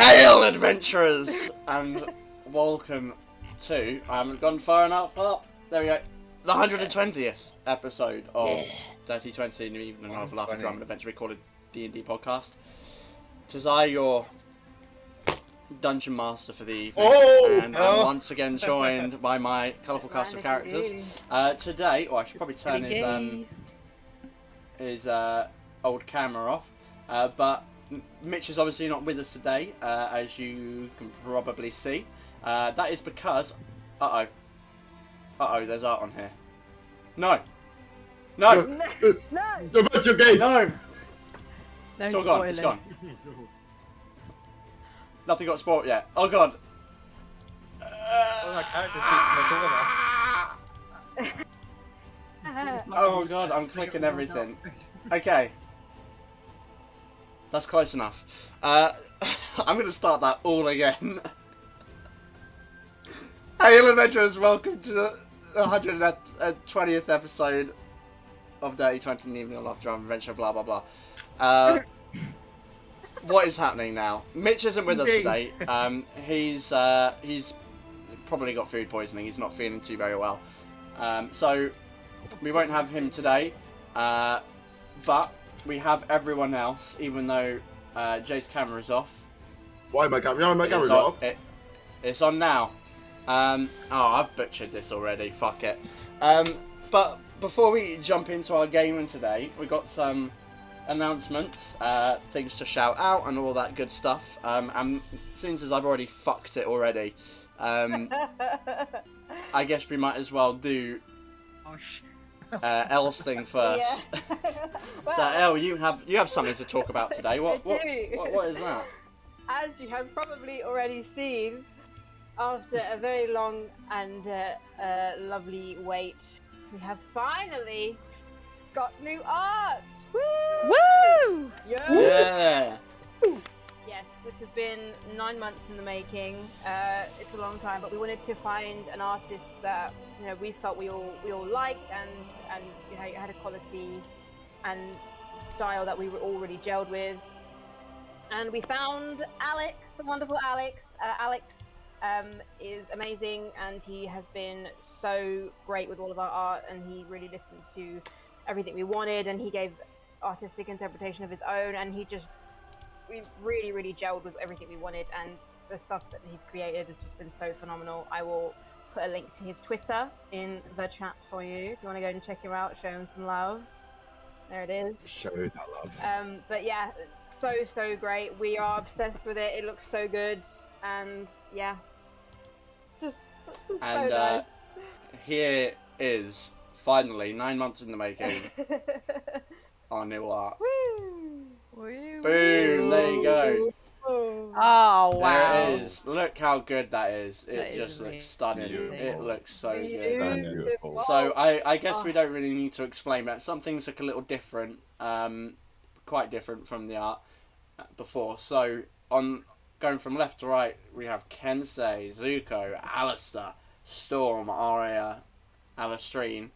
Hail, adventurers, and welcome to, I haven't gone far enough up, there we go, the 120th episode of Dirty 20 in the Evening of Laughter, Drama and Adventure recorded D&D Podcast. Tis I, your Dungeon Master for the evening, and I'm once again joined by my colourful cast of characters. Today, I should probably turn his old camera off, but Mitch is obviously not with us today, as you can probably see. That is because... there's art on here. No! Divert your gaze! No! It's all gone, it's gone. Nothing got spoiled yet. Oh god! Oh god, I'm clicking everything. Okay. That's close enough. I'm going to start that all again. Hey, adventurers, welcome to the 120th episode of Dirty 20 in the Evening of Laughter, Drama, Adventure, blah blah blah. What is happening now? Mitch isn't with us today. He's probably got food poisoning. He's not feeling too very well. So we won't have him today. But we have everyone else, even though Jay's camera's off. Why my camera? No, my camera's off. It's on now. I've butchered this already. Fuck it. But before we jump into our gaming today, we got some announcements, things to shout out, and all that good stuff. And since as I've already fucked it already, I guess we might as well do Elle's thing first. Yeah. Well, So Elle, you have something to talk about today. What is that? As you have probably already seen, after a very long and lovely wait, we have finally got new art. Woo! Woo! Yeah. Yes, this has been 9 months in the making. It's a long time, but we wanted to find an artist that we felt we all liked and it had a quality and style that we were all really gelled with. And we found Alex, the wonderful Alex. Alex is amazing, and he has been so great with all of our art, and he really listens to everything we wanted, and he gave artistic interpretation of his own, and we really gelled with everything we wanted, and the stuff that he's created has just been so phenomenal. I will put a link to his Twitter in the chat for you if you want to go and check him out, show him some love. There it is. Show that love. But yeah, so great. We are obsessed with it. It looks so good, and yeah, just so nice. Here is finally 9 months in the making. Our new art. Woo! Boom! There you go. Oh wow! There it is. Look how good that is. It just amazing. looks stunning. Beautiful. It looks so good. Beautiful. So I guess we don't really need to explain that. Some things look a little different, quite different from the art before. So going from left to right, we have Kensei, Zuko, Alistair, Storm, Aria, Alistrine,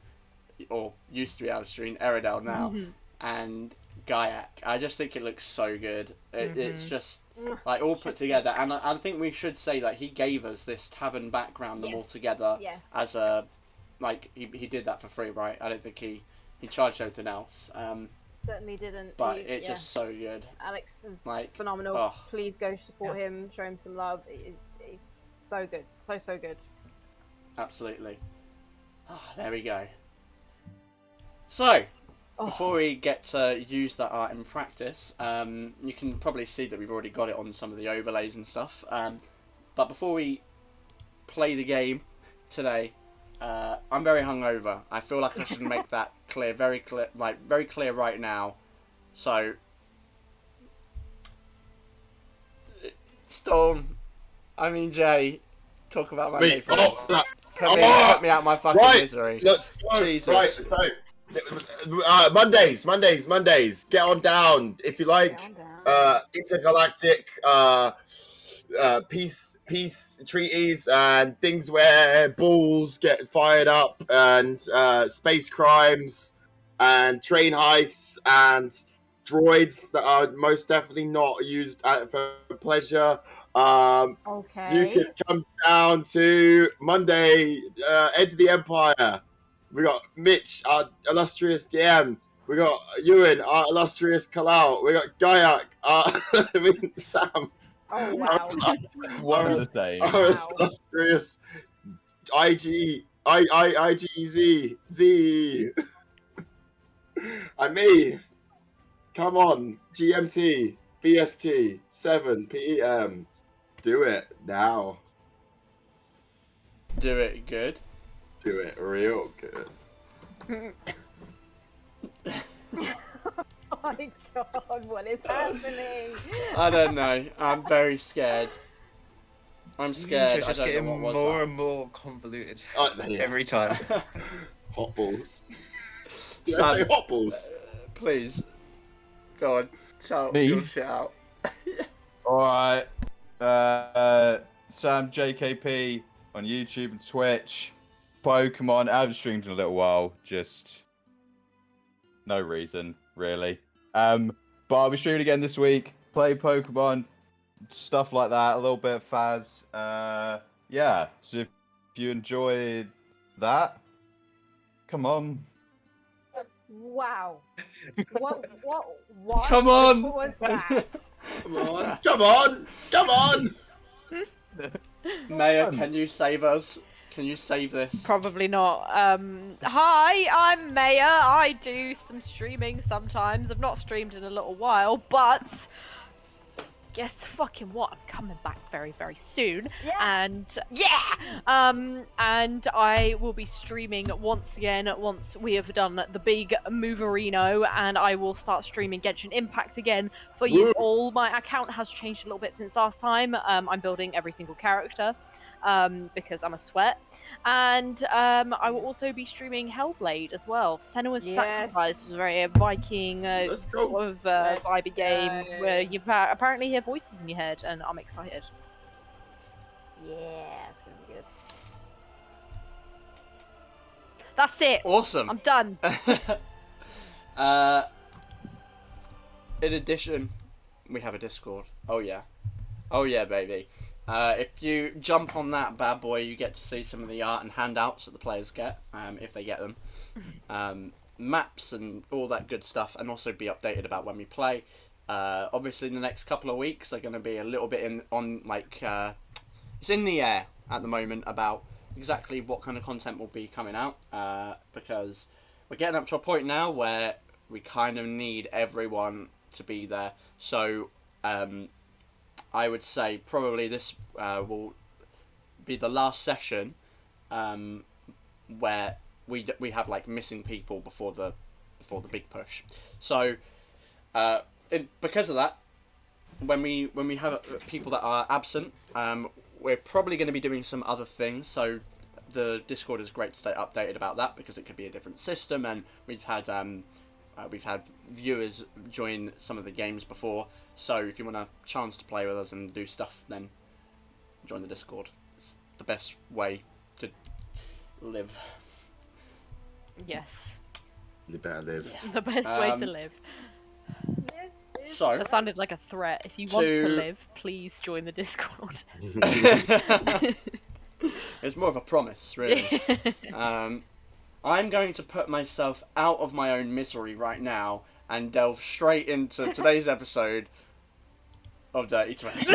or used to be Alistrine, Eridel now, and Gaiac. I just think it looks so good. It's just like all put together, and I think we should say that he gave us this tavern background, them all together, as a he did that for free, right? I don't think he charged anything else. Certainly didn't. But it's just so good. Alex is phenomenal. Please go support him, show him some love. It's so good, so good. Absolutely. There we go. So, before we get to use that art in practice, you can probably see that we've already got it on some of the overlays and stuff. But before we play the game today, I'm very hungover. I feel like I should make that clear, very clear right now. So, Jay, talk about my day. Put me out my fucking misery. Let's go. Jesus. Right, so Mondays. Get on down if you like. Intergalactic peace treaties and things where balls get fired up and space crimes and train heists and droids that are most definitely not used for pleasure. Okay. You can come down to Monday, Edge of the Empire. We got Mitch, our illustrious DM. We got Ewan, our illustrious Kalal. We got Gayak, Sam. Oh wow. One and the same. Our Wow. illustrious IGZ. And me. Come on, GMT, BST, 7 PM. Do it now. Do it good. Do it real good. Oh my god, what is happening? I don't know. I'm very scared. I'm These scared. intros I just don't getting know what was more that. and more convoluted Yeah. every time. Hot balls. Did Sam, I say hot balls? please. Go on. Shout Me? your shit out. Alright. Sam JKP on YouTube and Twitch. Pokemon. I haven't streamed in a little while. Just no reason, really. But I'll be streaming again this week. Play Pokemon. Stuff like that. A little bit of Faz. Yeah. So if you enjoyed that, come on. Wow. What? Come on. What was that? Come on, come on, come on! Maya, can you save us? Can you save this? Probably not. Hi, I'm Maya. I do some streaming sometimes. I've not streamed in a little while, but guess fucking what? I'm coming back very, very soon. Yeah. And and I will be streaming once again once we have done the big moverino, and I will start streaming Genshin Impact again for you all. My account has changed a little bit since last time. I'm building every single character. Because I'm a sweat, and I will also be streaming Hellblade as well. Senua's Sacrifice is a very Viking sort of vibey game where you apparently hear voices in your head, and I'm excited. Yeah, it's gonna be good. That's it. Awesome. I'm done. In addition, we have a Discord. Oh yeah, baby. If you jump on that bad boy, you get to see some of the art and handouts that the players get, if they get them. Maps and all that good stuff, and also be updated about when we play. Obviously, in the next couple of weeks, they're going to be a little bit it's in the air at the moment about exactly what kind of content will be coming out, because we're getting up to a point now where we kind of need everyone to be there. So, I would say probably this will be the last session where we have like missing people before the big push. So because of that, when we have people that are absent, we're probably going to be doing some other things. So the Discord is great to stay updated about that, because it could be a different system, and we've had viewers join some of the games before. So if you want a chance to play with us and do stuff, then join the Discord. It's the best way to live. Yes. You better live. The best way to live. So That sounded like a threat. If you want to live, please join the Discord. it's more of a promise, really. I'm going to put myself out of my own misery right now and delve straight into today's episode of Dirty 20.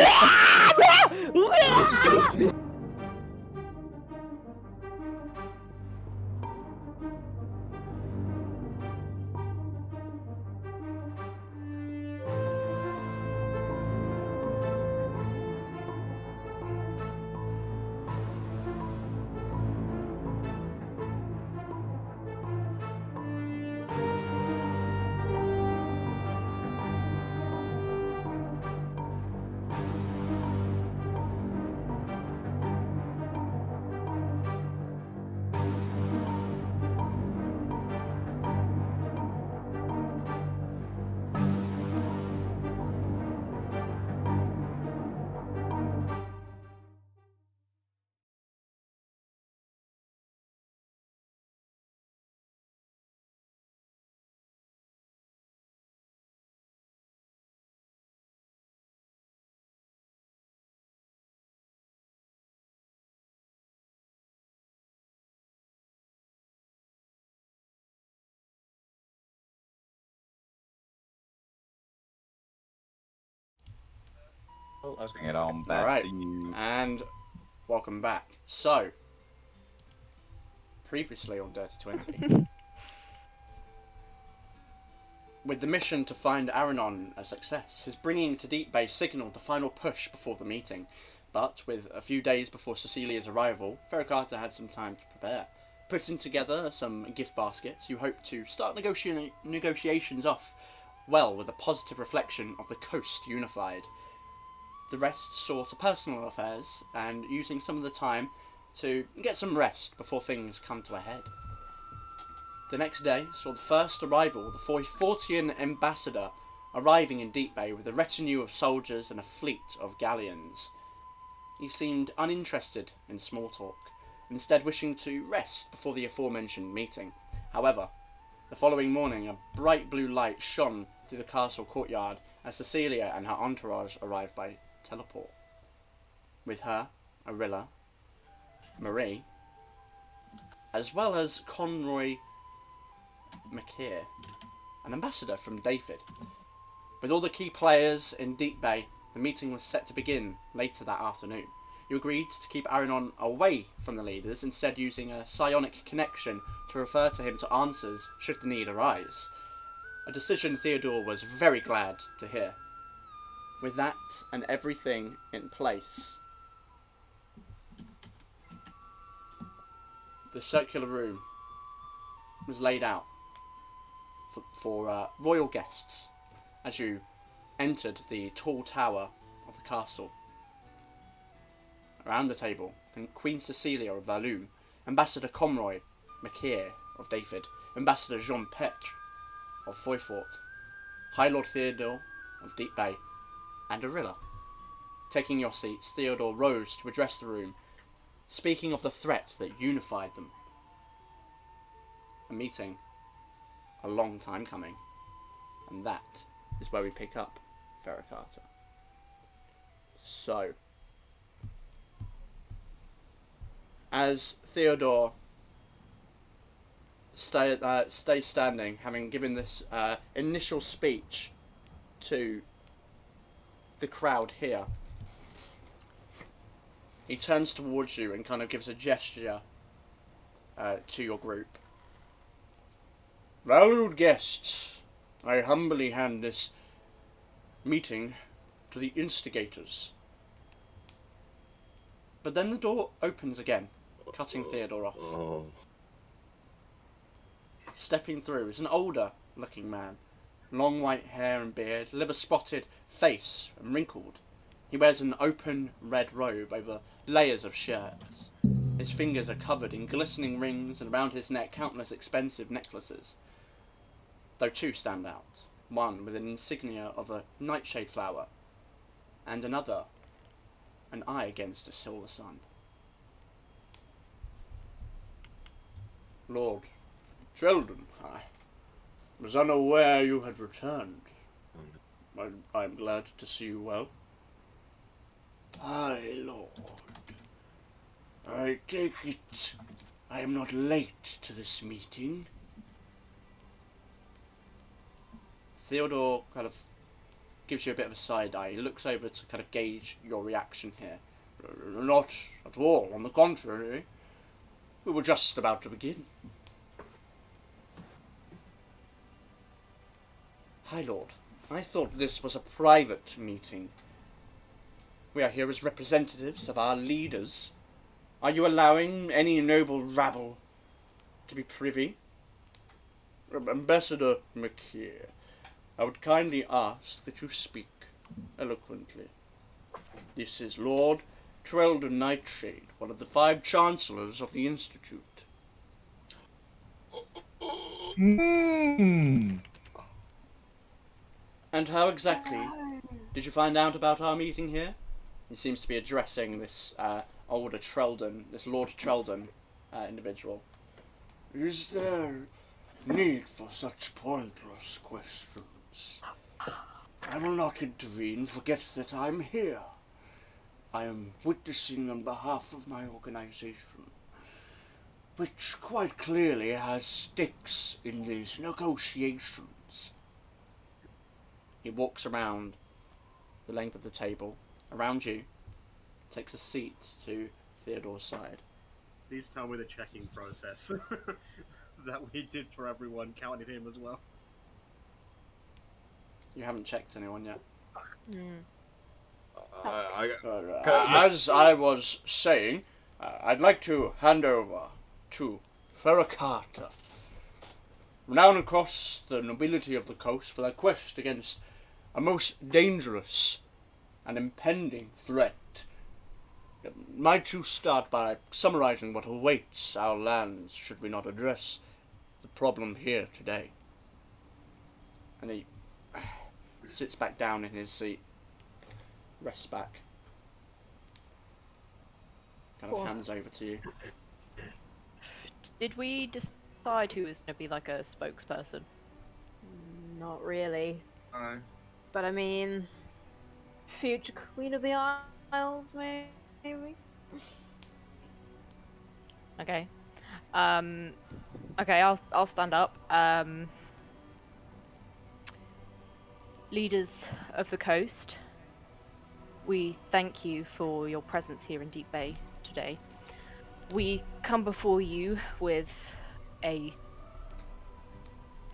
Let's bring it on back Alright. to you. And welcome back. So, previously on Dirty 20, with the mission to find Aranon a success, his bringing to Deep Bay signalled the final push before the meeting. But with a few days before Cecilia's arrival, Ferra Carta had some time to prepare. Putting together some gift baskets, you hope to start negotiations off well with a positive reflection of the coast unified. The rest saw to personal affairs and using some of the time to get some rest before things come to a head. The next day saw the first arrival of the Fortian ambassador arriving in Deep Bay with a retinue of soldiers and a fleet of galleons. He seemed uninterested in small talk, instead wishing to rest before the aforementioned meeting. However, the following morning a bright blue light shone through the castle courtyard as Cecilia and her entourage arrived by teleport. With her, Arilla, Marie, as well as Conroy McKeer, an ambassador from David. With all the key players in Deep Bay, the meeting was set to begin later that afternoon. You agreed to keep Aranon away from the leaders, instead using a psionic connection to refer to him to answers should the need arise. A decision Theodore was very glad to hear. With that and everything in place, the circular room was laid out for royal guests as you entered the tall tower of the castle. Around the table, Queen Cecilia of Val'Aeria, Ambassador Conroy McKeer of David, Ambassador Jean Petre of Foyfort, High Lord Theodore of Deep Bay, and Arilla. Taking your seats, Theodore rose to address the room, speaking of the threat that unified them. A meeting, a long time coming, and that is where we pick up Ferra Carta. So, as Theodore stays standing, having given this initial speech to the crowd here, he turns towards you and kind of gives a gesture to your group. Valued guests, I humbly hand this meeting to the instigators. But then the door opens again, cutting Theodore off. Oh. Stepping through is an older looking man. Long white hair and beard, liver-spotted face and wrinkled. He wears an open red robe over layers of shirts. His fingers are covered in glistening rings, and around his neck countless expensive necklaces. Though two stand out. One with an insignia of a nightshade flower, and another an eye against a silver sun. Lord Sheldon, I was unaware you had returned. I am glad to see you well. Aye, Lord. I take it I am not late to this meeting. Theodore kind of gives you a bit of a side eye. He looks over to kind of gauge your reaction here. Not at all, on the contrary. We were just about to begin. High Lord, I thought this was a private meeting. We are here as representatives of our leaders. Are you allowing any noble rabble to be privy? Ambassador McKeer, I would kindly ask that you speak eloquently. This is Lord Trelldon Nightshade, one of the 5 Chancellors of the Institute. And how exactly did you find out about our meeting here? He seems to be addressing this older Trelldon, this Lord Trelldon individual. Is there need for such pointless questions? I will not intervene. Forget that I'm here. I am witnessing on behalf of my organization, which quite clearly has stakes in these negotiations. He walks around the length of the table, around you, takes a seat to Theodore's side. Please tell me the checking process that we did for everyone counted him as well. You haven't checked anyone yet. As I was saying, I'd like to hand over to Ferra Carta, renowned across the nobility of the coast for their quest against a most dangerous and impending threat. Might you start by summarizing what awaits our lands should we not address the problem here today? And he sits back down in his seat, rests back, kind of hands over to you. Did we decide who was going to be like a spokesperson? Not really. No. But I mean, future Queen of the Isles, maybe? Okay. Okay, I'll stand up. Leaders of the coast, we thank you for your presence here in Deep Bay today. We come before you with a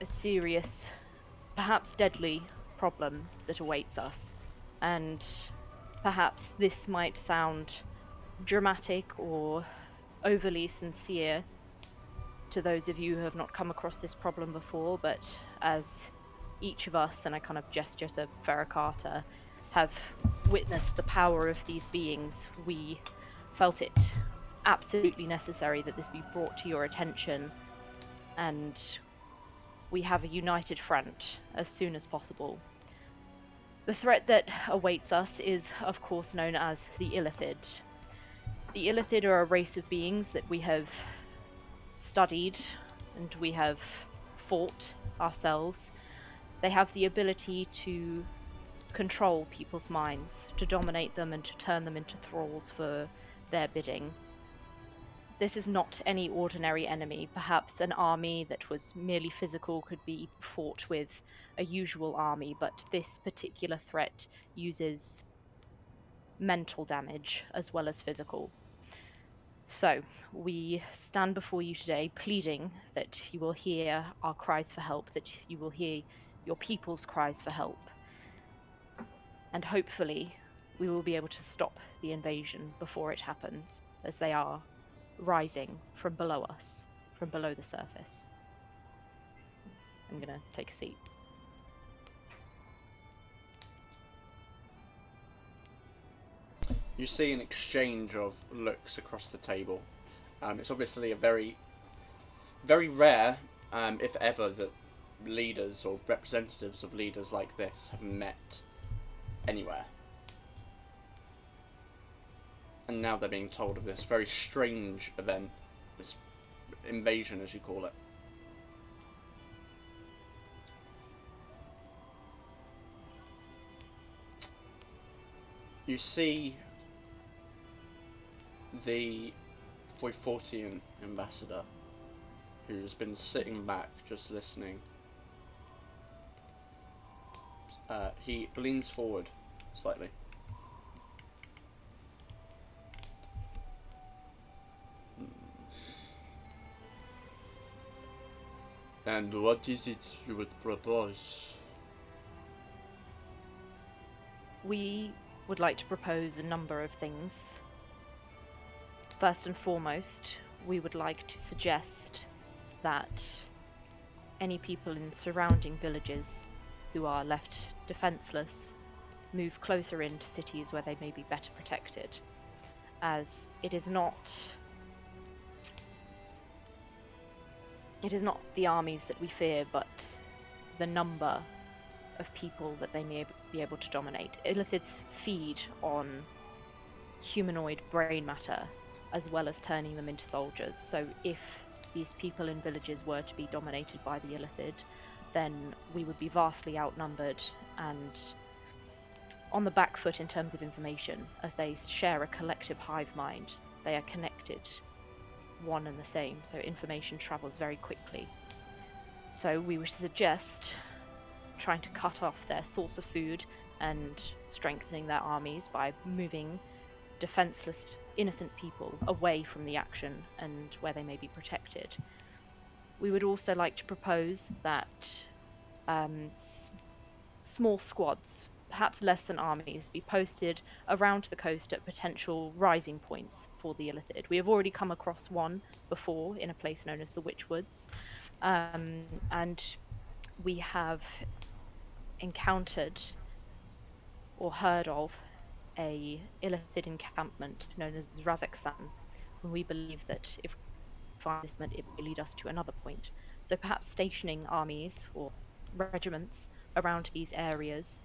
serious, perhaps deadly problem that awaits us. And perhaps this might sound dramatic or overly sincere to those of you who have not come across this problem before, but as each of us, and I kind of gesture to Ferra Carta, have witnessed the power of these beings, we felt it absolutely necessary that this be brought to your attention, and we have a united front as soon as possible. The threat that awaits us is, of course, known as the Illithid. The Illithid are a race of beings that we have studied and we have fought ourselves. They have the ability to control people's minds, to dominate them and to turn them into thralls for their bidding. This is not any ordinary enemy. Perhaps an army that was merely physical could be fought with a usual army, but this particular threat uses mental damage as well as physical. So, we stand before you today pleading that you will hear our cries for help, that you will hear your people's cries for help. And hopefully, we will be able to stop the invasion before it happens, as they are rising from below us, from below the surface. I'm gonna take a seat. You see an exchange of looks across the table. It's obviously a very, very rare, if ever, that leaders or representatives of leaders like this have met anywhere. And now they're being told of this very strange event, this invasion as you call it. You see the Foyfortian ambassador, who's been sitting back just listening. He leans forward slightly. And what is it you would propose? We would like to propose a number of things. First and foremost, we would like to suggest that any people in surrounding villages who are left defenseless move closer into cities where they may be better protected, as it is not the armies that we fear, but the number of people that they may be able to dominate. Illithids feed on humanoid brain matter, as well as turning them into soldiers. So if these people in villages were to be dominated by the Illithid, then we would be vastly outnumbered and on the back foot in terms of information, as they share a collective hive mind. They are connected, one and the same, so information travels very quickly. So we would suggest trying to cut off their source of food and strengthening their armies by moving defenseless, innocent people away from the action and where they may be protected. We would also like to propose that small squads, perhaps less than armies, be posted around the coast at potential rising points for the Illithid. We have already come across one before in a place known as the Witchwoods, and we have encountered or heard of a Illithid encampment known as Razeksan, and we believe that if we find this, it may lead us to another point. So perhaps stationing armies or regiments around these areas,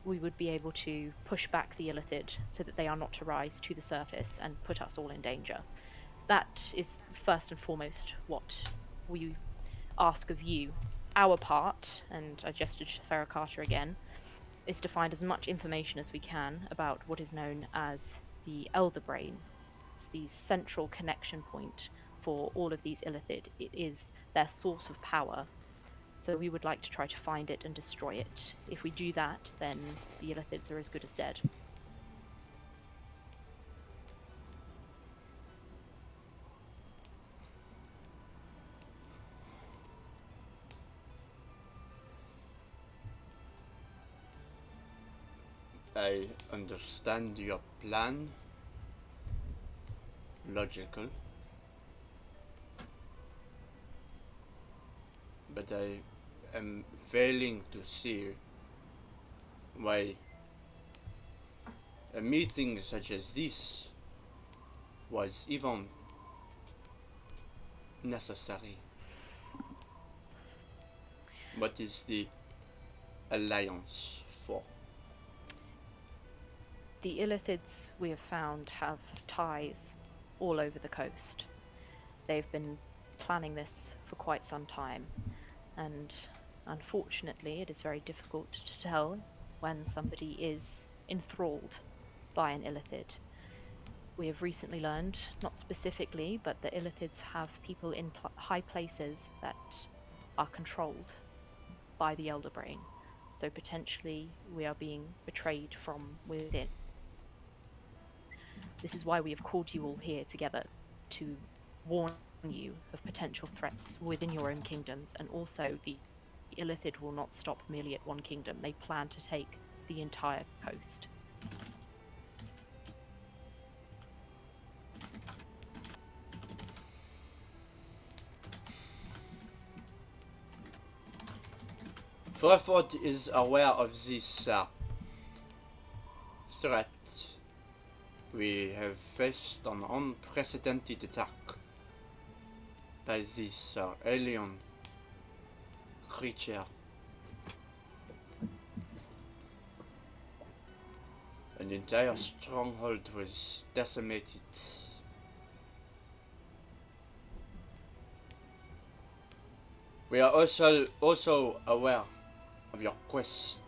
we would be able to push back the Illithid so that they are not to rise to the surface and put us all in danger. That is first and foremost what we ask of you. Our part, and I gestured to Ferra Carta again, is to find as much information as we can about what is known as the Elder Brain. It's the central connection point for all of these Illithid. It is their source of power. So we would like to try to find it and destroy it. If we do that, then the Illithids are as good as dead. I understand your plan. Logical. But I am failing to see why a meeting such as this was even necessary. What is the alliance for? The Illithids we have found have ties all over the coast. They've been planning this for quite some time, and unfortunately it is very difficult to tell when somebody is enthralled by an Illithid. We have recently learned, not specifically, but the Illithids have people in high places that are controlled by the Elder Brain, so potentially we are being betrayed from within. This is why we have called you all here together, to warn you of potential threats within your own kingdoms, and also the Illithid will not stop merely at one kingdom. They plan to take the entire coast. Frefort is aware of this threat. We have faced an unprecedented attack by this alien creature. An entire stronghold was decimated. We are also aware of your quest.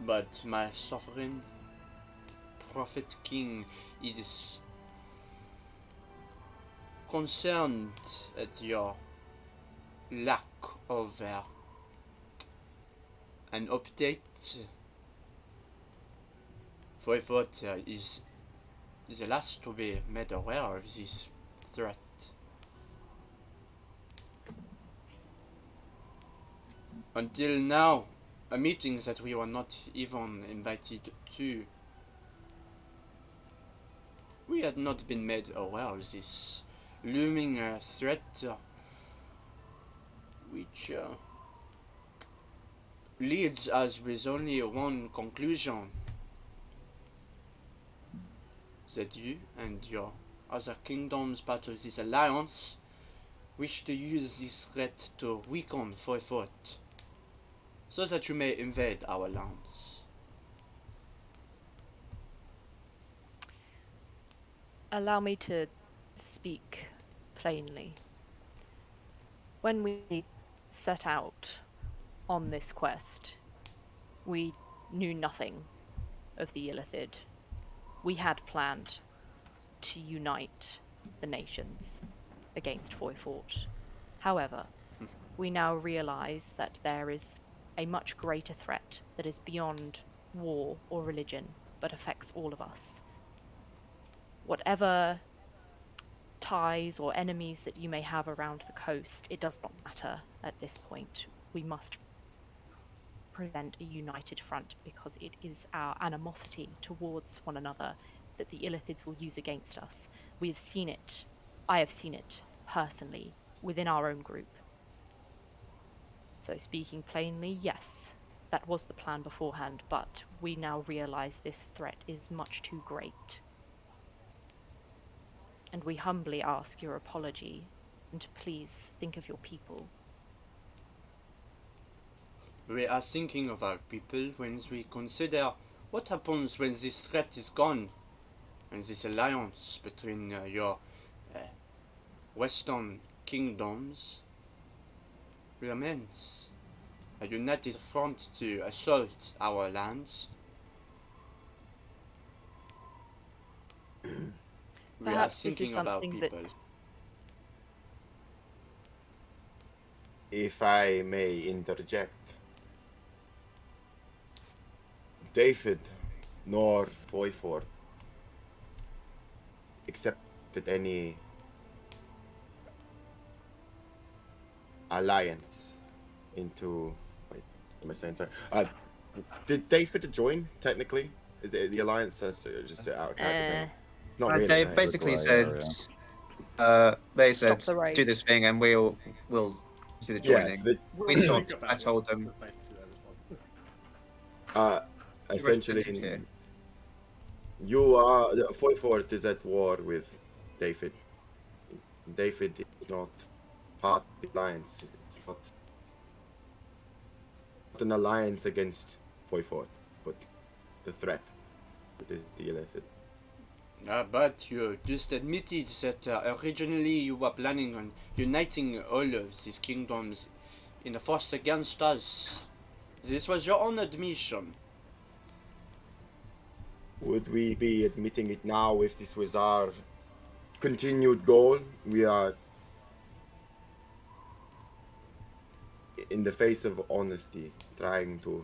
But my sovereign prophet king is concerned at your lack of an update. Voivod is the last to be made aware of this threat. Until now, a meeting that we were not even invited to, we had not been made aware of this looming threat, which leads us with only one conclusion: that you and your other kingdoms part of this alliance wish to use this threat to weaken Voivod, so that you may invade our lands. Allow me to speak plainly. When we set out on this quest, we knew nothing of the Illithid. We had planned to unite the nations. against Foyfort. However, we now realize that there is a much greater threat that is beyond war or religion, but affects all of us. Whatever ties or enemies that you may have around the coast, it does not matter at this point. We must present a united front because it is our animosity towards one another that the Illithids will use against us. We have seen it. I have seen it personally within our own group. So speaking plainly, yes, that was the plan beforehand, but we now realize this threat is much too great. And we humbly ask your apology, and to please think of your people. We are thinking of our people when we consider what happens when this threat is gone, and this alliance between your western kingdoms remains. A united front to assault our lands. We are Perhaps this is thinking about something people. that If I may interject, David nor Foyfort accepted any alliance into. Wait, what am I saying? Sorry. Did David join technically? Is the alliance just out of character thing? It's not really. They right? basically Grey said, area. they Stop said, the raids. do this thing and we'll see the Yeah, joining. so the, We stopped. I told them. essentially, Yeah. you are Foyfort is at war with David. David is not part of the alliance. It's not an alliance against Foyfort, but the threat that is the Illithid. But you just admitted that originally you were planning on uniting all of these kingdoms in a force against us. This was your own admission. Would we be admitting it now if this was our continued goal? We are, in the face of honesty, trying to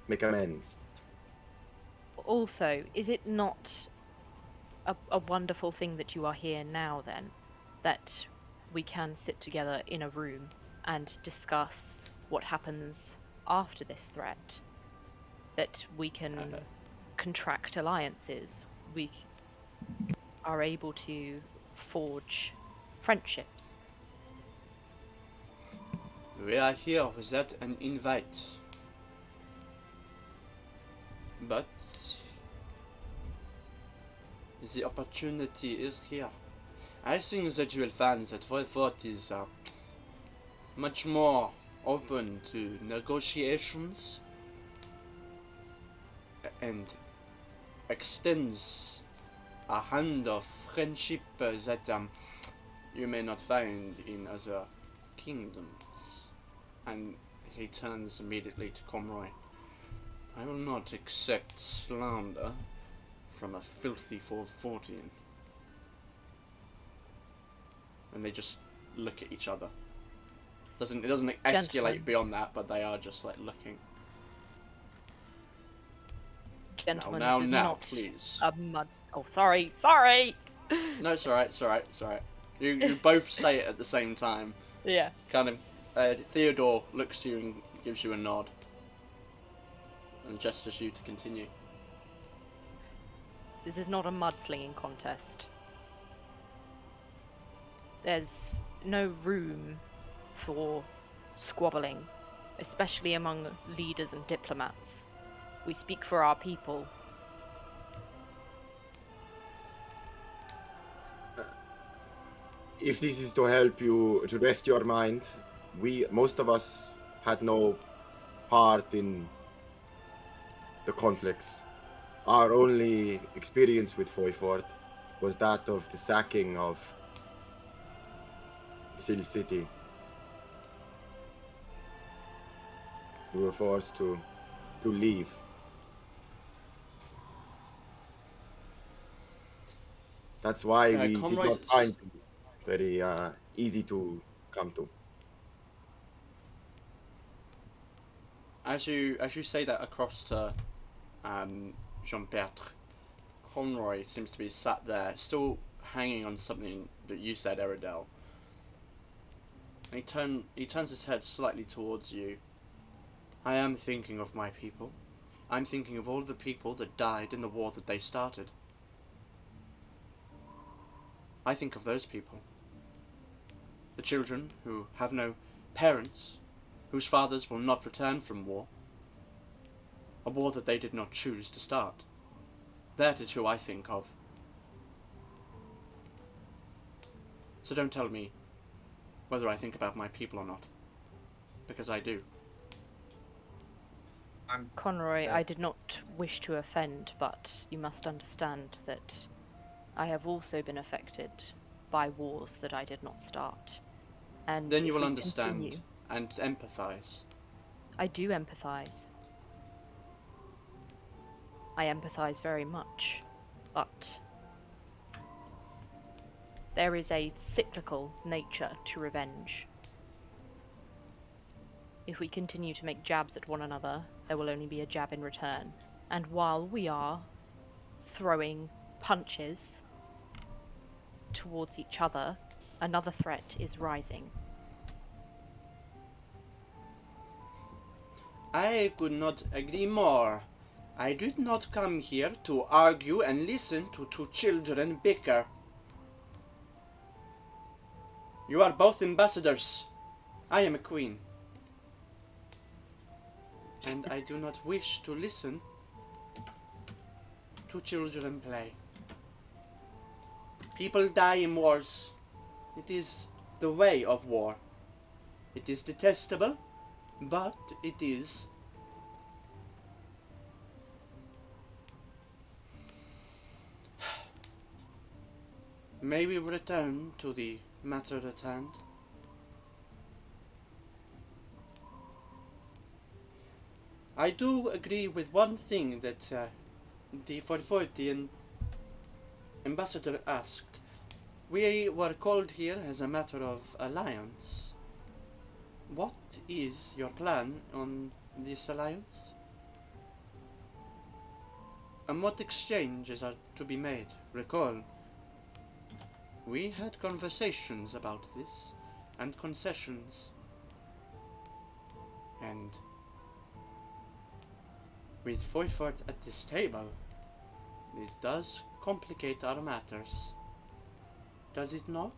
make amends. Also, is it not a wonderful thing that you are here now then? That we can sit together in a room and discuss what happens after this threat? That we can contract alliances, we are able to forge friendships. We are here without an invite. But the opportunity is here. I think that you will find that Foyfort is much more open to negotiations and extends a hand of friendship that you may not find in other kingdoms. And he turns immediately to Comroy. I will not accept slander from a filthy 414. And they just look at each other. It doesn't escalate Gentlemen. beyond that, but they are just like looking. Gentlemen, now, this is now, not please. a mud... Oh, sorry! No, it's alright. You both say it at the same time. Yeah. Kind of, Theodore looks to you and gives you a nod. And gestures you to continue. This is not a mudslinging contest. There's no room for squabbling, especially among leaders and diplomats. We speak for our people. If this is to help you to rest your mind, most of us had no part in the conflicts. Our only experience with Foyfort was that of the sacking of Silly City. We were forced to leave. That's why we did Conroy, not find him very easy to come to. as you say that across to Jean-Pierre, Conroy seems to be sat there, still hanging on something that you said, Eridel. And he turns his head slightly towards you. I am thinking of my people. I'm thinking of all the people that died in the war that they started. I think of those people. The children who have no parents, whose fathers will not return from war. A war that they did not choose to start. That is who I think of. So don't tell me whether I think about my people or not. Because I do. Conroy, I did not wish to offend, but you must understand that I have also been affected by wars that I did not start. And then you if will we understand continue, and empathise. I do empathise. I empathise very much, but there is a cyclical nature to revenge. If we continue to make jabs at one another, there will only be a jab in return. And while we are throwing punches towards each other, another threat is rising. I could not agree more. I did not come here to argue and listen to two children bicker. You are both ambassadors. I am a queen. And I do not wish to listen to children play. People die in wars. It is the way of war. It is detestable, but it is. May we return to the matter at hand? I do agree with one thing that the Forfortian ambassador asked. We were called here as a matter of alliance. What is your plan on this alliance? And what exchanges are to be made? Recall, we had conversations about this, and concessions. And with Foyfort at this table, it does complicate our matters. Does it not?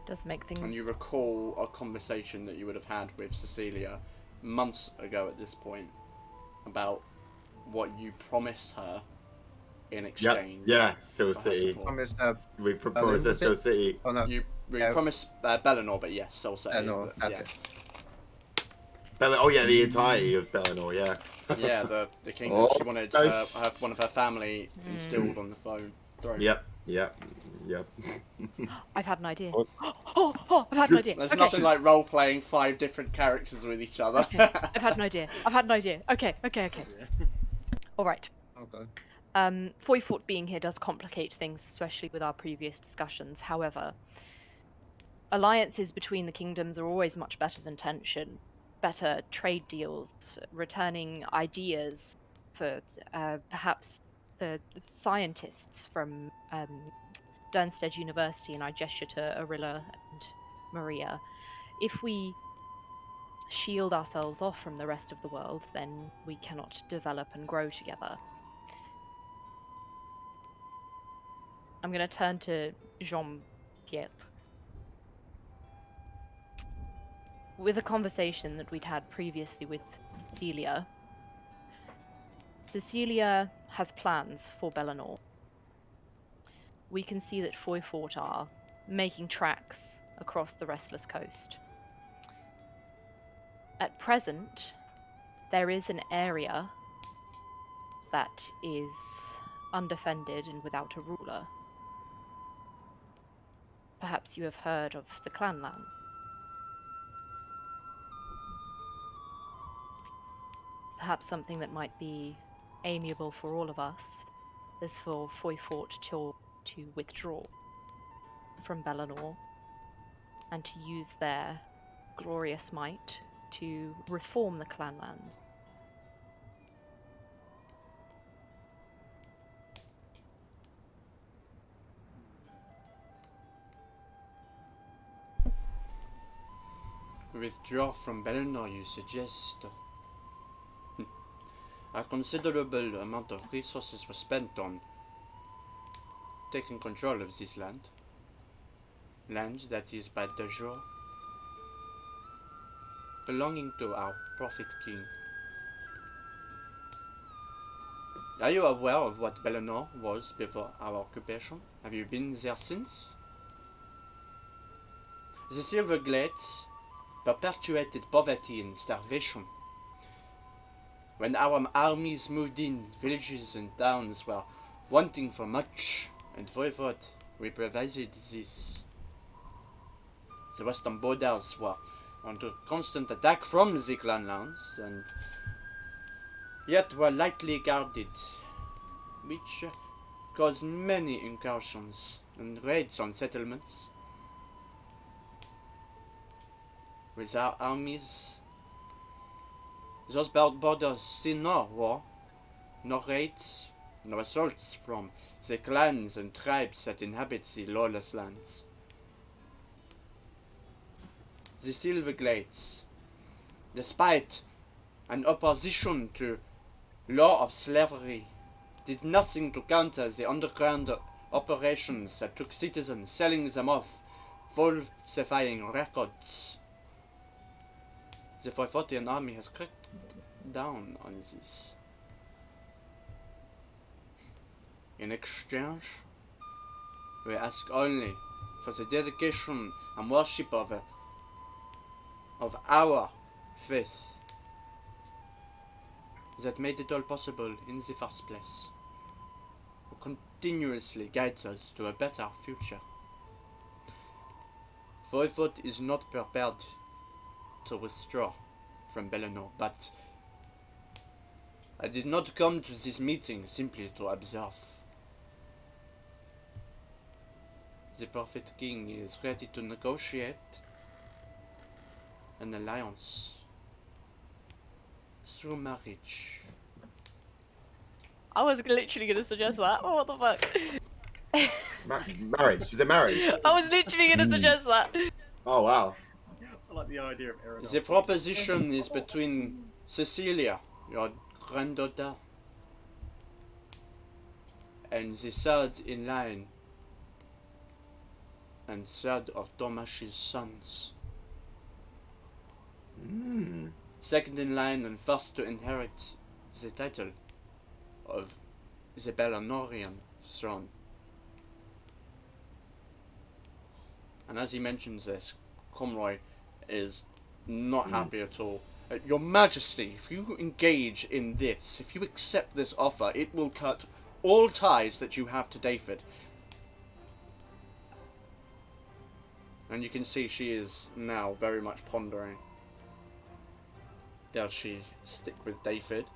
Does make things. And you recall a conversation that you would have had with Cecilia months ago at this point about what you promised her in exchange. Yeah, Soul for her City. support. Promise, We proposed a Soul City. oh no, You Yeah. promised Bellinor, but yes, Soul City. no, but that's yeah. it. Oh yeah, the entirety of Bellinor, yeah. Yeah, the kingdom. Oh, She wanted nice. one of her family instilled on the throne. Yep. I've had an idea. What? Oh, I've had an idea. There's Okay. nothing like role playing 5 different characters with each other. Okay. I've had an idea. Okay. All right. Okay. Foyfort being here does complicate things, especially with our previous discussions. However, alliances between the kingdoms are always much better than tension. Better trade deals, returning ideas for perhaps the scientists from Durnstead University, and I gesture to Arilla and Maria. If we shield ourselves off from the rest of the world, then we cannot develop and grow together. I'm going to turn to Jean-Pierre. With a conversation that we'd had previously with Cecilia, Cecilia has plans for Bellinor. We can see that Foyfort are making tracks across the Restless Coast. At present, there is an area that is undefended and without a ruler. Perhaps you have heard of the Clanland. Perhaps something that might be amiable for all of us is for Foyfort to withdraw from Bellinor and to use their glorious might to reform the clanlands. Withdraw from Bellinor, you suggest? A considerable amount of resources were spent on taking control of this land. Land that is by de jour belonging to our prophet king. Are you aware of what Bellinor was before our occupation? Have you been there since? The Silver Glades perpetuated poverty and starvation. When our armies moved in, villages and towns were wanting for much, and Voivod, we provided this. The western borders were under constant attack from the clanlands, and yet were lightly guarded, which caused many incursions and raids on settlements. With our armies, those borders see no war, no raids, no assaults from the clans and tribes that inhabit the lawless lands. The Silver Glades, despite an opposition to law of slavery, did nothing to counter the underground operations that took citizens, selling them off, falsifying records. The Foyfortian army has cracked down on this. In exchange, we ask only for the dedication and worship of our faith that made it all possible in the first place, who continuously guides us to a better future. Voivod is not prepared to withdraw from Bellinor, but I did not come to this meeting simply to observe. The Prophet King is ready to negotiate an alliance through marriage. I was literally going to suggest that. Oh, what the fuck? Marriage? Was it marriage? I was literally going to suggest that. Oh, wow. I like the idea of Aerodon. The proposition is between Cecilia, your granddaughter, and the third in line, and third of Tomash's sons. Second in line and first to inherit the title of the Bellinorian throne. And as he mentions this, Comroy is not happy at all. Your Majesty, if you engage in this, if you accept this offer, it will cut all ties that you have to David. And you can see she is now very much pondering. Does she stick with David,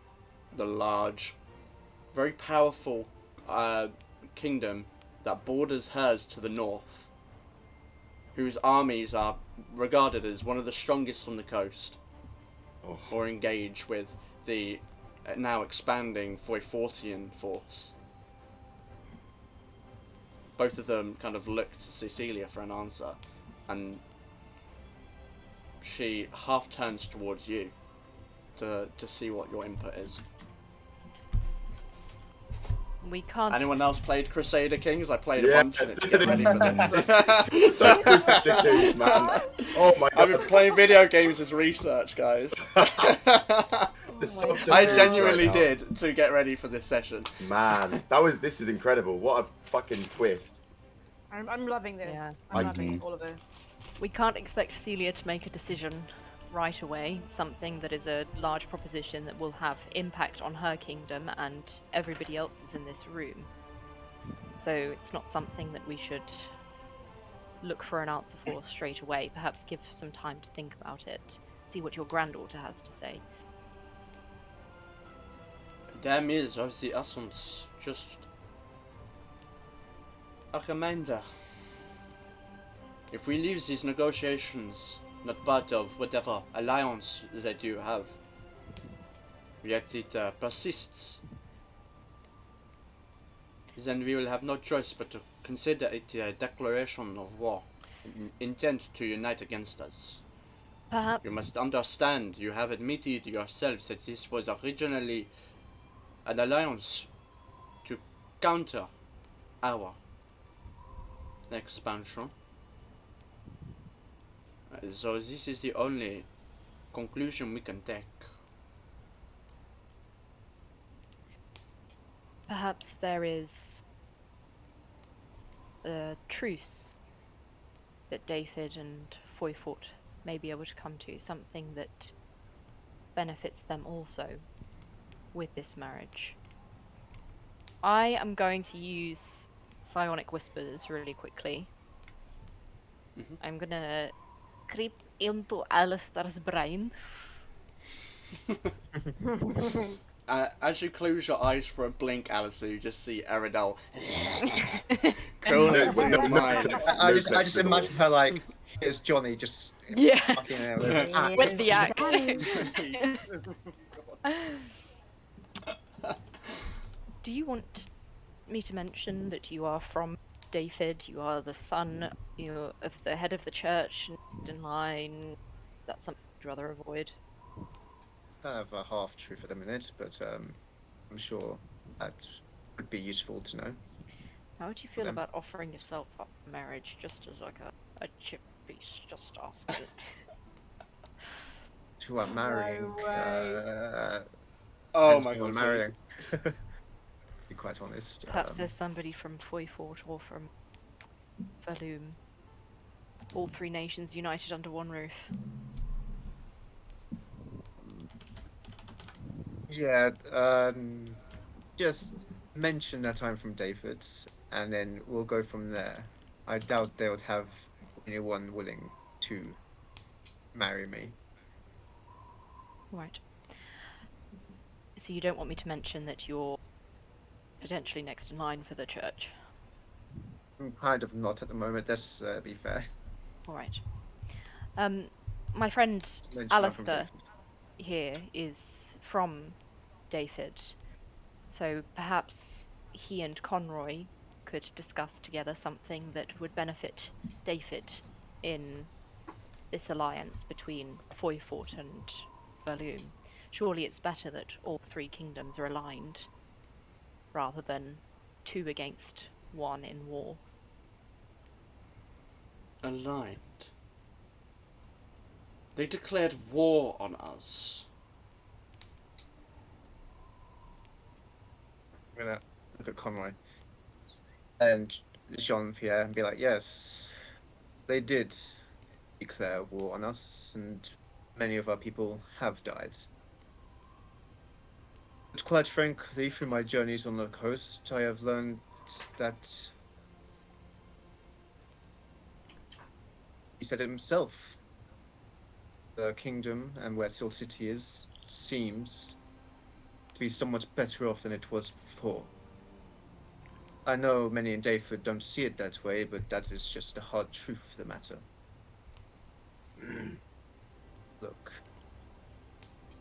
the large, very powerful kingdom that borders hers to the north, whose armies are regarded as one of the strongest on the coast, or engage with the now expanding Foyfortian force? Both of them kind of look to Cecilia for an answer, and she half turns towards you to see what your input is. We can't. Anyone else played Crusader Kings? I played a bunch in it to get ready for this. So Crusader Kings, man. Oh my god. I've been playing video games as research, guys. I genuinely did to get ready for this session. Man, this is incredible. What a fucking twist. I'm loving this. Yeah. I'm loving all of this. We can't expect Celia to make a decision right away, something that is a large proposition that will have impact on her kingdom and everybody else's in this room. So it's not something that we should look for an answer for straight away. Perhaps give some time to think about it, see what your granddaughter has to say. Time is of the essence. Just A reminder. If we leave these negotiations not part of whatever alliance that you have, yet it persists, then we will have no choice but to consider it a declaration of war, intent to unite against us. Perhaps. You must understand, you have admitted yourselves that this was originally an alliance to counter our expansion. So this is the only conclusion we can take. Perhaps there is a truce that David and Foyfort may be able to come to, something that benefits them also with this marriage. I am going to use psionic whispers really quickly. I'm gonna creep into Alistair's brain. As you close your eyes for a blink, Alistair, you just see Eridel crawling from your mind. I just imagine her like, here's Johnny just Yeah. fucking out with an axe. With the axe. Do you want me to mention that you are from David? You are the son of the head of the church in line. Is that something you'd rather avoid? Kind of a half truth at the minute, but I'm sure that would be useful to know. How would you feel Them. about offering yourself up for marriage just as like a chip piece? Just asking. Who I'm marrying. Oh depends my who I'm god, marrying. To be quite honest. Perhaps there's somebody from Foyfort or from Val'Aeria. All three nations united under one roof. Yeah, just mention that I'm from David, and then we'll go from there. I doubt they would have anyone willing to marry me. Right. So you don't want me to mention that you're potentially next in line for the church? I'm kind of not at the moment, let's be fair. Alright. My friend Mention I'm from Alistair David. here is from David, so perhaps he and Conroy could discuss together something that would benefit David in this alliance between Foyfort and Val'Aeria. Surely it's better that all three kingdoms are aligned rather than two against one in war. aligned. They declared war on us. I'm gonna look at Conroy and Jean-Pierre and be like, yes, they did declare war on us, and many of our people have died. But quite frankly, through my journeys on the coast, I have learned that he said it himself. The kingdom and where Seal City is seems to be somewhat better off than it was before. I know many in Dayford don't see it that way, but that is just the hard truth of the matter. Look,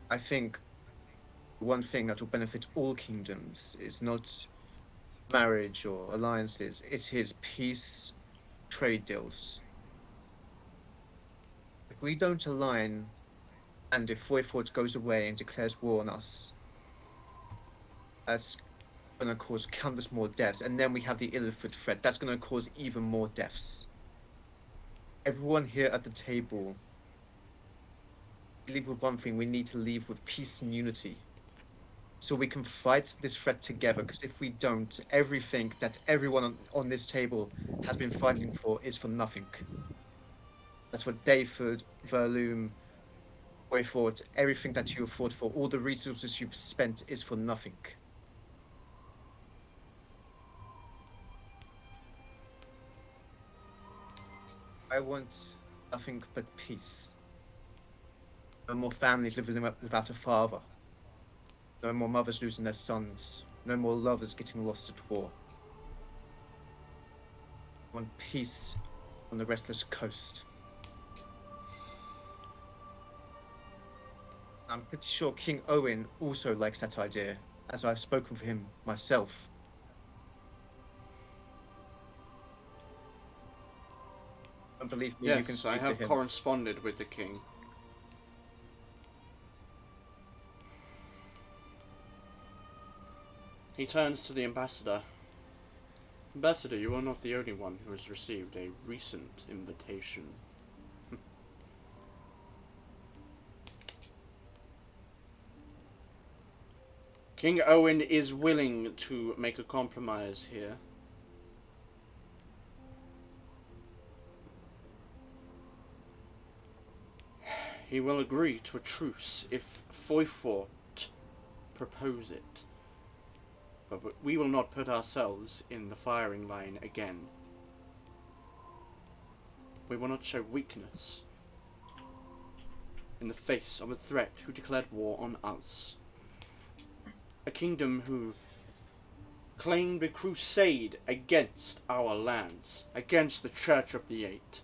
I think one thing that will benefit all kingdoms is not marriage or alliances, it is peace, trade deals. If we don't align, and if Foyfort goes away and declares war on us, that's going to cause countless more deaths, and then we have the Illithid threat. That's going to cause even more deaths. Everyone here at the table, we leave with one thing: we need to leave with peace and unity, so we can fight this threat together. Because if we don't, everything that everyone on this table has been fighting for is for nothing. That's what Dayford, Val'Aeria, Foyfort, everything that you have fought for, all the resources you've spent is for nothing. I want nothing but peace. No more families living without a father. No more mothers losing their sons. No more lovers getting lost at war. want peace on the restless coast. I'm pretty sure King Owen also likes that idea, as I've spoken for him myself. And believe me, you can Yes, I speak to have him. corresponded with the king. He turns to the ambassador. Ambassador, you are not the only one who has received a recent invitation. King Owen is willing to make a compromise here. He will agree to a truce if Foyfort propose it. But we will not put ourselves in the firing line again. We will not show weakness in the face of a threat who declared war on us. A kingdom who claimed a crusade against our lands, against the Church of the Eight.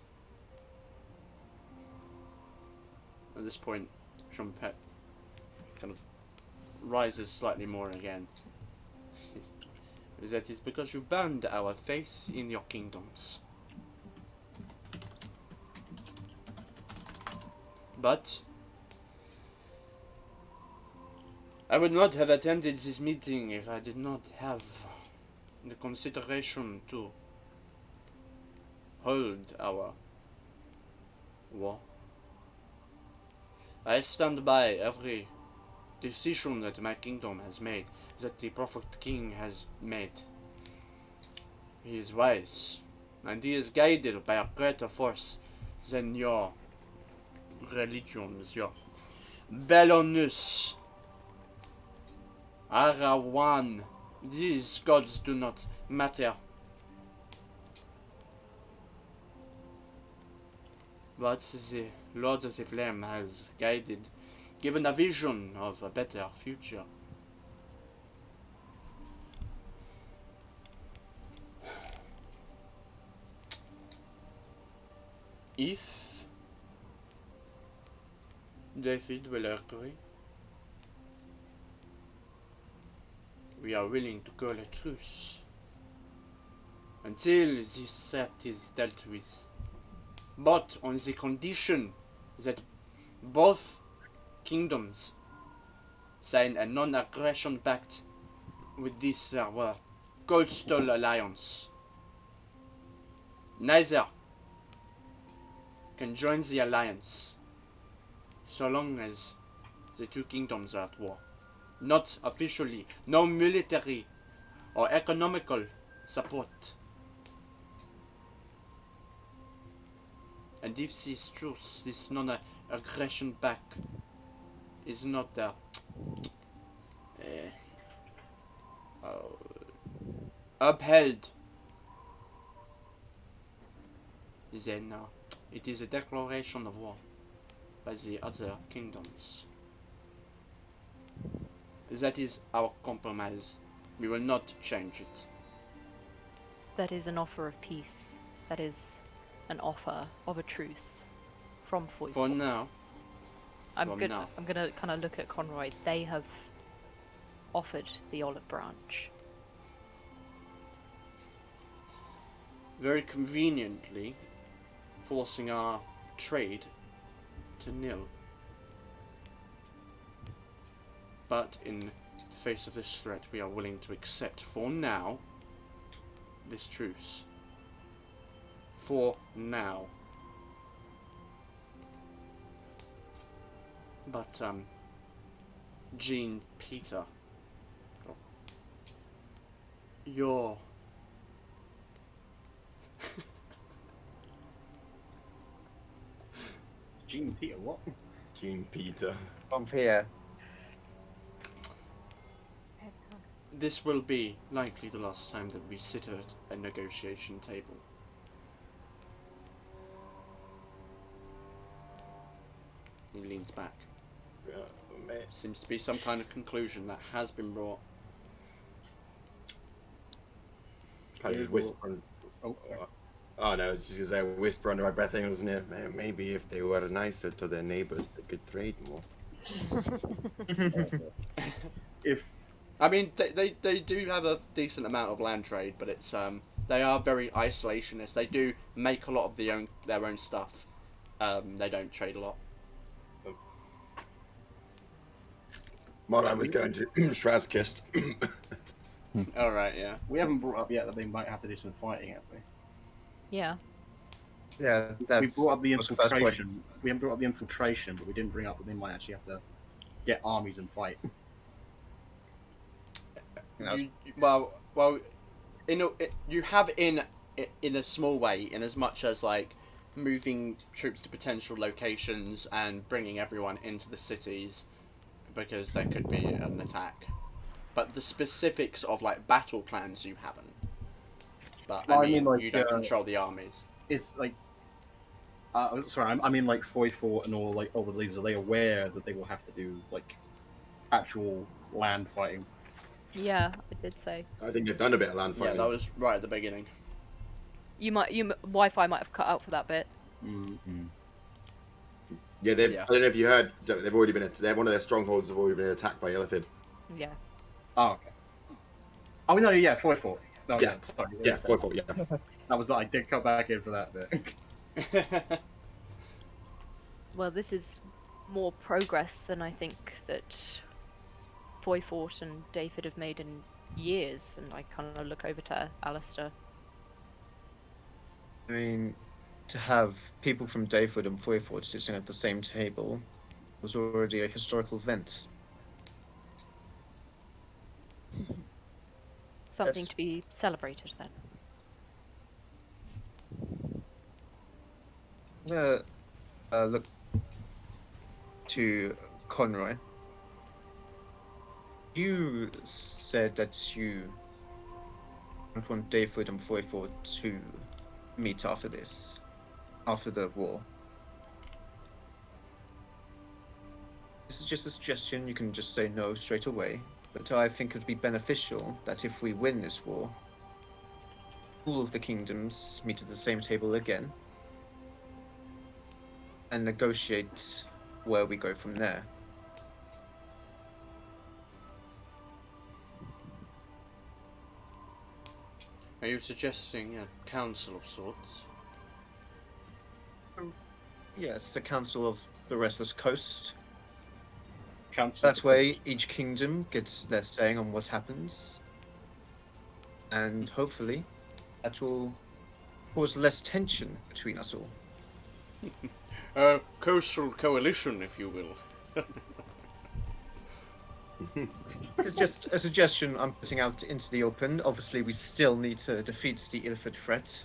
At this point, Trumpet kind of rises slightly more again. That is because you burned our faith in your kingdoms. But I would not have attended this meeting if I did not have the consideration to hold our war. I stand by every decision that my kingdom has made, that the Prophet King has made. He is wise, and he is guided by a greater force than your religions, your Belonus, Arawan. These gods do not matter. But the Lord of the Flame has guided, given a vision of a better future. If David will agree, we are willing to call a truce until this threat is dealt with, but on the condition that both kingdoms sign a non-aggression pact with this coastal alliance. Neither can join the alliance so long as the two kingdoms are at war. Not officially, no military or economical support. And if this truce, this non-aggression pact is not upheld, then it is a declaration of war by the other kingdoms. That is our compromise. We will not change it. That is an offer of peace. That is an offer of a truce from Foy. For now. I'm gonna kind of look at Conroy. They have offered the olive branch. Very conveniently, forcing our trade to nil. But in the face of this threat, we are willing to accept, for now, this truce. For now. But, Jean Peter, you're... Jean Peter, what? Jean Peter. I'm here. This will be likely the last time that we sit at a negotiation table. He leans back. Yeah, mate. Seems to be some kind of conclusion that has been brought. Kind of just whispering. Oh, sorry. Oh no, it's just because I whisper under my breath, thing, wasn't it? Maybe if they were nicer to their neighbors, they could trade more. If I mean, they do have a decent amount of land trade, but it's they are very isolationist. They do make a lot of their own stuff. They don't trade a lot. Moran was going to Shrazkist. All right, yeah. we haven't brought up yet that they might have to do some fighting, have we? Yeah. Yeah, We that's brought up the was the first point. infiltration. We haven't brought up the infiltration, but we didn't bring up that they might actually have to get armies and fight. Well, you have in a small way, in as much as like moving troops to potential locations and bringing everyone into the cities because there could be an attack. But the specifics of like battle plans you haven't. But No, I mean, like, you don't control the armies. It's like, sorry, I mean like Foyfort and all the leaders. Are they aware that they will have to do like actual land fighting? Yeah, I did say. I think they've done a bit of land Yeah, fighting. that was right at the beginning. Wi-Fi might have cut out for that bit. Yeah, Yeah. I don't know if you heard, they've already been. One of their strongholds have already been attacked by Illithid. Yeah. Oh, okay. Oh no, yeah, Foyfort. No, Yeah. sorry. Yeah, 4-4, yeah. That was I did come back in for that bit. Well, this is more progress than I think that Foyfort and David have made in years, and I kind of look over to Alistair. I mean, to have people from Dayford and Foyford sitting at the same table was already a historical event. Something Yes. to be celebrated then. Look to Conroy. You said that you want Dayford and Foyford to meet after this, after the war. This is just a suggestion, you can just say no straight away, but I think it would be beneficial that if we win this war, all of the kingdoms meet at the same table again and negotiate where we go from there. Are you suggesting a council of sorts? Yes, a council of the Restless Coast. Council That way, each kingdom gets their saying on what happens, and hopefully, that will cause less tension between us all. A coastal coalition, if you will. This is just a suggestion I'm putting out into the open. Obviously, we still need to defeat the Illithid threat,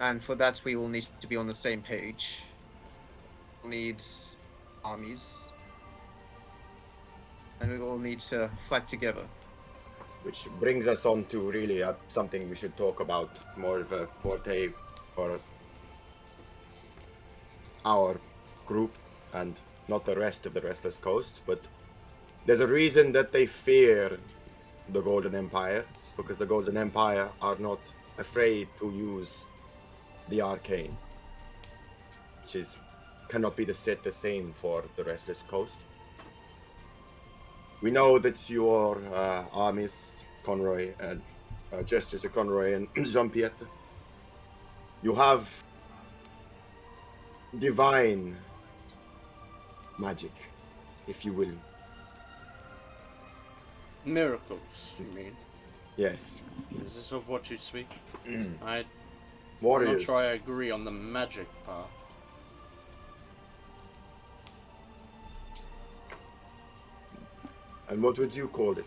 and for that, we will need to be on the same page. We'll need armies, and we all need to fight together. Which brings us on to really something we should talk about, more of a forte for our group and not the rest of the Restless Coast, but there's a reason that they fear the Golden Empire. It's because the Golden Empire are not afraid to use the arcane, which cannot be the same for the Restless Coast. We know that your armies, Conroy, and gestures to Conroy and Jean-Pierre, you have divine magic, if you will. Miracles, you mean? Yes. Is this of what you speak? I'm not Warriors. sure I agree on the magic part. And what would you call it?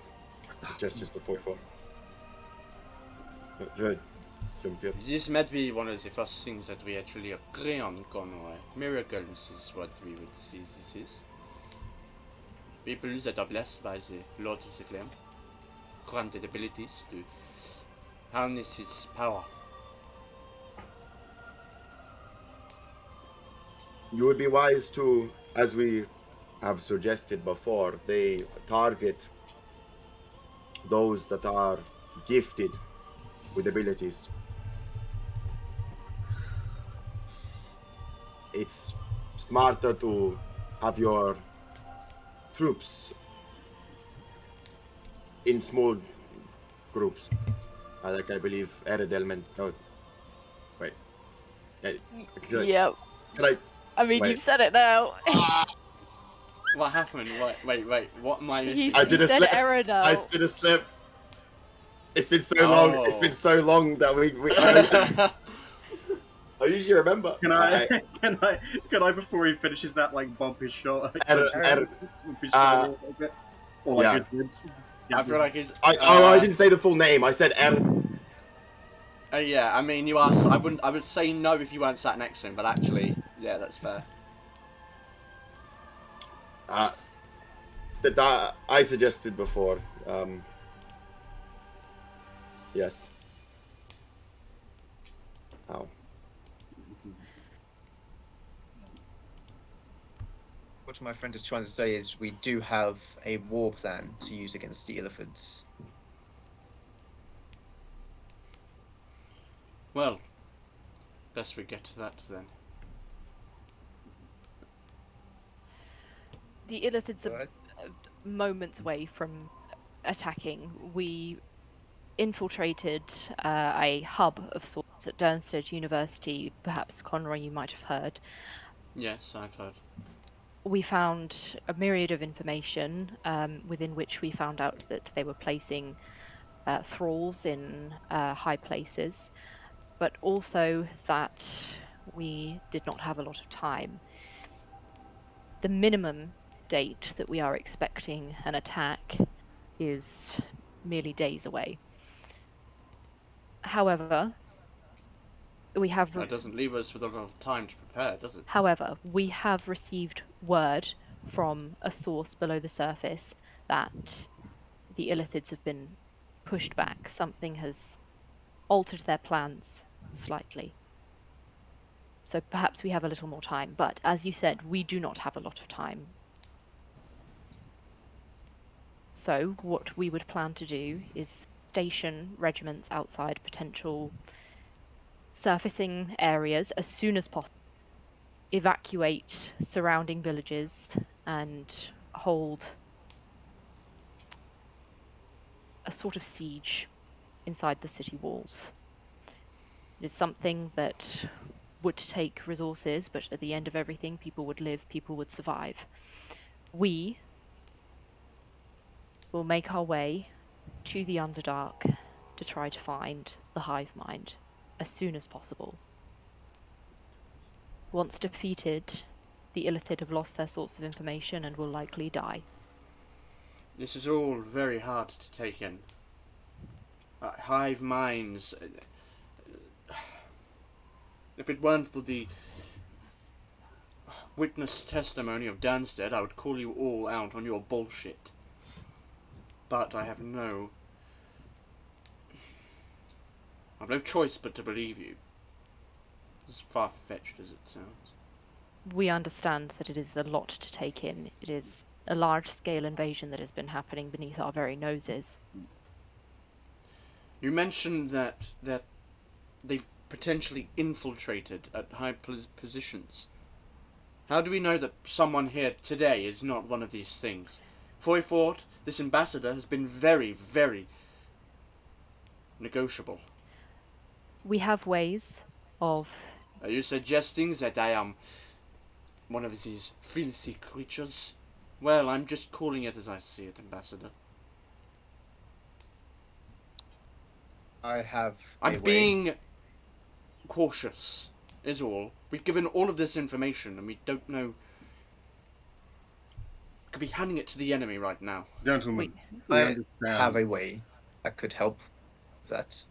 Gestures to 4-4. Jean-Pierre. This might be one of the first things that we actually agree on, Conroy. Miracles is what we would see this is. People that are blessed by the Lord of the Flame, granted abilities to harness his power. You would be wise to, as we have suggested before, they target those that are gifted with abilities. it's smarter to have your troops in small groups. Like I believe Eredelman. No, wait. Can Yep. I? I mean, Wait. you've said it now. What happened? Wait. What am I missing? I did He a said slip. Eredel. I did a slip. It's been so long. It's been so long that we I usually remember. Can I, can I before he finishes that, like, bump his shoulder? Er- Bump his shoulder a little bit? Or, like, yeah. his ribs? I feel like it's. I didn't say the full name. I said Yeah, I mean, you asked. I would say no if you weren't sat next to him, but actually, yeah, that's fair. that I suggested before. Yes. Ow. What my friend is trying to say is we do have a war plan to use against the Illithids. Well, best we get to that then. The Illithids are Alright. moments away from attacking. We infiltrated a hub of sorts at Durnstead University. Perhaps, Conroy, you might have heard. Yes, I've heard. We found a myriad of information within which we found out that they were placing thralls in high places, but also that we did not have a lot of time. The minimum date that we are expecting an attack is merely days away. However, we have That doesn't leave us with a lot of time to prepare, does it? However, we have received word from a source below the surface that the Illithids have been pushed back. Something has altered their plans slightly. So perhaps we have a little more time, but as you said, we do not have a lot of time. So what we would plan to do is station regiments outside potential surfacing areas as soon as possible, evacuate surrounding villages, and hold a sort of siege inside the city walls. It is something that would take resources, but at the end of everything, people would live, people would survive. We will make our way to the Underdark to try to find the hive mind as soon as possible. Once defeated, the Illithid have lost their source of information and will likely die. This is all very hard to take in. Hive minds. If it weren't for the witness testimony of Durnstead, I would call you all out on your bullshit. But I have no choice but to believe you. As far-fetched as it sounds. We understand that it is a lot to take in. It is a large-scale invasion that has been happening beneath our very noses. You mentioned that they've potentially infiltrated at high positions. How do we know that someone here today is not one of these things? Foyfort, this ambassador, has been very, very negotiable. We have ways of... Are you suggesting that I am one of these filthy creatures? Well, I'm just calling it as I see it, Ambassador. I'm being cautious, is all. We've given all of this information and we don't know... Could be handing it to the enemy right now. Gentlemen, I have a way that could help that.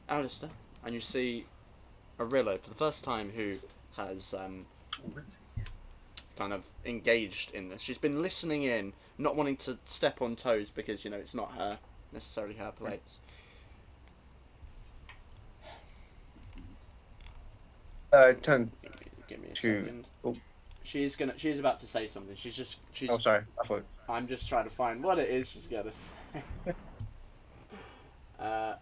Alistair, and you see Arillo for the first time who has kind of engaged in this. She's been listening in, not wanting to step on toes because, you know, it's not necessarily her place. Turn Give me a to... second. Oh. She's about to say something. She's Oh, sorry. I thought... I'm just trying to find what it is she's gonna say. For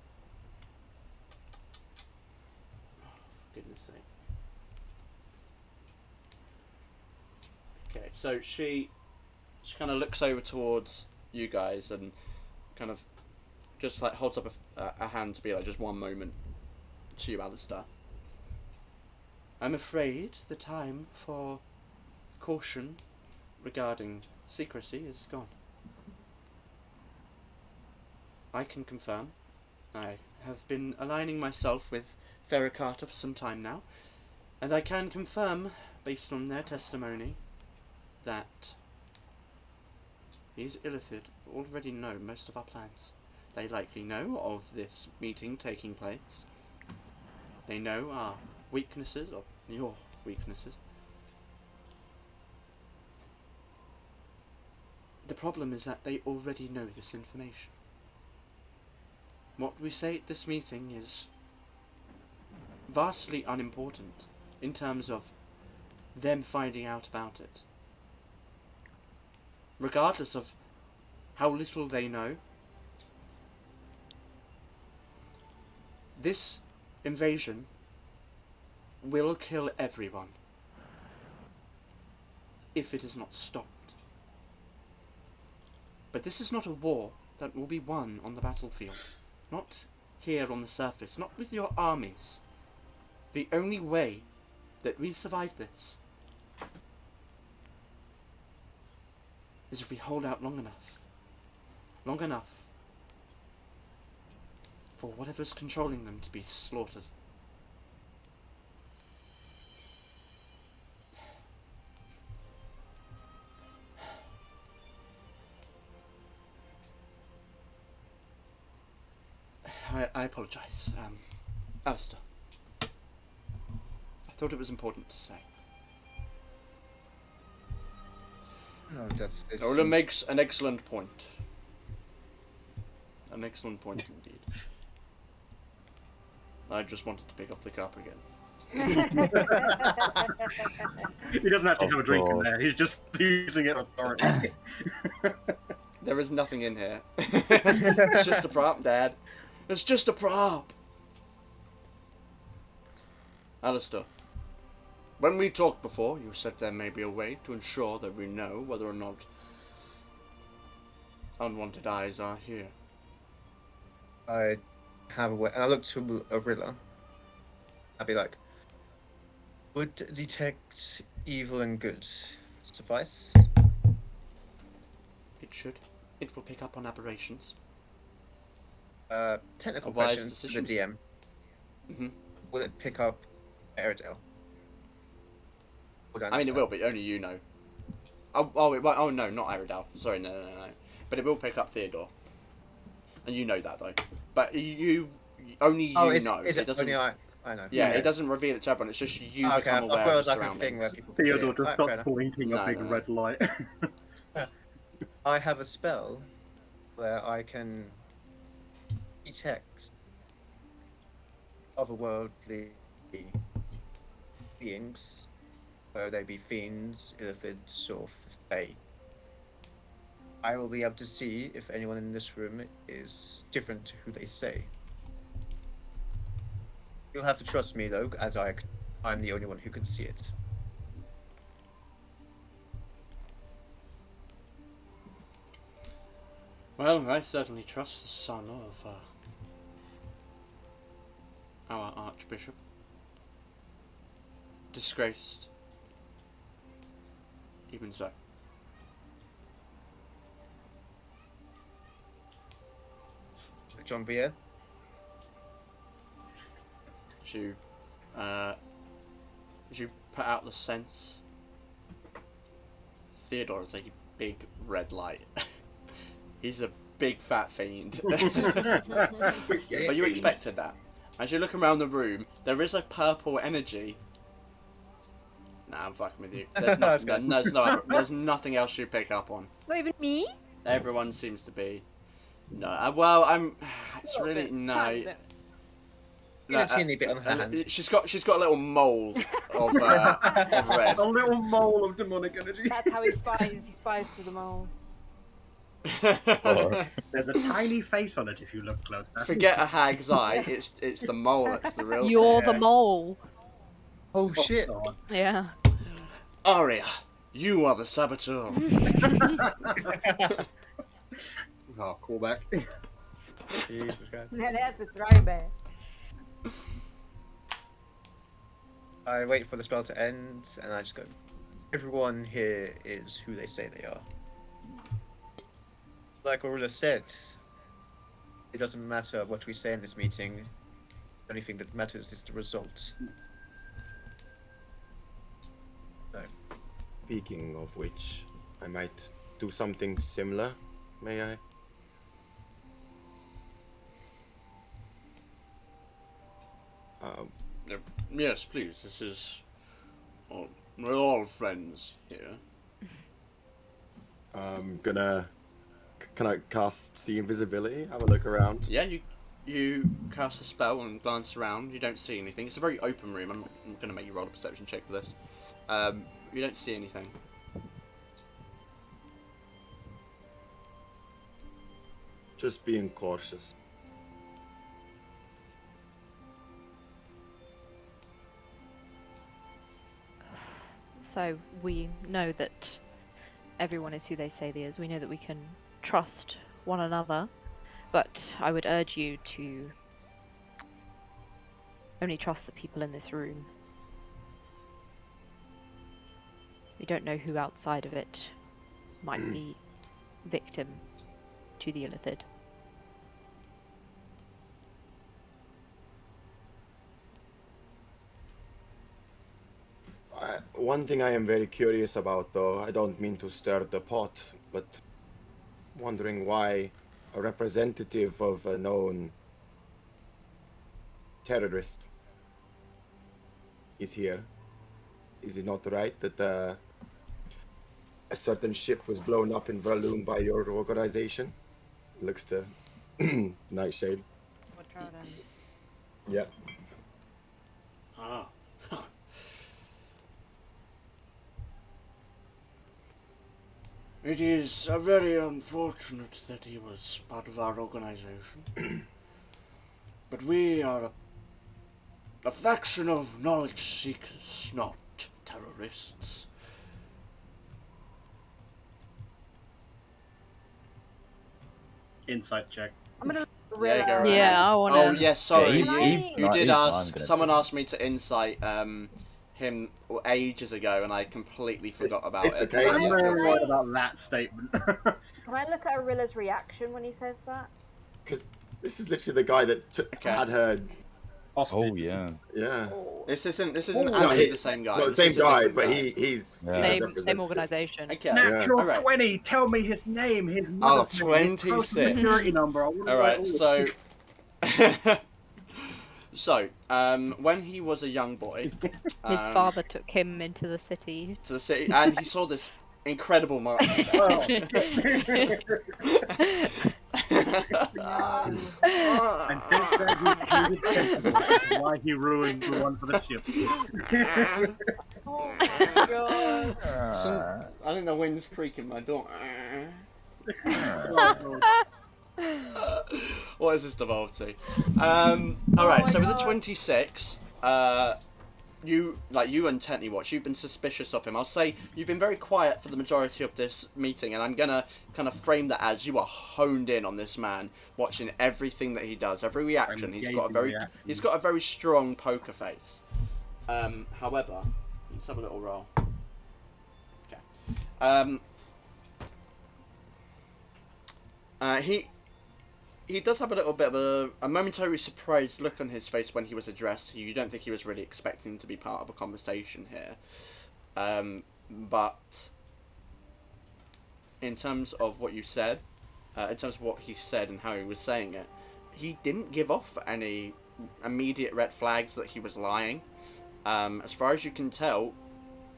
goodness sake. Okay, so she kind of looks over towards you guys and kind of just like holds up a hand to be like, just one moment to you, Alistair. I'm afraid the time for caution regarding secrecy is gone. I can confirm. I have been aligning myself with Ferra Carta for some time now, and I can confirm, based on their testimony, that these Illithid already know most of our plans. They likely know of this meeting taking place. They know our weaknesses, or your weaknesses. The problem is that they already know this information. What we say at this meeting is vastly unimportant in terms of them finding out about it. Regardless of how little they know, this invasion will kill everyone if it is not stopped. But this is not a war that will be won on the battlefield. Not here on the surface, not with your armies. The only way that we survive this is if we hold out long enough. Long enough for whatever's controlling them to be slaughtered. I apologise. Alistair. I thought it was important to say. Oh, that's. Ola makes an excellent point. An excellent point indeed. I just wanted to pick up the cup again. He doesn't actually have a drink in God. there. He's just using it authority. There is nothing in here. It's just a prop, Dad. It's just a prop. Alistair, when we talked before, you said there may be a way to ensure that we know whether or not unwanted eyes are here. I have a way, and I look to Arilla. I'd be like, would detect evil and good suffice? It should. It will pick up on aberrations. Technical A wise question to decision. the DM. Mhm. Will it pick up Airedale? I mean, it will, but only you know. Oh no, not Iredale. Sorry, no. But it will pick up Theodore. And you know that, though. But you only you Oh, is know. it doesn't, only I know. yeah, Okay. it doesn't reveal it to everyone. It's just you Okay, become I aware thought it of was the like a surroundings. thing where people could see Theodore it. just Fair stops enough. blinking No, a big no. red light. I have a spell where I can detect otherworldly beings, whether they be fiends, illithids, or fae. I will be able to see if anyone in this room is different to who they say. You'll have to trust me though, as I'm the only one who can see it. Well, I certainly trust the son of our Archbishop. Disgraced. Even so. John Beer. As you put out the sense, Theodore is a big red light. He's a big fat fiend. But you expected that. As you look around the room, there is a purple energy. Nah, I'm fucking with you. There's nothing, there's nothing else you pick up on. Not even me? Everyone seems to be. No, well, it's really no. Tiny bit. A teeny bit on her hand. She's got a little mole of red. A little mole of demonic energy. That's how he spies. He spies through the mole. There's a tiny face on it if you look closer. Forget a hag's eye. It's the mole that's the real. You're thing. the mole. Oh shit! God. Yeah. Aria, You are the saboteur. Oh, callback. Jesus Christ. That's a throwback. I wait for the spell to end, and I just go, everyone here is who they say they are. Like Aurilla said, it doesn't matter what we say in this meeting. The only thing that matters is the result. Speaking of which, I might do something similar. May I? Yes, please. This is. Oh, we're all friends here. I'm gonna. Can I cast See Invisibility? Have a look around. Yeah, you cast a spell and glance around. You don't see anything. It's a very open room. I'm going to make you roll a perception check for this. You don't see anything. Just being cautious. So we know that everyone is who they say they is. We know that we can trust one another, but I would urge you to only trust the people in this room. We don't know who outside of it might be victim to the Illithid. One thing I am very curious about, though, I don't mean to stir the pot, but wondering why a representative of a known terrorist is here. Is it not right that a certain ship was blown up in Verloon by your organization? Looks to Nightshade. Yeah. Ah. It is very unfortunate that he was part of our organization. But we are a faction of knowledge seekers, not terrorists. Insight check. I'm gonna Yeah, go right Yeah, I want to. Oh, yes, sorry. Can You I- did I'm ask. gonna Someone do it. asked me to insight him ages ago, and I completely forgot about it's it. okay. So, I'm yeah, very feel free. worried about that statement. Can I look at Arilla's reaction when he says that? Because this is literally the guy that Okay. had her. Oh yeah. Yeah. Oh. This isn't No, actually he- the same guy. Not the This same is a guy, different but guy. he's Yeah. a Same representative. organization. Okay. Natural Alright. 20. Tell me his name, his Oh, mother's name, his 26. social security number. I wanna All right, know. so, when he was a young boy, His father took him into the city. to the city, and he saw this incredible market. Well, and since then he's hated sensible, which is why he ruined the one for the ship. Oh my god. I think the wind's creaking my door. What has this devolved to? Alright, my so with the God. 26, you and Tentny Watch, you've been suspicious of him. I'll say you've been very quiet for the majority of this meeting, and I'm gonna kind of frame that as you are honed in on this man, watching everything that he does, every reaction. He's got a very strong poker face. However, let's have a little roll. Okay. He does have a little bit of a momentary surprised look on his face when he was addressed. You don't think he was really expecting to be part of a conversation here. But in terms of what you said, in terms of what he said and how he was saying it, he didn't give off any immediate red flags that he was lying. As far as you can tell,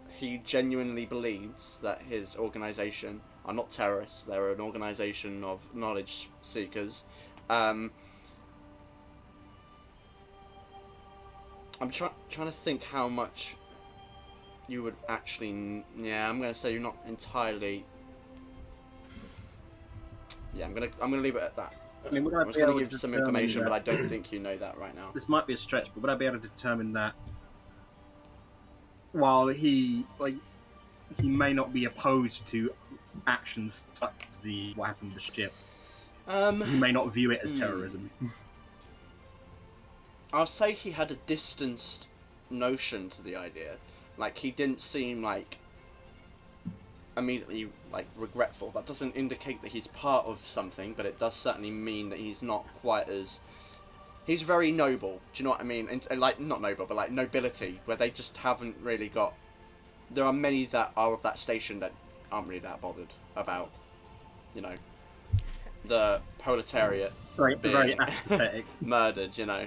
he genuinely believes that his organization are not terrorists. They're an organization of knowledge seekers. I'm trying to think how much you would actually. Yeah, I'm gonna say you're not entirely. Yeah, I'm gonna leave it at that. I mean, would I I was be gonna able give to some determine information, that- but I don't think you know that right now. This might be a stretch, but would I be able to determine that while he, like, he may not be opposed to actions such as what happened with the ship. He may not view it as terrorism. I'll say he had a distanced notion to the idea. Like, he didn't seem like immediately like regretful. That doesn't indicate that he's part of something, but it does certainly mean that he's not quite as... He's very noble, do you know what I mean? And like, not noble, but like nobility, where they just haven't really got... There are many that are of that station that aren't really that bothered about, you know, the proletariat Very being apathetic. murdered, you know.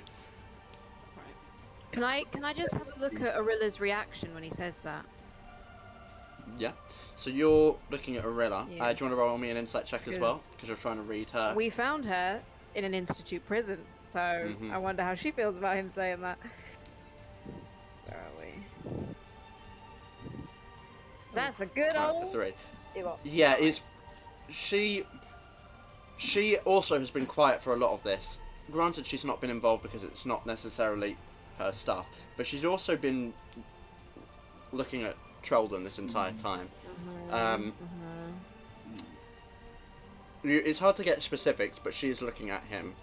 Can I just have a look at Arilla's reaction when he says that? Yeah. So you're looking at Arilla. Yeah. Do you want to roll me an insight check as well? Because you're trying to read her. We found her in an institute prison, so I wonder how she feels about him saying that. Where are we? That's a good old... 3. Give up. Yeah, she also has been quiet for a lot of this. Granted, she's not been involved because it's not necessarily her stuff, but she's also been looking at Trolden this entire time. It's hard to get specifics, but she's looking at him.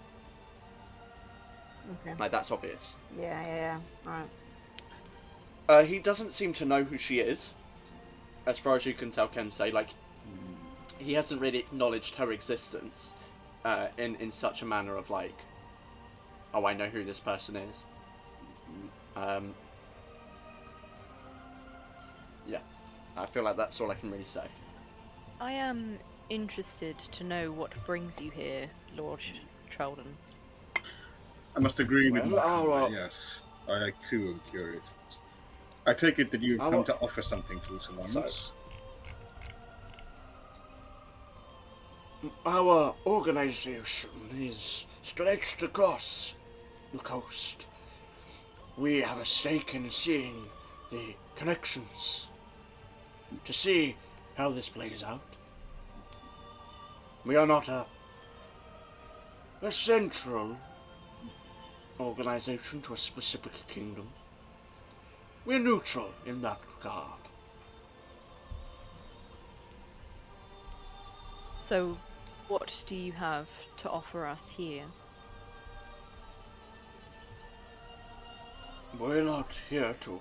Okay. Like, that's obvious. Yeah. Alright. He doesn't seem to know who she is, as far as you can tell, Kensei. Like, he hasn't really acknowledged her existence in such a manner of like, oh, I know who this person is. Yeah, I feel like that's all I can really say. I am interested to know what brings you here, Lord Trolden. I must agree with Well, you. Yes, I too am curious. I take it that you've come to offer something to someone. Our organization is stretched across the coast. We have a stake in seeing the connections, to see how this plays out. We are not a central organization to a specific kingdom. We're neutral in that regard. So, what do you have to offer us here? I'm not here to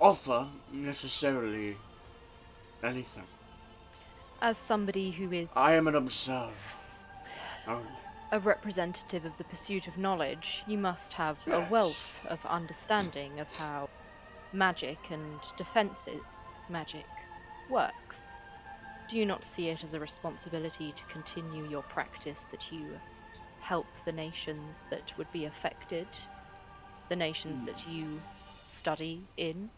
offer necessarily anything. As somebody who is I am an observer only. a representative of the pursuit of knowledge, you must have a Yes. wealth of understanding of how magic and defenses magic works. Do you not see it as a responsibility to continue your practice, that you help the nations that would be affected, the nations that you study in?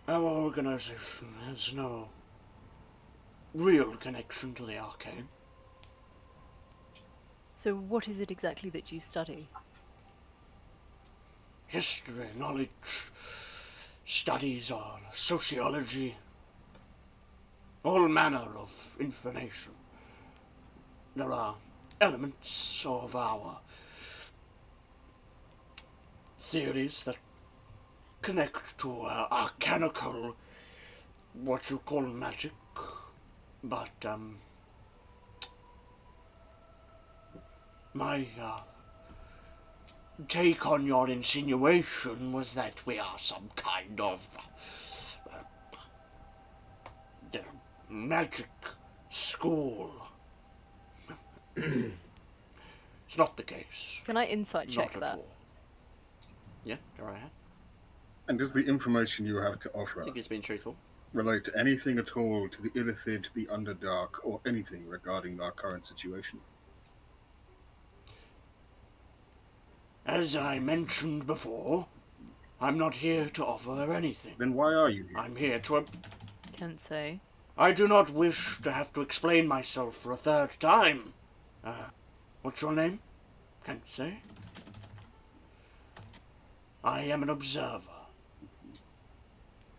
Our organization has no real connection to the arcane. So what is it exactly that you study? History, knowledge, studies on sociology, all manner of information. There are elements of our theories that connect to arcanical, what you call magic, but my take on your insinuation was that we are some kind of magic school. It's not the case. Can I insight check Not at that? all. Yeah, go right ahead. And does the information you have to I offer think it's been truthful. relate to anything at all to the Illithid, the Underdark, or anything regarding our current situation? As I mentioned before, I'm not here to offer anything. Then why are you here? I'm here to... Can't say. I do not wish to have to explain myself for a third time. What's your name? Can't say. I am an observer.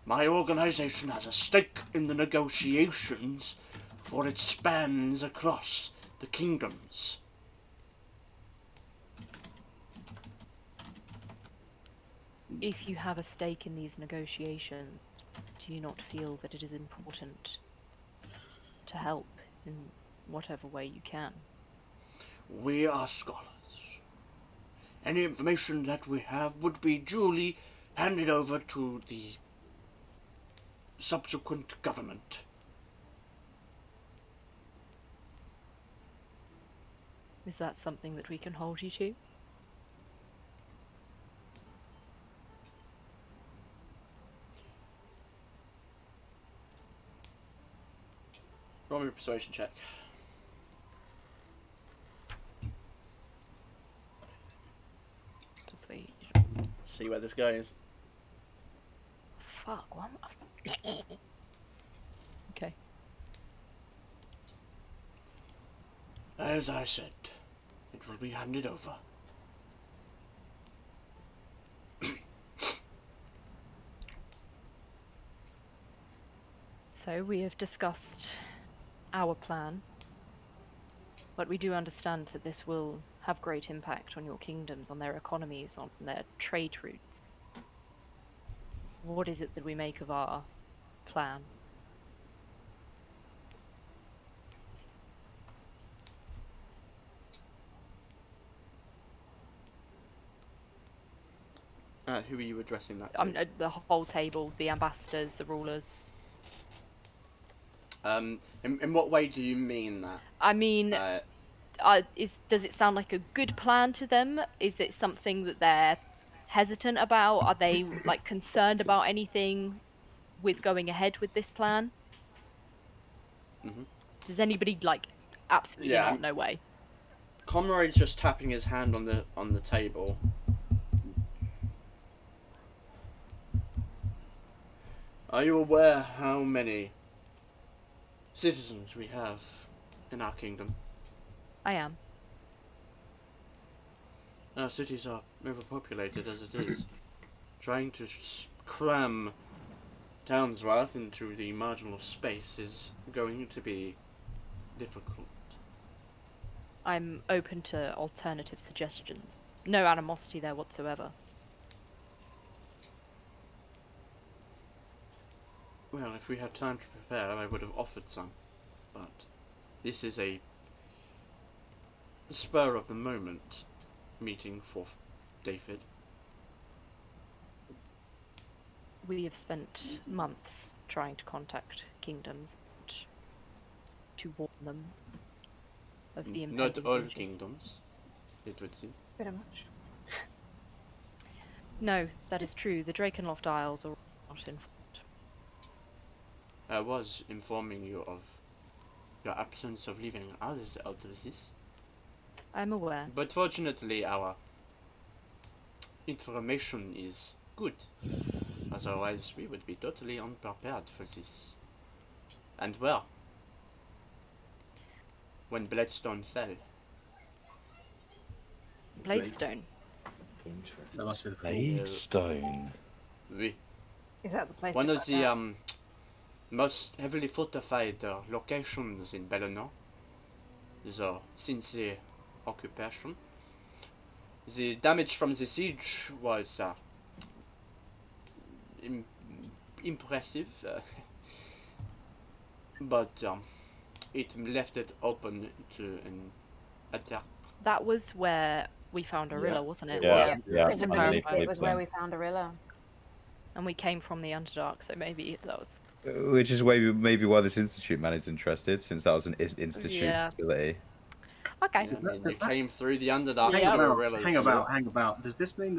My organization has a stake in the negotiations, for it spans across the kingdoms. If you have a stake in these negotiations, do you not feel that it is important to help in whatever way you can? We are scholars. Any information that we have would be duly handed over to the subsequent government. Is that something that we can hold you to? Roll me a persuasion check. Persuasion. See where this goes. Fuck, what? Okay. As I said, it will be handed over. So we have discussed our plan, but we do understand that this will have great impact on your kingdoms, on their economies, on their trade routes. What is it that we make of our plan? Who are you addressing that to? The whole table, the ambassadors, the rulers. In what way do you mean that? I mean, does it sound like a good plan to them? Is it something that they're hesitant about? Are they like concerned about anything with going ahead with this plan? Mm-hmm. Does anybody like absolutely Yeah. not? No way. Comrade's just tapping his hand on the table. Are you aware how many citizens we have in our kingdom? I am. Our cities are overpopulated as it is. Trying to cram Townsworth into the marginal space is going to be difficult. I'm open to alternative suggestions. No animosity there whatsoever. Well, if we had time to prepare, I would have offered some. But this is a spur of the moment meeting for David. We have spent months trying to contact kingdoms to warn them of the impending Not all dangers. kingdoms, it would seem. Pretty much. No, that is true. The Drakenloft Isles are not informed. I was informing you of your absence of leaving others out of this. I'm aware. But fortunately, our information is good. Otherwise, we would be totally unprepared for this. And well, when Bloodstone fell, Bladestone. That must be the Gravestone. we Is that the place? one to of find the out? most heavily fortified locations in Bellinor. Since the occupation, the damage from the siege was impressive, but it left it open to an attack. That was where we found Arilla, Yeah. wasn't it? Yeah, yeah, Prison I Break, believe it was where so. we found Arilla. And we came from the Underdark, so maybe that was... Which is maybe why this institute man is interested, since that was an institute Yeah. facility. Okay. Yeah, I mean, you came through the Underdark Hang to about, Arilla's. hang about. Does this mean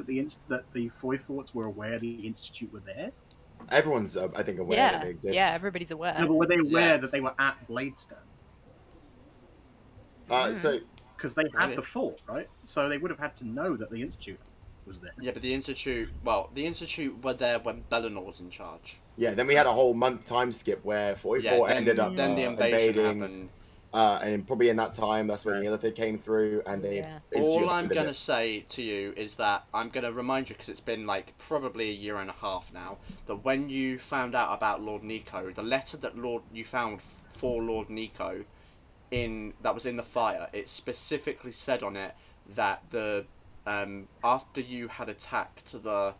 that the Foy Forts were aware the Institute were there? Everyone's, I think, aware that Yeah, they exist. yeah, everybody's aware. No, but were they aware Yeah. that they were at Bladestone? So Because they had Maybe. the fort, right? So they would have had to know that the Institute was there. Yeah, but the Institute were there when Bellinor was in charge. yeah, then we had a whole month time skip where 44 ended up then the invasion invading, happened. and probably in that time that's when the Illithid came through and they. Yeah. instituted All I'm the gonna limit. say to you is that I'm gonna remind you, because it's been like probably a year and a half now, that when you found out about Lord Nico, the letter that you found for Lord Nico that was in the fire, it specifically said on it that the after you had attacked the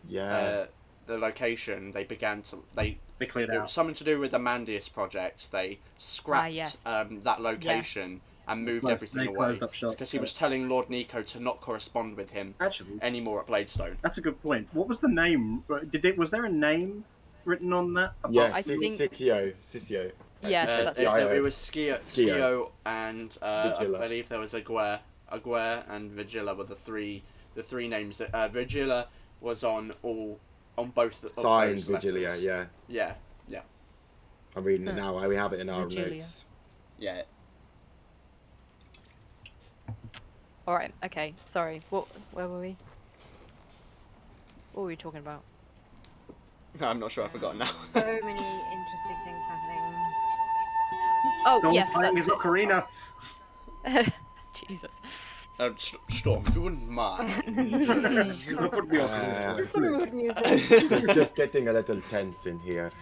yeah. the location, they began to They cleared it out. was something to do with the Mandius project. They scrapped yes. that location and moved everything They away closed up shop. because he was telling Lord Nico to not correspond with him Actually, anymore at Bladestone. that's a good point. What was the name? Was there a name written on that? Yeah, I think- Sisio. Yeah, that's it. It was Skio and I Vigilla. believe there was Aguirre and Vigilla were the three names that Vigilla was on both of Signed those Vigilia, letters. yeah. Yeah. I'm reading it now. We have it in our Vigilia. notes. Yeah. All right. Okay. Sorry. Where were we? What were we talking about? I'm not sure. I've forgotten now. So many interesting things happening. Oh Don't yes, fight that's his Ocarina. it. Jesus. Storm, if you wouldn't mind. That would be Uh, Ocarina. Some mood music. It's just getting a little tense in here.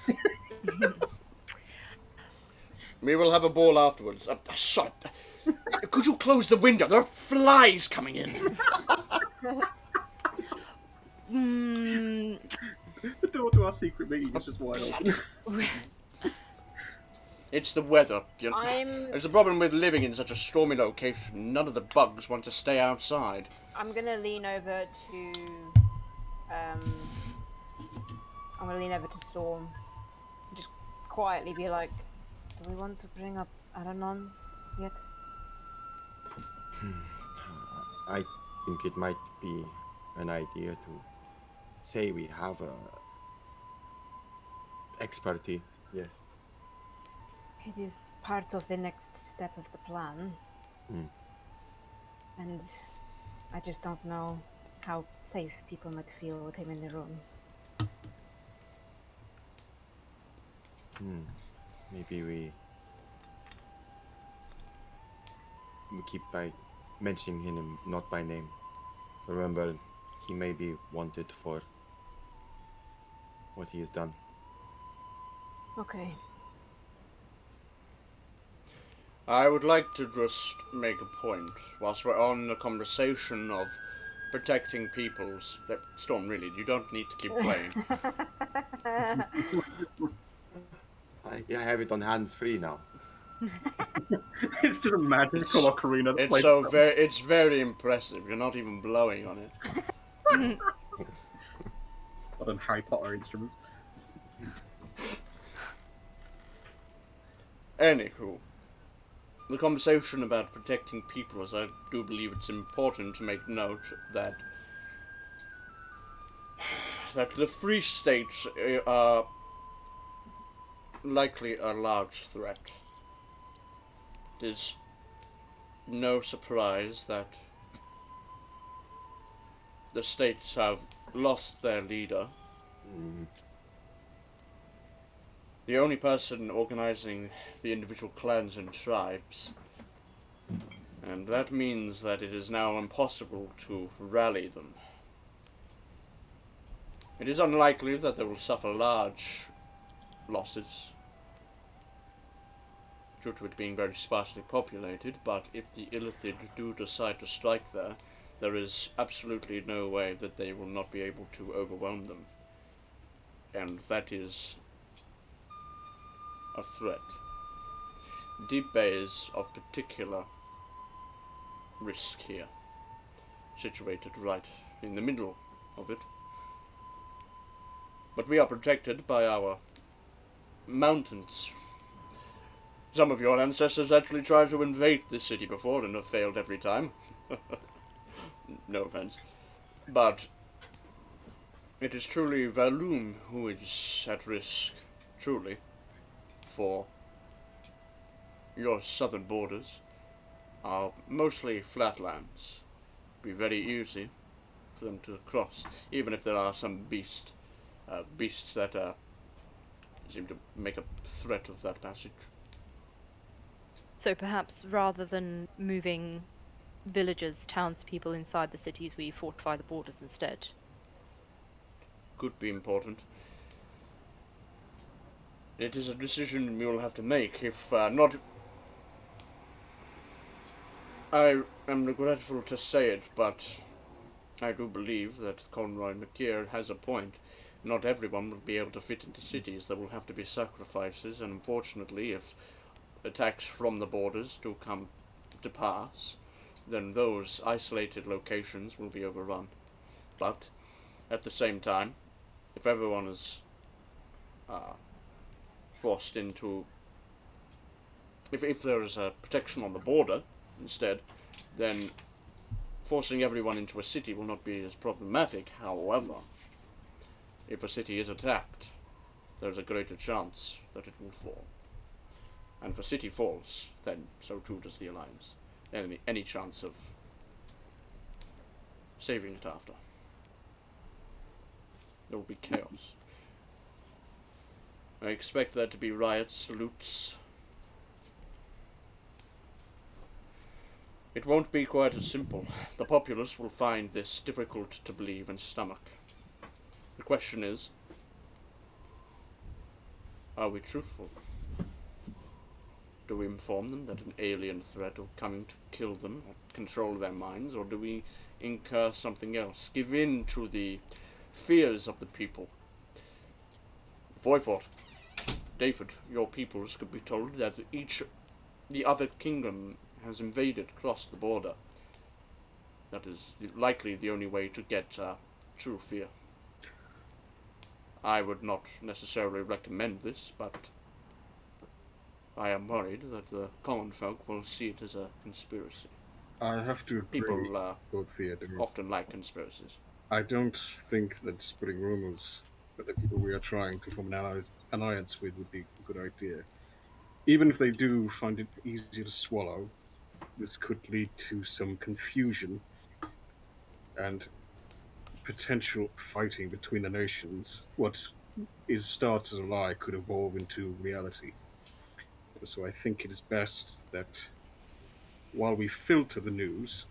We will have a ball afterwards. Sorry. Could you close the window? There are flies coming in. The door to our secret meeting is just wide open. It's the weather. I'm There's a problem with living in such a stormy location. None of the bugs want to stay outside. I'm gonna lean over to Storm. Just quietly be like, do we want to bring up Aranon yet? I think it might be an idea to say we have a expertise. Yes. It is part of the next step of the plan. And I just don't know how safe people might feel with him in the room. Maybe we keep by mentioning him not by name. Remember, he may be wanted for what he has done. Okay. I would like to just make a point, whilst we're on the conversation of protecting people's... Storm, really, you don't need to keep playing. I have it on hands free now. It's just a magical Ocarina. that It's plays so itself. it's very impressive. You're not even blowing on it. Modern Harry Potter instruments. Anywho, the conversation about protecting people, as I do believe it's important to make note that the Free States are likely a large threat. It is no surprise that the states have lost their leader. The only person organizing the individual clans and tribes. And that means that it is now impossible to rally them. It is unlikely that they will suffer large losses due to it being very sparsely populated, but if the Illithid do decide to strike there, there is absolutely no way that they will not be able to overwhelm them. And that is a threat. Deep Bay is of particular risk here, situated right in the middle of it. But we are protected by our mountains. Some of your ancestors actually tried to invade this city before and have failed every time. No offense. But it is truly Valum who is at risk, truly, for your southern borders are mostly flatlands. Be very easy for them to cross, even if there are some beasts that seem to make a threat of that passage. So perhaps rather than moving villagers, townspeople inside the cities, we fortify the borders instead. Could be important. It is a decision we will have to make. If not, I am regretful to say it, but I do believe that Conroy McKeer has a point. Not everyone will be able to fit into cities. There will have to be sacrifices, and unfortunately, if attacks from the borders do come to pass, then those isolated locations will be overrun. But, at the same time, if everyone is forced into... If there is a protection on the border, instead, then forcing everyone into a city will not be as problematic. However, if a city is attacked, there is a greater chance that it will fall. And if a city falls, then so too does the Alliance. Any chance of saving it after. There will be chaos. I expect there to be riots, loots. It won't be quite as simple. The populace will find this difficult to believe and stomach. The question is, are we truthful? Do we inform them that an alien threat is coming to kill them or control their minds, or do we incur something else? Give in to the fears of the people. Voivod, David, your peoples could be told that the other kingdom has invaded across the border. That is likely the only way to get true fear. I would not necessarily recommend this, but I am worried that the common folk will see it as a conspiracy. I have to agree. People both Theodore. often like conspiracies. I don't think that spreading rumors that the people we are trying to form an alliance with would be a good idea. Even if they do find it easier to swallow, this could lead to some confusion and potential fighting between the nations. What starts as a lie could evolve into reality. So I think it is best that while we filter the news,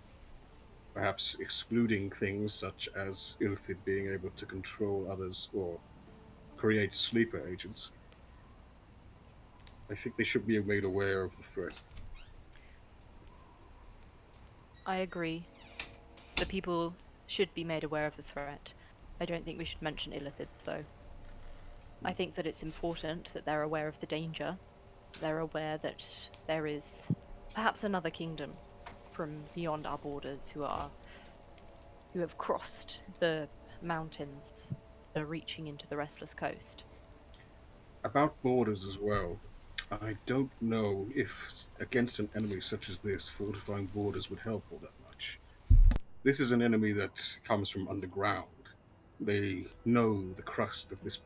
perhaps excluding things such as Illithid being able to control others or create sleeper agents, I think they should be made aware of the threat. I agree. The people should be made aware of the threat. I don't think we should mention Illithid, though. I think that it's important that they're aware of the danger. They're aware that there is perhaps another kingdom from beyond our borders who have crossed the mountains and are reaching into the Restless Coast. About borders as well, I don't know if against an enemy such as this, fortifying borders would help all that much. This is an enemy that comes from underground. They know the crust of this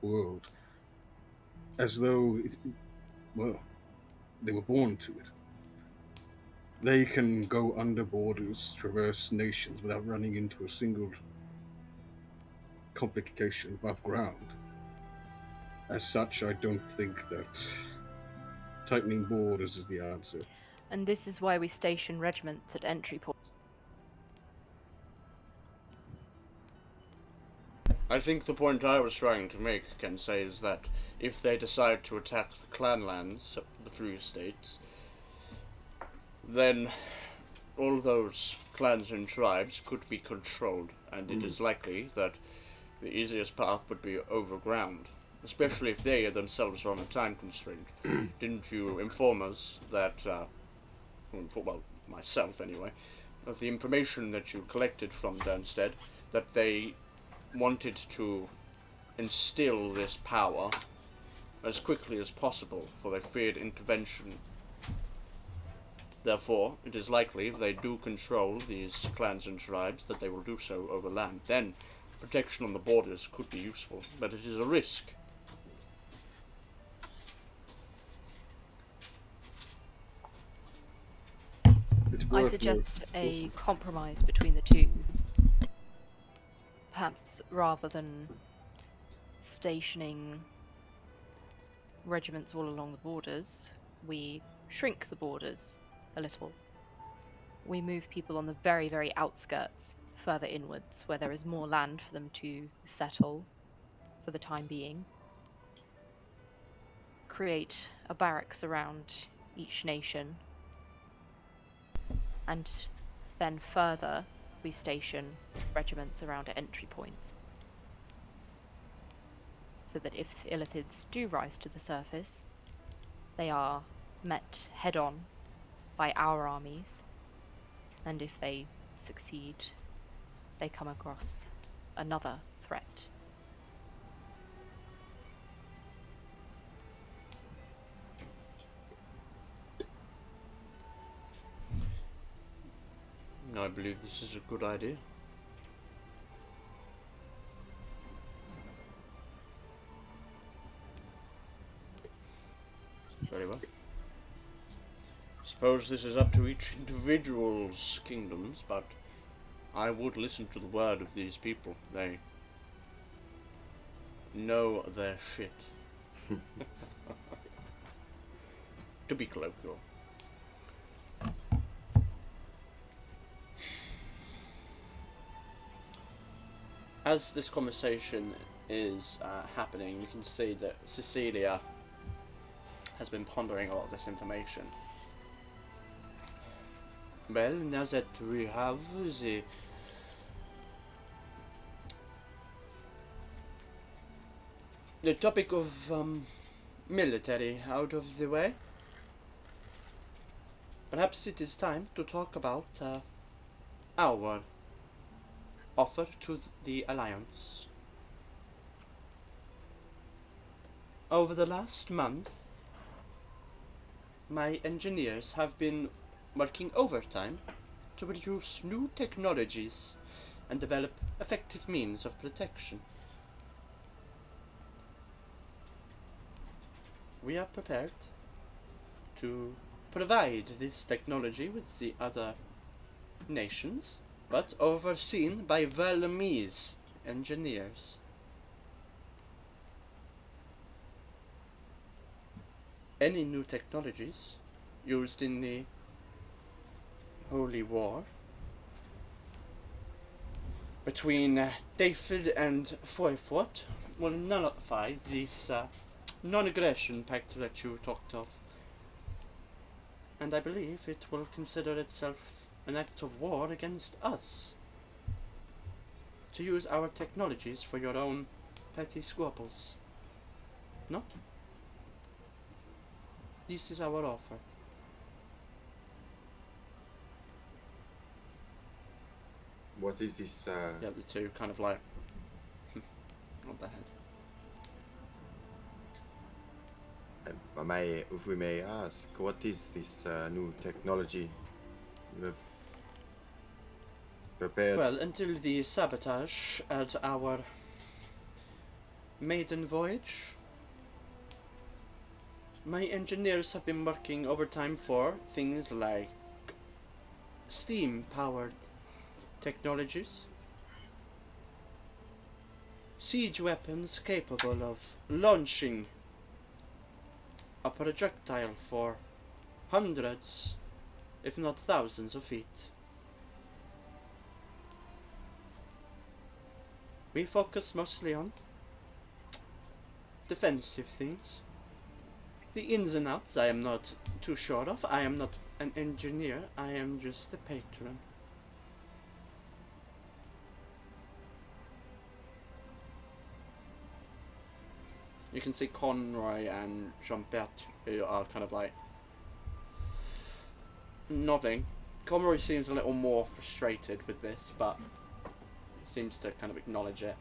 world, as though they were born to it. They can go under borders, traverse nations without running into a single complication above ground. As such, I don't think that tightening borders is the answer. And this is why we station regiments at entry points. I think the point I was trying to make, Kensei, is that if they decide to attack the clan lands, the Free States, then all those clans and tribes could be controlled, and it is likely that the easiest path would be overground, especially if they themselves are on a time constraint. Didn't you inform us that, well, myself anyway, of the information that you collected from Dernstead, that they wanted to instill this power as quickly as possible, for they feared intervention. Therefore, it is likely if they do control these clans and tribes that they will do so over land. Then, protection on the borders could be useful, but it is a risk. I suggest a compromise between the two. Perhaps rather than stationing regiments all along the borders, we shrink the borders a little. We move people on the very, very outskirts, further inwards, where there is more land for them to settle for the time being. Create a barracks around each nation, and then further we station regiments around entry points, so that if illithids do rise to the surface, they are met head-on by our armies, and if they succeed, they come across another threat. I believe this is a good idea. Very well. Suppose this is up to each individual's kingdoms, but I would listen to the word of these people. They know their shit. To be colloquial. As this conversation is happening, you can see that Cecilia has been pondering a lot of this information. Well, now that we have the topic of military out of the way, perhaps it is time to talk about our offer to the Alliance. Over the last month, my engineers have been working overtime to produce new technologies and develop effective means of protection. We are prepared to provide this technology with the other nations, but overseen by Val'Aeria's engineers. Any new technologies used in the Holy War between David and Foyfort will nullify this non-aggression pact that you talked of. And I believe it will consider itself an act of war against us, to use our technologies for your own petty squabbles. No? This is our offer. What is this? Yeah, the two kind of like what the heck? If we may ask, what is this new technology you have prepared? Well, until the sabotage at our maiden voyage, my engineers have been working overtime for things like steam-powered technologies, siege weapons capable of launching a projectile for hundreds, if not thousands of feet. We focus mostly on defensive things. The ins and outs I am not too sure of. I am not an engineer, I am just the patron. You can see Conroy and Jean-Bert, who are kind of like nodding. Conroy seems a little more frustrated with this, but seems to kind of acknowledge it.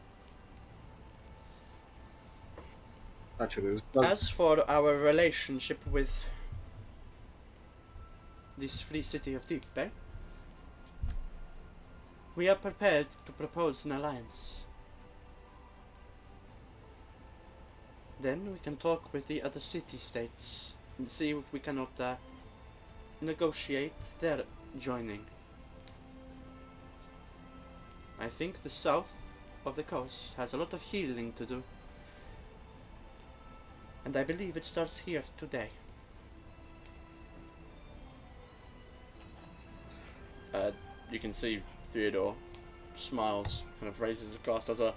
Actually, As for our relationship with this free city of Deep Bay, we are prepared to propose an alliance. Then we can talk with the other city-states and see if we cannot negotiate their joining. I think the south of the coast has a lot of healing to do, and I believe it starts here today. You can see Theodore smiles, kind of raises his glass, does a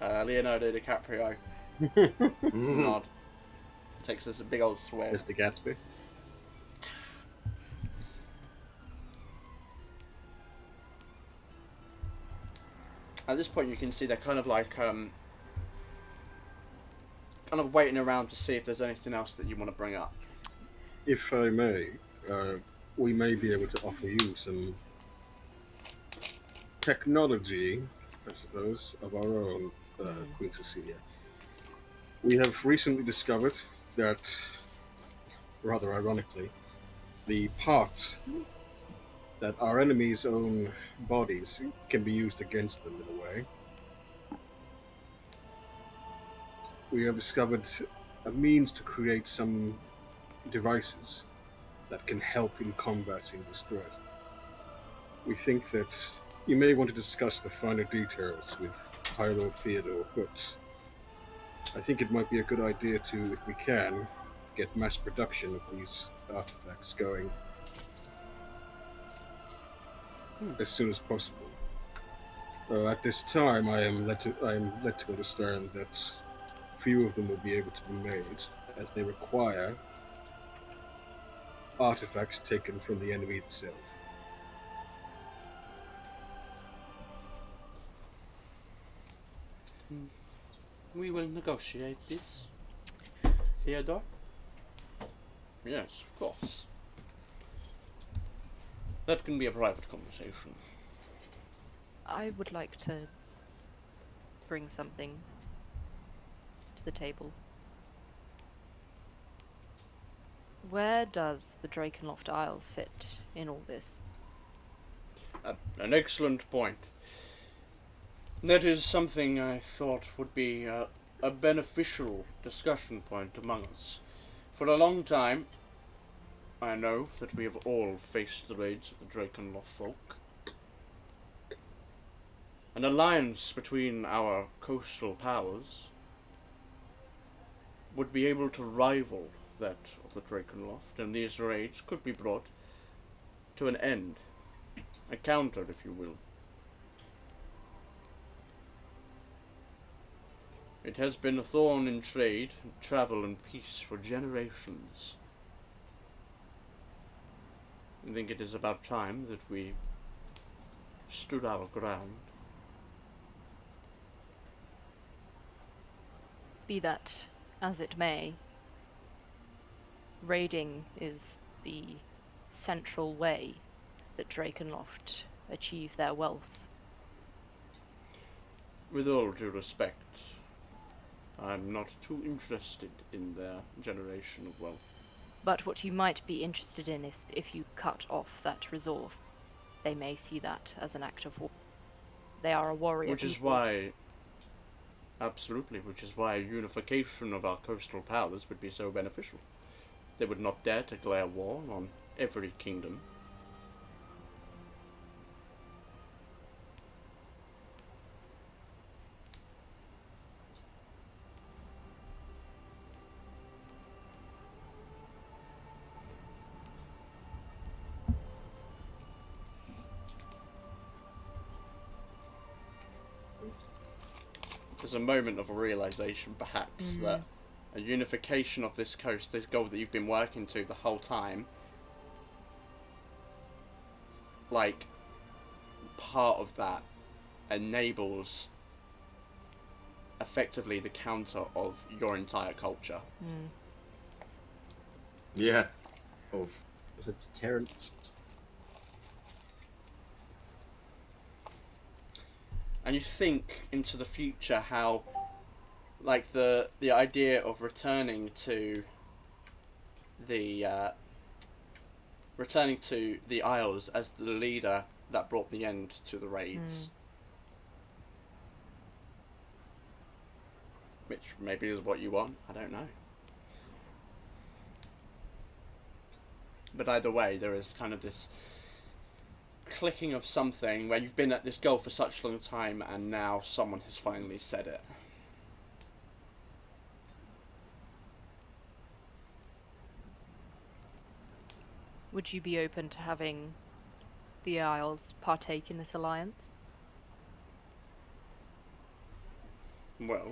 Leonardo DiCaprio nod, takes this a big old swig. Mr. Gatsby. At this point, you can see they're kind of like kind of waiting around to see if there's anything else that you want to bring up. If I may, we may be able to offer you some technology, I suppose, of our own, Queen Cecilia. We have recently discovered that, rather ironically, the parts that our enemies' own bodies can be used against them in a way. We have discovered a means to create some devices that can help in combating this threat. We think that you may want to discuss the finer details with High Lord Theodore, but I think it might be a good idea to, if we can, get mass production of these artifacts going as soon as possible. At this time, I am led to understand that few of them will be able to be made, as they require artifacts taken from the enemy itself. We will negotiate this. Theodore? Yes, of course. That can be a private conversation. I would like to bring something to the table. Where does the Drakenloft Isles fit in all this? An excellent point. That is something I thought would be a beneficial discussion point among us. For a long time, I know that we have all faced the raids of the Drakenloft folk. An alliance between our coastal powers would be able to rival that of the Drakenloft, and these raids could be brought to an end. A counter, if you will. It has been a thorn in trade, travel, and peace for generations. I think it is about time that we stood our ground. Be that as it may, raiding is the central way that Drakenloft achieve their wealth. With all due respect, I'm not too interested in their generation of wealth. But what you might be interested in is if you cut off that resource, they may see that as an act of war. They are a warrior Which is people. why, absolutely, which is why a unification of our coastal powers would be so beneficial. They would not dare to declare war on every kingdom. There's a moment of realization, perhaps, that a unification of this coast, this goal that you've been working to the whole time, like, part of that enables effectively the counter of your entire culture. Yeah. Oh. Is it Terrence? And you think into the future how, like, the idea of returning to the Isles as the leader that brought the end to the raids, which maybe is what you want. I don't know. But either way, there is kind of this clicking of something where you've been at this goal for such a long time and now someone has finally said it. Would you be open to having the Isles partake in this alliance? Well,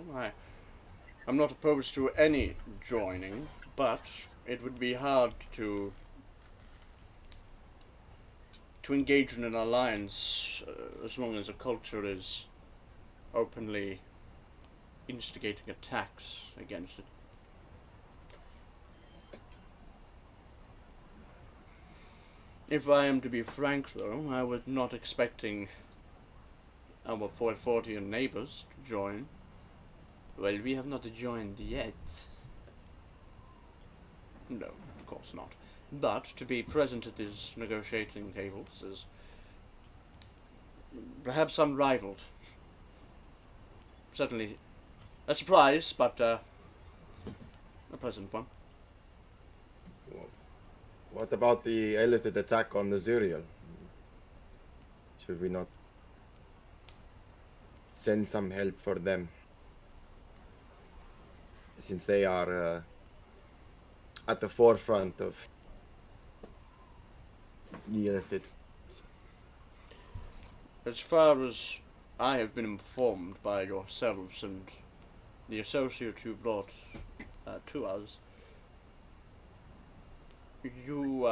I'm not opposed to any joining, but it would be hard to engage in an alliance as long as a culture is openly instigating attacks against it. If I am to be frank, though, I was not expecting our 440 neighbors to join. Well, we have not joined yet. No, of course not. But to be present at these negotiating tables is perhaps unrivaled. Certainly a surprise, but a pleasant one. What about the Elithid attack on the Zuriel? Should we not send some help for them? Since they are at the forefront of the Elithid. As far as I have been informed by yourselves and the associate you brought to us, you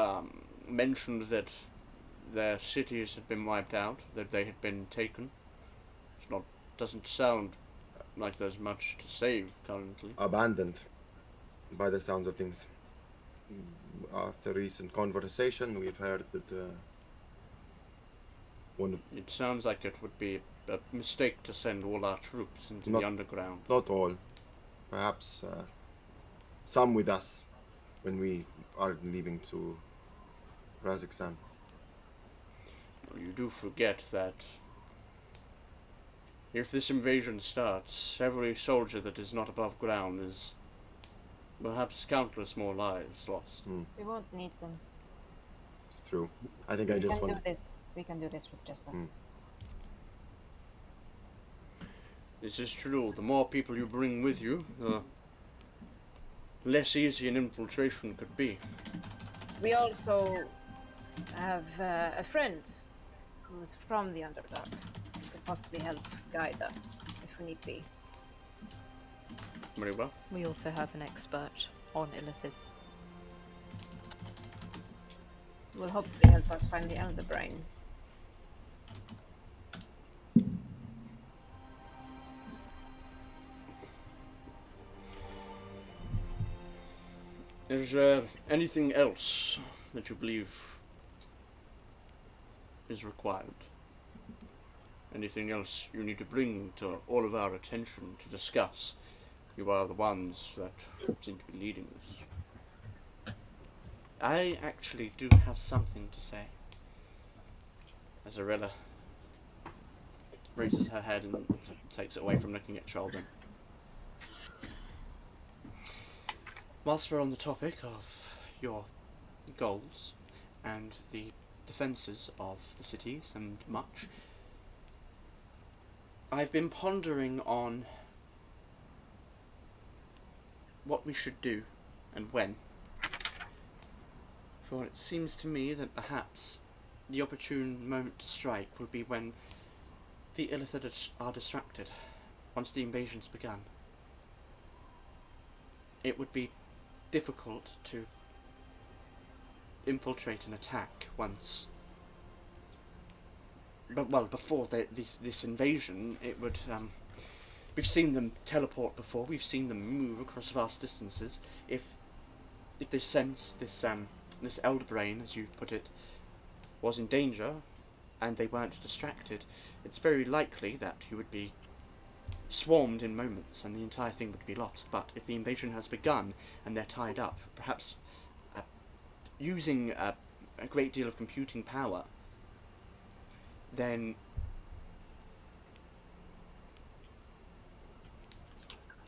mentioned that their cities had been wiped out, that they had been taken. Doesn't sound like there's much to save currently. Abandoned, by the sounds of things. After recent conversation, we've heard that It sounds like it would be a mistake to send all our troops into the underground. Not all. Perhaps some with us when we are leaving to Kazakhstan. You do forget that if this invasion starts, every soldier that is not above ground is perhaps countless more lives lost. We won't need them. It's true. I think I just want. We can do this with just them. This is true. The more people you bring with you, the less easy an infiltration could be. We also have a friend who's from the Underdark who could possibly help guide us if we need be. Very well. We also have an expert on illithids. Will hopefully help us find the Elder Brain. Is there anything else that you believe is required? Anything else you need to bring to all of our attention to discuss? You are the ones that seem to be leading this. I actually do have something to say. Azarella raises her head and takes it away from looking at Sheldon. Whilst we're on the topic of your goals and the defences of the cities and much, I've been pondering on what we should do and when. For it seems to me that perhaps the opportune moment to strike will be when the Illithid are distracted, once the invasion's begun. It would be difficult to infiltrate and attack once. But well, before this invasion, it would. We've seen them teleport before. We've seen them move across vast distances. If they sense this elder brain, as you put it, was in danger, and they weren't distracted, it's very likely that you would be swarmed in moments and the entire thing would be lost. But if the invasion has begun and they're tied up, perhaps using a great deal of computing power, then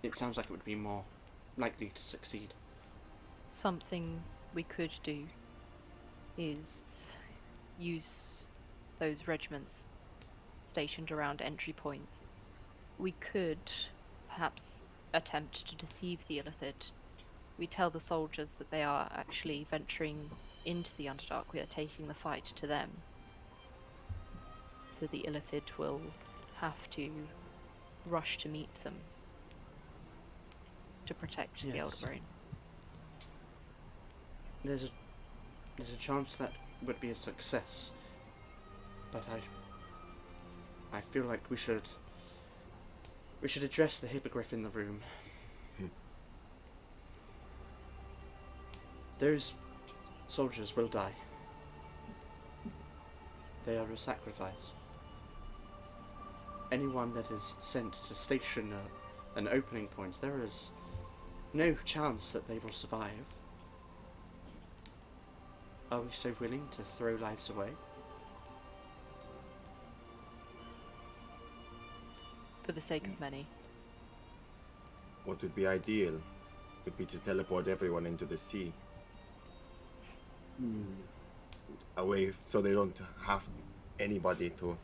it sounds like it would be more likely to succeed. Something we could do is use those regiments stationed around entry points. We could perhaps attempt to deceive the Illithid. We tell the soldiers that they are actually venturing into the Underdark. We are taking the fight to them. So the Illithid will have to rush to meet them to protect the Elder Brain. There's a chance that would be a success, but I feel like we should We should address the hippogriff in the room. Those soldiers will die. They are a sacrifice. Anyone that is sent to station an opening point, there is no chance that they will survive. Are we so willing to throw lives away? For the sake of many. What would be ideal would be to teleport everyone into the sea. Away, so they don't have anybody to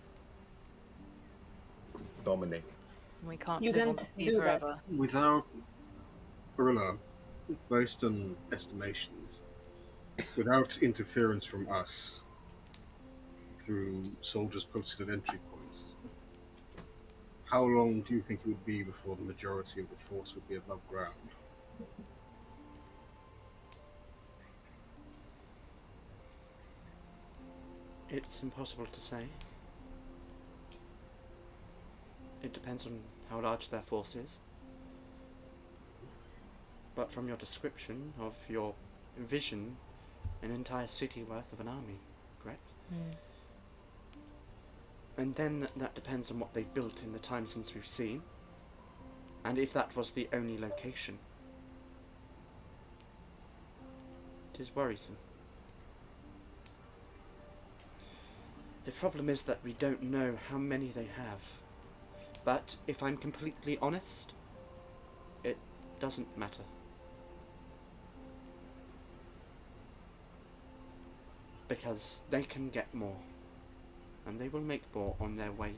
dominate. We can't You live on can't the sea do that. forever. Without Gorilla, based on estimations, without interference from us through soldiers posted at entry points, how long do you think it would be before the majority of the force would be above ground? It's impossible to say. It depends on how large their force is. But from your description of your vision, an entire city worth of an army, correct? And then that depends on what they've built in the time since we've seen, and if that was the only location. It is worrisome. The problem is that we don't know how many they have. But if I'm completely honest, it doesn't matter. Because they can get more. And they will make more on their way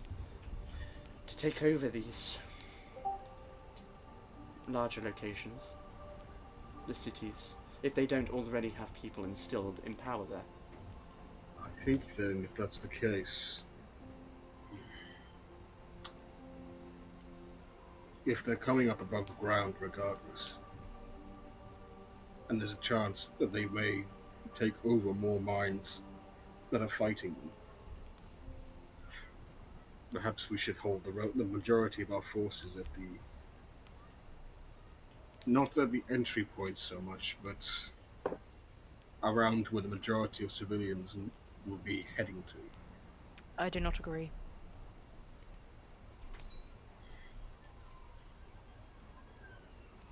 to take over these larger locations, the cities, if they don't already have people instilled in power there. I think then, if that's the case, if they're coming up above ground regardless, and there's a chance that they may take over more minds that are fighting them, perhaps we should hold the majority of our forces at the, not at the entry points so much, but around where the majority of civilians will be heading to. I do not agree.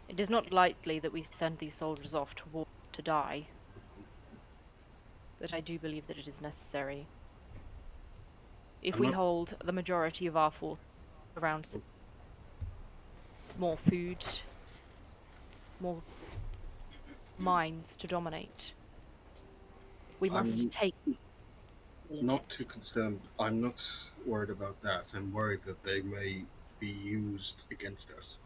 It is not likely that we send these soldiers off to war to die, but I do believe that it is necessary. If we hold the majority of our force around more food, more minds to dominate, we must take... Not too concerned. I'm not worried about that. I'm worried that they may be used against us.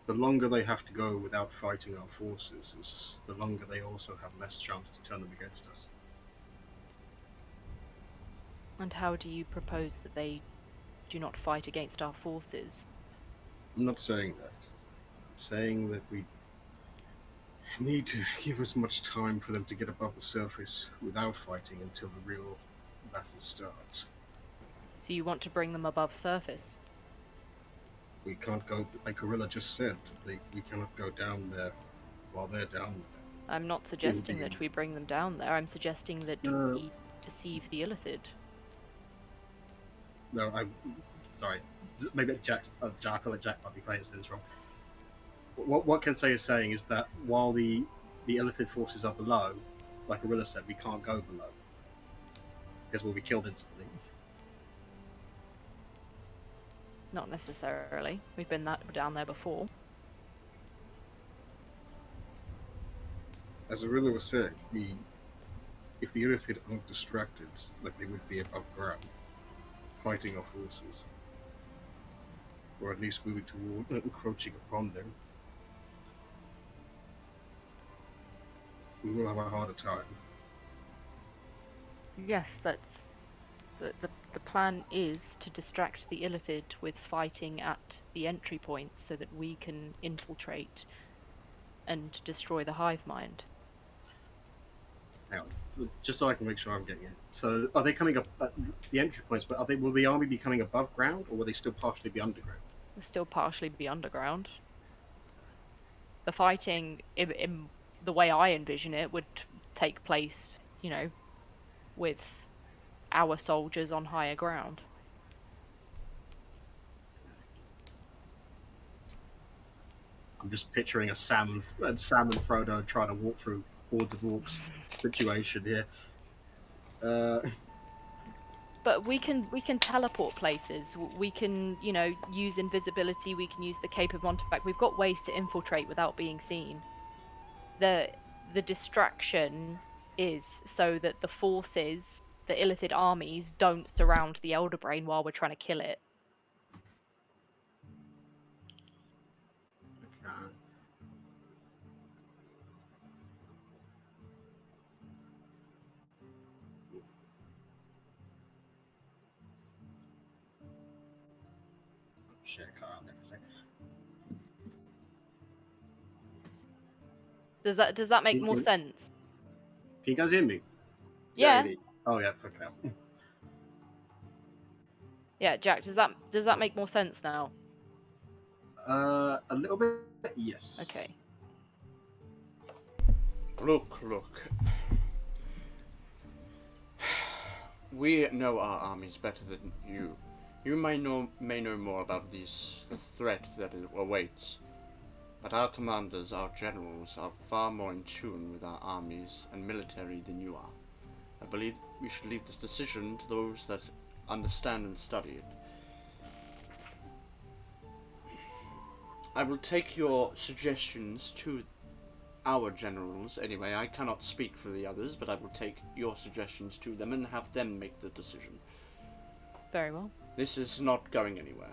The longer they have to go without fighting our forces, is the longer they also have less chance to turn them against us. And how do you propose that they do not fight against our forces? I'm not saying that. I'm saying that we need to give as much time for them to get above the surface without fighting until the real battle starts. So you want to bring them above surface? We can't go, like Gorilla just said, we cannot go down there while they're down there. I'm not suggesting that we bring them down there, I'm suggesting that we deceive the Illithid. No, I'm sorry. Maybe Jack. I feel like Jack might be playing this wrong. What Kensei is saying is that while the Illithid forces are below, like Gorilla said, we can't go below because we'll be killed instantly. Not necessarily. We've been down there before. As Gorilla was saying, if the Illithid aren't distracted, like they would be above ground, fighting our forces, or at least moving toward encroaching upon them, we will have a harder time. Yes, that's... The plan is to distract the Illithid with fighting at the entry point so that we can infiltrate and destroy the hive mind. hang on, just so I can make sure I'm getting it. So, are they coming up at the entry points? But will the army be coming above ground, or will they still partially be underground? We'll still partially be underground. The fighting, in the way I envision it, would take place, with our soldiers on higher ground. I'm just picturing a Sam and Frodo trying to walk through hordes of orcs situation here. But we can teleport places. We can, use invisibility. We can use the Cape of Montefact. We've got ways to infiltrate without being seen. The distraction is so that the forces, the Illithid armies, don't surround the Elder Brain while we're trying to kill it. Share car on there for a second. Does that make more sense? Can you guys hear me? Yeah. Oh yeah, fuck hell. Yeah, Jack, does that make more sense now? A little bit, yes. Okay. Look. We know our armies better than you. You may know more about the threat that awaits, but our commanders, our generals, are far more in tune with our armies and military than you are. I believe we should leave this decision to those that understand and study it. I will take your suggestions to our generals. Anyway, I cannot speak for the others, but I will take your suggestions to them and have them make the decision. Very well. This is not going anywhere.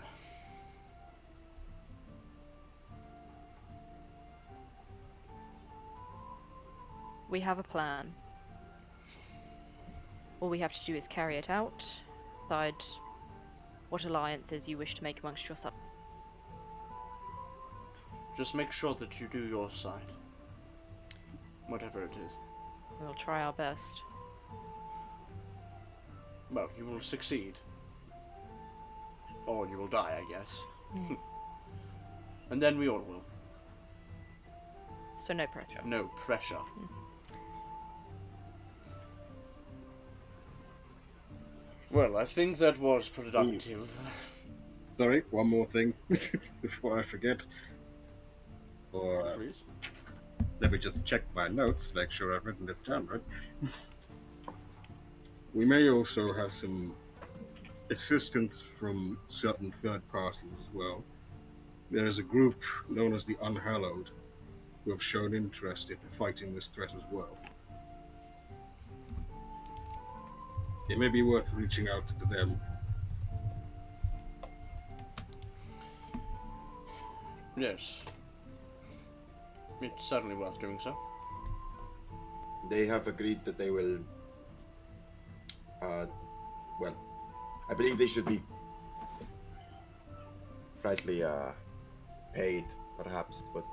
We have a plan. All we have to do is carry it out, decide what alliances you wish to make amongst yourselves. Just make sure that you do your side. Whatever it is. We'll try our best. Well, you will succeed. Or you will die, I guess. And then we all will. So no pressure. No pressure. Well, I think that was productive. Sorry, one more thing before I forget. Please. Let me just check my notes, make sure I've written it down right. We may also have some assistance from certain third parties as well. There is a group known as the Unhallowed who have shown interest in fighting this threat as well. It may be worth reaching out to them. Yes. It's certainly worth doing so. They have agreed that they will. Well, I believe they should be rightly paid, perhaps, but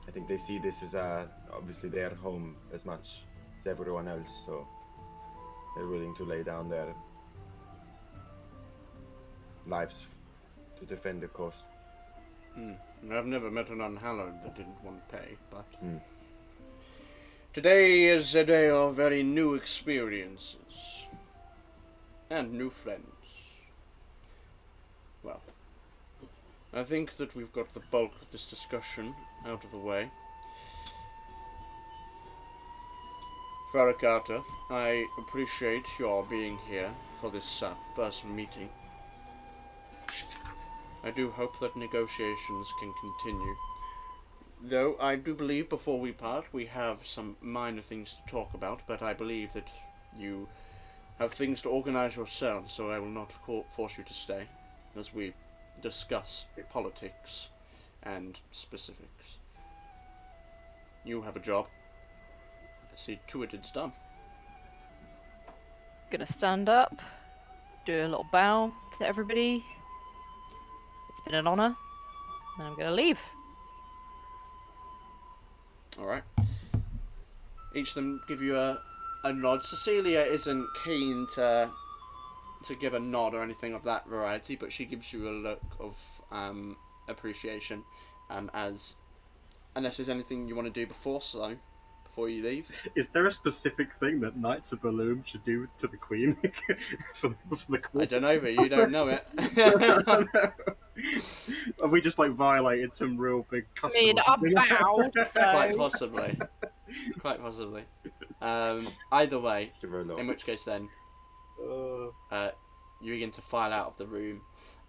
I think they see this as obviously their home as much as everyone else, so they're willing to lay down their lives to defend the cause. I've never met an Unhallowed that didn't want to pay, but today is a day of very new experiences and new friends. Well, I think that we've got the bulk of this discussion out of the way. Ferra Carta, I appreciate your being here for this personal meeting. I do hope that negotiations can continue. Though I do believe before we part we have some minor things to talk about, but I believe that you have things to organize yourselves, so I will not force you to stay as we discuss politics and specifics. You have a job. See to it it's done. Gonna stand up, do a little bow to everybody. It's been an honor, and I'm gonna leave. Alright. each of them give you a nod. Cecilia isn't keen to give a nod or anything of that variety, but she gives you a look of appreciation, as unless there's anything you want to do before you leave. Is there a specific thing that Knights of Balloon should do to the Queen? for the Queen? I don't know, but you don't know it. Have we just like violated some real big I custom? mean, I'm bowed, Quite so... possibly. Quite possibly. Either way, Give her a look. in which case then, you begin to file out of the room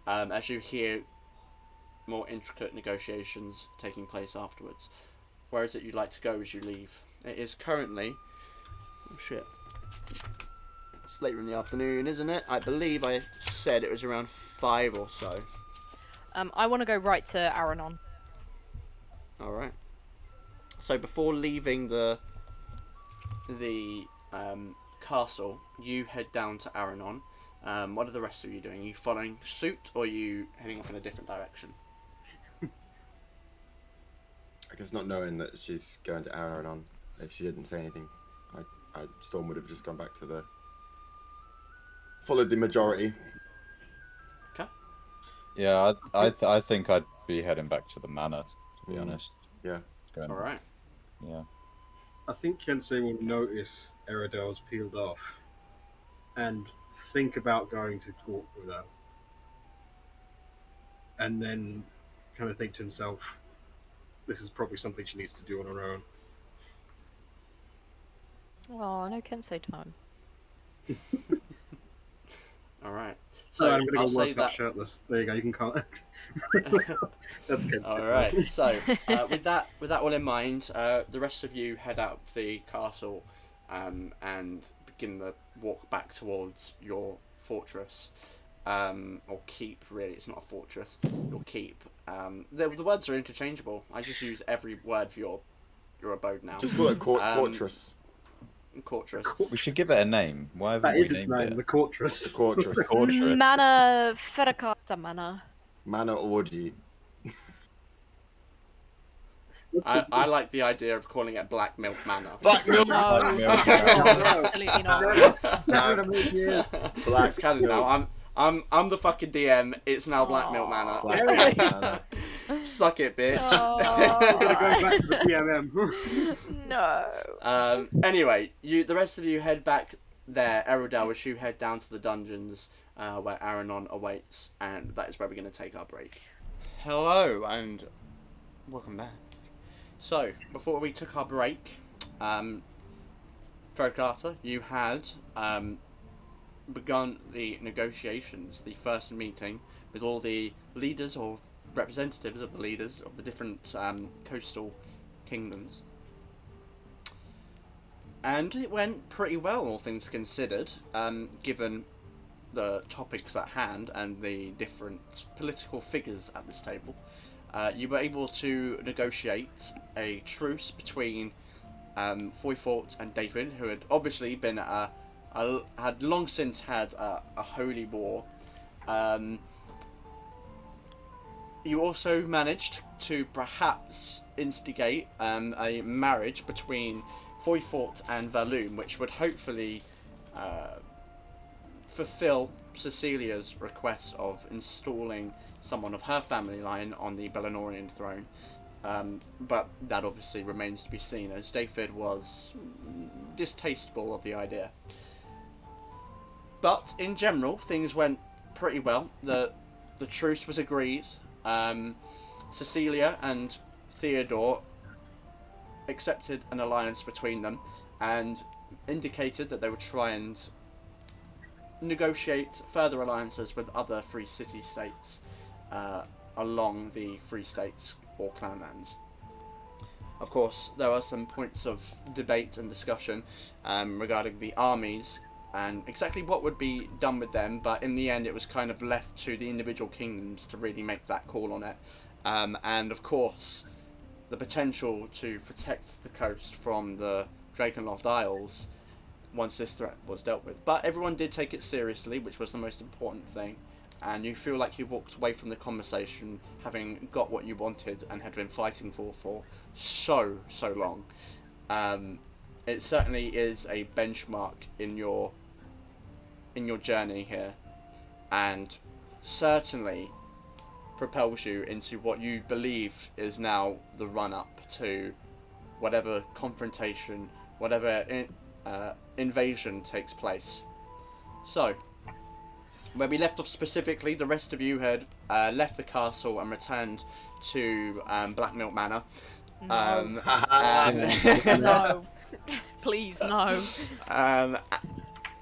as you hear more intricate negotiations taking place afterwards. Where is it you'd like to go as you leave? It is currently... Oh shit. It's later in the afternoon, isn't it? I believe I said it was around 5 or so. I want to go right to Aranon. Alright. So before leaving the castle, you head down to Aranon. What are the rest of you doing? Are you following suit, or are you heading off in a different direction? I guess not knowing that she's going to Aranon, if she didn't say anything, Storm would have just gone back to followed the majority. Okay. Yeah, I think I'd be heading back to the manor, to be honest. Yeah. Alright. Yeah. I think Kensei will notice Eridel's peeled off and think about going to talk with her. And then kind of think to himself, this is probably something she needs to do on her own. Oh, no Kensei time. Alright. So I'm going I'll to go say work out that... shirtless. There you go, you can cut. That's good. Alright, so with that all in mind, the rest of you head out of the castle and begin the walk back towards your fortress. Or keep, really, it's not a fortress, your keep. The words are interchangeable. I just use every word for your abode now. Just call it Fortress. Fortress. We should give it a name. Why haven't That we is its named name, it? the Fortress. The Fortress. Fortress. Mana, Ferra Carta Mana. Manor Orgy. I like the idea of calling it Black Milk Manor. Black Milk! No, Milk. absolutely not. Black It's canon now. I'm the fucking DM. It's now Black Milk Manor. Black Milk Manor. Suck it, bitch. I'm going to go back to the PMM. No. Anyway, the rest of you head back there. Erodel, as you head down to the dungeons where Aranon awaits, and that is where we're going to take our break. Hello, and welcome back. So, before we took our break, Ferra Carta, you had begun the negotiations, the first meeting with all the leaders or representatives of the leaders of the different coastal kingdoms. And it went pretty well, all things considered, given the topics at hand and the different political figures at this table. You were able to negotiate a truce between Foyfort and David, who had obviously been had long since had a holy war. You also managed to perhaps instigate a marriage between Foyfort and Val'Aeria, which would hopefully fulfill Cecilia's request of installing someone of her family line on the Bellinorian throne. But that obviously remains to be seen, as David was distasteful of the idea. But in general, things went pretty well. The truce was agreed. Cecilia and Theodore accepted an alliance between them and indicated that they would try and negotiate further alliances with other free city-states along the free states or clanlands. Of course, there are some points of debate and discussion regarding the armies and exactly what would be done with them, but in the end it was kind of left to the individual kingdoms to really make that call on it. And of course, the potential to protect the coast from the Drakenloft Isles once this threat was dealt with. But everyone did take it seriously, which was the most important thing, and you feel like you walked away from the conversation having got what you wanted and had been fighting for so long. it certainly is a benchmark in your journey here, and certainly propels you into what you believe is now the run-up to whatever confrontation, whatever invasion takes place. So, where we left off specifically, the rest of you had left the castle and returned to Black Milk Manor. No. No. Please, no.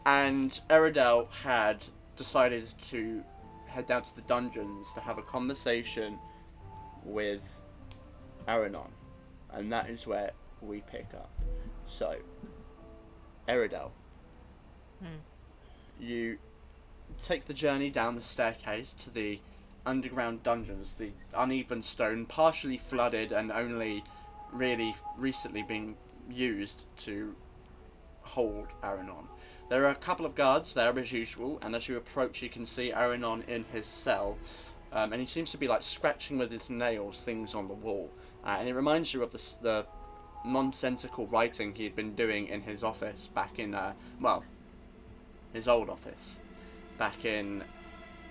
And Eridel had decided to head down to the dungeons to have a conversation with Aranon. And that is where we pick up. So, Eridel, you take the journey down the staircase to the underground dungeons, the uneven stone, partially flooded and only really recently being used to hold Aranon. There are a couple of guards there as usual, and as you approach you can see Aranon in his cell, and he seems to be like scratching with his nails things on the wall, and it reminds you of the nonsensical writing he had been doing in his office back in, his old office, back in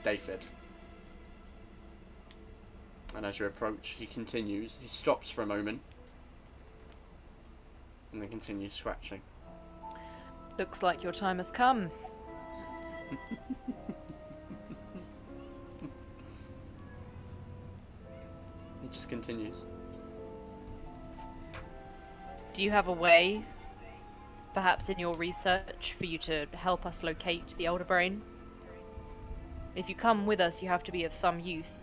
David. And as you approach, he continues. He stops for a moment, and then continues scratching. Looks like your time has come. He just continues. Do you have a way, perhaps in your research, for you to help us locate the Elder Brain? If you come with us, you have to be of some use.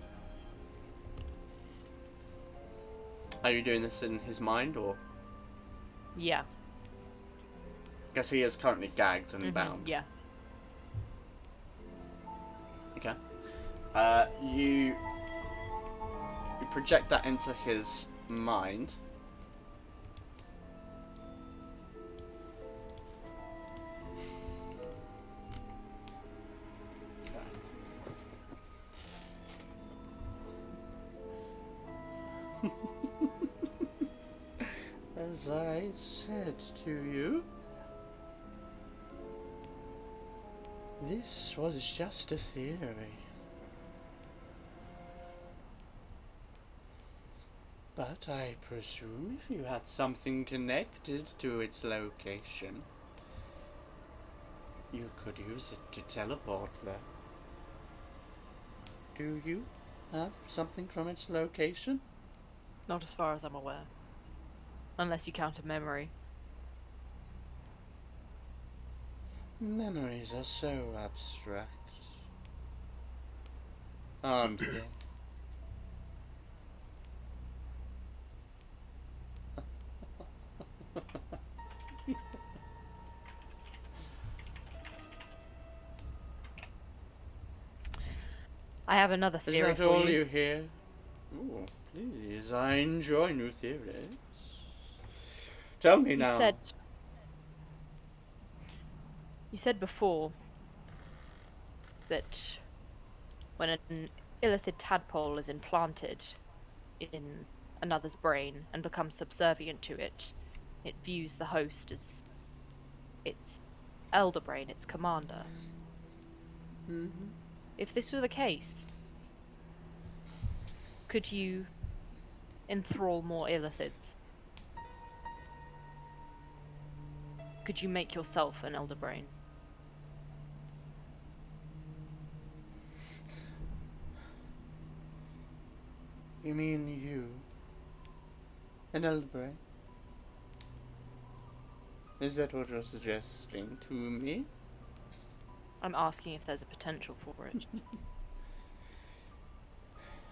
Are you doing this in his mind, or? Yeah. Guess he is currently gagged and bound. Yeah. Okay. You project that into his mind. Okay. As I said to you, this was just a theory. But I presume if you had something connected to its location, you could use it to teleport there. Do you have something from its location? Not as far as I'm aware. Unless you count a memory. Memories are so abstract, aren't they? I have another Is theory that for all you. you hear? Ooh, please, I enjoy new theories. Tell me now. You said before that when an illithid tadpole is implanted in another's brain and becomes subservient to it, it views the host as its elder brain, its commander. Mm-hmm. If this were the case, could you enthrall more illithids? Could you make yourself an elder brain? You mean you? An elder brain? Is that what you're suggesting to me? I'm asking if there's a potential for it.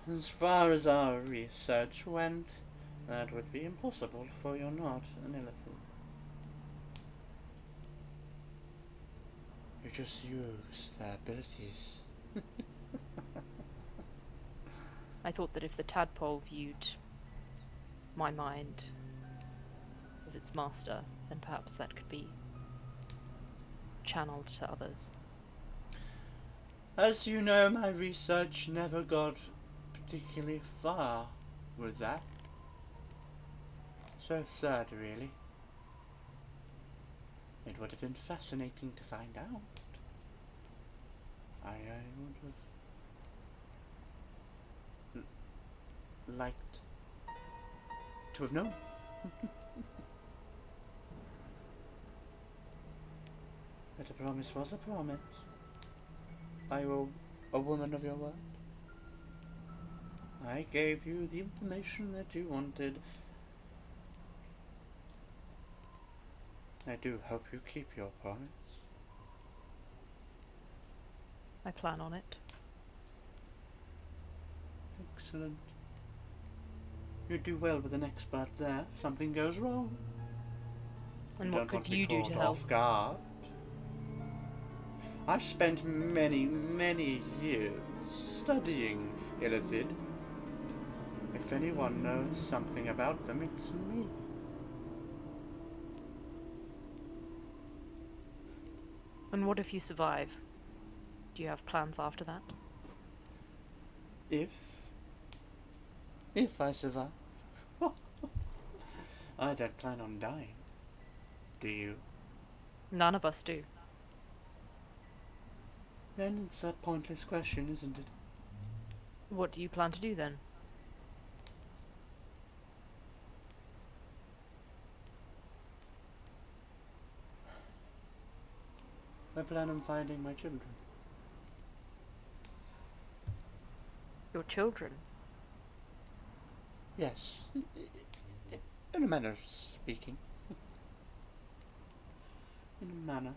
As far as our research went, that would be impossible, for you're not an illithid. You just use their abilities. I thought that if the tadpole viewed my mind as its master, then perhaps that could be channeled to others. As you know, my research never got particularly far with that. So sad, really. It would have been fascinating to find out. I would have liked to have known. But a promise was a promise. Are you a woman of your word? I gave you the information that you wanted. I do hope you keep your promise. I plan on it. Excellent. You do well with an expert there. If something goes wrong. And You what don't want could to be you do caught to off help? guard. I've spent many, many years studying Illithid. If anyone knows something about them, it's me. And what if you survive? Do you have plans after that? If I survive. I don't plan on dying. Do you? None of us do. Then it's a pointless question, isn't it? What do you plan to do then? I plan on finding my children. Your children? Yes. In a manner of speaking. In a manner.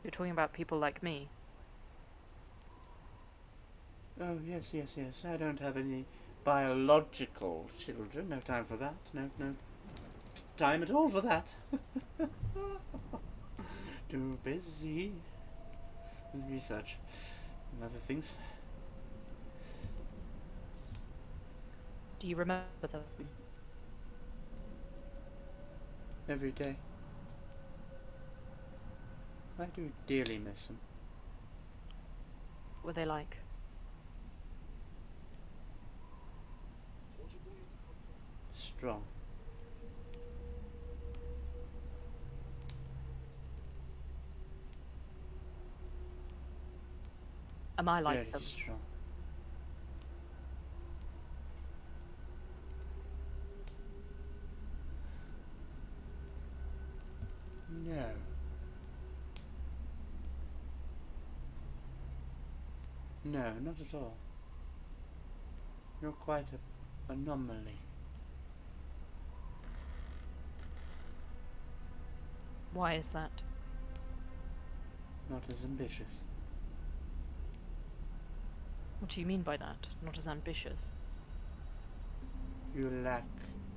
You're talking about people like me. Oh, yes. I don't have any biological children. No time for that. No time at all for that. Too busy with research and other things. Do you remember them? Every day. I do dearly miss them. What were they like? Strong. Am I like Very them? strong. No. No, not at all. You're quite an anomaly. Why is that? Not as ambitious. What do you mean by that? Not as ambitious? You lack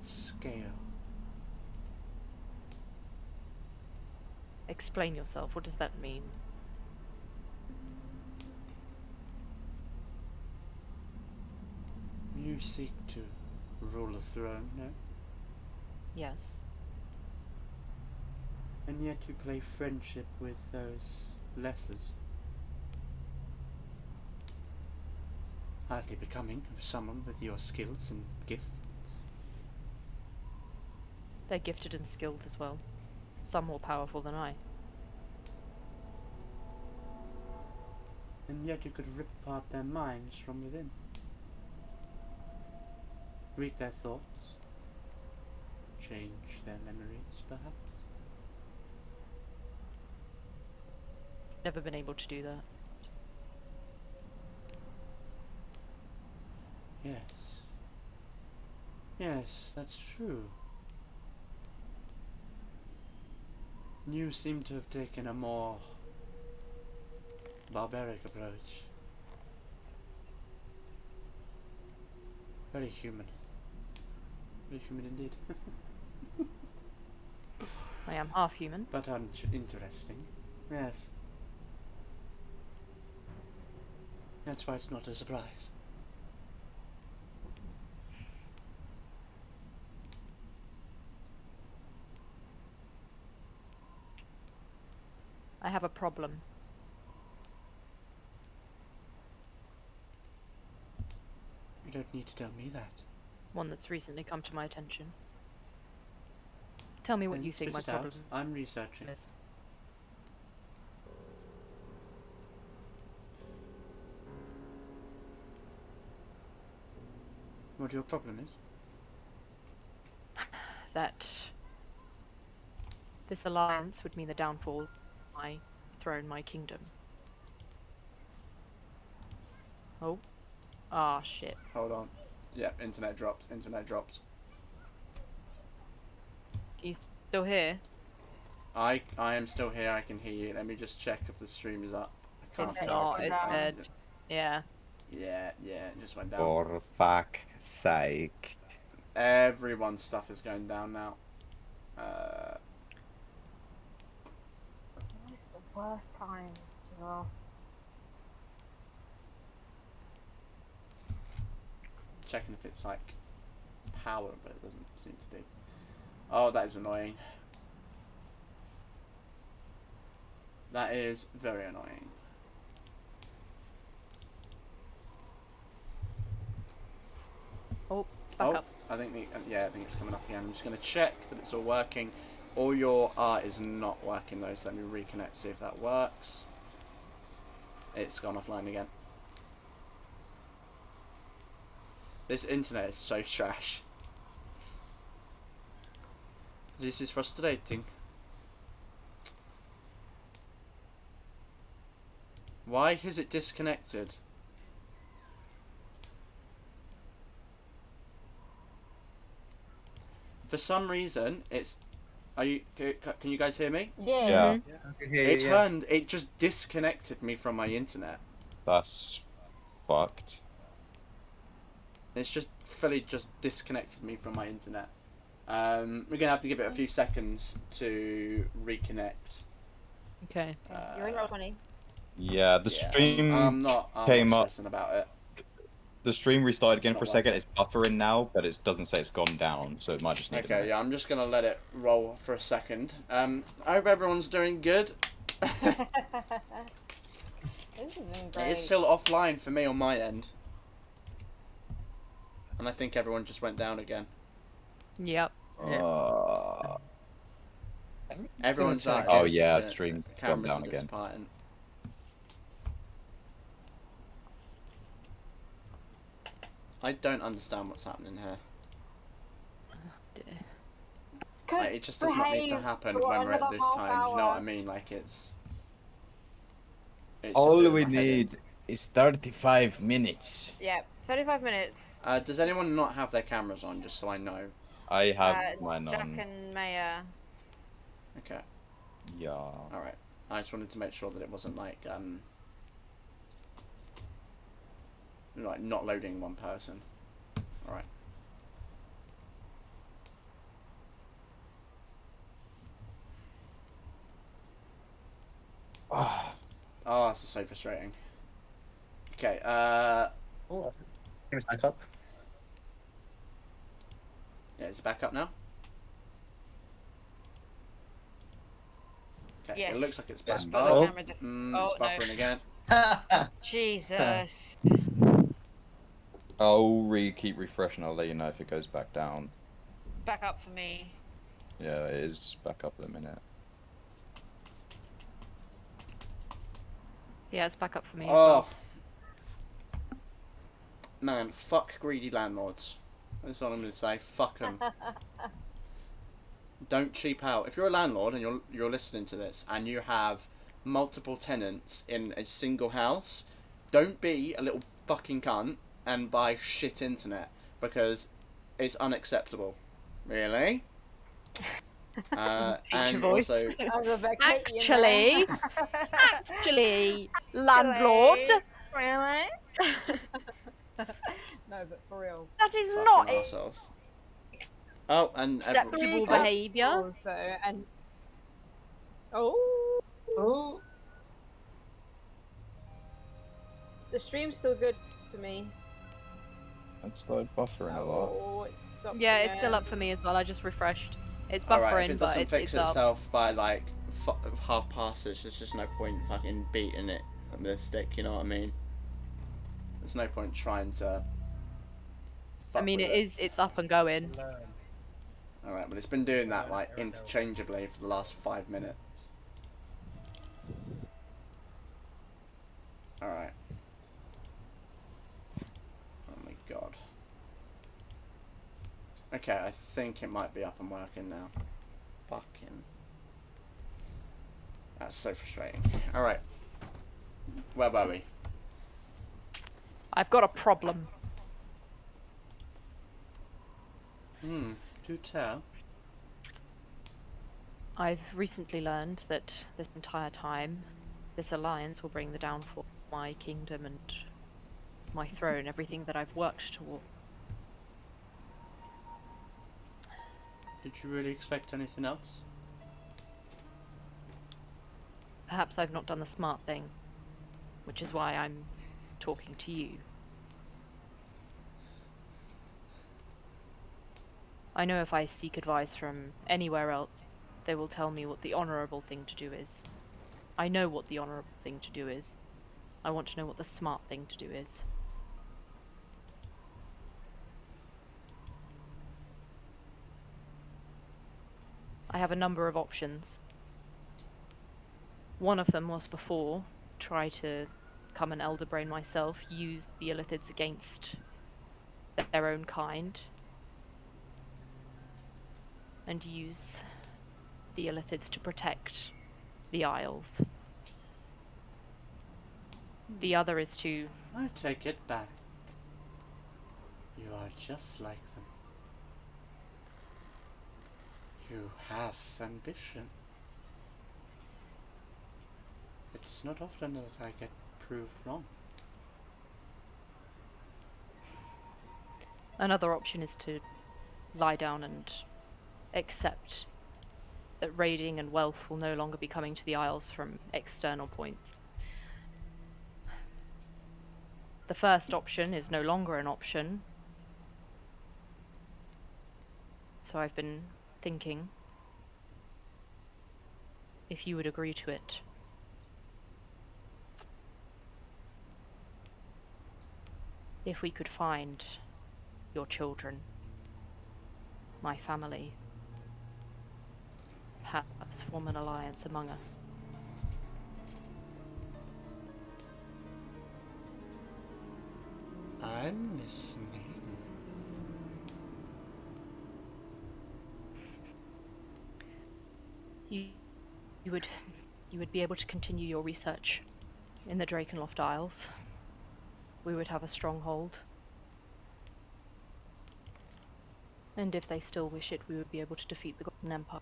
scale. Explain yourself. What does that mean? You seek to rule a throne, no? Yes. And yet you play friendship with those lessers. Hardly becoming of someone with your skills and gifts. They're gifted and skilled as well. Some more powerful than I. And yet you could rip apart their minds from within. Read their thoughts. Change their memories, perhaps. Never been able to do that. Yes. Yes, that's true. You seem to have taken a more barbaric approach. Very human. Very human indeed. I am half human. But interesting. Yes. That's why it's not a surprise. I have a problem. You don't need to tell me that. One that's recently come to my attention. Tell me what Then you think my spit it out. problem I'm researching. is. What your problem is? That this alliance would mean the downfall of my throne, my kingdom. Oh. Ah, shit. Hold on. Yep, internet dropped. Internet dropped. He's still here? I am still here. I can hear you. Let me just check if the stream is up. I can't It's tell. not, 'cause it's I- dead. Yeah. Yeah, it just went down. For fuck's sake. Everyone's stuff is going down now. It's the worst time. Oh. Checking if it's like power, but it doesn't seem to be. Oh, that is annoying. That is very annoying. Oh, it's back Oh, up. I think I think it's coming up again. I'm just gonna check that it's all working. All your art is not working though, so let me reconnect, see if that works. It's gone offline again. This internet is so trash. This is frustrating. Why is it disconnected? For some reason, it's. Can you guys hear me? Yeah. Yeah. I can hear you, yeah. It just disconnected me from my internet. That's fucked. It's just fully just disconnected me from my internet. We're gonna have to give it a few seconds to reconnect. Okay. You're in roll 20. Yeah, the stream I'm not came up. stressing about it. The stream restarted again It's for a not second. It's buffering now, but it doesn't say it's gone down, so it might just need a Okay, minute. yeah, I'm just gonna let it roll for a second. I hope everyone's doing good. This is doing great. It is still offline for me on my end. And I think everyone just went down again. Yep. Everyone's check. Oh yeah, stream gone cameras down are again. disappointing. I don't understand what's happening here. Could Like, it just does not need to behave happen for when we're at another this half time. Do you know what I hour. mean? Like it's just All doing we my head in. need is 35 minutes. Yeah, 35 minutes. Does anyone not have their cameras on? Just so I know. I have mine Jack on. and Maya. Okay. Yeah. All right. I just wanted to make sure that it wasn't like not loading one person. All right. Oh, this is so frustrating. Okay. Oh, I think it's back up. Yeah, is it back up now? Okay. Yes. It looks like it's back. Yes. Got the Oh. cameras. It's Oh, no. buffering again. Jesus. I'll keep refreshing. I'll let you know if it goes back down. Back up for me. Yeah, it is back up in a minute. Yeah, it's back up for me as Oh. well. Man, fuck greedy landlords. That's all I'm gonna say. Fuck them. Don't cheap out. If you're a landlord and you're listening to this and you have multiple tenants in a single house, don't be a little fucking cunt and buy shit internet because it's unacceptable. Really? Teacher voice. Also, I was about to hit you Actually, now. actually, landlord, Really? No, but for real. that is fucking not arseholes. Oh, and acceptable oh, behaviour. Also, and oh, Oh, the stream's still good for me. It started buffering a lot. Oh, it's stopped Yeah, it's again. still up for me as well. I just refreshed. It's Alright, buffering, if it but doesn't it's fix up. itself by like half passes, there's just no point fucking beating it with a stick. You know what I mean? There's no point trying to. I mean, it's up and going. All right, but it's been doing that like interchangeably for the last 5 minutes. All right. Oh my god. Okay, I think it might be up and working now. Fucking. That's so frustrating. Alright. Where were we? I've got a problem. Do tell. I've recently learned that this entire time, this alliance will bring the downfall of my kingdom and my throne, everything that I've worked toward. Did you really expect anything else? Perhaps I've not done the smart thing, which is why I'm talking to you. I know if I seek advice from anywhere else, they will tell me what the honorable thing to do is. I know what the honorable thing to do is. I want to know what the smart thing to do is. I have a number of options. One of them was before, try to become an elder brain myself, use the illithids against their own kind, and use the illithids to protect the Isles. The other is to... I take it back. You are just like them. You have ambition. It is not often that I get proved wrong. Another option is to lie down and accept that raiding and wealth will no longer be coming to the Isles from external points. The first option is no longer an option. So I've been thinking if you would agree to it. If we could find your children, my family, perhaps form an alliance among us. I'm listening. You would be able to continue your research in the Drakenloft Isles. We would have a stronghold. And if they still wish it, we would be able to defeat the Golden Empire.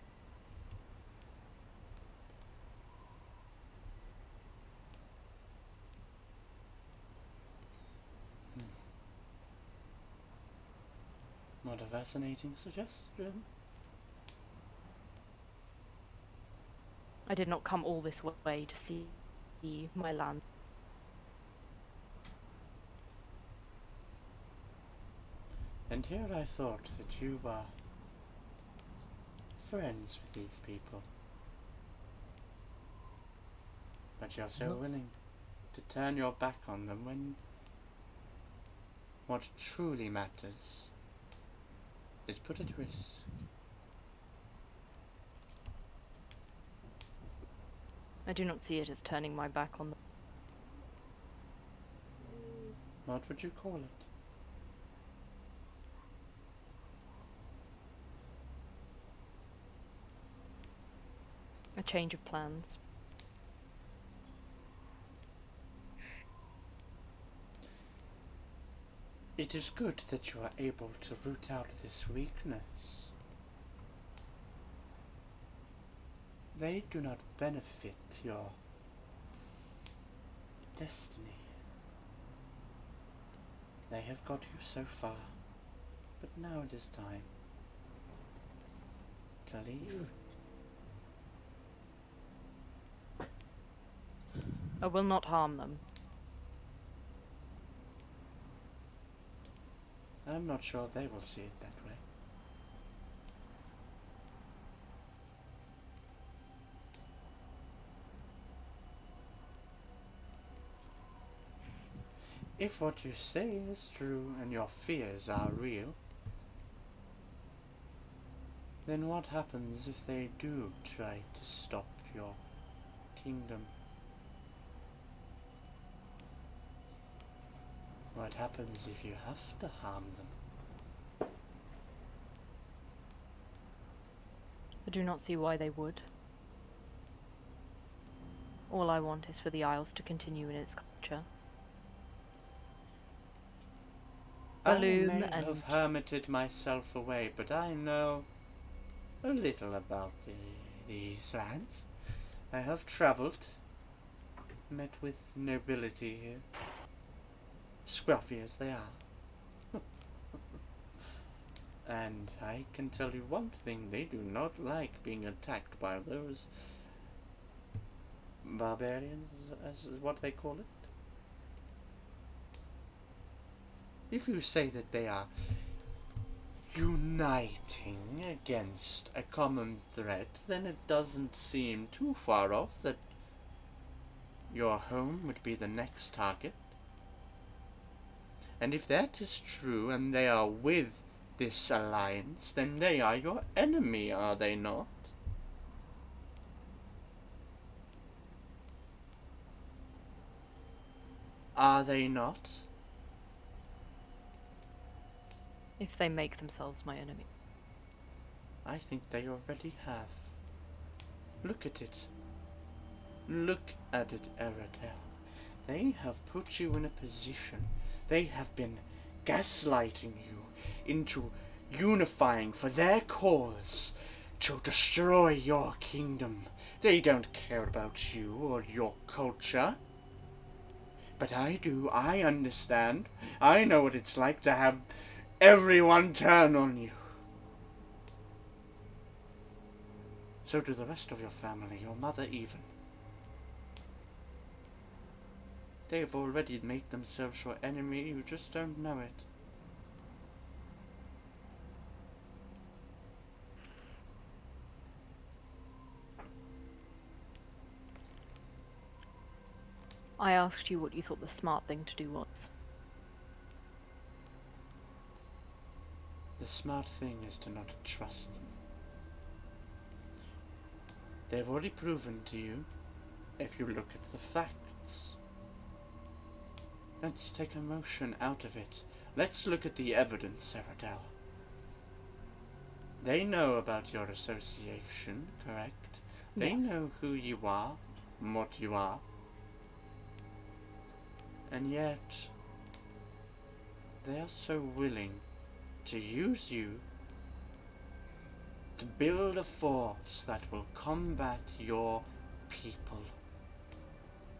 Not a fascinating suggestion. I did not come all this way to see my land. And here I thought that you were friends with these people. But you're so willing to turn your back on them when what truly matters is put at risk. I do not see it as turning my back on them. What would you call it? A change of plans. It is good that you are able to root out this weakness. They do not benefit your destiny. They have got you so far, but now it is time to leave. I will not harm them. I'm not sure they will see it that way. If what you say is true and your fears are real, then what happens if they do try to stop your kingdom? What happens if you have to harm them? do not see why they would. All I want is for the Isles to continue in its culture. Balloon I may and have hermited myself away, but I know a little about these lands. I have travelled, met with nobility here, scruffy as they are. And I can tell you one thing, they do not like being attacked by those barbarians, as is what they call it. If you say that they are uniting against a common threat, then it doesn't seem too far off that your home would be the next target. And if that is true, and they are with this alliance, then they are your enemy, are they not? Are they not? if they make themselves my enemy. I think they already have. Look at it. Look at it, Aradel. They have put you in a position. They have been gaslighting you into unifying for their cause to destroy your kingdom. They don't care about you or your culture. But I do. I understand. I know what it's like to have everyone turn on you. So do the rest of your family, your mother even. They've already made themselves your enemy, you just don't know it. I asked you what you thought the smart thing to do was. The smart thing is to not trust them. They've already proven to you, if you look at the facts. Let's take emotion out of it. Let's look at the evidence, Aradel. They know about your association, correct? They Yes. know who you are, what you are. And yet, they are so willing to use you to build a force that will combat your people.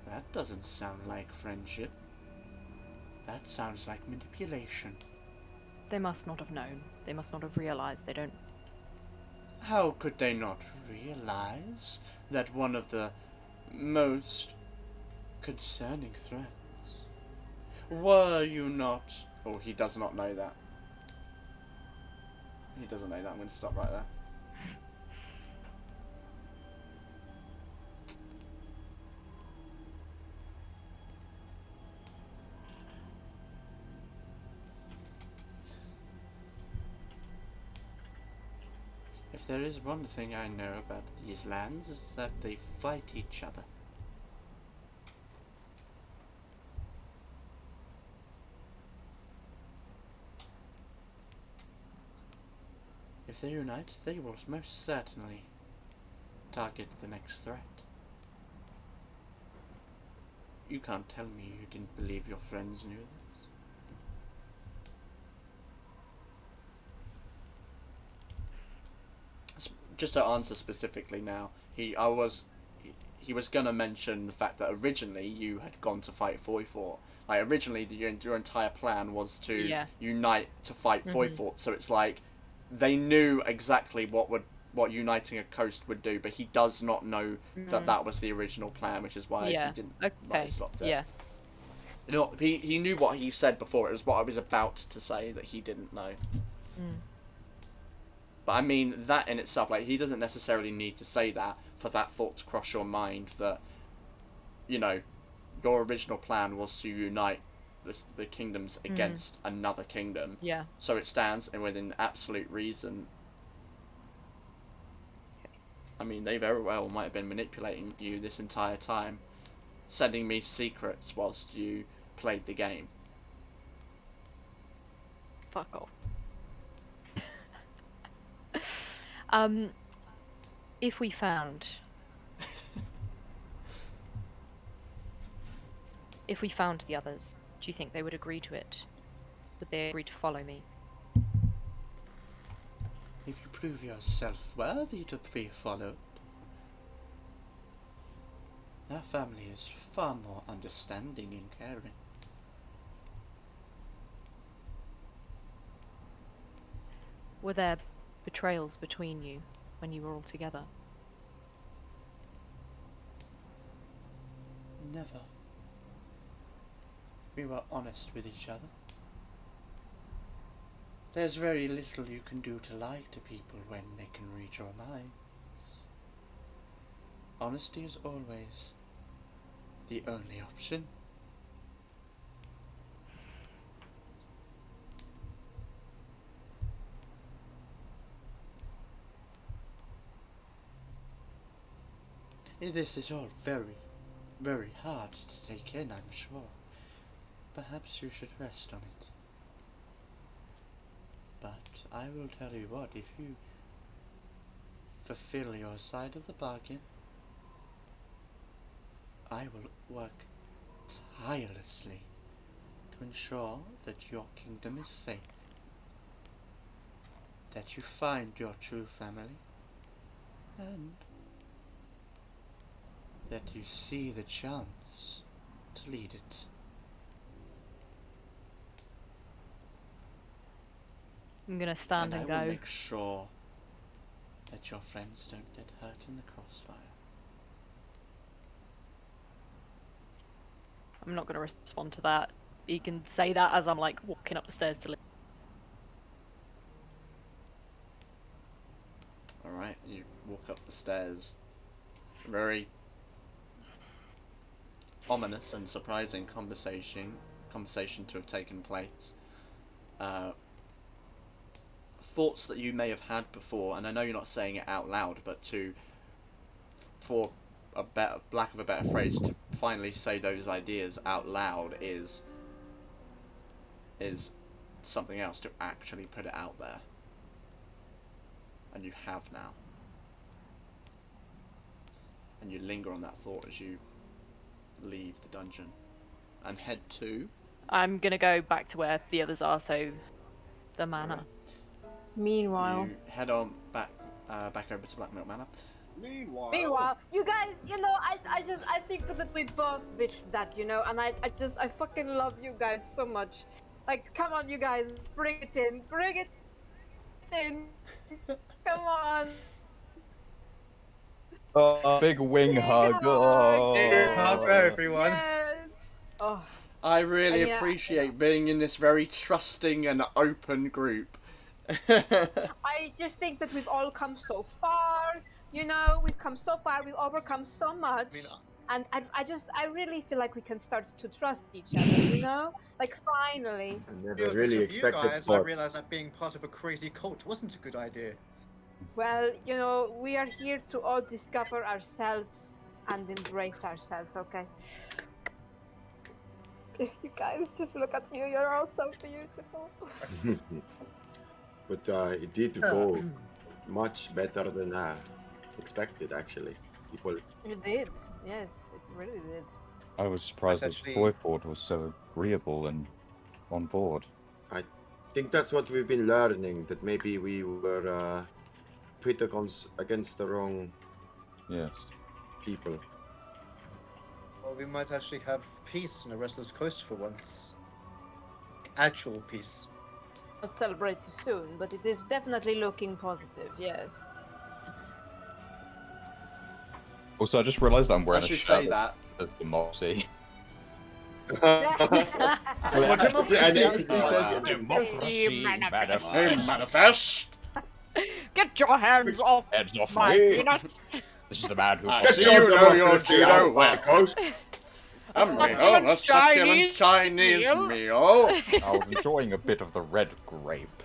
That doesn't sound like friendship. That sounds like manipulation. They must not have known. They must not have realized. They don't. How could they not realize that one of the most concerning threats? Were you not... Oh, he does not know that. He doesn't know that. I'm going to stop right there. If there is one thing I know about these lands, it's that they fight each other. If they unite, they will most certainly target the next threat. You can't tell me you didn't believe your friends knew this. Just to answer specifically now, he was gonna mention the fact that originally you had gone to fight Foyfort. Like originally, your entire plan was to unite to fight Foyfort. So it's like they knew exactly what uniting a coast would do, but he does not know that that was the original plan, which is why he didn't stop it. Yeah. You know, he knew what he said before. It was what I was about to say that he didn't know. Mm. But I mean, that in itself, like, he doesn't necessarily need to say that for that thought to cross your mind that, you know, your original plan was to unite the kingdoms against another kingdom. Yeah. So it stands, and within absolute reason. Okay. I mean, they very well might have been manipulating you this entire time, sending me secrets whilst you played the game. Fuck off. If we found... If we found the others, do you think they would agree to it? Would they agree to follow me? If you prove yourself worthy to be followed, our family is far more understanding and caring. Were there betrayals between you when you were all together? Never. We were honest with each other. There's very little you can do to lie to people when they can read your minds. Honesty is always the only option. This is all very, very hard to take in, I'm sure. Perhaps you should rest on it. But I will tell you what, if you fulfill your side of the bargain, I will work tirelessly to ensure that your kingdom is safe, that you find your true family, and that you see the chance to lead it. I'm gonna stand and I go. will make sure that your friends don't get hurt in the crossfire. I'm not gonna respond to that. You can say that as I'm like walking up the stairs to leave. Alright, you walk up the stairs. Very ominous and surprising conversation to have taken place. Thoughts that you may have had before, and I know you're not saying it out loud, but for lack of a better phrase, to finally say those ideas out loud is something else. To actually put it out there, and you have now, and you linger on that thought as you leave the dungeon and head to... I'm gonna go back to where the others are, so the manor. Right. Meanwhile, You head on back over to Black Milk Manor. Meanwhile, you guys, I think that we both bitched that, and I fucking love you guys so much. Like, come on, you guys, bring it in, come on. Oh, big wing hug. Oh. Hug for everyone. Yes. Oh, I really And yeah, appreciate being in this very trusting and open group. I just think that we've all come so far. We've come so far. We've overcome so much. And I really feel like we can start to trust each other, Like, finally. I never Because really of you expected guys, I for. realized that being part of a crazy cult wasn't a good idea. Well, we are here to all discover ourselves and embrace ourselves, okay? You guys, just look at you. You're all so beautiful. But it did go much better than expected, actually. People. You did. Yes, it really did. I was surprised that Actually- Boyford was so agreeable and on board. I think that's what we've been learning. That maybe we were pit against the wrong Yes. people. Well, we might actually have peace on the Restless Coast for once. Actual peace. Not celebrate too soon, but it is definitely looking positive. Yes. Also, I just realised that I'm wearing As a you shirt say that, that's democracy. Well, democracy. Democracy manifest. Get your hands off Heads off my me. peanut! This is the man who. I see you know your judo well. Coast. A succulent Chinese meal. meal. I was enjoying a bit of the red grape.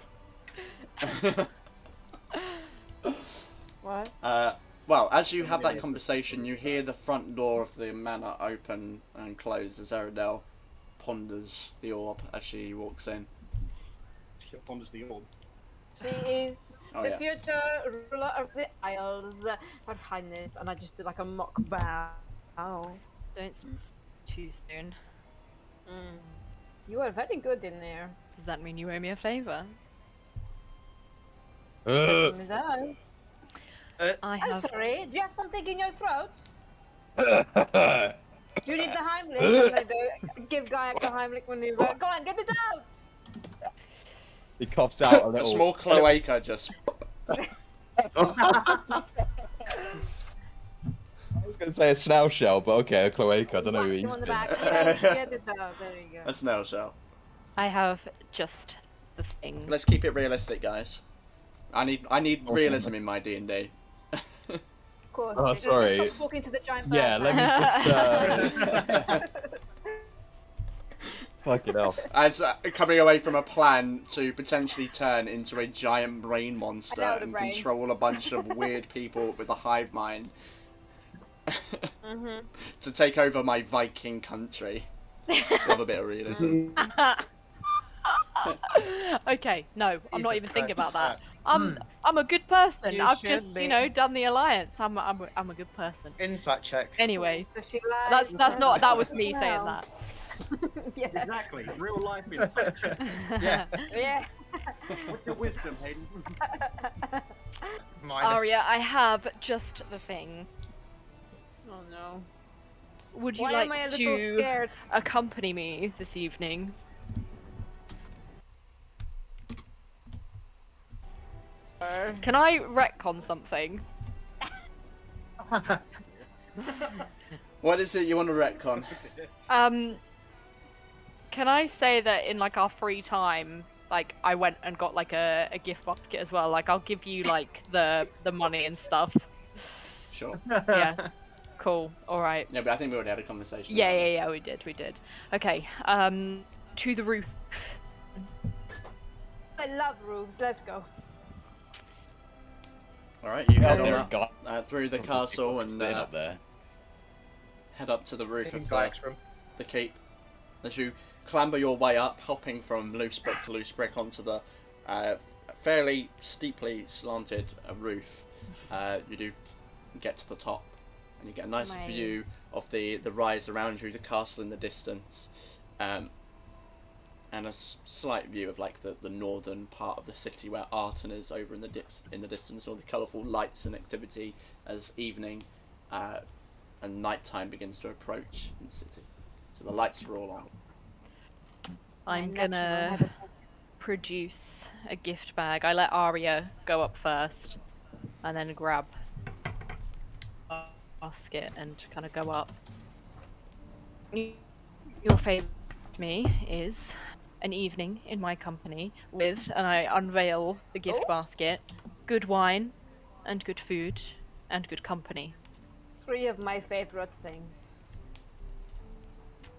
What? Well, as you have that conversation, you hear the front door of the manor open and close as Aradel ponders the orb as she walks in. She ponders the orb. She is Oh the yeah. future ruler of the Isles, Her Highness, and I just did like a mock bow. Don't speak too soon. You are very good in there. Does that mean you owe me a favor? Certainly does. I I'm have. sorry, do you have something in your throat? Do you need the Heimlich? And I do give Gaiak the Heimlich maneuver. Go on, get it out! He coughs out a A little. small cloaca just. I was going to say a snail shell, but okay, a cloaca. I don't know who Whack he's him on the been. back. Yes, get it out. There you go. A snail shell. I have just the thing. Let's keep it realistic, guys. I need realism in my D&D. Of course. Oh, sorry. Stop talking to the giant Yeah, bird. let me just. Fucking hell. As coming away from a plan to potentially turn into a giant brain monster I know the and brain. control a bunch of weird people with a hive mind to take over my Viking country. Love a bit of realism. Okay, no, I'm not Jesus even thinking Christ. about that. I'm a good person. You I've should just, be. done the alliance. I'm a good person. Insight check. Anyway, So she lies. that was me saying Well. that. Yeah. Exactly. Real life insight. Yeah. Yeah. What's your wisdom, Hayden? Minus Aria, I have just the thing. Oh no. Would you Why am I a like little to scared? accompany me this evening? Can I retcon something? What is it you want to retcon? Can I say that in like our free time, like I went and got like a gift basket as well? Like I'll give you like the money and stuff. Sure. Yeah. Cool. All right. Yeah, but I think we already had a conversation. Yeah, about yeah, yeah. We did. Okay. To the roof. I love roofs. Let's go. Alright, you head on there up a guy through the castle and staying up there. head up to the roof Taking of Gaiak's room. the keep. As you clamber your way up, hopping from loose brick to loose brick onto the fairly steeply slanted roof, you do get to the top, and you get a nice view of the rise around you, the castle in the distance, and a slight view of like the northern part of the city where Arton is over in the distance, all the colourful lights and activity as evening and nighttime begins to approach in the city. So the lights are all on. I'm My gonna natural habitat. produce a gift bag. I let Arya go up first, and then grab a basket and kind of go up. Your favourite to me is an evening in my company with, and I unveil the gift basket, good wine, and good food, and good company. 3 of my favorite things.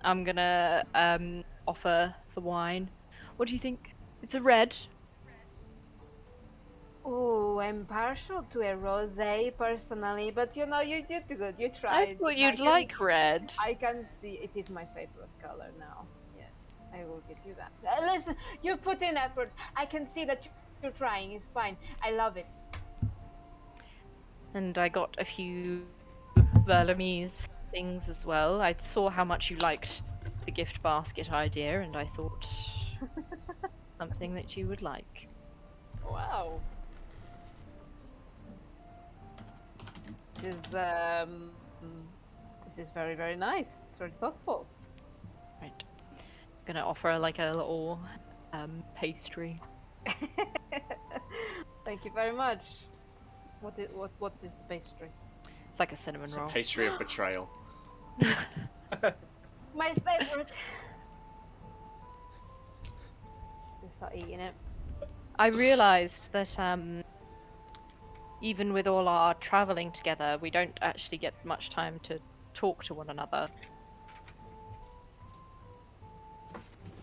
I'm gonna offer the wine. What do you think? It's a red. Ooh, I'm partial to a rosé personally, but you know, you did good. You I tried. thought you'd can- like red. I can see it is my favorite color now. Yes, I will give you that. Listen, you put in effort. I can see that you're trying. It's fine. I love it. And I got a few Val'Aeria things as well. I saw how much you liked the gift basket idea, and I thought something that you would like. Wow. This is very, very nice. It's very thoughtful. Right. I'm gonna offer like a little pastry. Thank you very much. What is the pastry? It's like a cinnamon It's a roll. pastry of betrayal. My favorite. Just start eating it. I realised that even with all our travelling together, we don't actually get much time to talk to one another.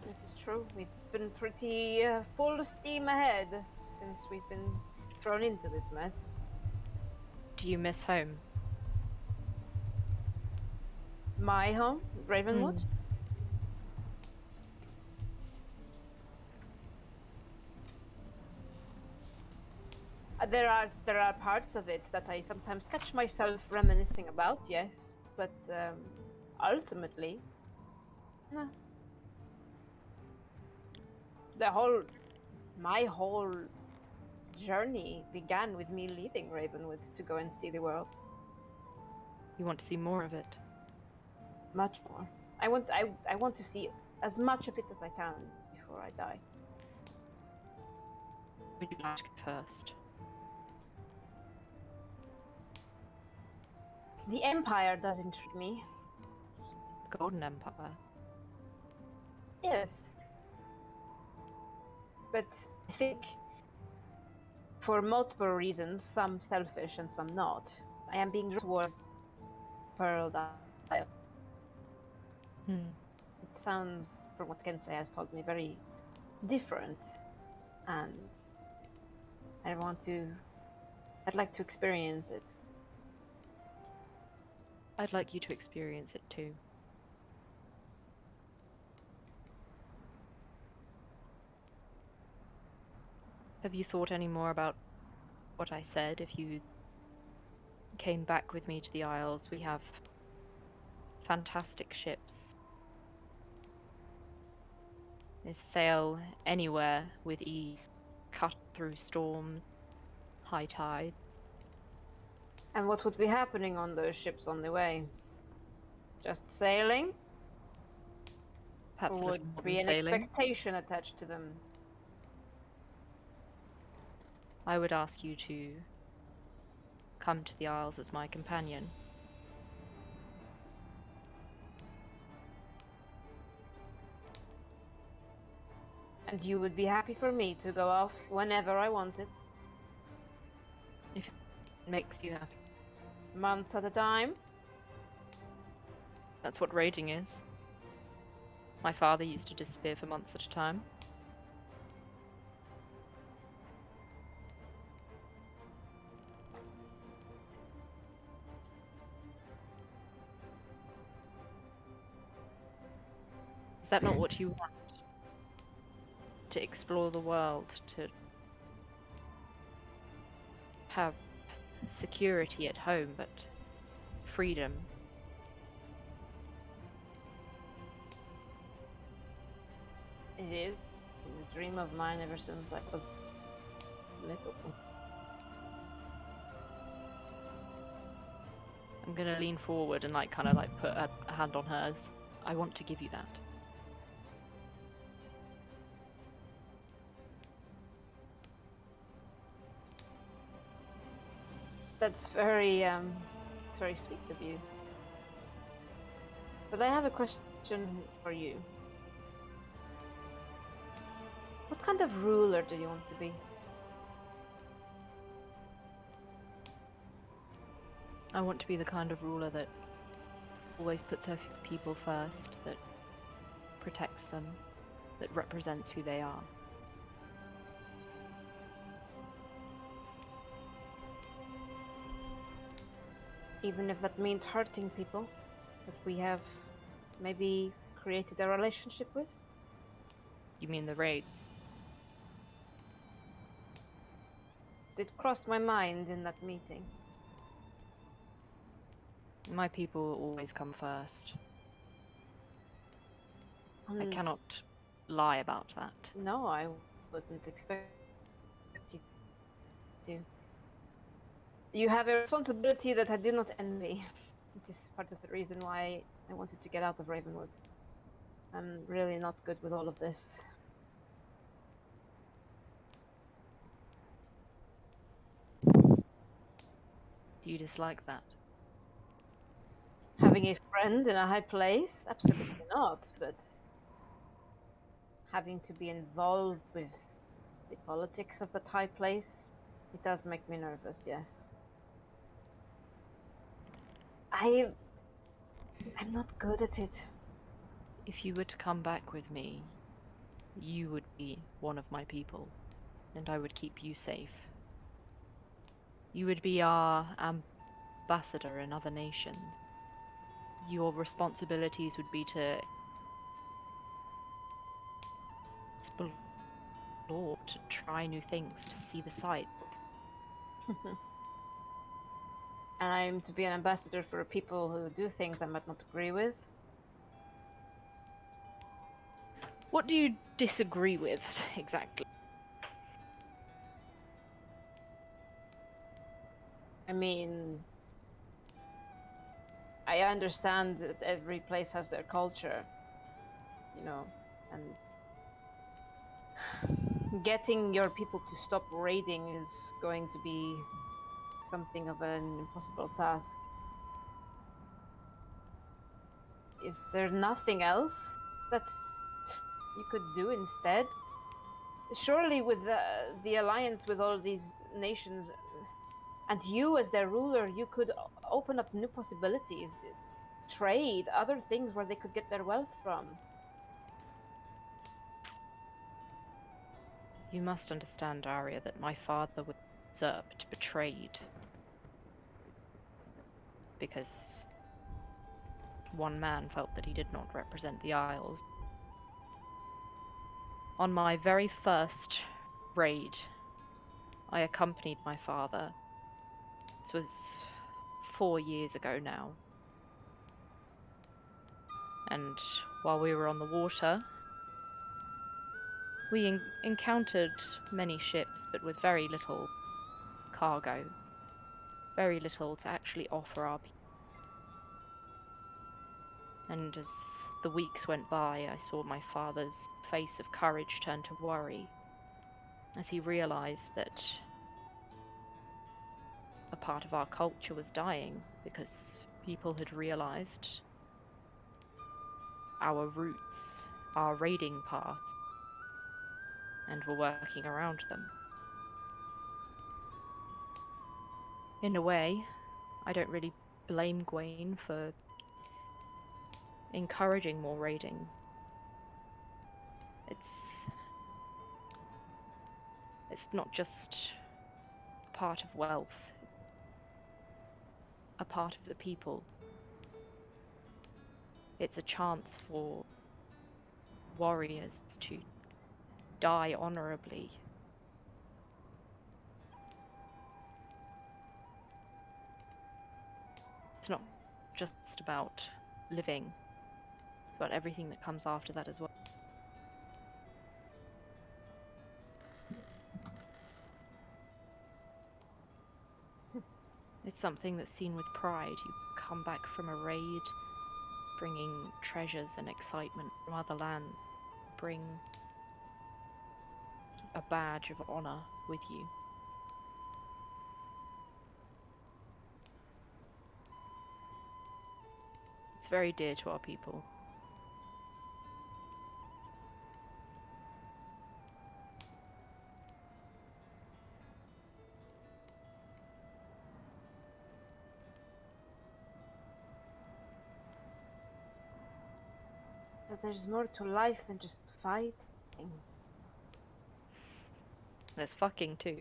This is true. It's been pretty full steam ahead since we've been thrown into this mess. Do you miss home? My home, Ravenwood. There are parts of it that I sometimes catch myself reminiscing about, yes, but ultimately, no. My whole journey began with me leaving Ravenwood to go and see the world. You want to see more of it? Much more. I want to see as much of it as I can before I die. Would you like to go first? The Empire does intrigue me. The Golden Empire. Yes. But I think, for multiple reasons, some selfish and some not, I am being drawn toward Pearl Isle. It sounds, from what Kensei has told me, very different, and I'd like to experience it. I'd like you to experience it too. Have you thought any more about what I said? If you came back with me to the Isles, we have fantastic ships. They sail anywhere with ease, cut through storms, high tides. And what would be happening on those ships on the way? Just sailing? Perhaps a Or little would more be than an sailing. expectation attached to them? I would ask you to come to the Isles as my companion. And you would be happy for me to go off whenever I wanted? If it makes you happy. Months at a time? That's what raiding is. My father used to disappear for months at a time. Is that not what you want? To explore the world, to have security at home, but freedom. It is. It's a dream of mine ever since I was little. I'm gonna lean forward and kind of put a hand on hers. I want to give you that. That's very sweet of you. But I have a question for you. What kind of ruler do you want to be? I want to be the kind of ruler that always puts her people first, that protects them, that represents who they are. Even if that means hurting people that we have maybe created a relationship with? You mean the raids? It crossed my mind in that meeting. My people always come first. I And cannot lie about that. no, I wouldn't expect you to. You have a responsibility that I do not envy. It is part of the reason why I wanted to get out of Ravenwood. I'm really not good with all of this. Do you dislike that? Having a friend in a high place? Absolutely not, but having to be involved with the politics of that high place, it does make me nervous, yes. I'm not good at it. If you were to come back with me, you would be one of my people, and I would keep you safe. You would be our ambassador in other nations. Your responsibilities would be to explore, to try new things, to see the sights. And I'm to be an ambassador for people who do things I might not agree with. What do you disagree with, exactly? I mean, I understand that every place has their culture, you know, and getting your people to stop raiding is going to be something of an impossible task. Is there nothing else that you could do instead? Surely with the alliance with all these nations, and you as their ruler, you could open up new possibilities, trade, other things where they could get their wealth from. You must understand, Arya, that my father was usurped, betrayed. Because one man felt that he did not represent the Isles. On my very first raid, I accompanied my father. This was 4 years ago now. And while we were on the water, we encountered many ships, but with very little cargo. Very little to actually offer our people. And as the weeks went by, I saw my father's face of courage turn to worry as he realized that a part of our culture was dying because people had realized our roots, our raiding path, and were working around them. In a way, I don't really blame Gwaine for encouraging more raiding. It's not just a part of wealth, a part of the people. It's a chance for warriors to die honorably. It's not just about living, it's about everything that comes after that as well. It's something that's seen with pride. You come back from a raid, bringing treasures and excitement from other lands, bring a badge of honor with you. It's very dear to our people. But there's more to life than just fighting. There's fucking too.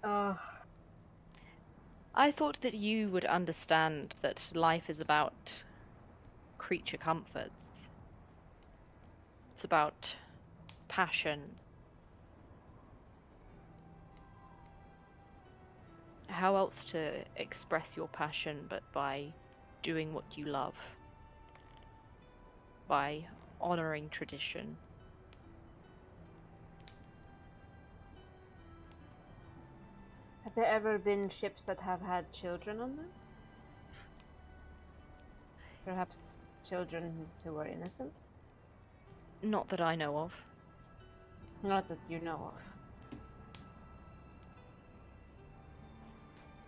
Oh, I thought that you would understand that life is about creature comforts. It's about passion. How else to express your passion but by doing what you love? By honoring tradition. have there ever been ships that have had children on them? Perhaps children who were innocent? Not that I know of. Not that you know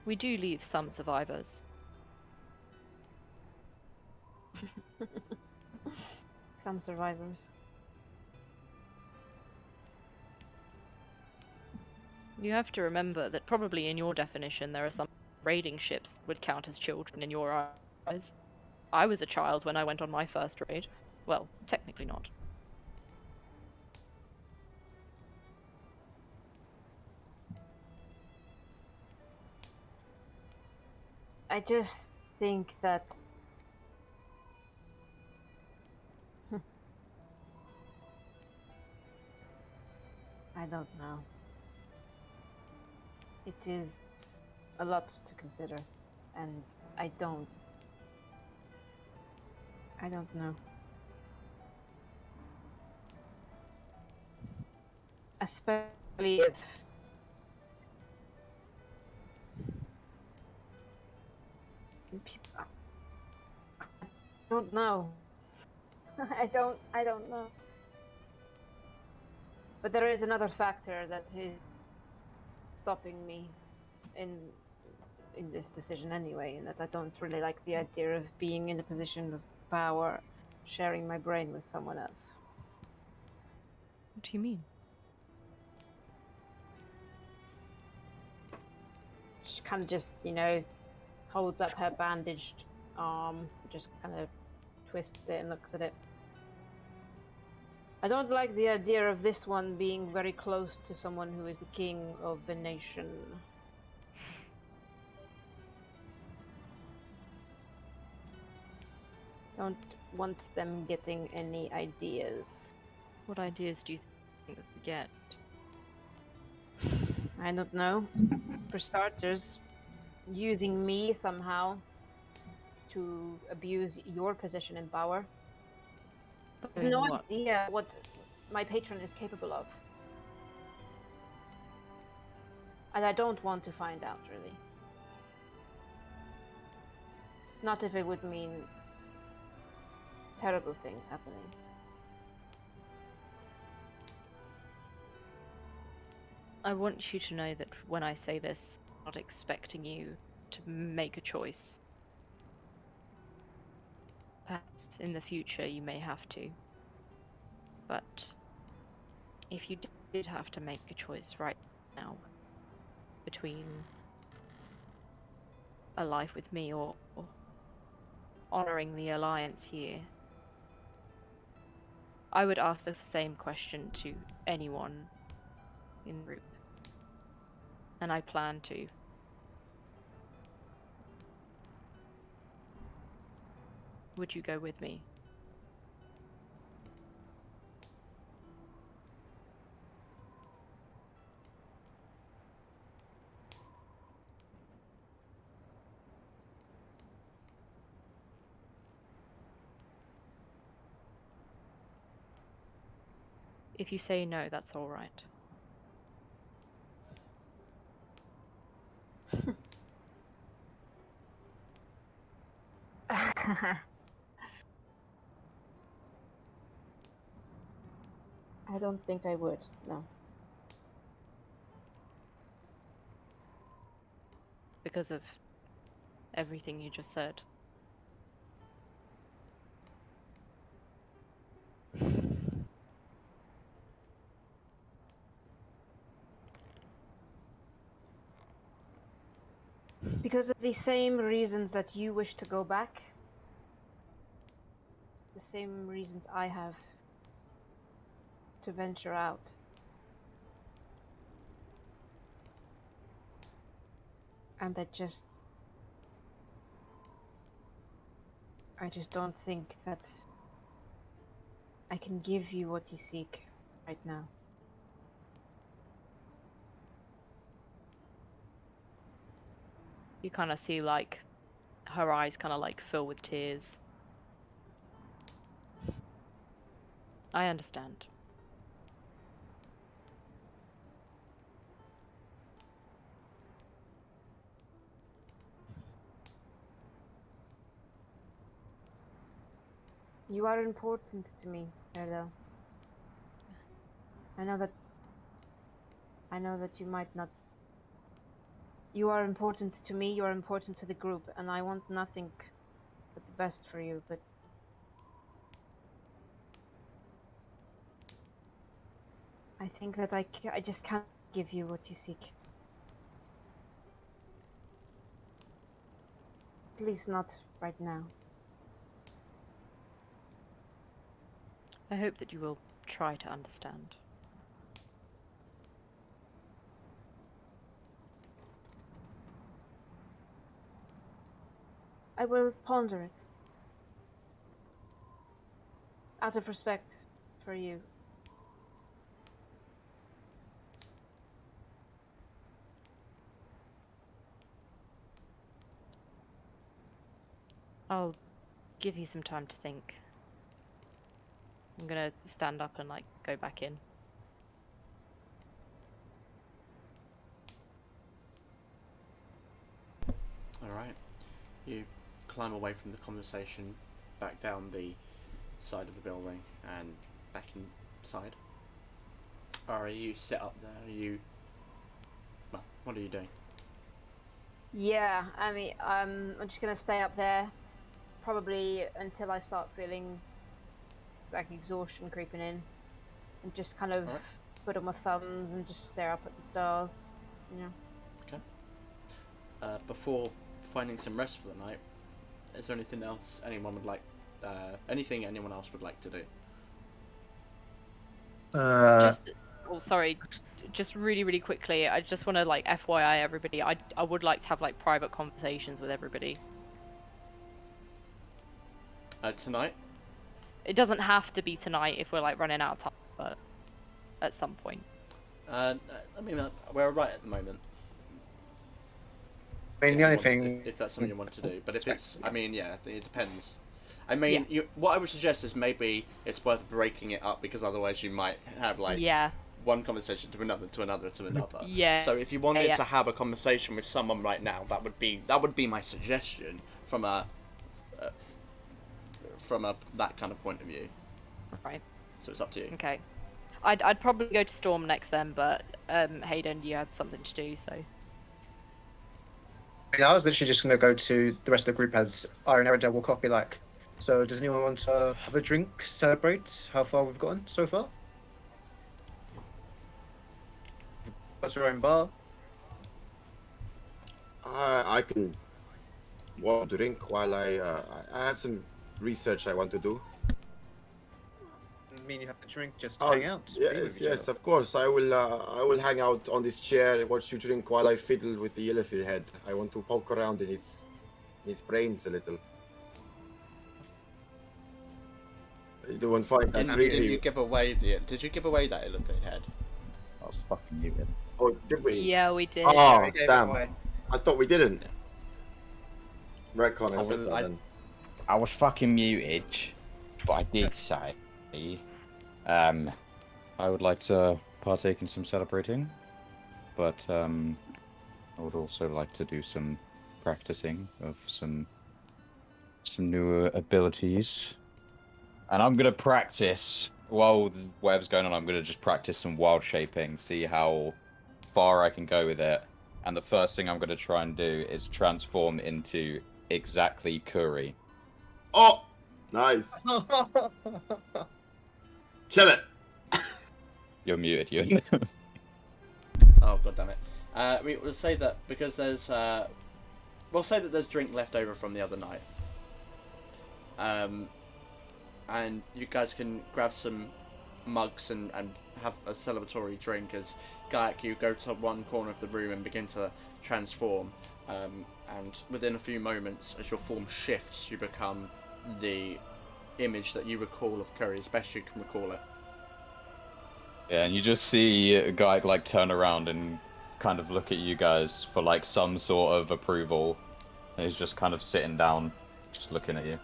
We do leave some survivors. of. Some survivors. You have to remember that probably in your definition there are some raiding ships that would count as children in your eyes. I was a child when I went on my first raid. Well, technically not. I just think that I don't know. It is a lot to consider, and I don't know. Especially if people, I don't know. I don't know. But there is another factor that is stopping me in this decision anyway, and that I don't really like the idea of being in a position of power, sharing my brain with someone else. What do you mean? She kind of just, holds up her bandaged arm, just kind of twists it and looks at it. I don't like the idea of this one being very close to someone who is the king of the nation. Don't want them getting any ideas. What ideas do you think that we get? I don't know. For starters, using me somehow to abuse your position and power. I have no What? idea what my patron is capable of. And I don't want to find out, really. Not if it would mean terrible things happening. I want you to know that when I say this, I'm not expecting you to make a choice. Perhaps in the future you may have to. But if you did have to make a choice right now between a life with me or honoring the alliance here, I would ask the same question to anyone in the group. And I plan to. Would you go with me? If you say no, that's all right. I don't think I would, no. Because of everything you just said. Because of the same reasons that you wish to go back, the same reasons I have to venture out. And I just don't think that I can give you what you seek right now. You kind of see like her eyes kind of like fill with tears. I understand. You are important to me, Ferra. I know that you might not. You are important to me, you are important to the group, and I want nothing but the best for you, but I think that I just can't give you what you seek. At least not right now. I hope that you will try to understand. I will ponder it. Out of respect for you. I'll give you some time to think. I'm gonna stand up and like go back in. Alright. You climb away from the conversation, back down the side of the building, and back inside. Are you sit up there? Are you... Well, what are you doing? Yeah, I mean, I'm just gonna stay up there, probably until I start feeling like exhaustion creeping in, and just kind of Alright. put on my thumbs and just stare up at the stars. You know. Before finding some rest for the night, is there anything else anyone would like... anything anyone else would like to do? Sorry, just really quickly. I just want to like FYI everybody. I would like to have like private conversations with everybody. Tonight? It doesn't have to be tonight if we're like running out of time, but at some point. I mean, we're right at the moment. I mean, If the you only want- thing. if that's something you want to do, but if it's, I mean, yeah, it depends. I mean, what I would suggest is maybe it's worth breaking it up, because otherwise you might have like Yeah. one conversation to another to another to another. Yeah. So if you wanted Yeah. to have a conversation with someone right now, that would be my suggestion from a that kind of point of view. Right. So it's up to you. Okay. I'd probably go to Storm next then, but Hayden, you had something to do, so. I was literally just going to go to the rest of the group as Iron Arrow walk off, be like, so does anyone want to have a drink, celebrate how far we've gotten so far? What's your own bar? I can drink while I have some research I want to do. I mean, you have to drink, just Oh, hang out. be with Yes, each yes, other. of course. I will hang out on this chair, watch you drink while I fiddle with the elephant head. I want to poke around in its brains a little. You don't find that Did creepy? you give away that elephant head? I was fucking muted. Oh, did we? Yeah, we did. Oh, We gave it damn. away. I thought we didn't. Retcon, I I said will- that I- then. I was fucking muted, but I did say, I would like to partake in some celebrating, but I would also like to do some practicing of some newer abilities. And I'm gonna practice while whatever's going on. I'm gonna just practice some wild shaping, see how far I can go with it. And the first thing I'm gonna try and do is transform into exactly Curry. Oh, nice. Kill it. You're muted, you. Oh, god damn it. We'll say that because there's we'll say that there's drink left over from the other night. And you guys can grab some mugs and have a celebratory drink as Gaiak, you go to one corner of the room and begin to transform. And within a few moments, as your form shifts, you become the image that you recall of Curry as best you can recall it. Yeah, and you just see a guy like turn around and kind of look at you guys for like some sort of approval. And he's just kind of sitting down, just looking at you.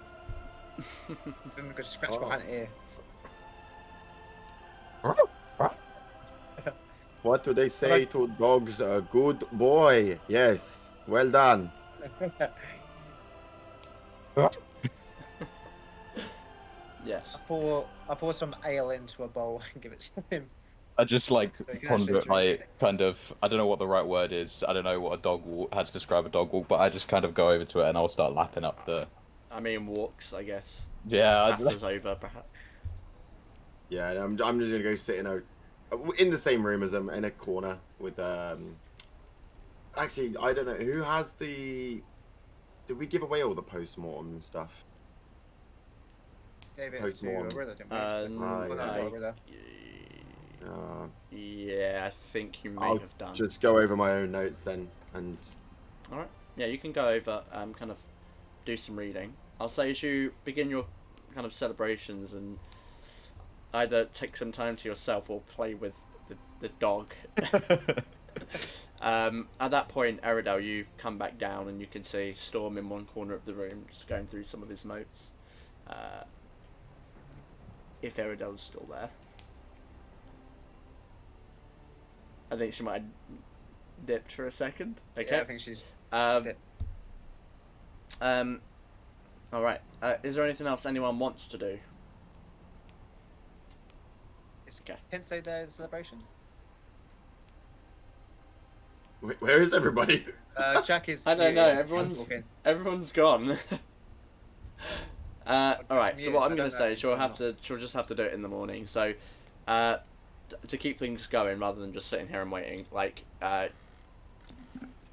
I'm going to scratch Oh. behind ear. What do they say to dogs? A good boy. Yes. Well done. Yes. I pour some ale into a bowl and give it to him. I just like So you can ponder, actually drink like kind of. I don't know what the right word is. I don't know what a dog walk, how to describe a dog walk, but I just kind of go over to it and I'll start lapping up the. I mean, walks, I guess. Yeah, Passes over, perhaps. Yeah, I'm just gonna go sit in the same room as them in a corner with Actually, I don't know who has the. Did we give away all the post-mortem stuff? Gave it to Post-mortem. Rilla, didn't we? Right, Well, no, yeah. not Rilla. Yeah, I think you may I'll have done. just go over my own notes then, and Alright. Yeah, you can go over, kind of do some reading. I'll say as you begin your kind of celebrations and either take some time to yourself or play with the dog. At that point, Eridel, you come back down and you can see Storm in one corner of the room, just going through some of his notes. If Eridel's still there. I think she might have dipped for a second. Okay. Yeah, I think she's dipped. Alright. Is there anything else anyone wants to do? Is Okay. Kensei there in celebration? Where is everybody? Jack is. I don't know. muted. Everyone's gone. Alright. So what I'm I gonna don't say know. is she'll just have to do it in the morning. So, to keep things going rather than just sitting here and waiting, like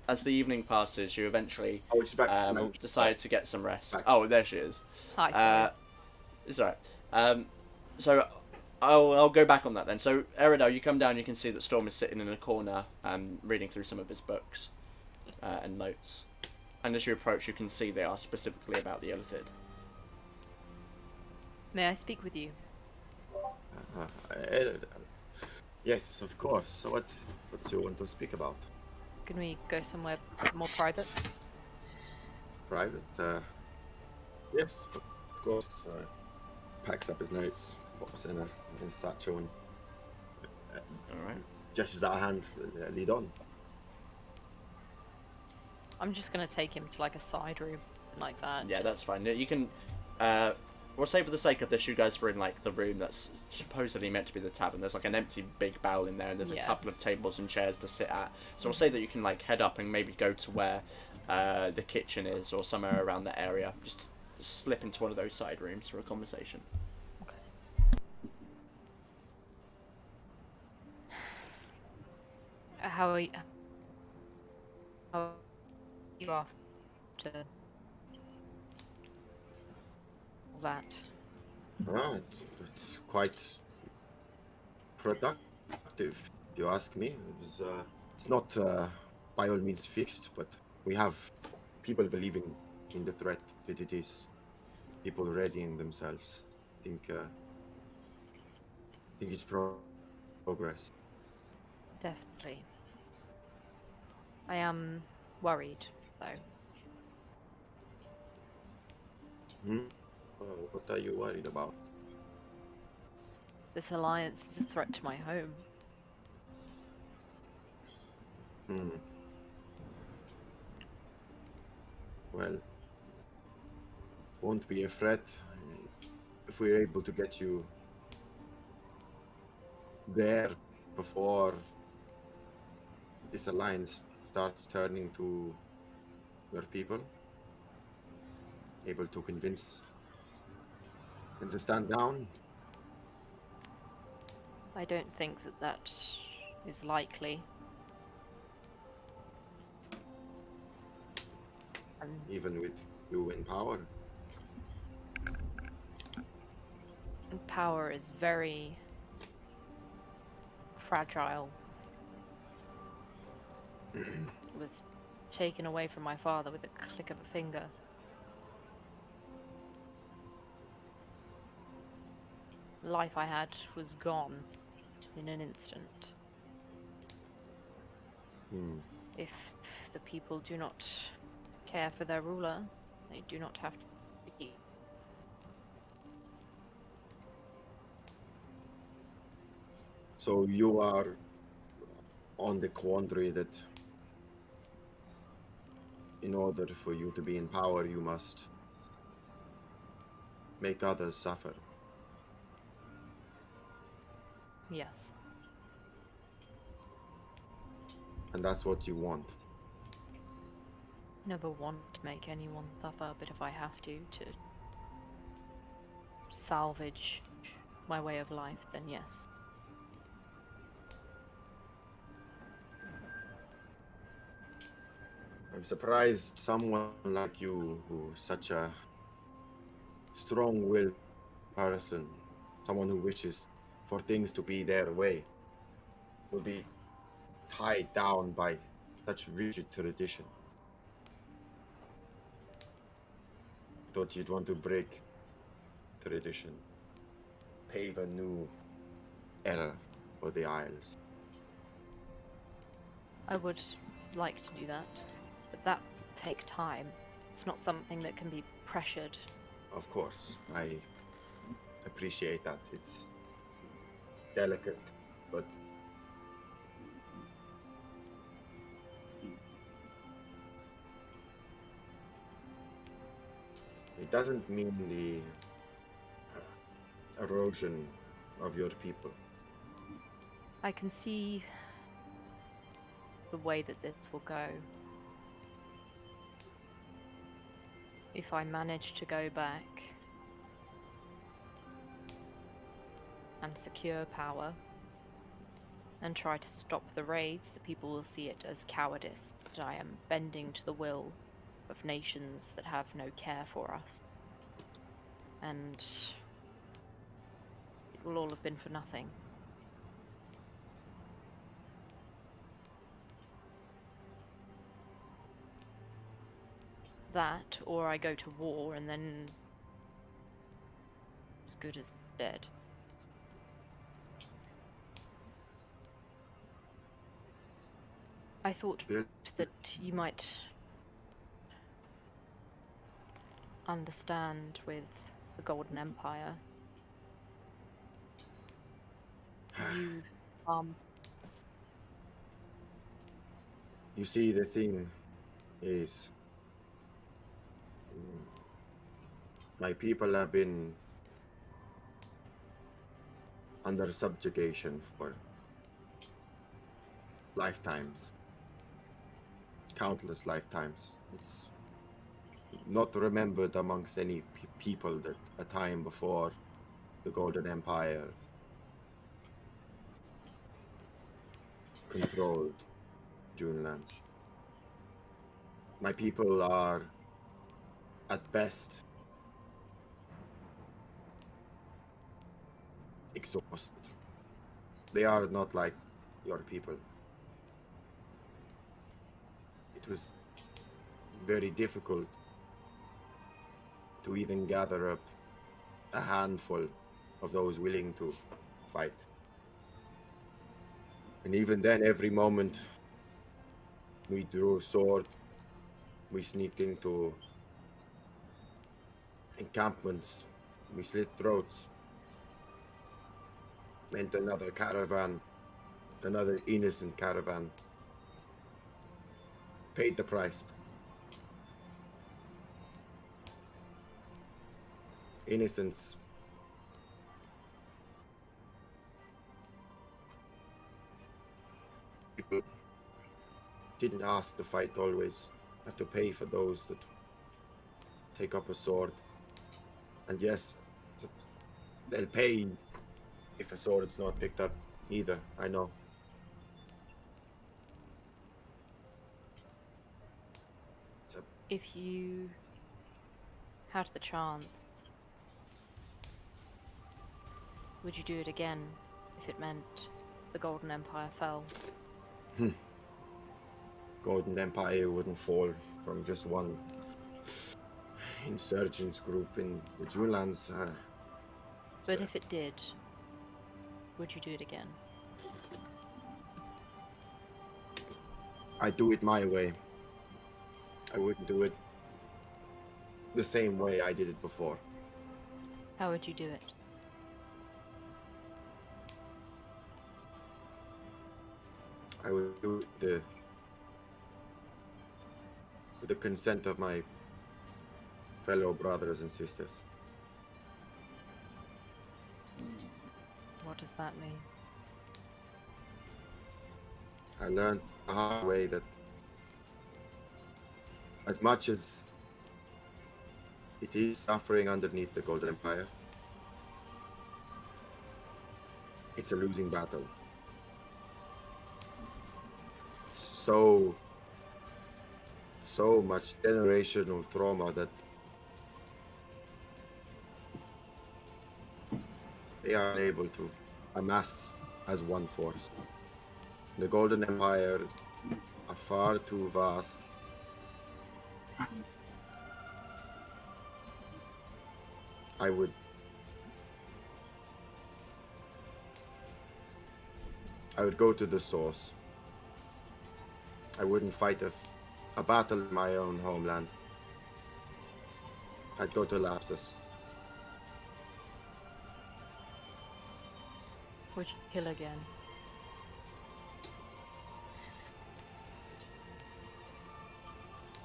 as the evening passes, you eventually Oh, she's back. No, decide to get some rest. Back. Oh, there she is. Hi, sorry. It's alright. So I'll go back on that then. So Eridel, you come down, you can see that Storm is sitting in a corner, reading through some of his books and notes. And as you approach, you can see they are specifically about the Illithid. May I speak with you? Yes, of course. So what do you want to speak about? Can we go somewhere more private? Private? Yes, of course. Packs up his notes, pops in his satchel, and Alright. gestures out a hand. Lead on. I'm just gonna take him to like a side room like that. Yeah, just- that's fine. You can. We'll say for the sake of this, you guys were in like the room that's supposedly meant to be the tavern. There's like an empty big barrel in there, and there's a Yeah. couple of tables and chairs to sit at. So we'll say that you can like head up and maybe go to where the kitchen is, or somewhere around that area. Just slip into one of those side rooms for a conversation. How are you? How you off to that? It's quite productive, if you ask me. It's not by all means fixed, but we have people believing in the threat that it is. People readying themselves. I think it's progress. Definitely. I am worried, though. What are you worried about? This alliance is a threat to my home. Well, won't be a threat if we're able to get you there before this alliance starts turning to your people. Able to convince them to stand down. I don't think that that is likely. Even with you in power. And power is very fragile. It was taken away from my father with a click of a finger. The life I had was gone in an instant. If the people do not care for their ruler, they do not have to keep. So you are on the quandary that in order for you to be in power, you must make others suffer. Yes. And that's what you want. Never want to make anyone suffer, but if I have to salvage my way of life, then yes. I'm surprised someone like you, who's such a strong-willed person, someone who wishes for things to be their way, will be tied down by such rigid tradition. Thought you'd want to break tradition, pave a new era for the Isles. I would like to do that, but that will take time. It's not something that can be pressured. Of course, I appreciate that. It's delicate, but it doesn't mean the erosion of your people. I can see the way that this will go. If I manage to go back and secure power and try to stop the raids, the people will see it as cowardice, that I am bending to the will of nations that have no care for us. And it will all have been for nothing. That, or I go to war and then as good as dead. I thought that you might understand with the Golden Empire. You, You see, the thing is, my people have been under subjugation for lifetimes, countless lifetimes. It's not remembered amongst any people that a time before the Golden Empire controlled Junelands. My people are, at best, exhausted. They are not like your people. It was very difficult to even gather up a handful of those willing to fight. And even then, every moment we drew a sword, we sneaked into encampments, we slit throats, meant another caravan, another innocent caravan, paid the price. Innocence. People didn't ask to fight always, have to pay for those that take up a sword. And yes, they'll pay if a sword's not picked up either, I know. So, if you had the chance, would you do it again if it meant the Golden Empire fell? Golden Empire wouldn't fall from just one insurgents group in the Junelands. But if it did, would you do it again? I'd do it my way. I wouldn't do it the same way I did it before. How would you do it? I would do it with the consent of my fellow brothers and sisters. What does that mean? I learned the hard way that as much as it is suffering underneath the Golden Empire, it's a losing battle. It's so much generational trauma that they are unable to amass as one force. The Golden Empire are far too vast. I would go to the source. I wouldn't fight a battle in my own homeland. I'd go to Lapsus. Would you kill again?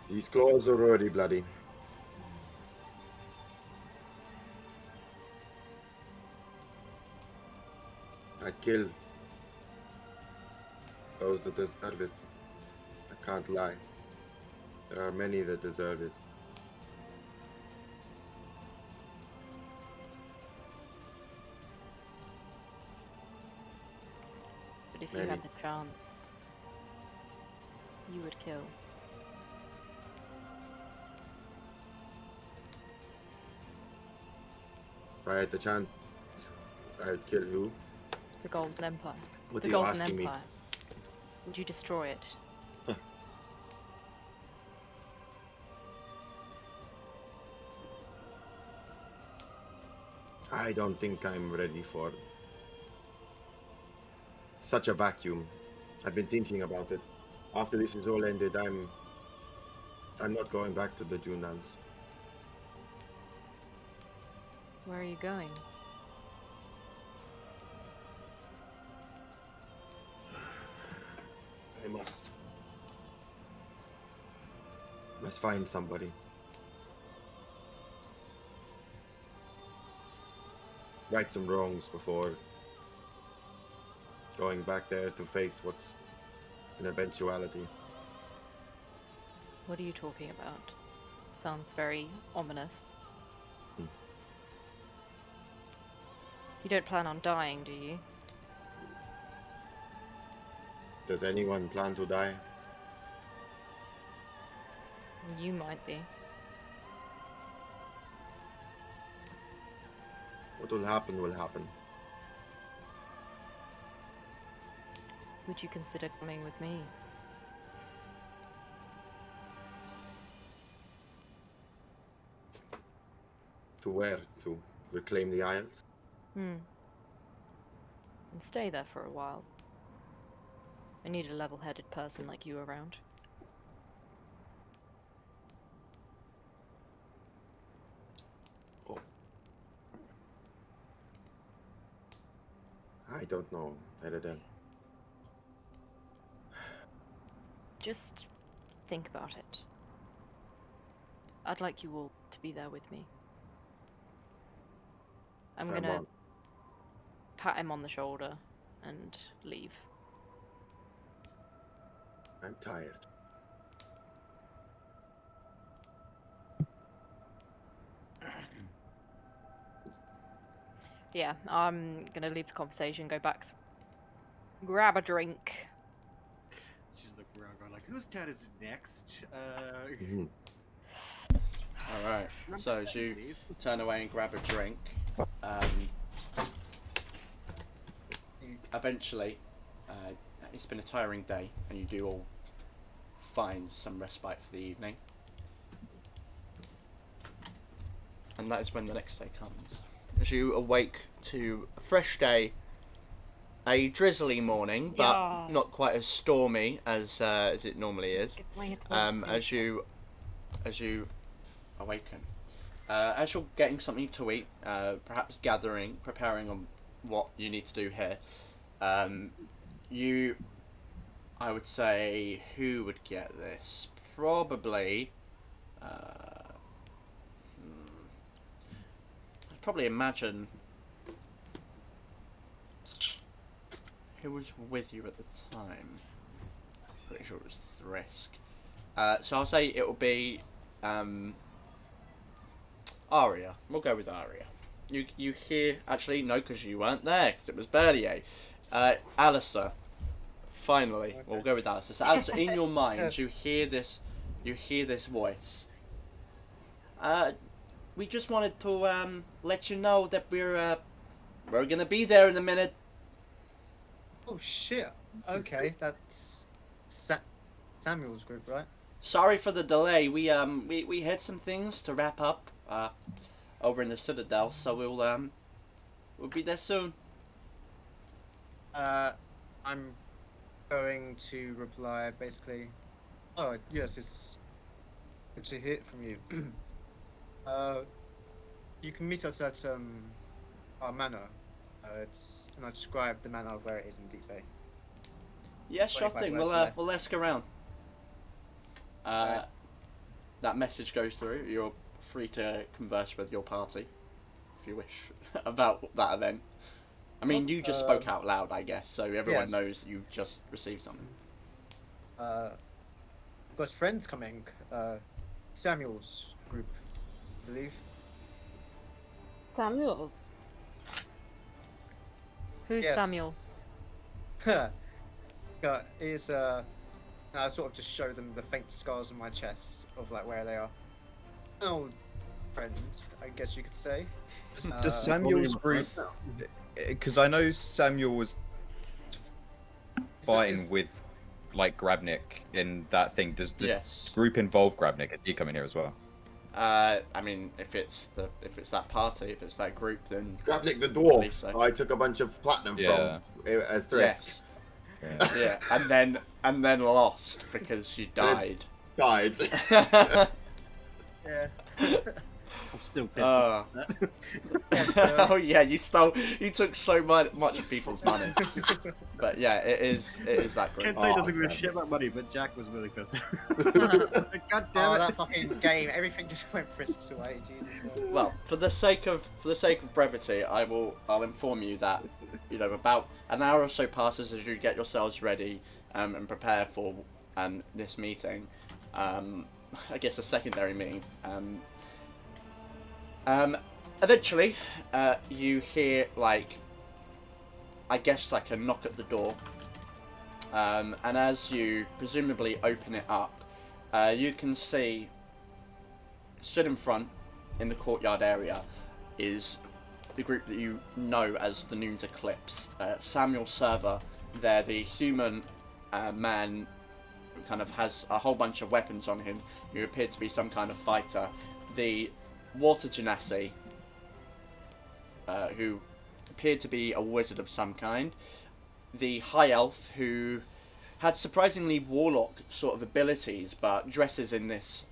These claws are already bloody. I'd kill those that deserve it. I can't lie. There are many that deserve it. But if you Maybe. had the chance, you would kill. If I had the chance, I'd kill who? The Golden Empire. What The are you Golden asking me? Empire. Would you destroy it? I don't think I'm ready for such a vacuum. I've been thinking about it. After this is all ended, I'm not going back to the Junans. Where are you going? I must find somebody. Right some wrongs before going back there to face what's an eventuality. What are you talking about? Sounds very ominous. You don't plan on dying, do you? Does anyone plan to die? You might be. What will happen will happen. Would you consider coming with me? To where? To reclaim the Isles? And stay there for a while. I need a level-headed person like you around. Oh. I don't know, Eridan. Just think about it. I'd like you all to be there with me. I'm Come gonna on. pat him on the shoulder and leave. I'm tired. Yeah, I'm gonna leave the conversation, go back, grab a drink. She's looking around, going like, "Whose turn is it next?" Mhm. Alright, so as you turn away and grab a drink, eventually, it's been a tiring day, and you do all find some respite for the evening. And that is when the next day comes. As you awake to a fresh day, a drizzly morning, but Yeah. not quite as stormy as it normally is. As you awaken, as you're getting something to eat, perhaps preparing on what you need to do here, I would say, who would get this? Probably, I'd probably imagine who was with you at the time. Pretty sure it was Thrisk. So I'll say it will be Aria. We'll go with Aria. You hear... Actually, no, because you weren't there, because it was Val'Aeria. Alistair. Finally. Okay. We'll go with Alistair. So Alistair, in your mind, you hear this voice. We just wanted to let you know that we're gonna be there in a minute. Oh shit. Okay, that's Samuel's group, right? Sorry for the delay. We had some things to wrap up over in the Citadel, so we'll be there soon. I'm going to reply basically, oh yes, it's good to hear from you. You can meet us at our manor. And I describe the manor of where it is in Deep Bay. Yeah, sure 25 thing. words We'll left. let's go around. Right. That message goes through. You're free to converse with your party, if you wish, about that event. I mean, you just spoke out loud, I guess, so everyone yes. knows you just received something. We've got friends coming. Samuel's group, I believe. Samuels. Who's Yes. Samuel? Is I sort of just show them the faint scars on my chest of like where they are. An old friend, I guess you could say. Does Samuel's group? Because I know Samuel was fighting with like Grabnik in that thing. Does the Yes. group involve Grabnik? Is he coming here as well? I mean, if it's that party, if it's that group, then Grabnik the believe dwarf. so. I took a bunch of platinum Yeah. from as thrift. yes, Yeah. yeah, and then lost because she died. Died. Yeah. I'm still pissed. Oh. Yes, Oh yeah, you took so much of people's money. But yeah, it is that group. Can't say he Oh, doesn't give a man. shit about money, but Jack was really pissed. Oh, God damn it! that fucking game! Everything just went frisks away. Jesus. Well, for the sake of brevity, I'll inform you that about an hour or so passes as you get yourselves ready and prepare for this meeting. I guess a secondary meeting. Eventually, you hear I guess a knock at the door, and as you presumably open it up, you can see stood in front in the courtyard area is the group that you know as the Noon's Eclipse. Samuel Server, they're the human man who kind of has a whole bunch of weapons on him, who appeared to be some kind of fighter. The Water Genasi, who appeared to be a wizard of some kind. The High Elf, who had surprisingly warlock sort of abilities, but dresses in this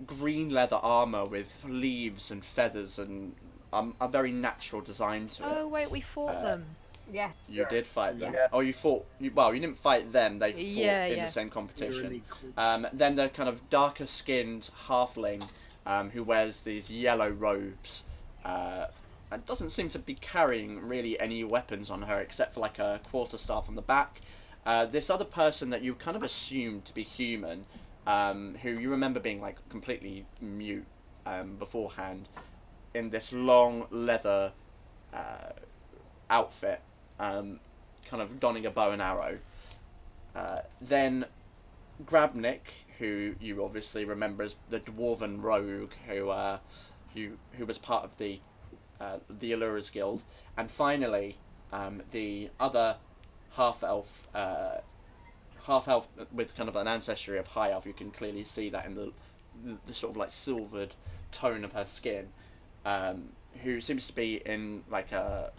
green leather armour with leaves and feathers and a very natural design to it. Oh wait, we fought them. Yeah. You did fight them. Yeah. Oh, you fought. Well, you didn't fight them. They fought Yeah, in yeah. the same You're competition. really cool. Then the kind of darker skinned halfling who wears these yellow robes and doesn't seem to be carrying really any weapons on her except for a quarterstaff on the back. This other person that you kind of assumed to be human, who you remember being completely mute beforehand, in this long leather outfit, kind of donning a bow and arrow. Then Grabnik, who you obviously remember as the dwarven rogue, who was part of the Allurers Guild, and finally the other half elf with kind of an ancestry of high elf. You can clearly see that in the sort of silvered tone of her skin, who seems to be in a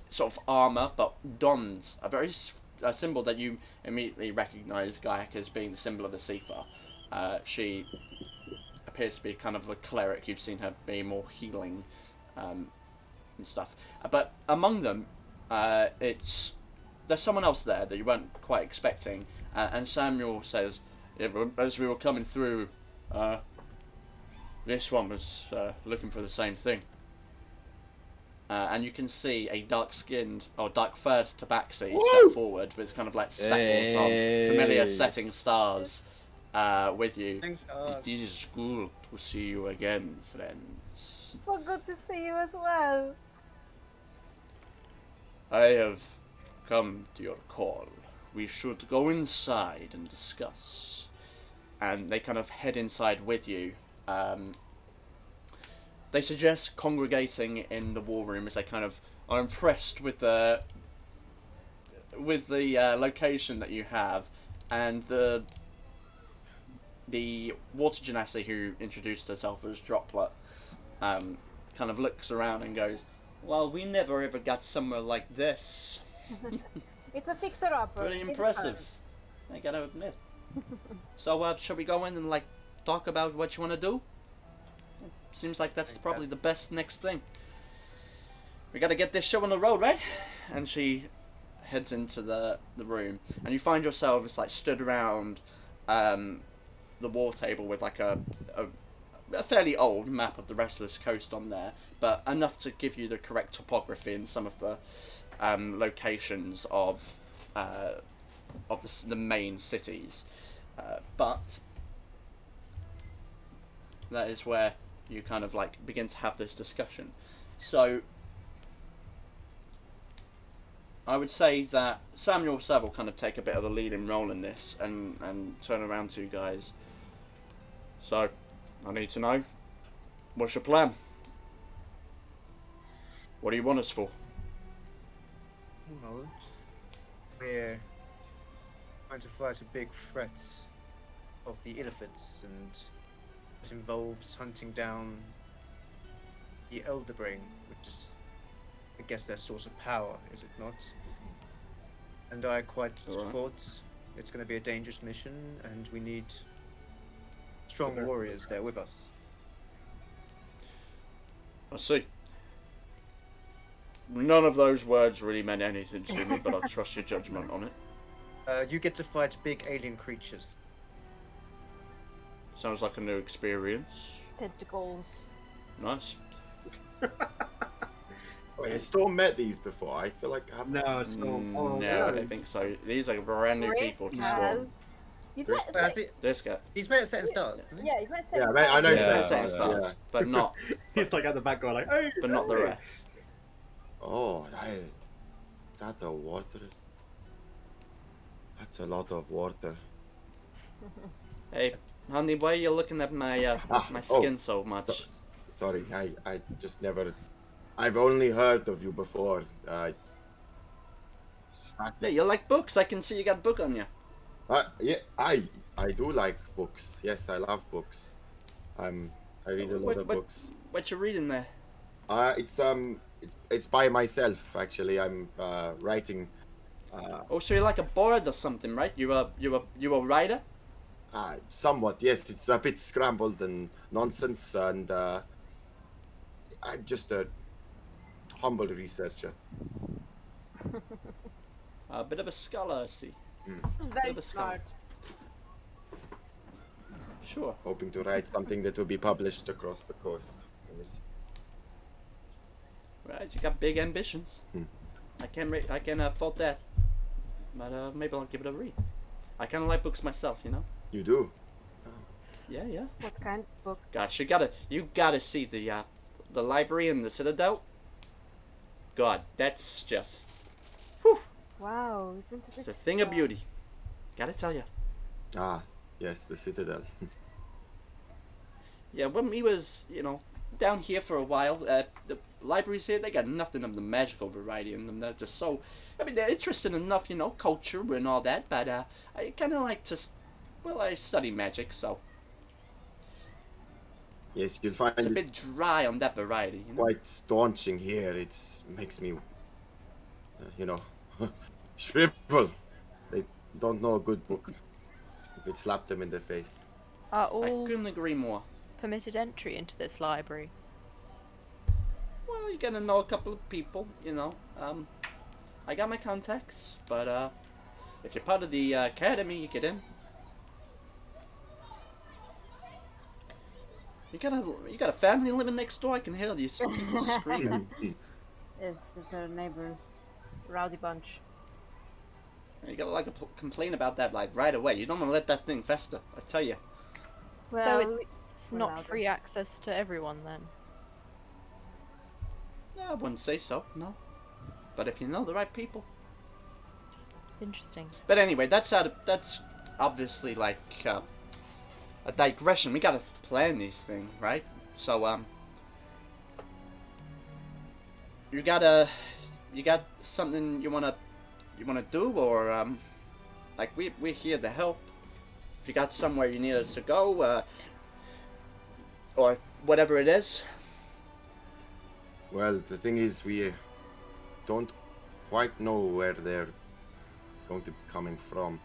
sort of armor, but dons a symbol that you immediately recognize Gaiac as being the symbol of the Sifa. She appears to be kind of a cleric. You've seen her be more healing and stuff. But among them, there's someone else there that you weren't quite expecting. And Samuel says, as we were coming through, this one was looking for the same thing. And you can see a dark-skinned or dark-furred tabaxi step forward with kind of speckles on familiar setting stars with you. Thanks, It is good to see you again, friends. So good to see you as well. I have come to your call. We should go inside and discuss. And they kind of head inside with you. They suggest congregating in the war room as they kind of are impressed with the location that you have, and the Water Genasi, who introduced herself as Droplet, kind of looks around and goes, "Well, we never ever got somewhere like this." It's a fixer-upper. Really It's impressive. I gotta admit. So, shall we go in and like talk about what you want to do? Seems like that's probably the best next thing. We gotta get this show on the road, right? And she heads into the room, and you find yourselves like stood around the war table with like a fairly old map of the Restless Coast on there, but enough to give you the correct topography in some of the locations of the main cities. But that is where you kind of like begin to have this discussion. So I would say that Sam yourself will kind of take a bit of a leading role in this and turn around to you guys. So, I need to know, what's your plan? What do you want us for? Well, we're trying to fight a big threat of the elephants, and it involves hunting down the Elder Brain, which is, I guess, their source of power, is it not? And I quite thought it's going to be a dangerous mission, and we need strong warriors there with us. I see. None of those words really meant anything to me, but I'll trust your judgment on it. You get to fight big alien creatures. Sounds like a new experience. Tentacles. Nice. Wait, has Storm met these before? I feel like I haven't. No, it's not. Oh, No, I don't think so. These are brand new people to Storm. You've Chris met has it. This guy. He's met Set in Stars, hasn't he? Yeah, you've met Yeah, mate, I know Yeah, Set Set in Stars, yeah. but not He's like at the back going like, hey, but not the rest. Oh, is that the water? That's a lot of water. Hey, honey, why are you looking at my my skin so much? Sorry, I just never. I've only heard of you before. Yeah, you like books. I can see you got a book on you. Yeah, I do like books. Yes, I love books. I read a lot of books. What you reading there? It's by myself actually. I'm writing. Oh, so you're like a bard or something, right? You a writer? Somewhat, yes. It's a bit scrambled and nonsense, and I'm just a humble researcher. A bit of a scholar, I see. Very the smart. Sure. Hoping to write something that will be published across the coast. Yes. Right, you got big ambitions. I can fault that. But maybe I'll give it a read. I kind of like books myself, you know. You do? Yeah. What kind of books? Gosh, you gotta see the library in the Citadel. God, that's just, whew, Wow, you've been to it's this. a thing of beauty. Gotta tell you. Yes, the Citadel. Yeah, when we was, down here for a while, the libraries here, they got nothing of the magical variety in them. They're just so, they're interesting enough, culture and all that, but I kind of like to, I study magic, so Yes, you'll find it's a it bit dry on that variety, quite staunching here. It makes me, shrivel. They don't know a good book if it slapped them in the face. Are I all couldn't agree more. permitted entry into this library? Well, you're gonna know a couple of people, I got my contacts, but if you're part of the academy, you get in. You got a family living next door. I can hear these people screaming. It's her neighbors. Rowdy bunch. You gotta complain about that right away. You don't want to let that thing fester. I tell you. Well, So it's we're not louder. free access to everyone then? Yeah, I wouldn't say so. No. But if you know the right people. Interesting. But anyway, that's obviously like a digression. We gotta plan these things, right? So you got something you wanna do, or like we're here to help. If you got somewhere you need us to go, or whatever it is. Well, the thing is, we don't quite know where they're going to be coming from.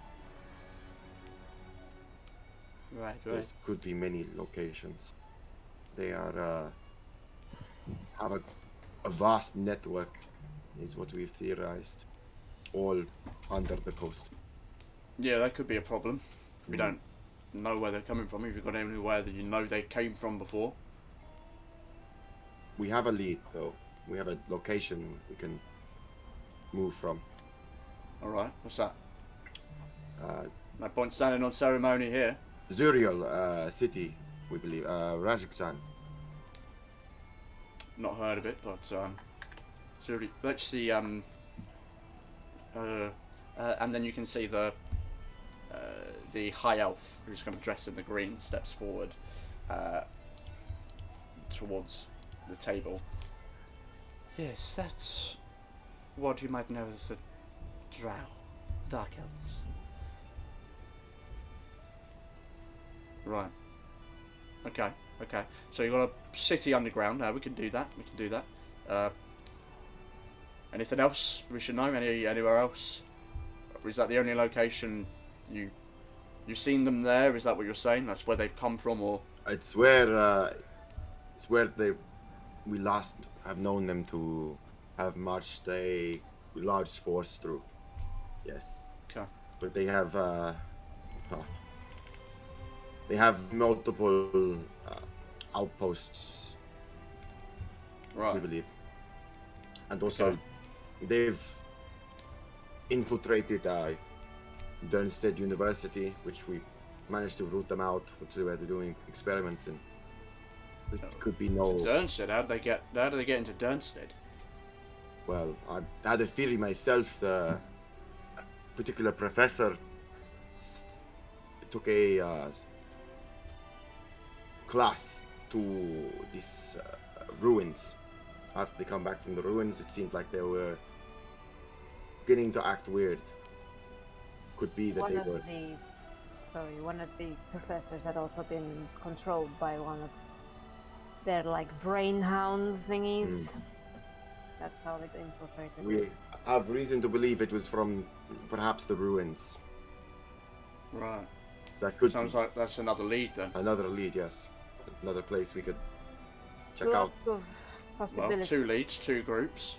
Right. This could be many locations. They are have a vast network, is what we've theorized, all under the coast. Yeah, that could be a problem. If we don't know where they're coming from. If you've got anywhere that you know they came from before. We have a lead, though. We have a location we can move from. All right. What's that? No point standing on ceremony here. Zuriel city, we believe. Rajiksan. Not heard of it, but Zuri. Let's see. And then you can see the high elf who's kind of dressed in the green steps forward towards the table. Yes, that's what you might know as the Drow, Dark Elves. Right. Okay. So you've got a city underground. We can do that. Anything else we should know? Anywhere else? Or is that the only location you've seen them there? Is that what you're saying? That's where they've come from, or? It's where we last have known them to have marched a large force through. Yes. Okay. But they have multiple outposts. Right. We believe, and also they've infiltrated Durnstead University, which we managed to root them out, which they were doing experiments in. There could be no. Durnstead. How do they get into Durnstead? Well, I had a theory myself. The particular professor took a class to these ruins. After they come back from the ruins, it seemed like they were beginning to act weird. Could be that they were. One of the professors had also been controlled by one of their brain hound thingies. That's how they infiltrated. We have reason to believe it was from perhaps the ruins. Right. So that could Sounds like that's another lead then. Another lead, yes. Another place we could check out. Lots of possibilities. Well, 2 leads, 2 groups.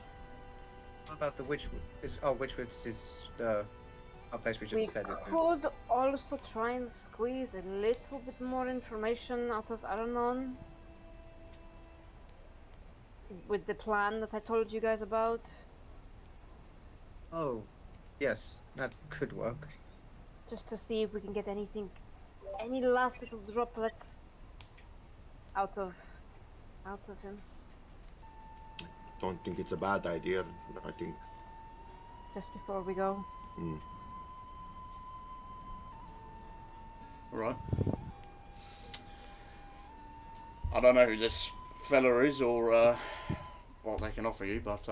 What about the Witchwoods? Witchwoods is a place we just said. We could also try and squeeze a little bit more information out of Aranon. With the plan that I told you guys about. Oh, yes, that could work. Just to see if we can get any last little droplets out of him. Don't think it's a bad idea. I think. Just before we go. Right. I don't know who this fella is or what they can offer you, but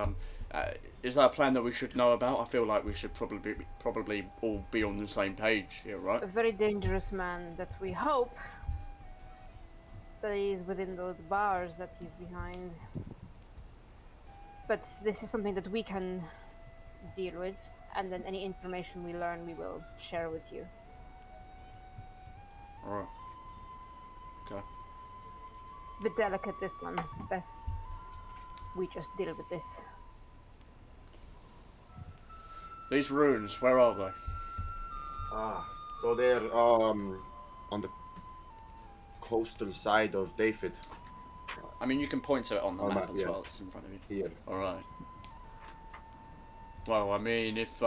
is that a plan that we should know about? I feel like we should probably all be on the same page here, right? A very dangerous man that we hope that he's within those bars that he's behind. But this is something that we can deal with, and then any information we learn we will share with you. Alright. Okay. Bit delicate, this one. Best we just deal with this. These ruins, where are they? So they're on the coastal side of David. I mean, you can point to it on the map as yes. well. It's in front of you. Here. Alright. Well, I mean, if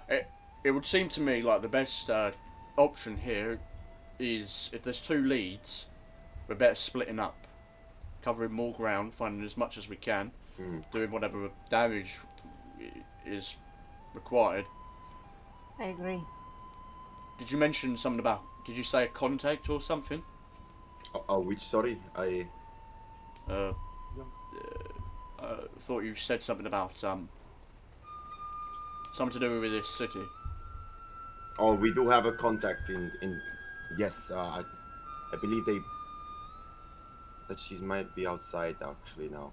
it would seem to me like the best option here is if there's 2 leads, we're better splitting up, covering more ground, finding as much as we can, doing whatever damage is required. I agree. Did you mention something about? Did you say a contact or something? Which? Sorry, I Thought you said something about something to do with this city. Oh, we do have a contact in yes, I believe that she might be outside actually now.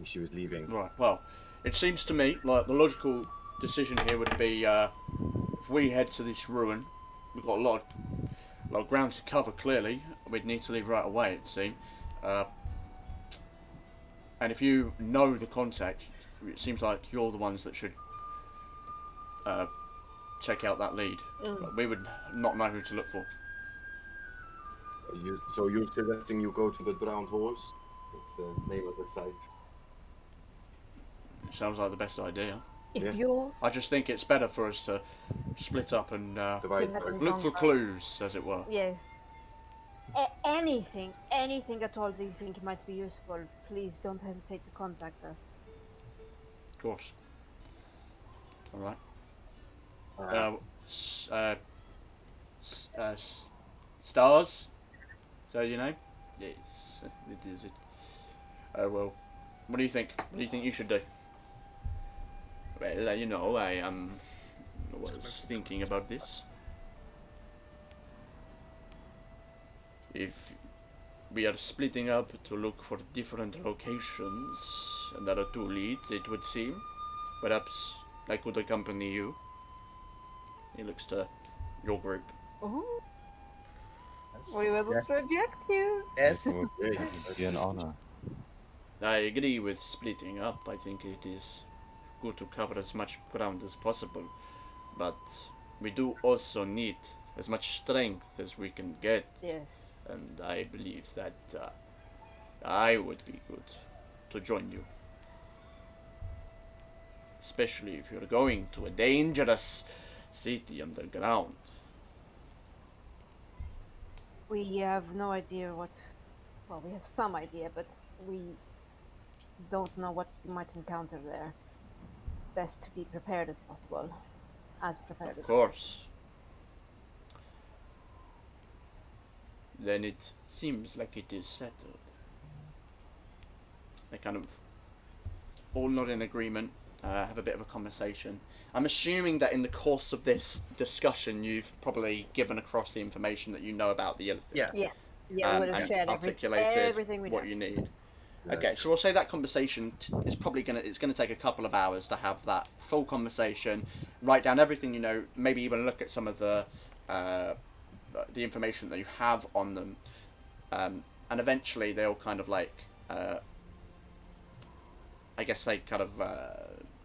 She was leaving. Right, well, it seems to me like the logical decision here would be if we head to this ruin, we've got a lot of ground to cover. Clearly, we'd need to leave right away. It seems. And if you know the contact, it seems like you're the ones that should check out that lead. But we would not know who to look for. So you're suggesting you go to the drowned horse? That's the name of the site. It sounds like the best idea. If Yes. you're I just think it's better for us to split up and Divide. look for clues, as it were. yes, anything at all that you think might be useful, please don't hesitate to contact us. Of course. All right. Stars. So you know. Yes, it is it. Well, what do you think? What do you think you should do? Well, you know, I was thinking about this. If we are splitting up to look for different locations, and there are 2 leads, it would seem. Perhaps I could accompany you. He looks to your group. Ooh, Yes. we will Yes. project you. Yes. Yes. It'd be an honor. I agree with splitting up. I think it is good to cover as much ground as possible. But we do also need as much strength as we can get. Yes. And I believe that I would be good to join you. Especially if you're going to a dangerous city underground. We have no idea what. Well, we have some idea, but we don't know what we might encounter there. Best to be prepared as possible. As prepared Of as course. Then it seems like it is settled. They kind of all not in agreement, have a bit of a conversation. I'm assuming that in the course of this discussion, you've probably given across the information that you know about the elephant. Yeah. Yeah, we would have and shared articulated everything we what know. you need. Yeah. Okay, so we'll say that conversation is probably gonna take a couple of hours to have that full conversation, write down everything you know, maybe even look at some of the information that you have on them, and eventually they'll kind of like, I guess they kind of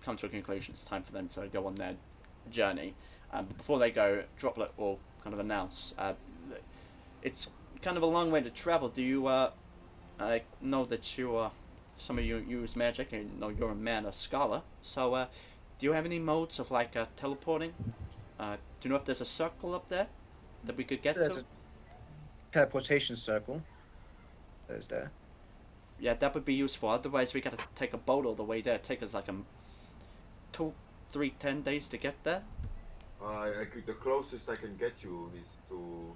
come to a conclusion. It's time for them to go on their journey. But before they go, Droplet will kind of announce, it's kind of a long way to travel. Do you I know that you some of you use magic, and know you're a man, a scholar. So do you have any modes of like teleporting? Do you know if there's a circle up there that we could get There's to? a teleportation circle. There's there. Yeah, that would be useful. Otherwise, we gotta take a boat all the way there. Take us like 10 days to get there. The closest I can get you is to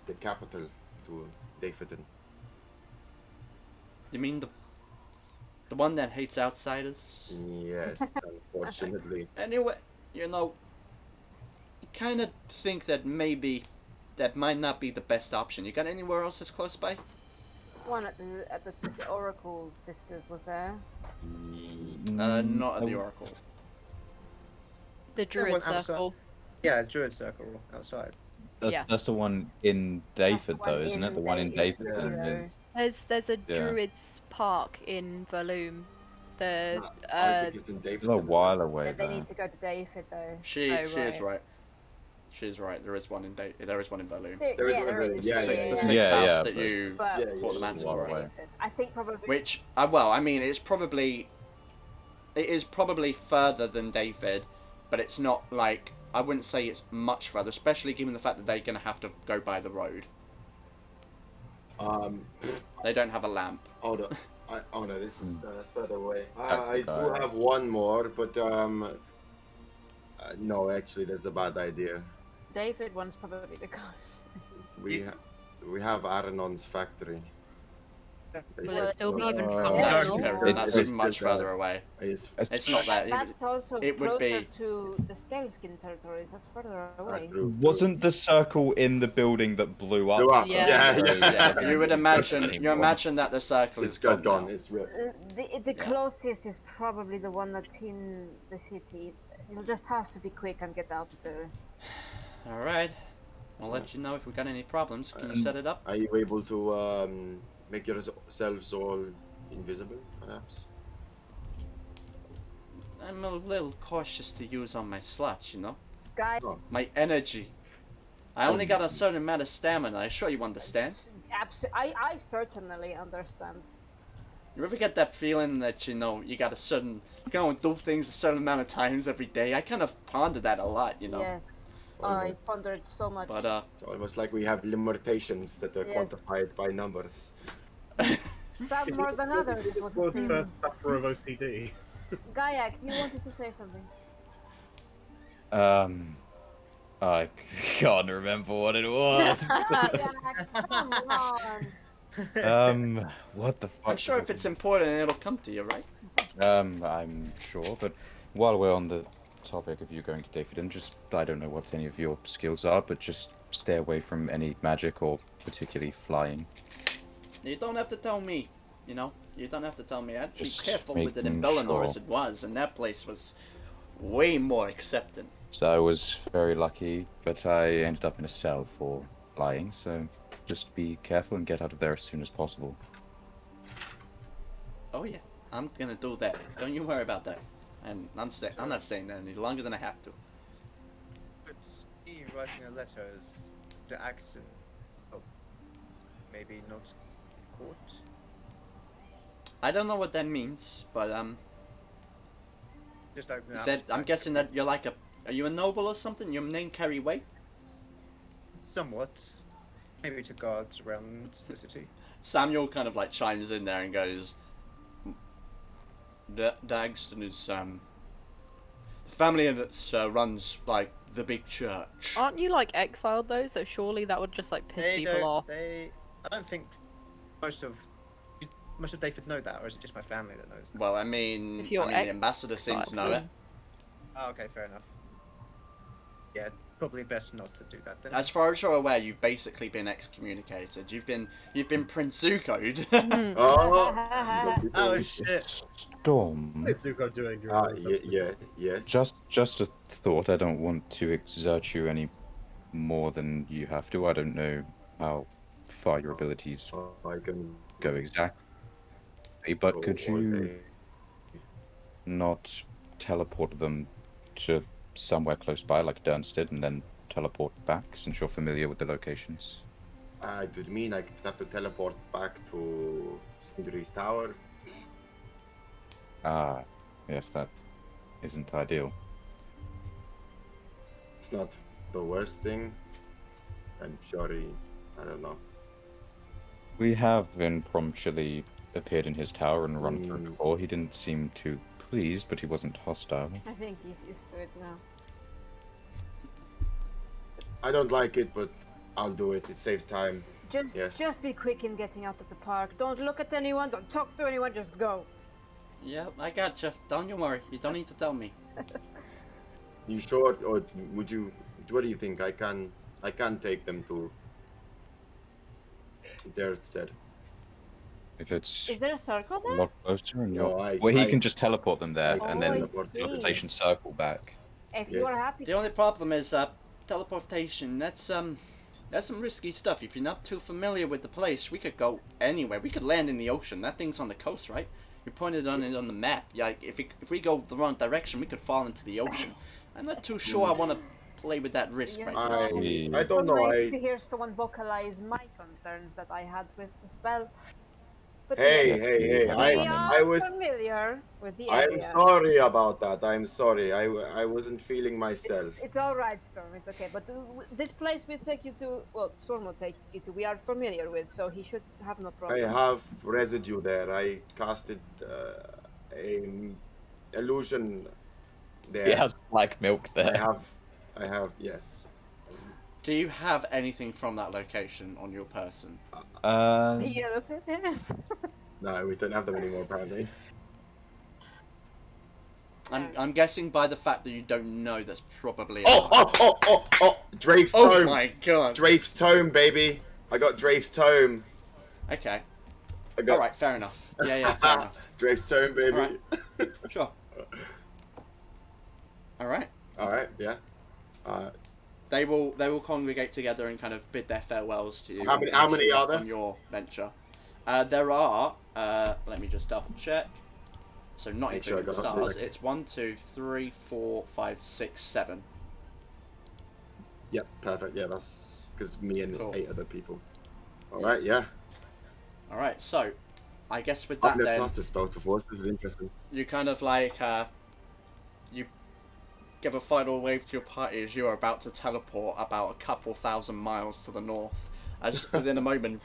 the capital, to Dayford. You mean the one that hates outsiders? Yes, unfortunately. Anyway, you know, I kind of think that maybe that might not be the best option. You got anywhere else that's close by? One at the Oracle Sisters was there. Not at the Oracle. The Druid one outside. Circle. Yeah, Druid circle outside. That's the one in Dayford, one though, isn't it? The one in Dayford, Dayford. yeah. There's a Yeah. Druid's Park in Val'Aeria. The I think it's in It's a Dayford. while away, They though. need to go to Dayford though. She is right. right. She is right. There is one in Val'Aeria. There is one in Val'Aeria, yeah, The yeah. sick Yeah, house yeah, that but- you But Yeah, fought the yeah, mantle far right? away. I think probably. Which, well, I mean, it's probably further than David, but it's not like, I wouldn't say it's much further, especially given the fact that they're going to have to go by the road. They don't have a lamp. Oh no, this is that's further away. That's I the do guy. have one more, but no, actually, that's a bad idea. David one's probably the guy. We have Aranon's factory. Will it still be even Uh, further? Yeah, north? no. That's It's much still further away. It's not that. That's also it would closer be- to the Scaleskin territories. That's further away. Wasn't the circle in the building that blew up? Blew up. Yeah. Yeah, you would imagine. You Anymore. imagine that the circle It's is gone. gone. Now. It's ripped. The closest is probably the one that's in the city. You'll just have to be quick and get out of there. All right. I'll let you know if we got any problems. Can you set it up? Are you able to make yourselves all invisible, perhaps? I'm a little cautious to use on my slots, you know? Guy, My energy. I only got a certain amount of stamina. I'm sure you understand. I certainly understand. You ever get that feeling that, you know, you got a certain... You can only do things a certain amount of times every day? I kind of ponder that a lot, you know? Yes, I Almost. pondered so much. But, It's almost like we have limitations that are Yes. quantified by numbers. Some more than others, it would Was seem. the sufferer of OCD? Gayak, you wanted to say something. I can't remember what it was. Gayak, come on. What the fuck? I'm sure was if it? it's important, it'll come to you, right? I'm sure, but while we're on the topic of you going to Davidham, just, I don't know what any of your skills are, but just stay away from any magic or particularly flying. You don't have to tell me, you know? You don't have to tell me. I'd be Just careful with it in making Bellinor sure. as it was, and that place was way more accepting. So I was very lucky, but I ended up in a cell for flying, so just be careful and get out of there as soon as possible. Oh yeah, I'm gonna do that. Don't you worry about that. And I'm not saying that any longer than I have to. But me writing a letter is the accident. Oh, maybe not court. I don't know what that means, but Just like an is that, I'm abstract. guessing that you're like are you a noble or something? Your name carry weight? Somewhat. Maybe to guards around the city. Samuel kind of like chimes in there and goes, Dagston is the family that runs like the big church. Aren't you like exiled though? So surely that would just like piss people off. I don't think most of David know that, or is it just my family that knows that? Well, I mean, If you're the ambassador seems to know it. Oh, okay, fair enough. Yeah, probably best not to do that then. As far as you're aware, you've basically been excommunicated. You've been Prince Zuko'd. Oh, Oh shit! Storm. What's Zuko doing during this? yes. Just a thought. I don't want to exert you any more than you have to. I don't know how far your abilities I can go exactly, but could go all you day. not teleport them to somewhere close by, like Durnstead, and then teleport back, since you're familiar with the locations? Do you mean I have to teleport back to Sindri's tower? Ah, yes, that isn't ideal. It's not the worst thing. I'm sorry. I don't know. We have impromptually appeared in his tower and run through Mm. before. He didn't seem too pleased, but he wasn't hostile. I think he's used to it now. I don't like it, but I'll do it. It saves time. Yes. Just be quick in getting out of the park. Don't look at anyone. Don't talk to anyone. Just go. Yep, I gotcha. Don't you worry. You don't need to tell me. You sure, or would you? What do you think? I can take them to their stead. If it's Is there a circle a there? lot closer, and No, you're... I- well, he I- can just teleport them there, Oh, and I then the see. teleportation circle back. If you are Yes. happy. The only problem is teleportation. That's some risky stuff. If you're not too familiar with the place, we could go anywhere. We could land in the ocean. That thing's on the coast, right? You pointed on it on the map. Yeah, if we go the wrong direction, we could fall into the ocean. I'm not too sure I want to play with that risk Yeah. right I now. Yeah. I don't know. Nice to I hear someone vocalize my concerns that I had with the spell. But hey yeah, hey hey. we I are was. familiar with the I'm area. sorry about that. I'm sorry. I wasn't feeling myself. It's all right, Storm. It's okay. But this place will take you to. Well, Storm will take you to. We are familiar with, so he should have no I problem. have residue there. I casted a illusion there. He has black milk there. I have yes. Do you have anything from that location on your person? The elephant. No, we don't have them anymore, apparently. I'm guessing by the fact that you don't know, that's probably. Oh! Drafe's Oh tome. my god. Drafe's tome, baby. I got Drafe's tome. Okay. I got... All right. Fair enough. Yeah. Fair enough. Drafe's tome, baby. Alright. Sure. All right. All right. Yeah. They will congregate together and kind of bid their farewells to you. How many are there? On your venture? There are. Let me just double check. So not Make sure including I the got it. stars. It's 1, 2, 3, 4, 5, 6, 7. Yep. Perfect. Yeah, that's because me and Cool. 8 other people. All right. Yeah. All right. So, I guess with I've that never then, cast this spell before. This is interesting. you kind of like you give a final wave to your party as you are about to teleport about a couple thousand miles to the north. As within a moment,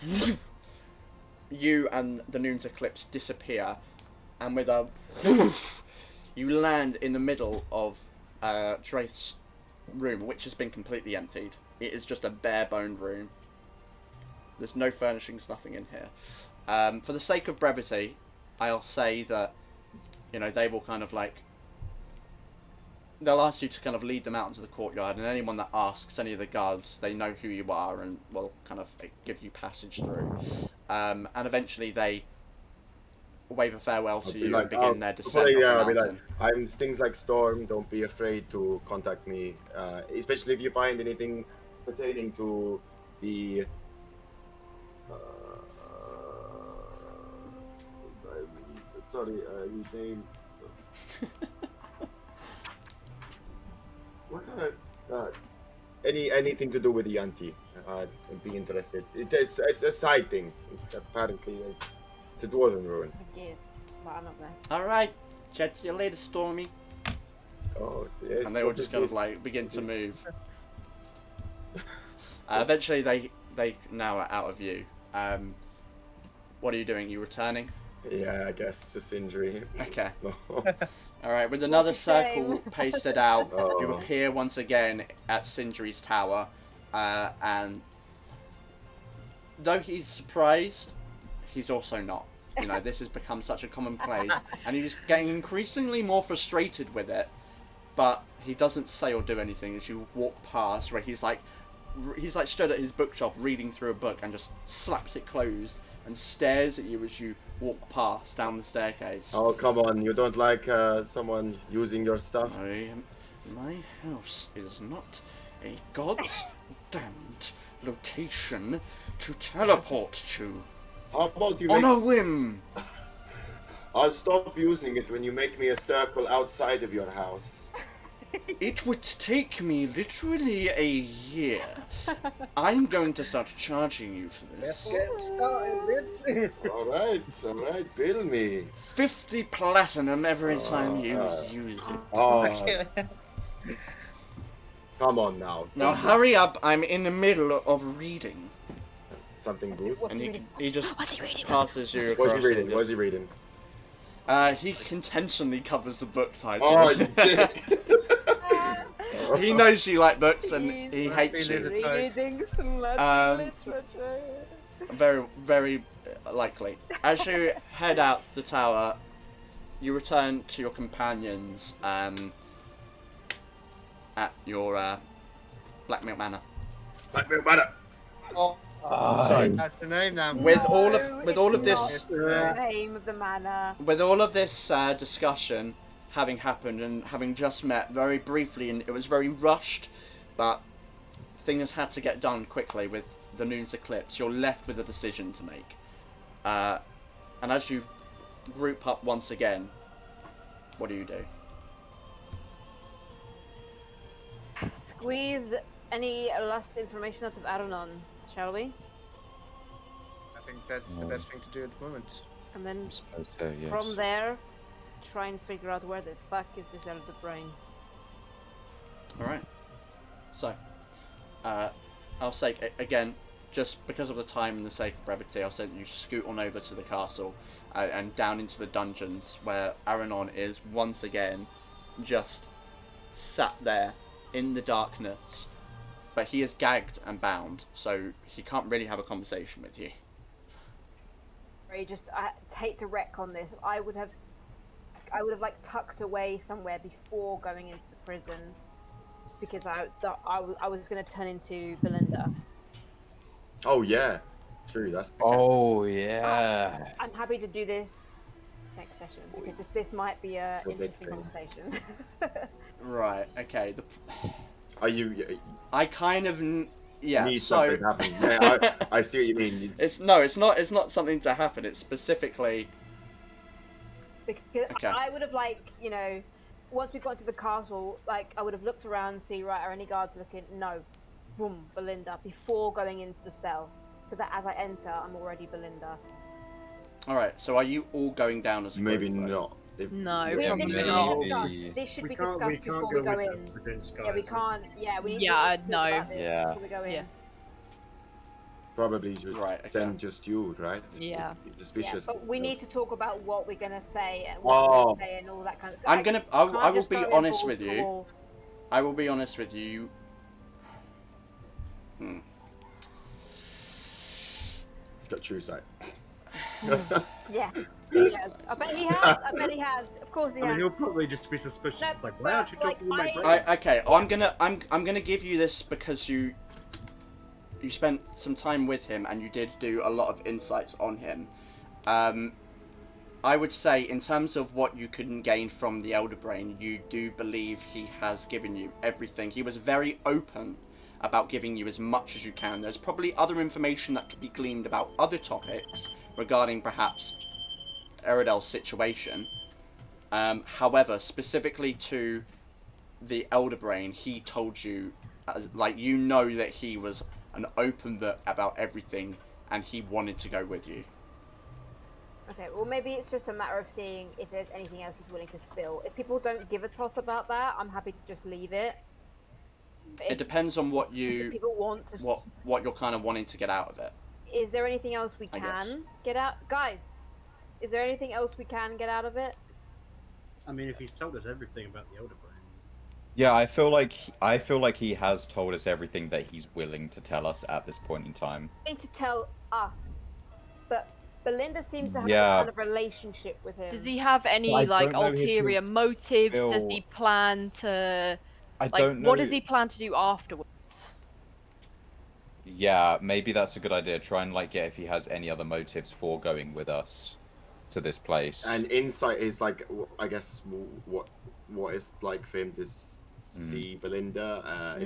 you and the Noon's Eclipse disappear, and with a you land in the middle of Drafe's room, which has been completely emptied. It is just a bare-boned room. There's no furnishings, nothing in here. For the sake of brevity, I'll say that, they will kind of like... They'll ask you to kind of lead them out into the courtyard, and anyone that asks any of the guards, they know who you are and will kind of give you passage through. And eventually they wave a farewell to you and begin their descent up the I'll be mountain. like, I'm things like Storm. Don't be afraid to contact me, especially if you find anything pertaining to the. Sorry, his name. What kind of anything to do with the auntie? I'd be interested. It's a side thing. Apparently, it's a dwarven ruin. I guess, but I'm not there. Alright, chat to you later, Stormy. Oh, yes. And they will just kind of like begin to move. Eventually they now are out of view. What are you doing? You returning? Yeah, I guess just injury. Okay. Alright, with another circle pasted out, you Oh. appear once again at Sindri's tower. And though he's surprised, he's also not. This has become such a commonplace, and he's getting increasingly more frustrated with it. But he doesn't say or do anything as you walk past, where he's like stood at his bookshelf reading through a book and just slaps it closed and stares at you as you walk past down the staircase. Oh, come on. You don't like someone using your stuff? My house is not a god's damned location to teleport to How about you on make... a whim. I'll stop using it when you make me a circle outside of your house. It would take me literally a year. I'm going to start charging you for this. Get started, bitch. All right. Bill me. 50 platinum every time you use it. Oh, come on now. Now hurry up, I'm in the middle of reading. Something good. What's And he he, reading? he just What's he reading? passes you What's across. he reading? and What's just- he reading? He intentionally covers the book title. Oh, you dick. He knows you like books and he He's hates Rusty you. lizard. reading some Um, literature. Very, very likely. As you head out the tower, you return to your companions at your Blackmilk Manor. Blackmail Manor. Sorry. That's the name now. With all of it's this, not the name of the manor. with all of this discussion having happened and having just met very briefly, and it was very rushed, but things had to get done quickly with the Noon's Eclipse. You're left with a decision to make, and as you group up once again, what do you do? Squeeze any last information out of Aranon, shall we? I think that's the best thing to do at the moment. And then Suppose so, yes. from there, try and figure out where the fuck is this elder brain. Alright. So, I'll say, again, just because of the time and the sake of brevity, I'll say that you scoot on over to the castle and down into the dungeons where Aranon is once again just sat there in the darkness, but he is gagged and bound, so he can't really have a conversation with you. I hate to wreck on this. I would have like tucked away somewhere before going into the prison, because I was going to turn into Belinda. Oh yeah, true. That's. Oh yeah. I'm happy to do this next session because this might be a Your big interesting thing. conversation. Right. Okay. Are you? I kind of. Yeah. Need So. something to happen. Yeah, I see what you mean. It's not something to happen. It's specifically. Because Okay. I would have once we got into the castle, I would have looked around and see, right, are any guards looking? No. Boom, Belinda, before going into the cell. So that as I enter, I'm already Belinda. Alright, so are you all going down as a Maybe group, though? not. No, This probably should be not. discussed. This should We be can't discussed before we go go with in. them within Sky. Yeah, we can't. Yeah, we need Yeah, to talk no. about this Yeah. before we go in. Yeah. Probably just Right, okay. send just you, right? Yeah. It's Yeah, suspicious. but we need to talk about what we're gonna say and what we're gonna say and all that kind of stuff. I Can't will just be go in honest balls with to the you. wall. I will be honest with you. It's got true sight. Yeah, he has. I bet he has. I bet he has. Of course he I mean, has. he'll probably just be suspicious. No, Like, why aren't you but, talking with my like, brain? Okay, I'm gonna give you this because you spent some time with him and you did do a lot of insights on him. I would say in terms of what you can gain from the Elder Brain, you do believe he has given you everything. He was very open about giving you as much as you can. There's probably other information that could be gleaned about other topics regarding perhaps Eridel's situation. However, specifically to the Elder Brain, he told you, you know that he was an open book about everything and he wanted to go with you. Okay, well maybe it's just a matter of seeing if there's anything else he's willing to spill. If people don't give a toss about that, I'm happy to just leave it. But It if depends on what you people want to. what you're kind of wanting to get out of it. Is there anything else we I guess. can get out, guys? Is there anything else we can get out of it? I mean, if he's told us everything about the Elder Brain. Yeah, I feel like he has told us everything that he's willing to tell us at this point in time. Going to tell us, but Belinda seems to have Yeah. a kind of relationship with him. Does he have any I don't know if ulterior he'll motives? Does still- he plan to I don't know. what does he plan to do afterwards? Yeah, maybe that's a good idea. Try and get if he has any other motives for going with us to this place. And insight is I guess what it's like for him to see Belinda.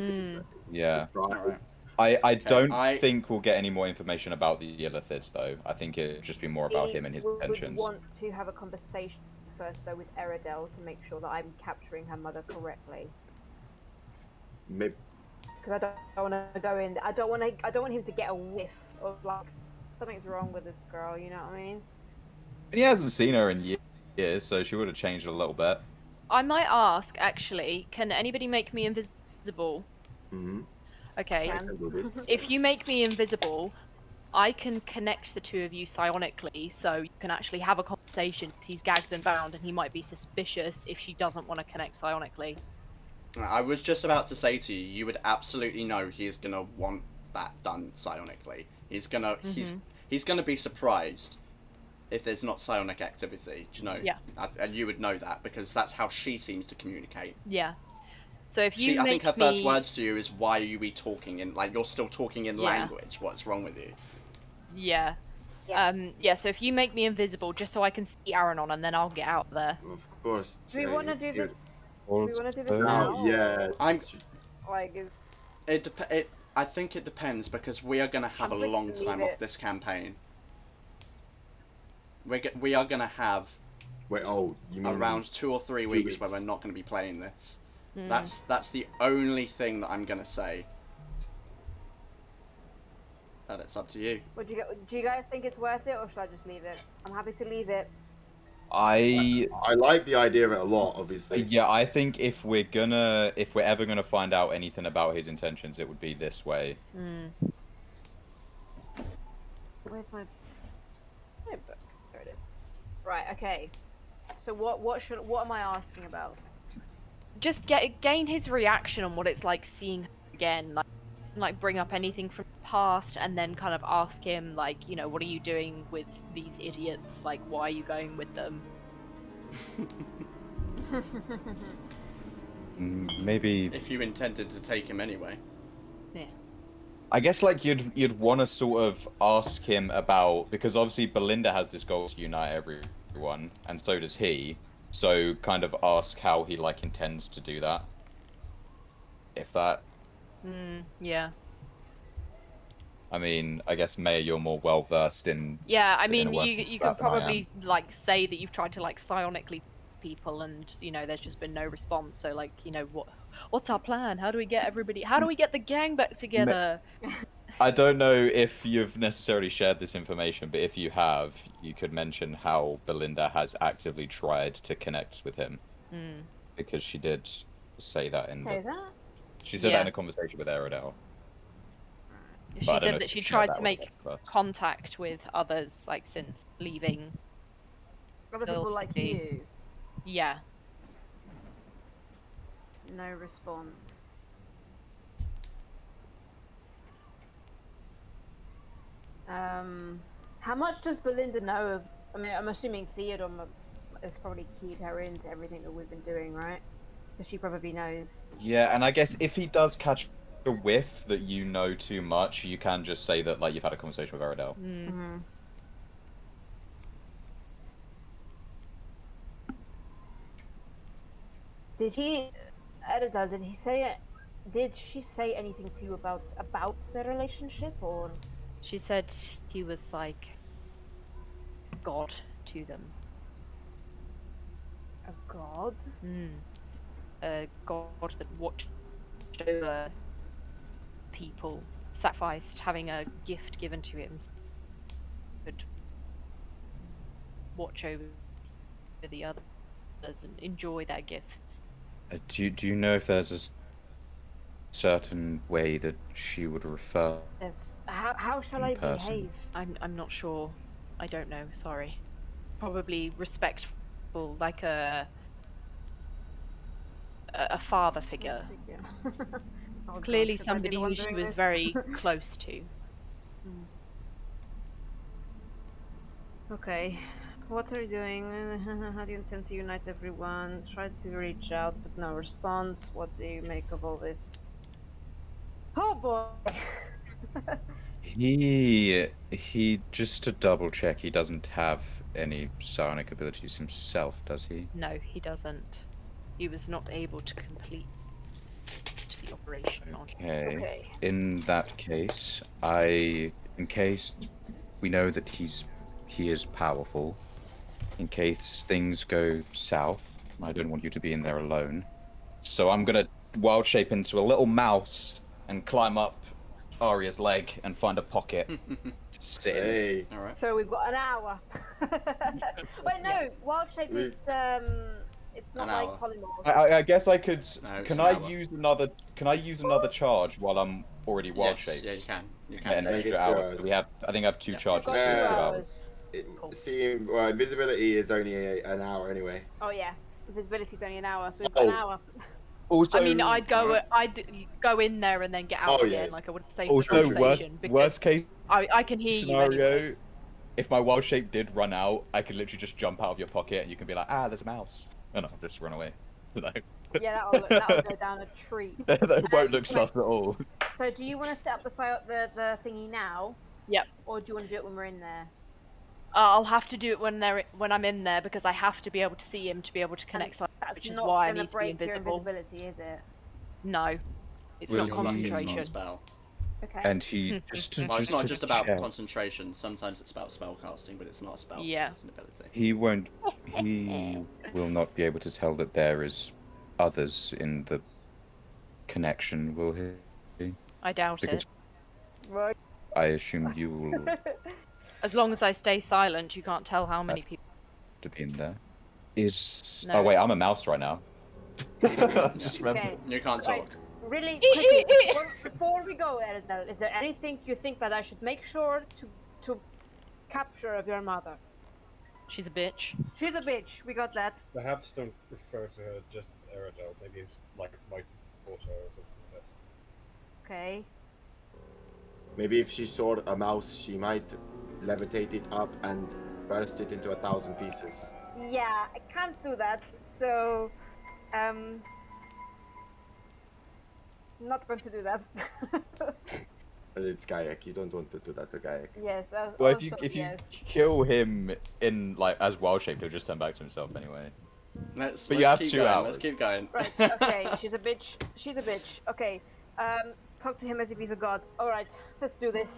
Yeah. Alright. I don't I- think we'll get any more information about the Illithids, though. I think it'll just be more about We him and his would intentions. want to have a conversation first, though, with Eridel to make sure that I'm capturing her mother correctly. Maybe Because I don't want to go in. I don't want him to get a whiff of something's wrong with this girl. You know what I mean? And he hasn't seen her in years, so she would have changed a little bit. I might ask, actually, can anybody make me invisible? mm-hmm. Okay. Can. I will do this. If you make me invisible, I can connect the two of you psionically, so you can actually have a conversation. 'Cause he's gagged and bound, and he might be suspicious if she doesn't want to connect psionically. I was just about to say to you, you would absolutely know he's gonna want that done psionically. He's gonna he's gonna be surprised if there's not psionic activity. Do you know? Yeah. And you would know that because that's how she seems to communicate. Yeah. So if you I make think her me... first words to you is, "Why are we talking in you're still talking in Yeah. language? What's wrong with you?" Yeah. Yeah. So if you make me invisible, just so I can see Aranon, and then I'll get out there. Of course. Do we want to do this? Do we want to do this Oh now? yeah. I think it depends because we are gonna have a I'm going to long leave time it. off this campaign. We are gonna have Wait. Oh, you mean around 2 or 3 weeks where weeks. we're not going to be playing this. Mm. That's the only thing that I'm going to say. But it's up to you. Do you guys think it's worth it, or should I just leave it? I'm happy to leave it. I like the idea of it a lot. Obviously. yeah, I think if we're ever gonna find out anything about his intentions, it would be this way. Where's my book? There it is. Right. Okay. So what am I asking about? Just gain his reaction on what it's like seeing her again. like bring up anything from the past, and then kind of ask him, like, you know, what are you doing with these idiots? Like, why are you going with them? Maybe If you intended to take him anyway. I guess like you'd want to sort of ask him about, because obviously Belinda has this goal to unite everyone, and so does he. So kind of ask how he like intends to do that. If that, Yeah. I mean, I guess Maya, you're more well versed in. Yeah, I in mean, a work you about can than I am. probably like say that you've tried to like psionically people, and you know there's just been no response. So like, you know, what's our plan? How do we get everybody? How do we get the gang back together? I don't know if you've necessarily shared this information, but if you have, you could mention how Belinda has actively tried to connect with him, because she did say that in Say the. that? She said that Yeah. in a conversation with Aerodel. She But I don't know said if that she you shared tried that to with make us first. contact with others, like since leaving. Other Still people like sticky. you. Yeah. No response. How much does Belinda know of? I mean, I'm assuming Theodore has probably keyed her into everything that we've been doing, right? Because she probably knows. Yeah, and I guess if he does catch a whiff that you know too much, you can just say that like you've had a conversation with Aerodel. Mm-hmm. Did he, Edda, did he say it? Did she say anything to you about the relationship, or? She said he was like God to them. A god? A god that watched over people, sacrificed, having a gift given to him, so he could watch over the others and enjoy their gifts. Do you know if there's a certain way that she would refer? Yes. How shall In I person. behave? I'm not sure. I don't know. Sorry. Probably respectful, like a father figure. Oh, Clearly, gosh, should I be the somebody one who she doing was this? very close to. Okay. What are you doing? How do you intend to unite everyone? Try to reach out, but no response. What do you make of all this? Oh boy! He just to double check, he doesn't have any psionic abilities himself, does he? No, he doesn't. He was not able to complete the operation on. Okay. In that case, in case we know that he is powerful, in case things go south, I don't want you to be in there alone. So I'm gonna wild shape into a little mouse and climb up Arya's leg and find a pocket to sit in. Hey. All right. So we've got an hour. Wait, no. Wild shape is it's not An like hour. polymorph. I guess I could. No, it's Can an I hour. use another? Can I use another charge while I'm already wild Yes, shaped? yeah, you can. You Get an can. Make it extra 2 hour. hours. We have. I think I have two Yeah. charges. We've got So 2 2 hours. Cool. Seeing invisibility is only an hour anyway. Oh yeah. Visibility's only an hour, so we've Oh. got an hour. Also, I mean, I'd Alright. go in there and then get out Oh, again. yeah. Like I would save also the conversation because worst case I can hear scenario. you anyway. If my wild shape did run out, I could literally just jump out of your pocket and you can be like, there's a mouse, and I'll just run away. Yeah, that'll go down a treat. That won't look wait. sus at all. So do you want to set up the thingy now? Yep. Or do you want to do it when we're in there? I'll have to do it when I'm in there because I have to be able to see him to be able to connect. That's Which is not why I gonna need to be break your invisible. invisibility, is it? No, it's Will not he- You're lucky it's not a concentration. spell. Okay. And he just Well, it's not to just about check, concentration. Sometimes it's about spell casting, but it's not a spell. Yeah. It's an ability. he will not be able to tell that there is others in the connection, will he? I doubt Because it. Right. I assume you will As long as I stay silent, you can't tell how many people. to be in there. Is No. oh wait, I'm a mouse right now. Just remember. Okay. You can't Right. talk. Really quickly, before we go, Eredel, is there anything you think that I should make sure to capture of your mother? She's a bitch. She's a bitch. We got that. Perhaps don't refer to her just as Aerodel. Maybe it's like my daughter or something like that. Okay. Maybe if she saw a mouse, she might levitate it up and burst it into 1,000 pieces. Yeah, I can't do that. So, not going to do that. And it's Gaiak. You don't want to do that to Gaiak. Yes. Well, also, if you yes. kill him in like as wild shape, he'll just turn back to himself anyway. Let's you have keep 2 going. hours. Let's keep going. Right. Okay. She's a bitch. She's a bitch. Okay. Talk to him as if he's a god. All right. Let's do this.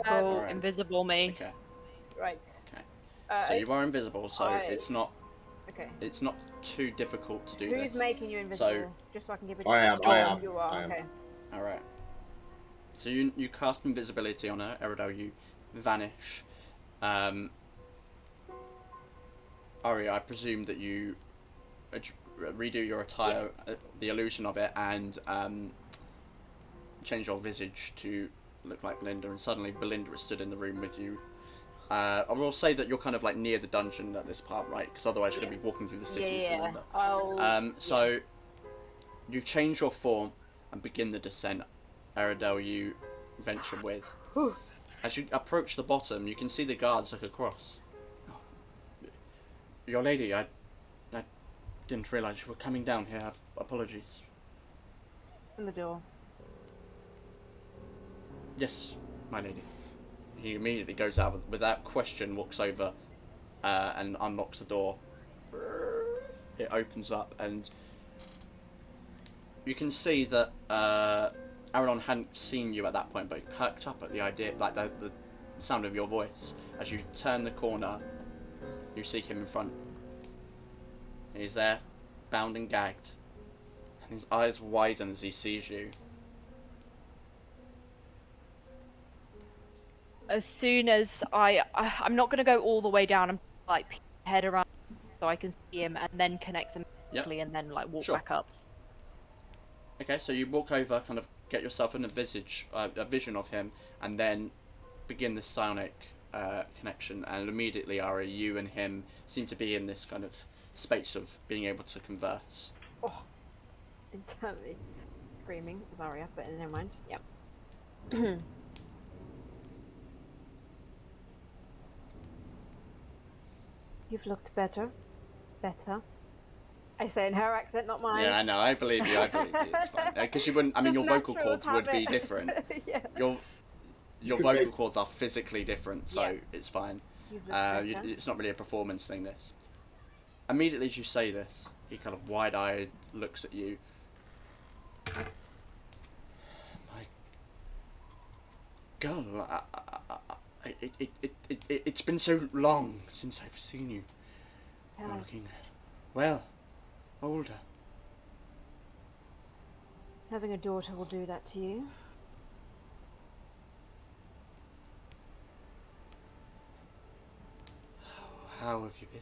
Oh, Alright. invisible me. Okay. Right. Okay. So you are invisible, so it's not Okay. too difficult to do Who's this. making you invisible? Just so I can give it. I am. You are. I am. Okay. All right. So you cast invisibility on her, Eridel. You vanish. Ari, I presume that you redo your attire, the illusion of it, and change your visage to look like Belinda. And suddenly, Belinda is stood in the room with you. I will say that you're kind of like near the dungeon at this part, right? Because otherwise, you're going to be walking through the city. Yeah. So you change your form and begin the descent. Eridel, you venture with. As you approach the bottom, you can see the guards look across. Your lady, I didn't realise you were coming down here. Apologies. In the door. Yes, my lady. He immediately goes out without question, walks over and unlocks the door. It opens up and you can see that Aaron hadn't seen you at that point, but he perked up at the idea, like the sound of your voice. As you turn the corner, you see him in front. He's there, bound and gagged, and his eyes widen as he sees you. As soon as I'm not going to go all the way down and like peek my head around so I can see him and then connect them quickly and then like walk back up. Okay, so you walk over, kind of get yourself in a vision of him, and then begin this psionic connection. And immediately, Ari, you and him seem to be in this kind of space of being able to converse. Oh, internally screaming, Val'Aeria, but never mind. Yep. You've looked better. I say in her accent, not mine. Yeah, I know. I believe you. It's fine. Because you wouldn't. I mean, your vocal cords would be different. Yeah. Your vocal cords are physically different, so it's fine. You've looked better. It's not really a performance thing. This. Immediately as you say this, he kind of wide-eyed looks at you. My girl, it's been so long since I've seen you. You're looking, well, older. Having a daughter will do that to you. How have you been?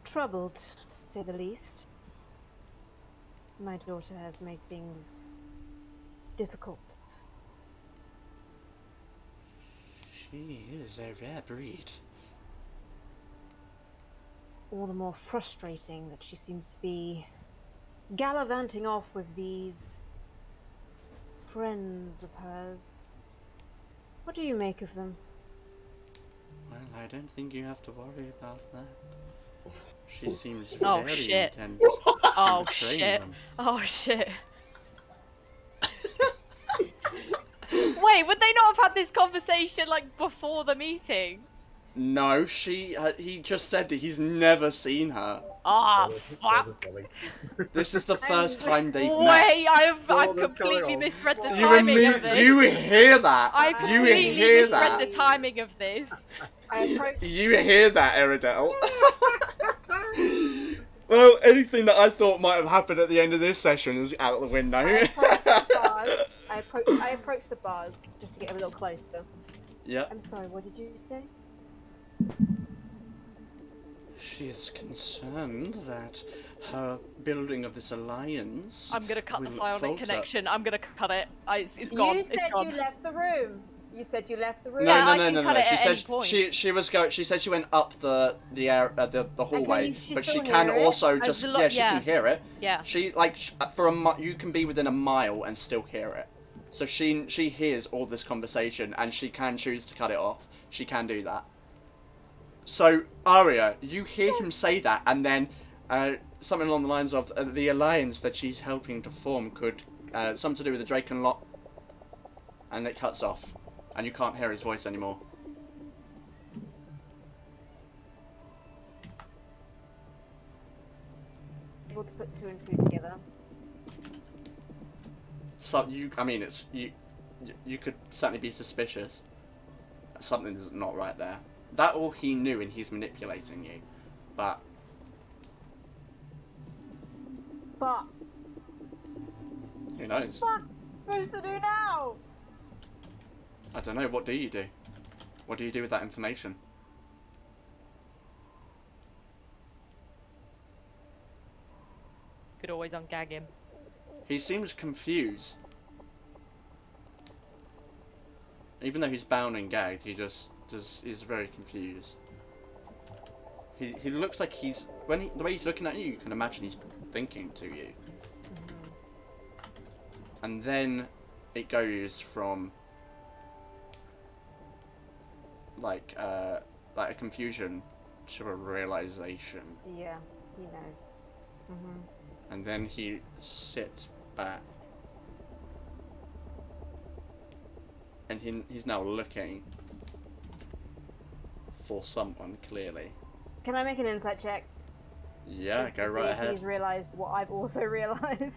Troubled, to say the least. My daughter has made things difficult. She is a rare breed. All the more frustrating that she seems to be gallivanting off with these friends of hers. What do you make of them? Well, I don't think you have to worry about that. She seems Oh, very shit. intent Oh on training shit. them. Oh shit. Wait, would they not have had this conversation like before the meeting? No, he just said that he's never seen her. Ah, fuck. This is the first time they've met. Wait, I've completely misread the You timing of this. you hear that? I You completely hear misread that? the timing of this. You hear that, Eridel? Well, anything that I thought might have happened at the end of this session is out the window. I approached the bars just to get a little closer. Yeah. I'm sorry, what did you say? She is concerned that her building of this alliance. I'm gonna cut the will psionic falter. connection. I'm gonna cut it. It's gone. You said It's gone. you left the room. You said you left the room. No, Yeah, no, I no, can no, cut no. it She at said any point. she said she went up the hallway, she but she still can hear it? also As just the lo- yeah, she yeah. can hear it. Yeah. She you can be within a mile and still hear it. So she hears all this conversation and she can choose to cut it off. She can do that. So Arya, you hear him say that, and then something along the lines of the alliance that she's helping to form could something to do with the Draken lot, and it cuts off, and you can't hear his voice anymore. Able to put 2 and 2 together. So you could certainly be suspicious. Something's not right there. That all he knew, and he's manipulating you, but who knows? What am I supposed to do now? I don't know. What do you do? What do you do with that information? Could always ungag him. He seems confused. Even though he's bound and gagged, he's very confused. He looks like he's the way he's looking at you, you can imagine he's thinking to you. And then it goes from like a confusion to a realization. Yeah, he knows. And then he sits back. And he's now looking for someone, clearly. Can I make an insight check? Yeah, Just go to right see if ahead. He's realised what I've also realised.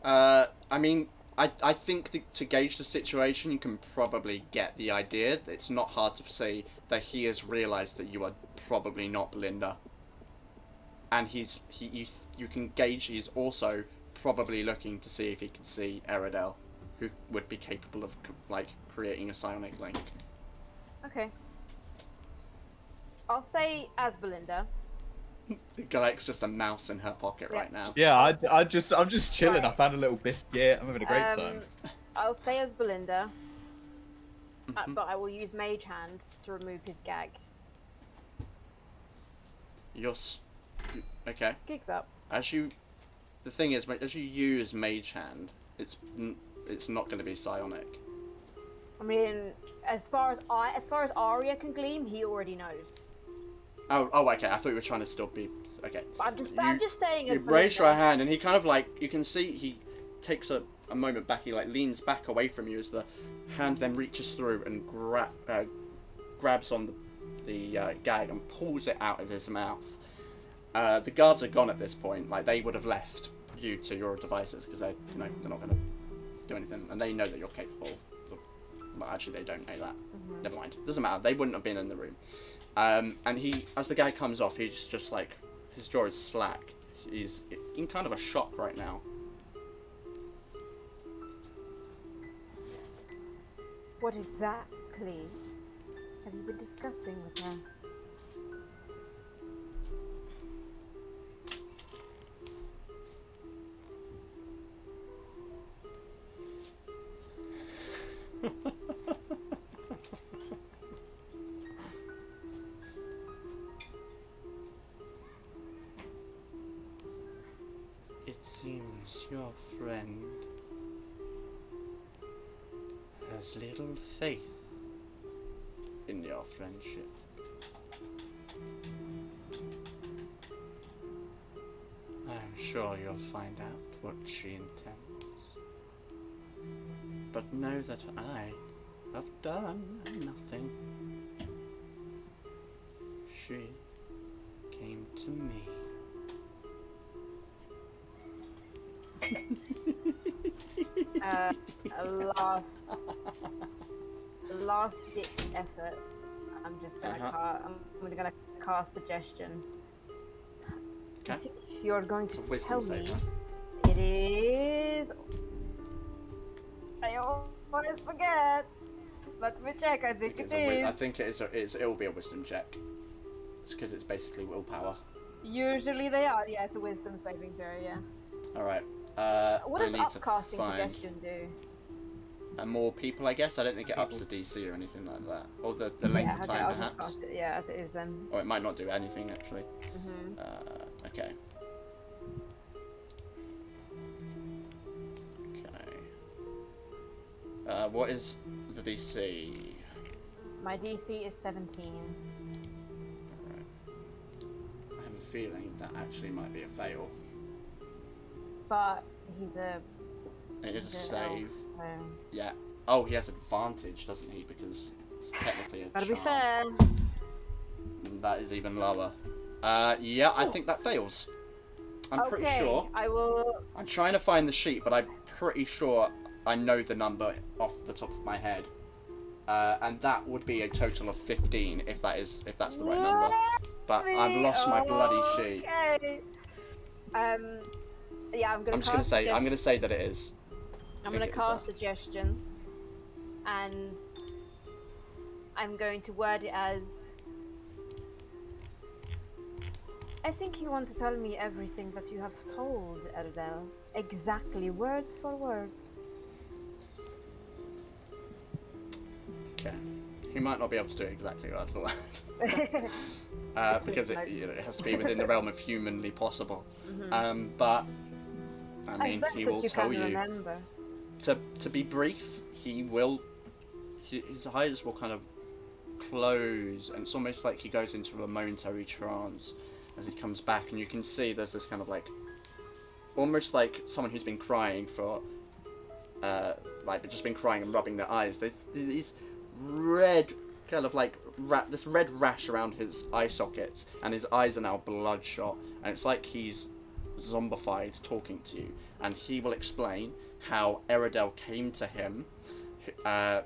I mean, I think to gauge the situation, you can probably get the idea. It's not hard to see that he has realised that you are probably not Belinda. And you can gauge he's also probably looking to see if he can see Eridel, who would be capable of like creating a psionic link. Okay. I'll stay as Belinda. Galec's just a mouse in her pocket right now. Yeah, I'm just chilling. I found a little biscuit. I'm having a great time. I'll stay as Belinda, but I will use Mage Hand to remove his gag. Okay. Gigs up. The thing is, as you use Mage Hand, it's not going to be psionic. I mean, as far as Arya can gleam, he already knows. Oh, okay. I thought you were trying to still be okay. But I'm just staying as You Belinda. raise your hand, and he kind of like you can see he takes a moment back. He like leans back away from you as the hand then reaches through and grabs on the gag and pulls it out of his mouth. The guards are gone at this point. Like they would have left you to your devices because they're not going to do anything, and they know that you're capable. Well, actually, they don't know that. Never mind. Doesn't matter. They wouldn't have been in the room. And as the gag comes off, he's just like his jaw is slack. He's in kind of a shock right now. What exactly have you been discussing with her? It seems your friend has little faith in your friendship. I'm sure you'll find out what she intends. But know that I have done nothing. She came to me. A last ditch effort. I'm just gonna I'm gonna cast suggestion. Okay. If you're going to It's a wisdom tell me, save. it is. I always forget. Let me check. I think it is. I think it will be a wisdom check. It's because it's basically willpower. Usually they are. Yeah, it's a wisdom saving throw. Yeah. All right. What I does need to upcasting find suggestion do? more people, I guess. I don't think it ups the DC or anything like that. Or the length of Okay, time, I'll just perhaps. cast it. Yeah, as it is then. Or it might not do anything, actually. Mhm. Okay. Okay. What is the DC? My DC is 17. Alright. I have a feeling that actually might be a fail. But he's a. It is a he's an elf, save. so. Yeah. Oh, he has advantage, doesn't he? Because it's technically a Gotta charm. be fair. And that is even lower. Yeah, I think that fails. I'm pretty sure. I will. I'm trying to find the sheet, but I'm pretty sure I know the number off the top of my head. And that would be a total of 15 if that's the right number. But I've lost my bloody sheet. Okay. Yeah, I'm I'm gonna say that it is. I'm think gonna it was cast that. suggestion, and I'm going to word it as. I think you want to tell me everything that you have told, Erdel. Exactly, word for word. Okay. He might not be able to do it exactly word for word. Because it has to be within the realm of humanly possible. But I mean, As best he as will you tell can you. remember. To be brief, his eyes will kind of close, and it's almost like he goes into a momentary trance as he comes back, and you can see there's this kind of like, almost like someone who's been crying for, like just been crying and rubbing their eyes. There's these red, kind of like this red rash around his eye sockets, and his eyes are now bloodshot, and it's like he's zombified talking to you, and he will explain how Eridel came to him,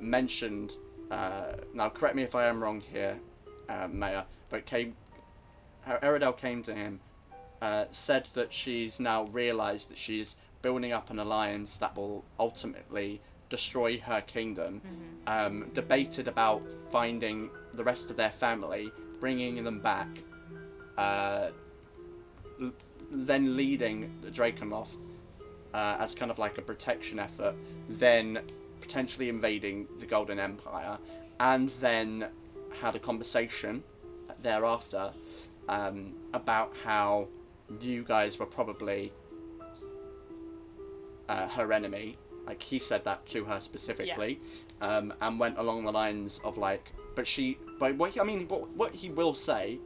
mentioned, now correct me if I am wrong here, Maya, but how Eridel came to him, said that she's now realised that she's building up an alliance that will ultimately destroy her kingdom, debated about finding the rest of their family, bringing them back, then leading the Drakenloft as kind of like a protection effort, then potentially invading the Golden Empire, and then had a conversation thereafter about how you guys were probably her enemy. Like, he said that to her specifically, and went along the lines of like, but what he will say,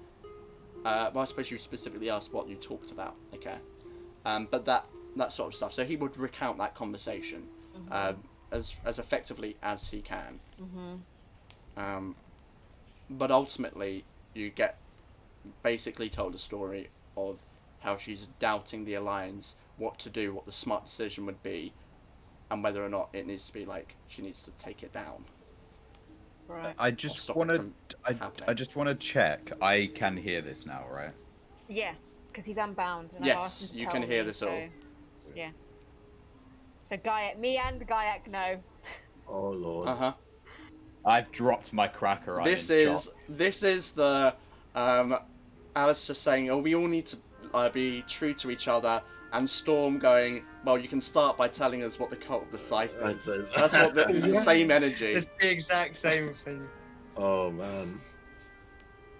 well, I suppose you specifically asked what you talked about, okay, but that sort of stuff. So he would recount that conversation as effectively as he can. But ultimately, you get basically told a story of how she's doubting the alliance, what to do, what the smart decision would be, and whether or not it needs to be like she needs to take it down. Right. I just want to check. I can hear this now, right? Yeah, because he's unbound. And I've Yes, asked him to you tell can hear me, this all. so, yeah. So me and Gaiak know. Oh lord. I've dropped my cracker. This is the Alistair saying, "Oh, we all need to be true to each other," and Storm going, "Well, you can start by telling us what the cult of the Scythe is." That's what it's the same energy. It's the exact same thing. Oh man.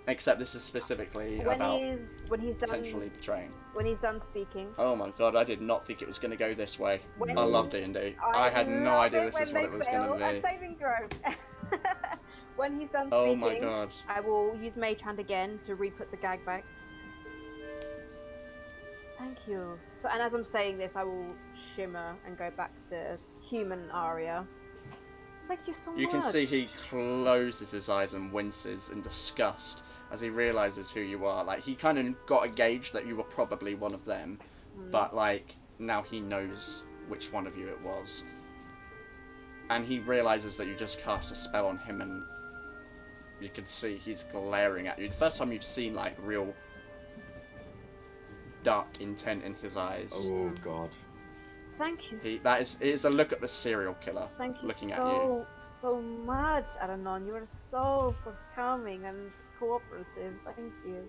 Except this is specifically When about he's potentially betraying. When he's done speaking. Oh my god, I did not think it was going to go this way. When I love D&D. I had no idea this is what it was going to be. Saving throw. When he's done speaking, Oh my god. I will use Mage Hand again to re-put the gag back. Thank you. So, and as I'm saying this, I will shimmer and go back to human Aria. Thank you so much. You can see he closes his eyes and winces in disgust as he realizes who you are. Like, he kind of got a gauge that you were probably one of them, but like now he knows which one of you it was, and he realizes that you just cast a spell on him, and you can see he's glaring at you. The first time you've seen like real dark intent in his eyes. Oh god. Thank you. It is a look at the serial killer. Thank you looking at you. so much, Aranon. You are so forthcoming and cooperative. Thank you.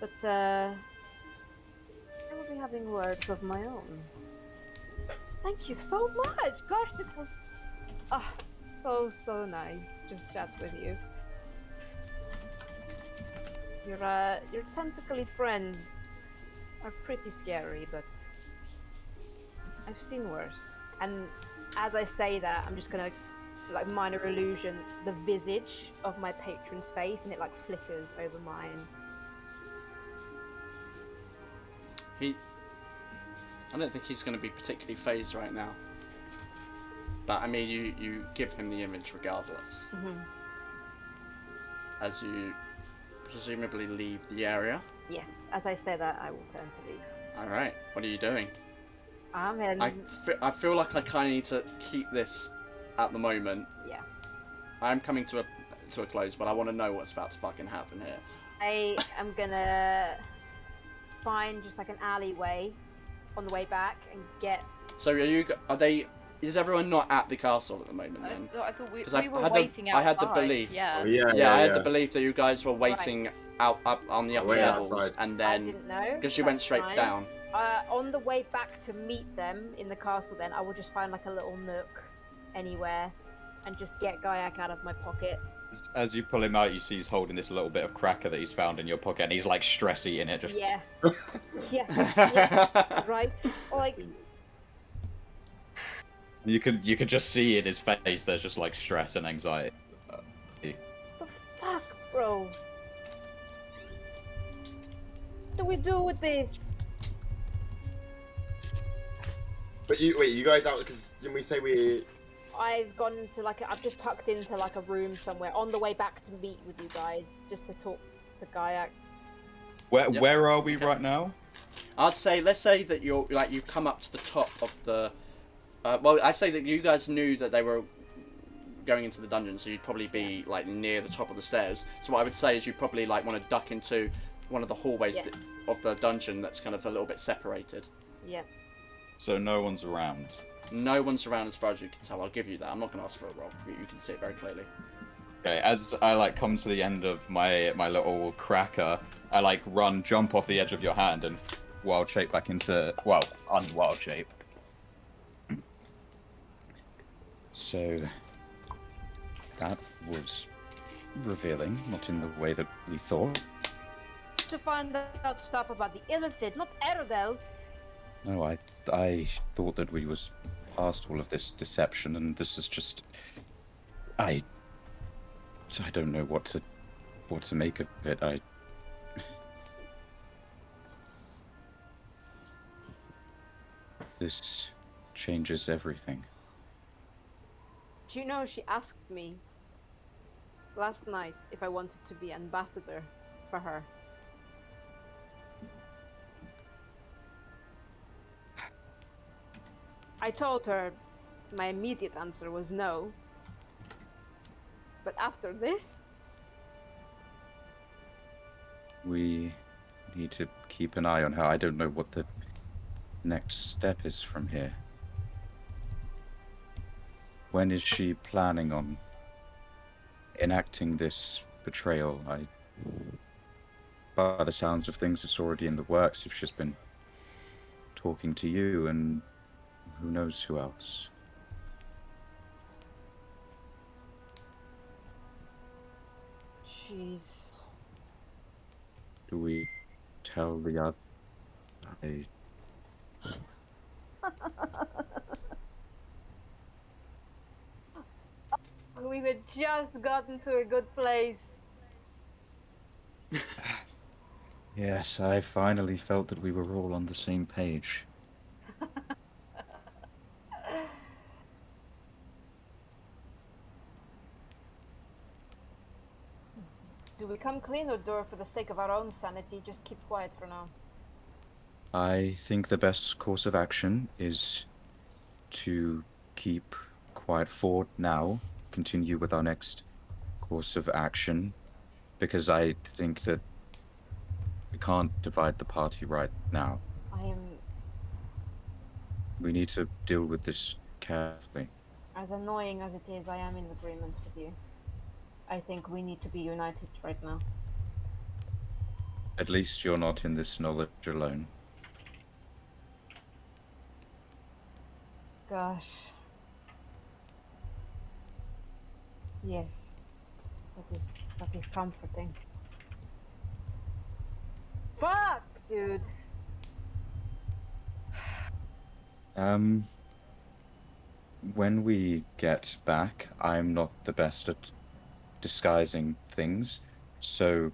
But I will be having words of my own. Thank you so much. Gosh, this was so nice. Just chat with you. Your tentacly friends are pretty scary, but I've seen worse. And as I say that, I'm just gonna like minor illusion the visage of my patron's face, and it like flickers over mine. I don't think he's going to be particularly phased right now. But I mean, you give him the image regardless. Mm-hmm. As you presumably leave the area. Yes, as I say that, I will turn to leave. Alright, what are you doing? I'm in. I feel like I kind of need to keep this at the moment. Yeah. I'm coming to a close, but I want to know what's about to fucking happen here. I am gonna find just like an alleyway on the way back and get. So is everyone not at the castle at the moment then? I thought we 'Cause were waiting outside. I had the belief. Yeah. Oh, yeah, Yeah, I had the belief that you guys were waiting Right. up on the upper Way levels, outside. and I then didn't know. because you went That's straight fine. down. On the way back to meet them in the castle, then I will just find like a little nook anywhere and just get Gaiak out of my pocket. As you pull him out, you see he's holding this little bit of cracker that he's found in your pocket, and he's like stress eating it. Just Yeah. yeah. Right. Like. you could just see in his face. There's just like stress and anxiety. The fuck, bro? What do we do with this? But you guys out because didn't we say we? I've gone into I've just tucked into like a room somewhere on the way back to meet with you guys, just to talk to Gaiak. Where are we Okay. right now? Let's say that you've come up to the top of the. Well, I'd say that you guys knew that they were going into the dungeon, so you'd probably be like near the top of the stairs. So what I would say is you probably like want to duck into one of the hallways Yes. of the dungeon that's kind of a little bit separated. Yeah. So no one's around. No one's around as far as you can tell. I'll give you that. I'm not going to ask for a roll. You can see it very clearly. Okay, as I like come to the end of my little cracker, I like jump off the edge of your hand and wild shape back into unwild shape. So that was revealing, not in the way that we thought. To find out stuff about the illithid, not Eredel. No, I thought that we was past all of this deception, and this is just I don't know what to make of it. This changes everything. Do you know she asked me last night if I wanted to be ambassador for her? I told her my immediate answer was no. But after this, We need to keep an eye on her. I don't know what the next step is from here. When is she planning on enacting this betrayal? By the sounds of things, it's already in the works if she's been talking to you and who knows who else. jeez. Do we tell the other? We had just gotten to a good place. Yes, I finally felt that we were all on the same page. Do we come clean or do for the sake of our own sanity, just keep quiet for now? I think the best course of action is to keep quiet for now, continue with our next course of action, because I think that we can't divide the party right now. I am We need to deal with this carefully. as annoying as it is, I am in agreement with you. I think we need to be united right now. At least you're not in this knowledge alone. gosh. Yes. That is comforting. Fuck, dude. When we get back, I'm not the best at disguising things, so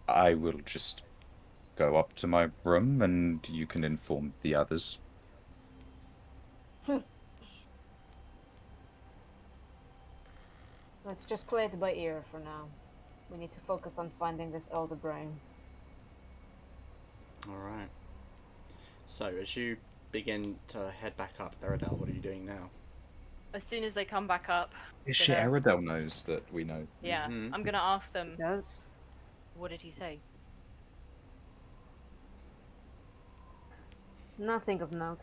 I will just go up to my room and you can inform the others. Let's just play it by ear for now. We need to focus on finding this elder brain. Alright. So, as you begin to head back up, Eridel, what are you doing now? As soon as they come back up, Shit, Gonna- Eridel knows that we know. yeah, Mhm. I'm gonna ask them. Yes. What did he say? Nothing of note.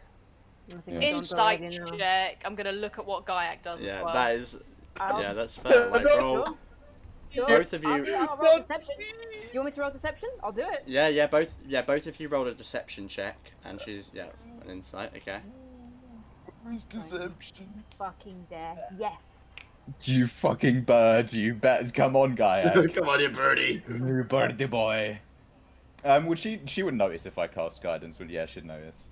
Nothing Yeah. we don't Insight already know. check. I'm gonna look at what Gaiac does Yeah, as well. that is... I'll- Yeah, that's fair. Like, roll... Sure. Both of you... I'll roll deception. Do you want me to roll deception? I'll do it. Yeah, both of you rolled a deception check, and she's, an insight, okay. Where's deception? Fucking dare. Yes. You fucking bird, you bet. Come on, Gaiac. Come on, you birdie. You birdie boy. Would she would notice if I cast guidance, would yeah, she'd notice.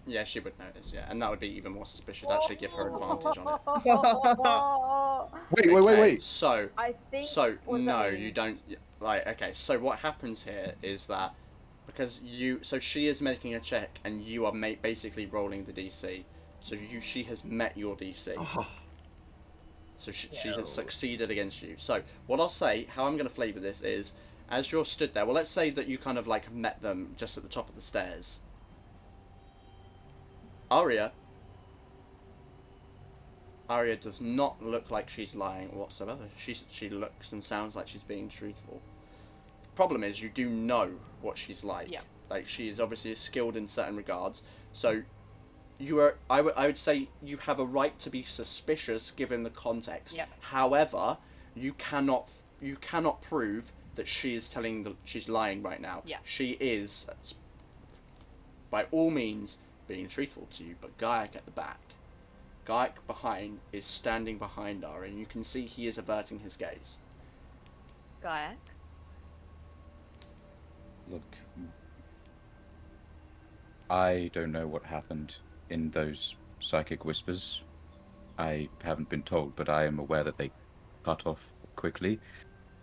Yeah, she would notice, yeah, and that would be even more suspicious, actually give her advantage on it. Wait. Okay, So, I think. what's no, that mean? you don't, like, okay, so what happens here is that, because she is making a check, and you are basically rolling the DC, so she has met your DC. Oh. So she has succeeded against you. So, what I'll say, how I'm going to flavour this is, as you're stood there, well, let's say that you kind of, like, met them just at the top of the stairs. Aria does not look like she's lying whatsoever. She looks and sounds like she's being truthful. The problem is, you do know what she's like. Yeah. Like, she is obviously skilled in certain regards. So, I would say you have a right to be suspicious given the context. Yeah. However, you cannot prove that she is she's lying right now. Yeah. She is, by all means, being truthful to you, but Gaiac at the back. Gaiac behind is standing behind her, and you can see he is averting his gaze. Gaiac. Look, I don't know what happened in those psychic whispers. I haven't been told, but I am aware that they cut off quickly.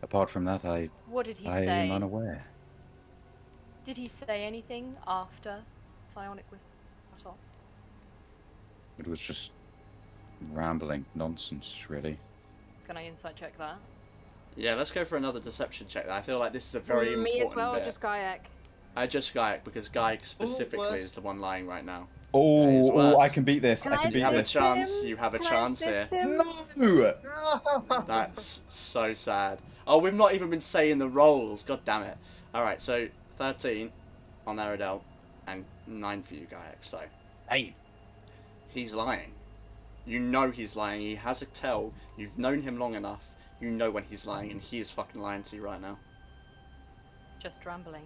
Apart from that, What did he I say? am unaware. Did he say anything after psionic whisper cut off? It was just rambling nonsense, really. Can I insight check that? Yeah, let's go for another deception check. I feel like this is a very important Me as well, or bit. just Gaiac? Just Gaiac, because Gaiac specifically worse. is the one lying right now. It's Oh, worse. I can beat this. Can I can I beat You have a this. chance. You have a Can I chance assist here. him? No! That's so sad. Oh, we've not even been saying the rolls. God damn it. Alright, so 13 on Eridel and 9 for you, Gaiac. So, Hey. he's lying. You know he's lying. He has a tell. You've known him long enough. You know when he's lying, and he is fucking lying to you right now. Just rambling.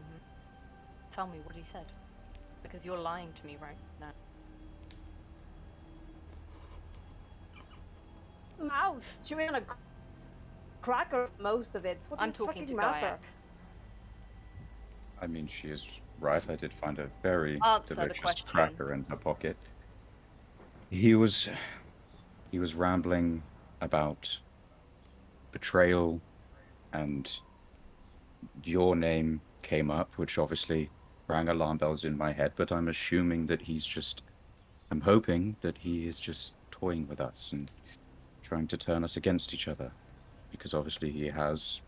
Tell me what he said. Because you're lying to me right now. Mouse chewing on a cracker. Most of it. What I'm does it talking to fucking matter? Gaiac. I mean, she is right. I did find a very Answer the delicious question. cracker in her pocket. He was rambling about betrayal, and your name came up, which obviously rang alarm bells in my head, but I'm hoping that he is just toying with us and trying to turn us against each other, because obviously he has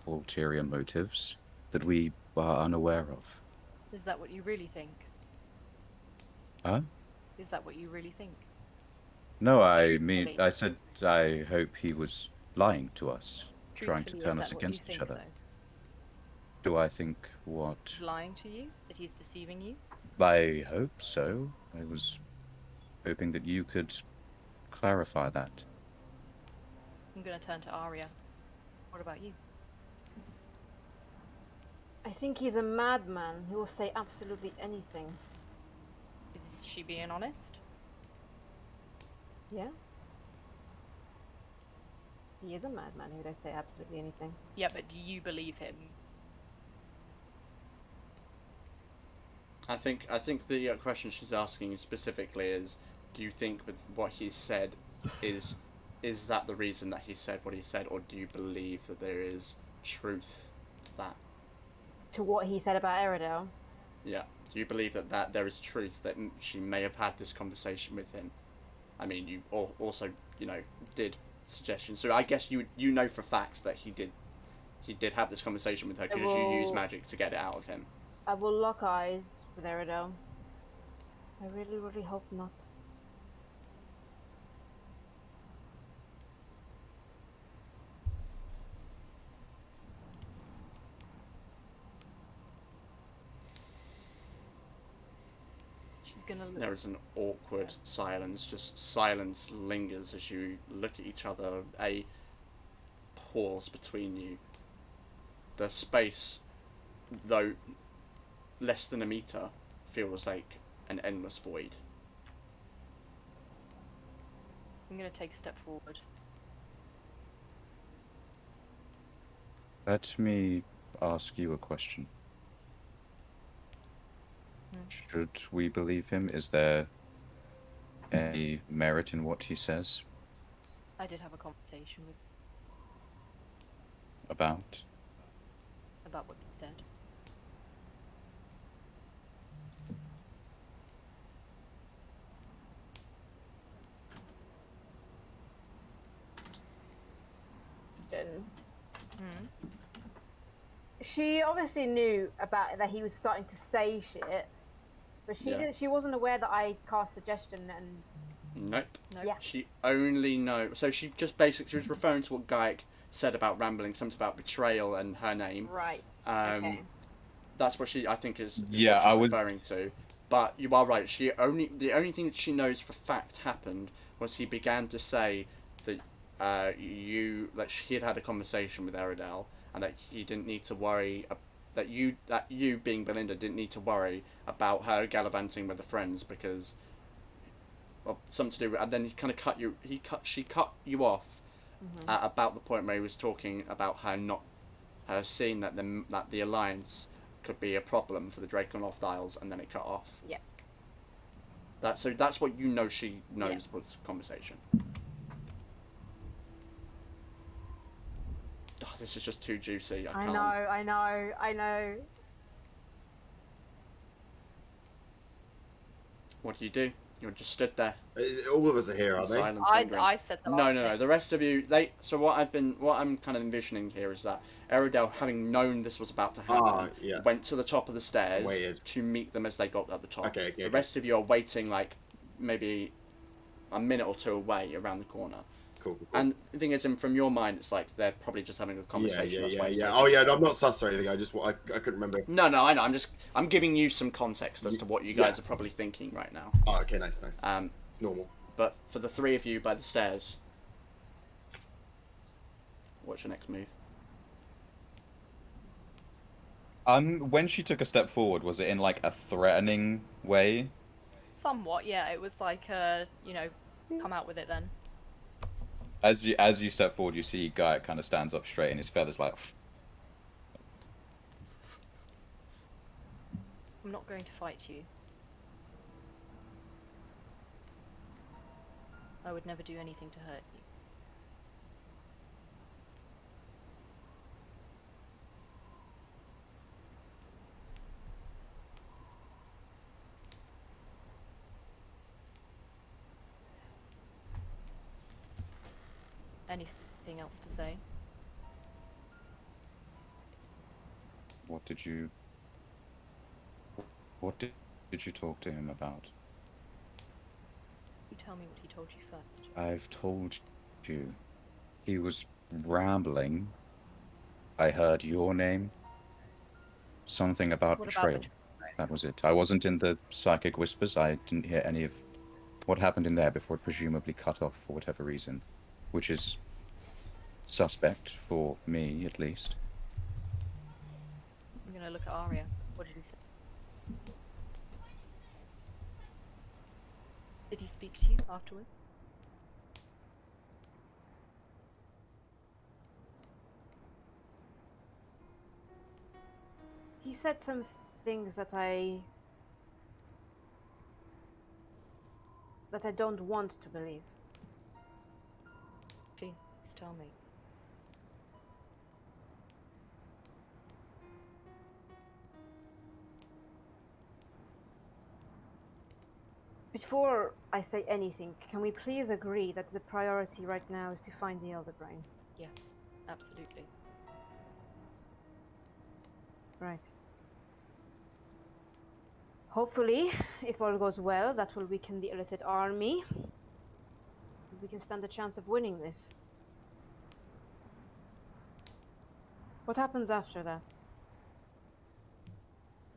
ulterior motives that we are unaware of. Is that what you really think? Huh? Is that what you really think? No, I mean, Truthfully. I said I hope he was lying to us, trying to Truthfully, turn is us that what you against each think, other. though? Do I think what? He's lying to you? That he's deceiving you? I hope so. I was hoping that you could clarify that. I'm gonna turn to Arya. What about you? I think he's a madman who will say absolutely anything. Is she being honest? Yeah. He is a madman who they say absolutely anything. Yeah, but do you believe him? I think the question she's asking specifically is, do you think with what he said is that the reason that he said what he said, or do you believe that there is truth to that? To what he said about Eridel? Yeah. Do you believe that there is truth that she may have had this conversation with him? I mean, you also, did suggestions. So I guess you know for fact that he did have this conversation with her because you used magic to get it out of him. I will lock eyes with Eridel. I really, really hope not. Gonna look. There is an awkward silence. Just silence lingers as you look at each other. A pause between you. The space, though less than a meter, feels like an endless void. I'm gonna take a step forward. Let me ask you a question. Should we believe him? Is there any merit in what he says? I did have a conversation with About what you said. She obviously knew about that he was starting to say shit, but she wasn't aware that I cast suggestion and. Nope. Yeah. She only knows. So she was referring to what Gaik said about rambling, something about betrayal and her name. Right. Okay. That's what I think is yeah, what she's referring to. But you are right. The only thing that she knows for fact happened was he began to say that he had a conversation with Eridel, and that he didn't need to worry that you being Belinda didn't need to worry about her gallivanting with the friends because of something to do with, and then he kind of she cut you off at about the point where he was talking about her seeing that the alliance could be a problem for the Drakenloft Isles, and then it cut off. Yeah. That's what you know she knows was the conversation. Oh, this is just too juicy. I can't. I know. What do? You're just stood there. All of us are here, are they? Silence. I said that. No. The rest of you, So what I'm kind of envisioning here is that Eridel, having known this was about to happen, went to the top of the stairs to meet them as they got at the top. Okay. The rest of you are waiting, like maybe a minute or two away around the corner. Cool. And the thing is, from your mind, it's like they're probably just having a conversation. Yeah. Oh yeah, no, I'm not sus or anything. I couldn't remember. No, I know. I'm giving you some context as to what you guys are probably thinking right now. Oh, okay, nice. It's normal. But for the three of you by the stairs, what's your next move? When she took a step forward, was it in like a threatening way? Somewhat, yeah. It was like, come out with it then. As you step forward, you see Guy kind of stands up straight, and his feathers like. I'm not going to fight you. I would never do anything to hurt you. Anything else to say? What did you talk to him about? You tell me what he told you first. I've told you. He was rambling. I heard your name. Something about betrayal. That was it. I wasn't in the psychic whispers. I didn't hear any of what happened in there before it presumably cut off for whatever reason. Which is suspect for me, at least. I'm gonna look at Arya. What did he say? Did he speak to you afterwards? said some things that I don't want to believe. Please tell me. Before I say anything, can we please agree that the priority right now is to find the Elder Brain? Yes, absolutely. Right. Hopefully, if all goes well, that will weaken the Illithid army. We can stand a chance of winning this. What happens after that?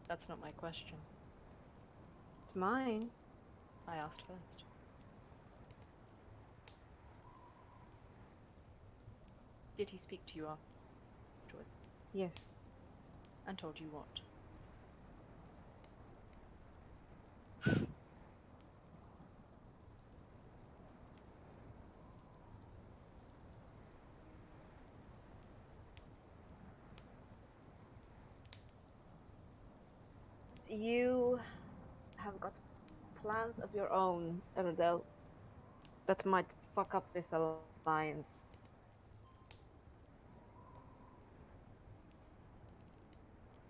That's not my question. It's mine. I asked first. Did he speak to you afterwards? Yes. And told you what? You have got plans of your own, Eridel, that might fuck up this alliance.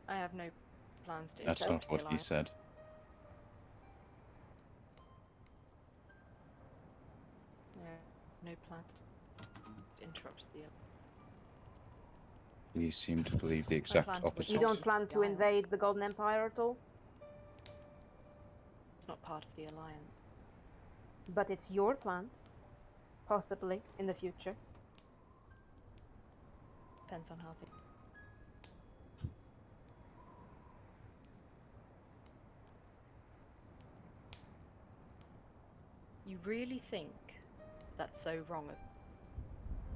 I have no plans to That's interrupt not what the he alliance. said. No plans to interrupt the alliance. You seem to believe the exact plan to opposite. You don't plan to Yeah. invade the Golden Empire at all? It's not part of the alliance. But it's your plans, possibly, in the future. Depends on how things. You really think that's so wrong?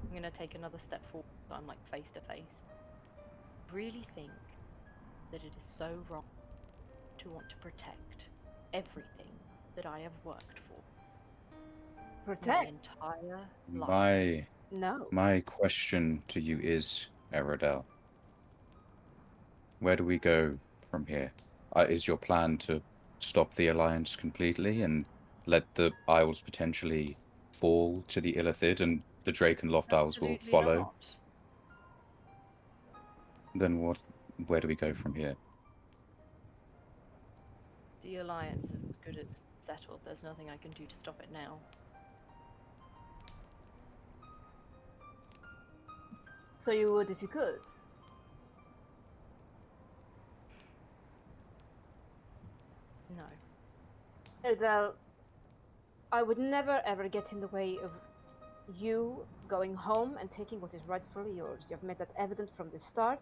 I'm gonna take another step forward. So I'm like face to face. Really think that it is so wrong to want to protect everything that I have worked for my Protect? entire life? No. My question to you is, Eridel, where do we go from here? Is your plan to stop the alliance completely and let the Isles potentially fall to the Illithid and the Drake and Loft Isles will Absolutely follow? not. Then what? Where do we go from here? The alliance is as good as settled. There's nothing I can do to stop it now. So you would if you could? No. Eridel, I would never ever get in the way of you going home and taking what is rightfully yours. You've made that evident from the start.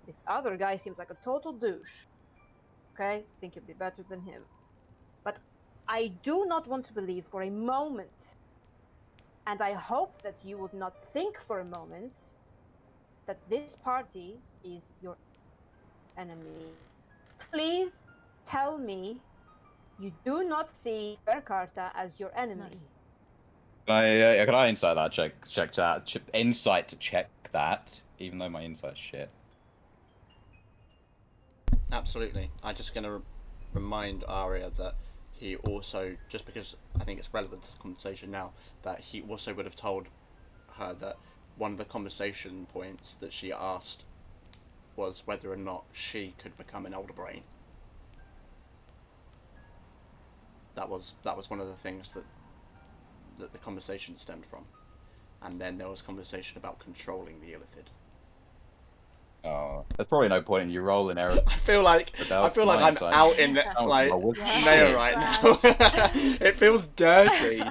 This other guy seems like a total douche. Okay? Think you'd be better than him. But I do not want to believe for a moment, and I hope that you would not think for a moment, that this party is your enemy. Please tell me you do not see Ferra Carta as your enemy. No. Can I insight that? Check that. Insight to check that, even though my insight's shit. Absolutely. I'm just going to remind Arya that he also, just because I think it's relevant to the conversation now, that he also would have told her that one of the conversation points that she asked was whether or not she could become an Elder Brain. That was one of the things that the conversation stemmed from. And then there was conversation about controlling the Illithid. Oh, there's probably no point in you rolling, Eric. I feel like I'm out in like Naya right now. It feels dirty.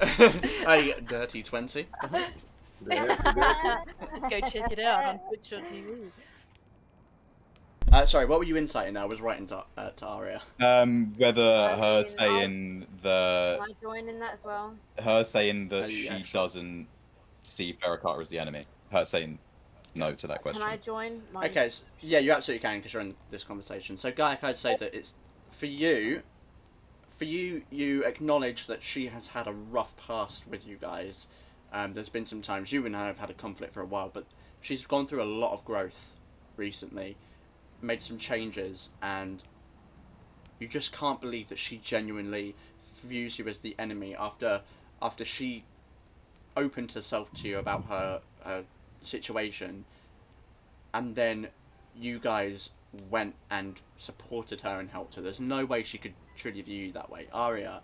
I dirty 20. Go check it out on Twitch or TV. Sorry, what were you inciting there? I was writing to Arya. Whether her mean, saying Can I join in that as well? her saying that Yeah, she sure. doesn't see Ferra Carta as the enemy. Her saying no to that question. Can I join? My... Okay, so, yeah, you absolutely can because you're in this conversation. So, Gaiak, I'd say that it's for you. You acknowledge that she has had a rough past with you guys. There's been some times you and I have had a conflict for a while, but she's gone through a lot of growth recently. made some changes, and you just can't believe that she genuinely views you as the enemy after she opened herself to you about her situation, and then you guys went and supported her and helped her. There's no way she could truly view you that way. Aria,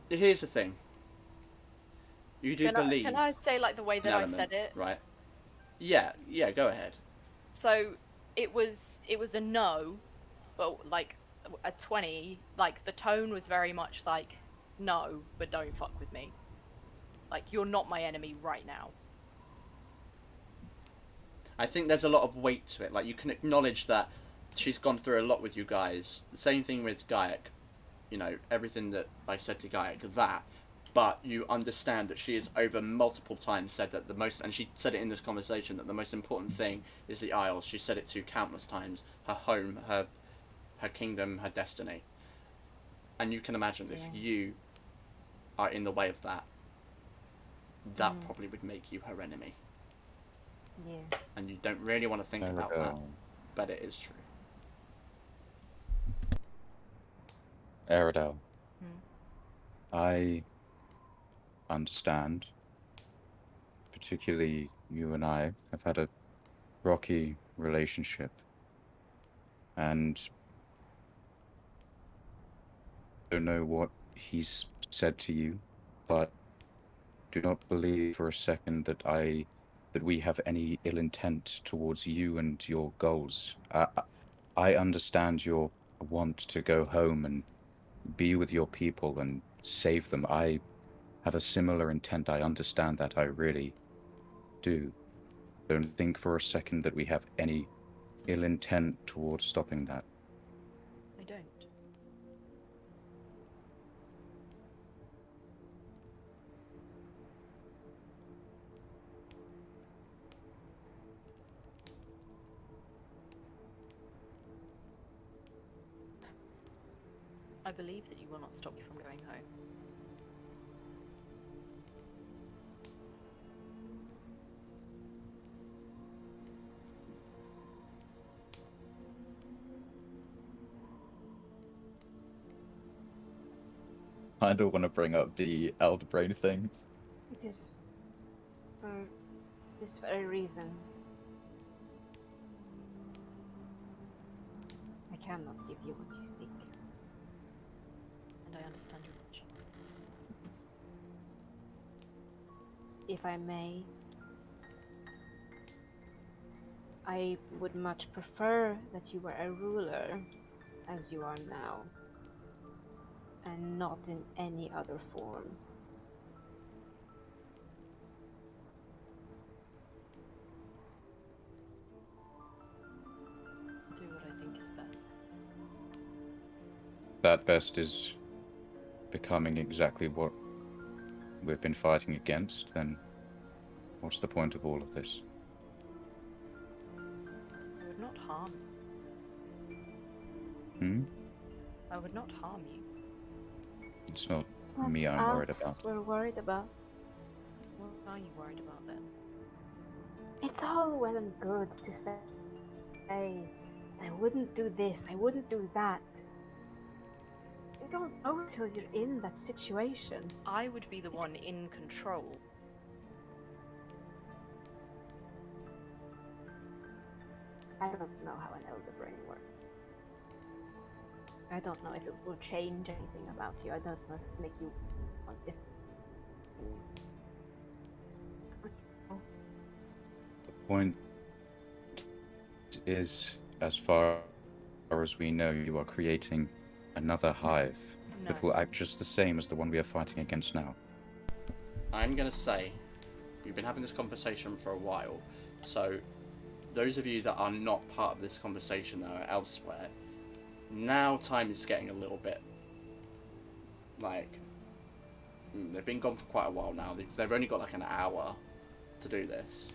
here's the thing. You do believe... Can I say, like, the way that I said it? Right. Yeah, go ahead. So, it was a no, but, like, a 20, like, the tone was very much like, no, but don't fuck with me. Like, you're not my enemy right now. I think there's a lot of weight to it. Like, you can acknowledge that she's gone through a lot with you guys. Same thing with Gaiak. You know, everything that I said to Gaiak, that. But you understand that she has over multiple times said that and she said it in this conversation, that the most important thing is the Isles. She said it to countless times. Her home, her kingdom, her destiny. And you can imagine if you are in the way of that, that probably would make you her enemy. Yeah. And you don't really want to think about that, but it is true. Aradel, I understand. Particularly you and I have had a rocky relationship, and I don't know what he's said to you, but do not believe for a second that we have any ill intent towards you and your goals. I understand your want to go home and be with your people and save them. I have a similar intent. I understand that. I really do. Don't think for a second that we have any ill intent towards stopping that. I don't. I believe that you will not stop me from going home. I don't want to bring up the elder brain thing. It is for this very reason. I cannot give you what you seek. And I understand your wish. If I may, I would much prefer that you were a ruler as you are now, and not in any other form. Do what I think is best. That best is becoming exactly what we've been fighting against, then what's the point of all of this? I would not harm Hmm? I would not harm you. It's not What me I'm worried else about. we're worried about? What are you worried about then? It's all well and good to say, I wouldn't do this, I wouldn't do that. You don't know until you're in that situation. I would be the one in control. I don't know how an elder brain works. I don't know if it will change anything about you. I don't know if it will make you want different things. The point is, as far as we know, you are creating another hive that No. will act just the same as the one we are fighting against now. I'm going to say, we've been having this conversation for a while, so those of you that are not part of this conversation that are elsewhere, now time is getting a little bit, like, they've been gone for quite a while now. They've only got like an hour to do this.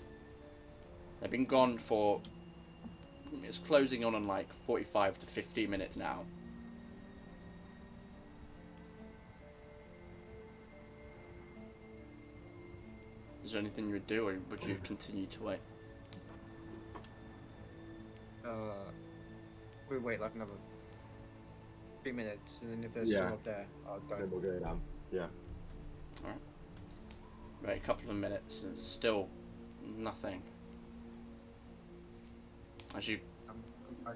They've been gone for, it's closing on like 45 to 50 minutes now. Is there anything you would do, or would you continue to wait? we wait like another 3 minutes, and then if they're Yeah. still not there, I'll Then go. we'll go down. Yeah. Right, a couple of minutes and still nothing. As you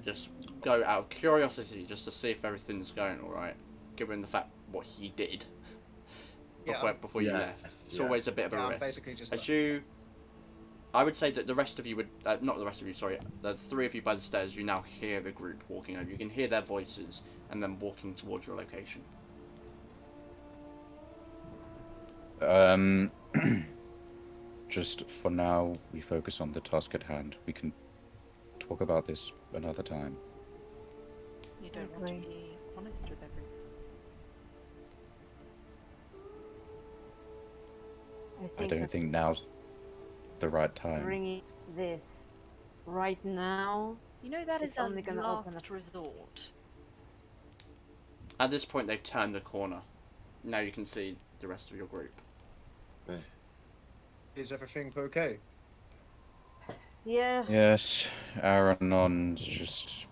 just go out of curiosity just to see if everything's going alright, given the fact what he did before you left. It's always a bit of a risk. Basically just As you, I would say that the rest of you would, not the rest of you, sorry, the three of you by the stairs, you now hear the group walking over. You can hear their voices and then walking towards your location. Just for now, we focus on the task at hand. We can talk about this another time. You don't want to be honest with everyone. I don't think now's the right time. Bringing this right now. You know that It's is a only gonna open last up. resort. At this point, they've turned the corner. Now you can see the rest of your group. Is everything okay? Yeah. Yes, Aranon's just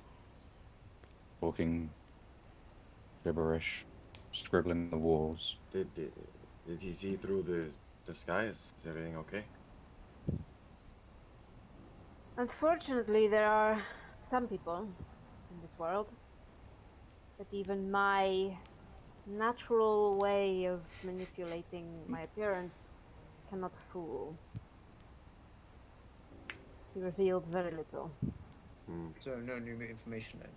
talking gibberish, scribbling on the walls. Did he see through the skies? Is everything okay? Unfortunately, there are some people in this world that even my natural way of manipulating my appearance cannot fool. He revealed very little. So no new information then.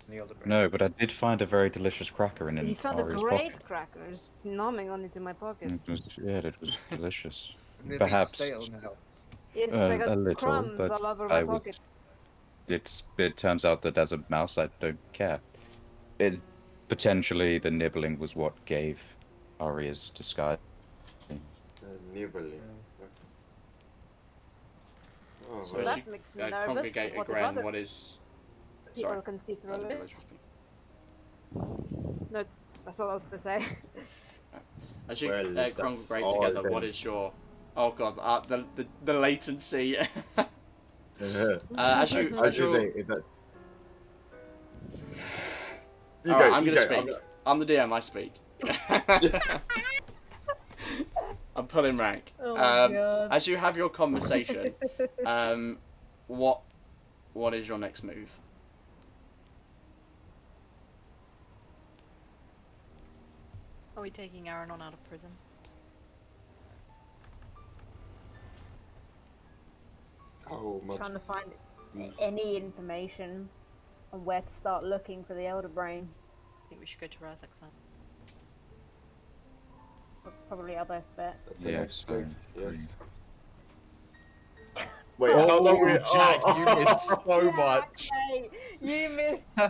In the Elder Brain. No, but I did find a very delicious cracker in He found a Ari's great pocket. cracker, just nomming on into my pocket. It was delicious. Maybe Perhaps stale now. Yes, I a got little, crumbs but all over my I was. pocket. It turns out that as a mouse, I don't care. Potentially, the nibbling was what gave Aria's disguise. Nibbling. Oh, So Well, as that you makes me nervous. congregate What if again, other what is... people Sorry. can see through Other it? village people. No, that's all I was gonna say. As you Well, if that's congregate all, together, what then- is your... Oh god, the latency. As you... I As should you say if that. Alright, I'm you gonna go, speak. I'm the DM, I speak. I'm pulling rank. Oh my god. As you have your conversation, what is your next move? Are we taking Aranon out of prison? Oh, much. Trying to find any information on where to start looking for the Elder Brain. I think we should go to Razaksan. Probably our best bet. That's the Yes, next place. I Yes. Wait, how long we? Jack, you missed so much. Hey, you missed so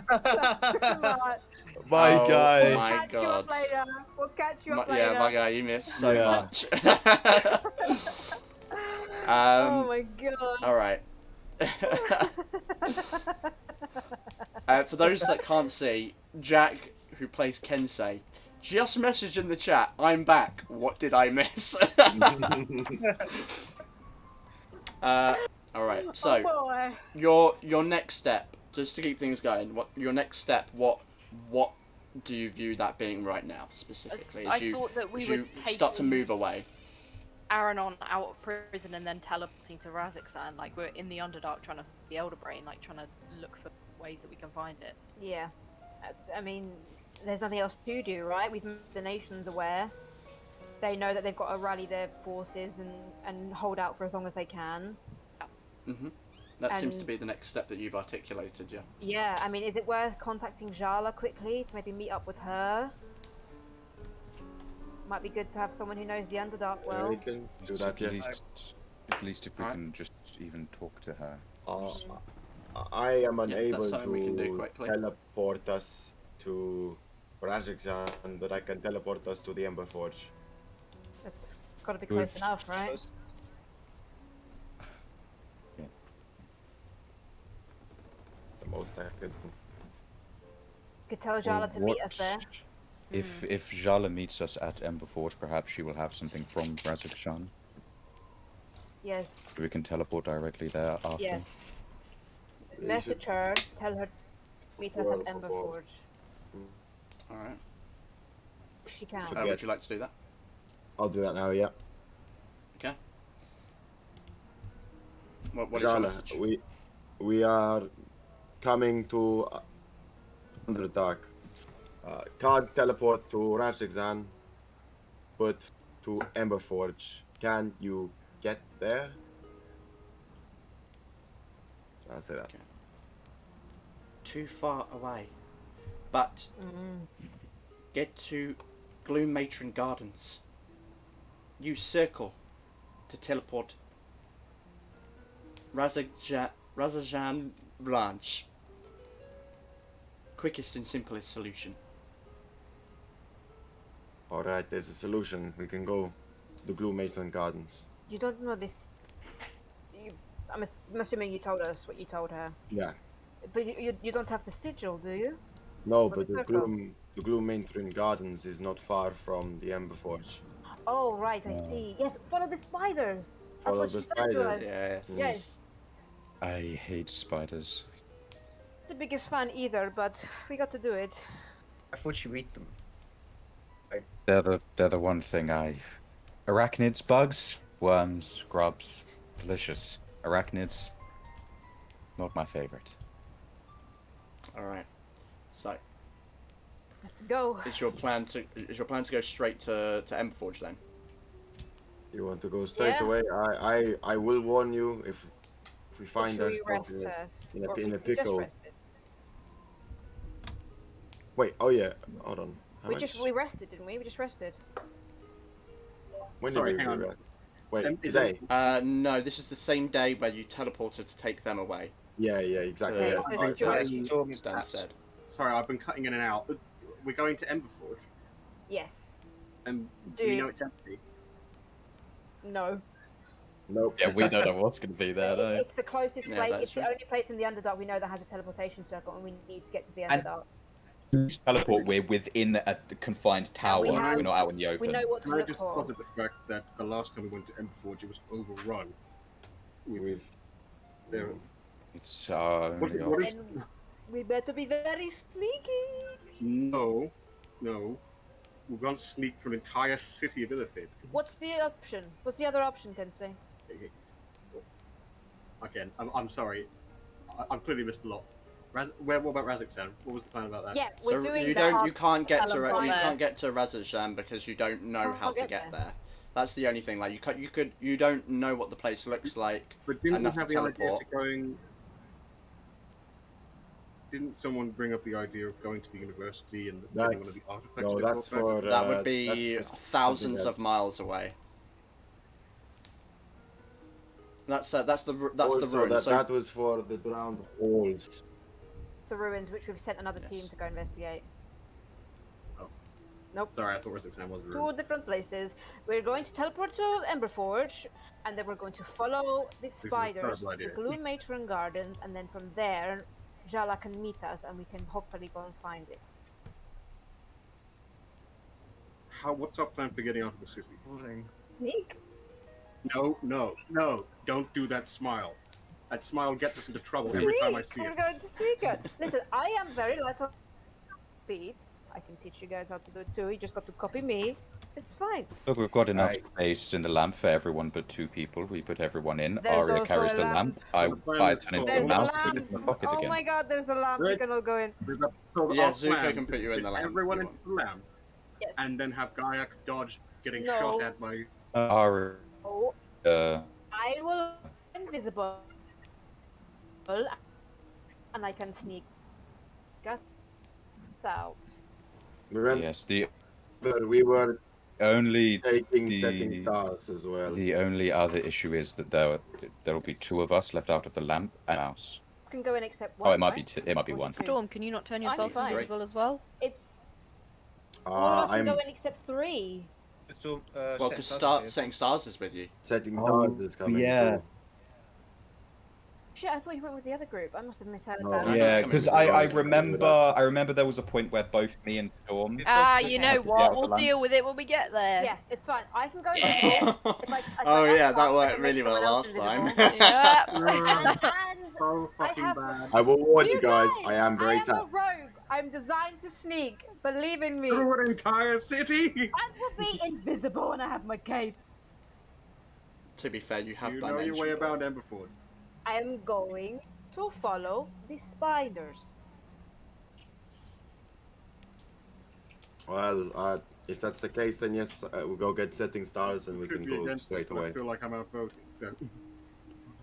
much. My Oh guy. my Catch you up god. later. We'll catch you up later. Yeah, my guy, you missed so Yeah. much. Oh my god. Alright. For those that can't see, Jack, who plays Kensei, just messaged in the chat, I'm back. What did I miss? Alright, so Oh boy. your next step, just to keep things going, what do you view that being right now, specifically? I thought that we as were you start to taking- move away. Aranon out of prison and then teleporting to Razaksan, like we're in the Underdark trying to the Elder Brain, like trying to look for ways that we can find it. Yeah. I mean, there's nothing else to do, right? We've made the nations aware. They know that they've got to rally their forces and hold out for as long as they can. That seems to And- be the next step that you've articulated, yeah. Yeah, I mean, is it worth contacting Jala quickly to maybe meet up with her? Might be good to have someone who knows the Underdark well. We can do that. Yes. At least if we Alright. can just even talk to her. I am unable something we can do to quickly. teleport us to Razakzan, but I can teleport us to the Ember Forge. That's got to be close Good. enough, right? It's the most I could do. Could tell Jala to meet us there. If Jala meets us at Ember Forge, perhaps she will have something from Razaksan, Yes. so we can teleport directly there after. Yes. message her, tell her meet us at Emberforge. All right. She can. Would you like to do that? I'll do that now. Yeah. Okay. What is your Jana, message? we are coming to Underdark. Can't teleport to Rashixan, but to Emberforge. Can you get there? I'll say that. Okay. Too far away. But get to Gloom Matron Gardens. Use circle to teleport Razajan Branch. Quickest and simplest solution. Alright, there's a solution. We can go to the Blue Maitland Gardens. You don't know this. I'm assuming you told us what you told her. Yeah. But you don't have the sigil, do you? No, For but the the circle. Gloom Maitland Gardens is not far from the Emberforge. Oh, right, I see. Yes, follow the spiders. That's Follow what the she said to us. spiders. Yeah. Yes. I hate spiders. The biggest fan either, but we got to do it. I thought you eat them. They're the one thing arachnids, bugs, worms, grubs, delicious. Arachnids, not my favorite. All right. So, Let's go. is your plan to go straight to Emberforge then? You want to go straight Yeah. away? I will warn you if we find Should our we stuff rest in first? in a- Or in a we just pickle. rested? Wait, oh yeah, hold on. How We much? we rested, didn't we? We just rested. When Sorry, did we hang on. do that? Wait, Is today? No, this is the same day where you teleported to take them away. Yeah, exactly. So- Yes. So Alright, it's so- yours. Yes, Storm is Dan that. said. Sorry, I've been cutting in and out. We're going to Emberforge, Yes. and Do we you- know it's empty. No. Nope. Yeah, we don't know what's going to be there, though. It's the closest Yeah, place. that's It's the true. only place in the Underdark we know that has a teleportation circle, and we need to get to the And- Underdark. Teleport, we're within a confined tower. We have- We're not out in the We open. know what to Can I look just for. posit the fact that the last time we went to Emberforge, it was overrun with their. It's What is? And we better be very sneaky. No. We're going to sneak through an entire city of Illithid. What's the option? What's the other option, Tensei? Again, I'm sorry. I've clearly missed a lot. What about Razixan? What was the plan about that? Yeah, we're So doing you that. can't get to teleport you there. can't get to Razajan because you don't know Can't how to get get there. there. That's the only thing. Like you don't know what the place looks like. But didn't we enough have to the idea teleport. to going? Didn't someone bring up the idea of going to the university and getting one of That's the artifacts? no, they that's brought back? for That would be that's for thousands something of miles away. That's the also, ruin. That, So that was for the drowned halls. The ruins, which we've sent another Yes. team to go investigate. Oh. Nope. Sorry, I thought Razixan was the Two room. different places. We're going to teleport to Emberforge, and then we're going to follow the is a spiders terrible to the idea. Gloom Matron Gardens, and then from there, Jala can meet us, and we can hopefully go and find it. What's our plan for getting out of the city? Morning. Sneak? No! Don't do that smile. That smile gets us into trouble every time I see We're it. going to sneak it. Listen, I am very light on speed. I can teach you guys how to do it too. You just got to copy me. It's fine. Look, we've got enough Right. space in the lamp for everyone but 2 people. We put everyone in. There's Arya also carries a the lamp. lamp. I The plan turn is into a There's a mouse lamp. and put it in my pocket Oh again. my god, there's a lamp. We Right. can all go in. So Yeah, our Zuko plan can put you in is the lamp if everyone you into the lamp, Yes. and then have Gaiak dodge getting No. shot at by. Arya, Oh, uh, I will be invisible. And I can sneak us out. Remember, yes, the we were only taking setting The- stars as well. the only other issue is that there'll be 2 of us left out of the lamp and mouse. Can go in except one. Oh, it might be right? it might be Or one. two. Storm, can you not turn I'm yourself fine. invisible as well? It's all of us can I'm go in except 3. So, well, because setting stars is with you. setting Oh, stars is coming. yeah. so- Shit, I thought you went with the other group. I must have misheard No, that. yeah. Yeah, coming because with I us. remember there was a point where both me and Storm. You know Yeah, what? the We'll lamp. deal with it when we get there. Yeah, it's fine. I can go in Yeah. before. If I Oh have yeah, to, that I worked can really make well someone else last time. invisible. Yeah. and so fucking have- bad. I will warn you You guys, guys, I am very I am a tough. rogue. I'm designed to sneak. Believe in me. Through an entire city. I will be invisible when I have my cape. To be fair, you have You know your way dimension door. about Emberford. I am going to follow the spiders. Well, if that's the case, then yes, we'll go get setting stars and we Could can be go against straight us, but away. I feel like I'm outvoted. So.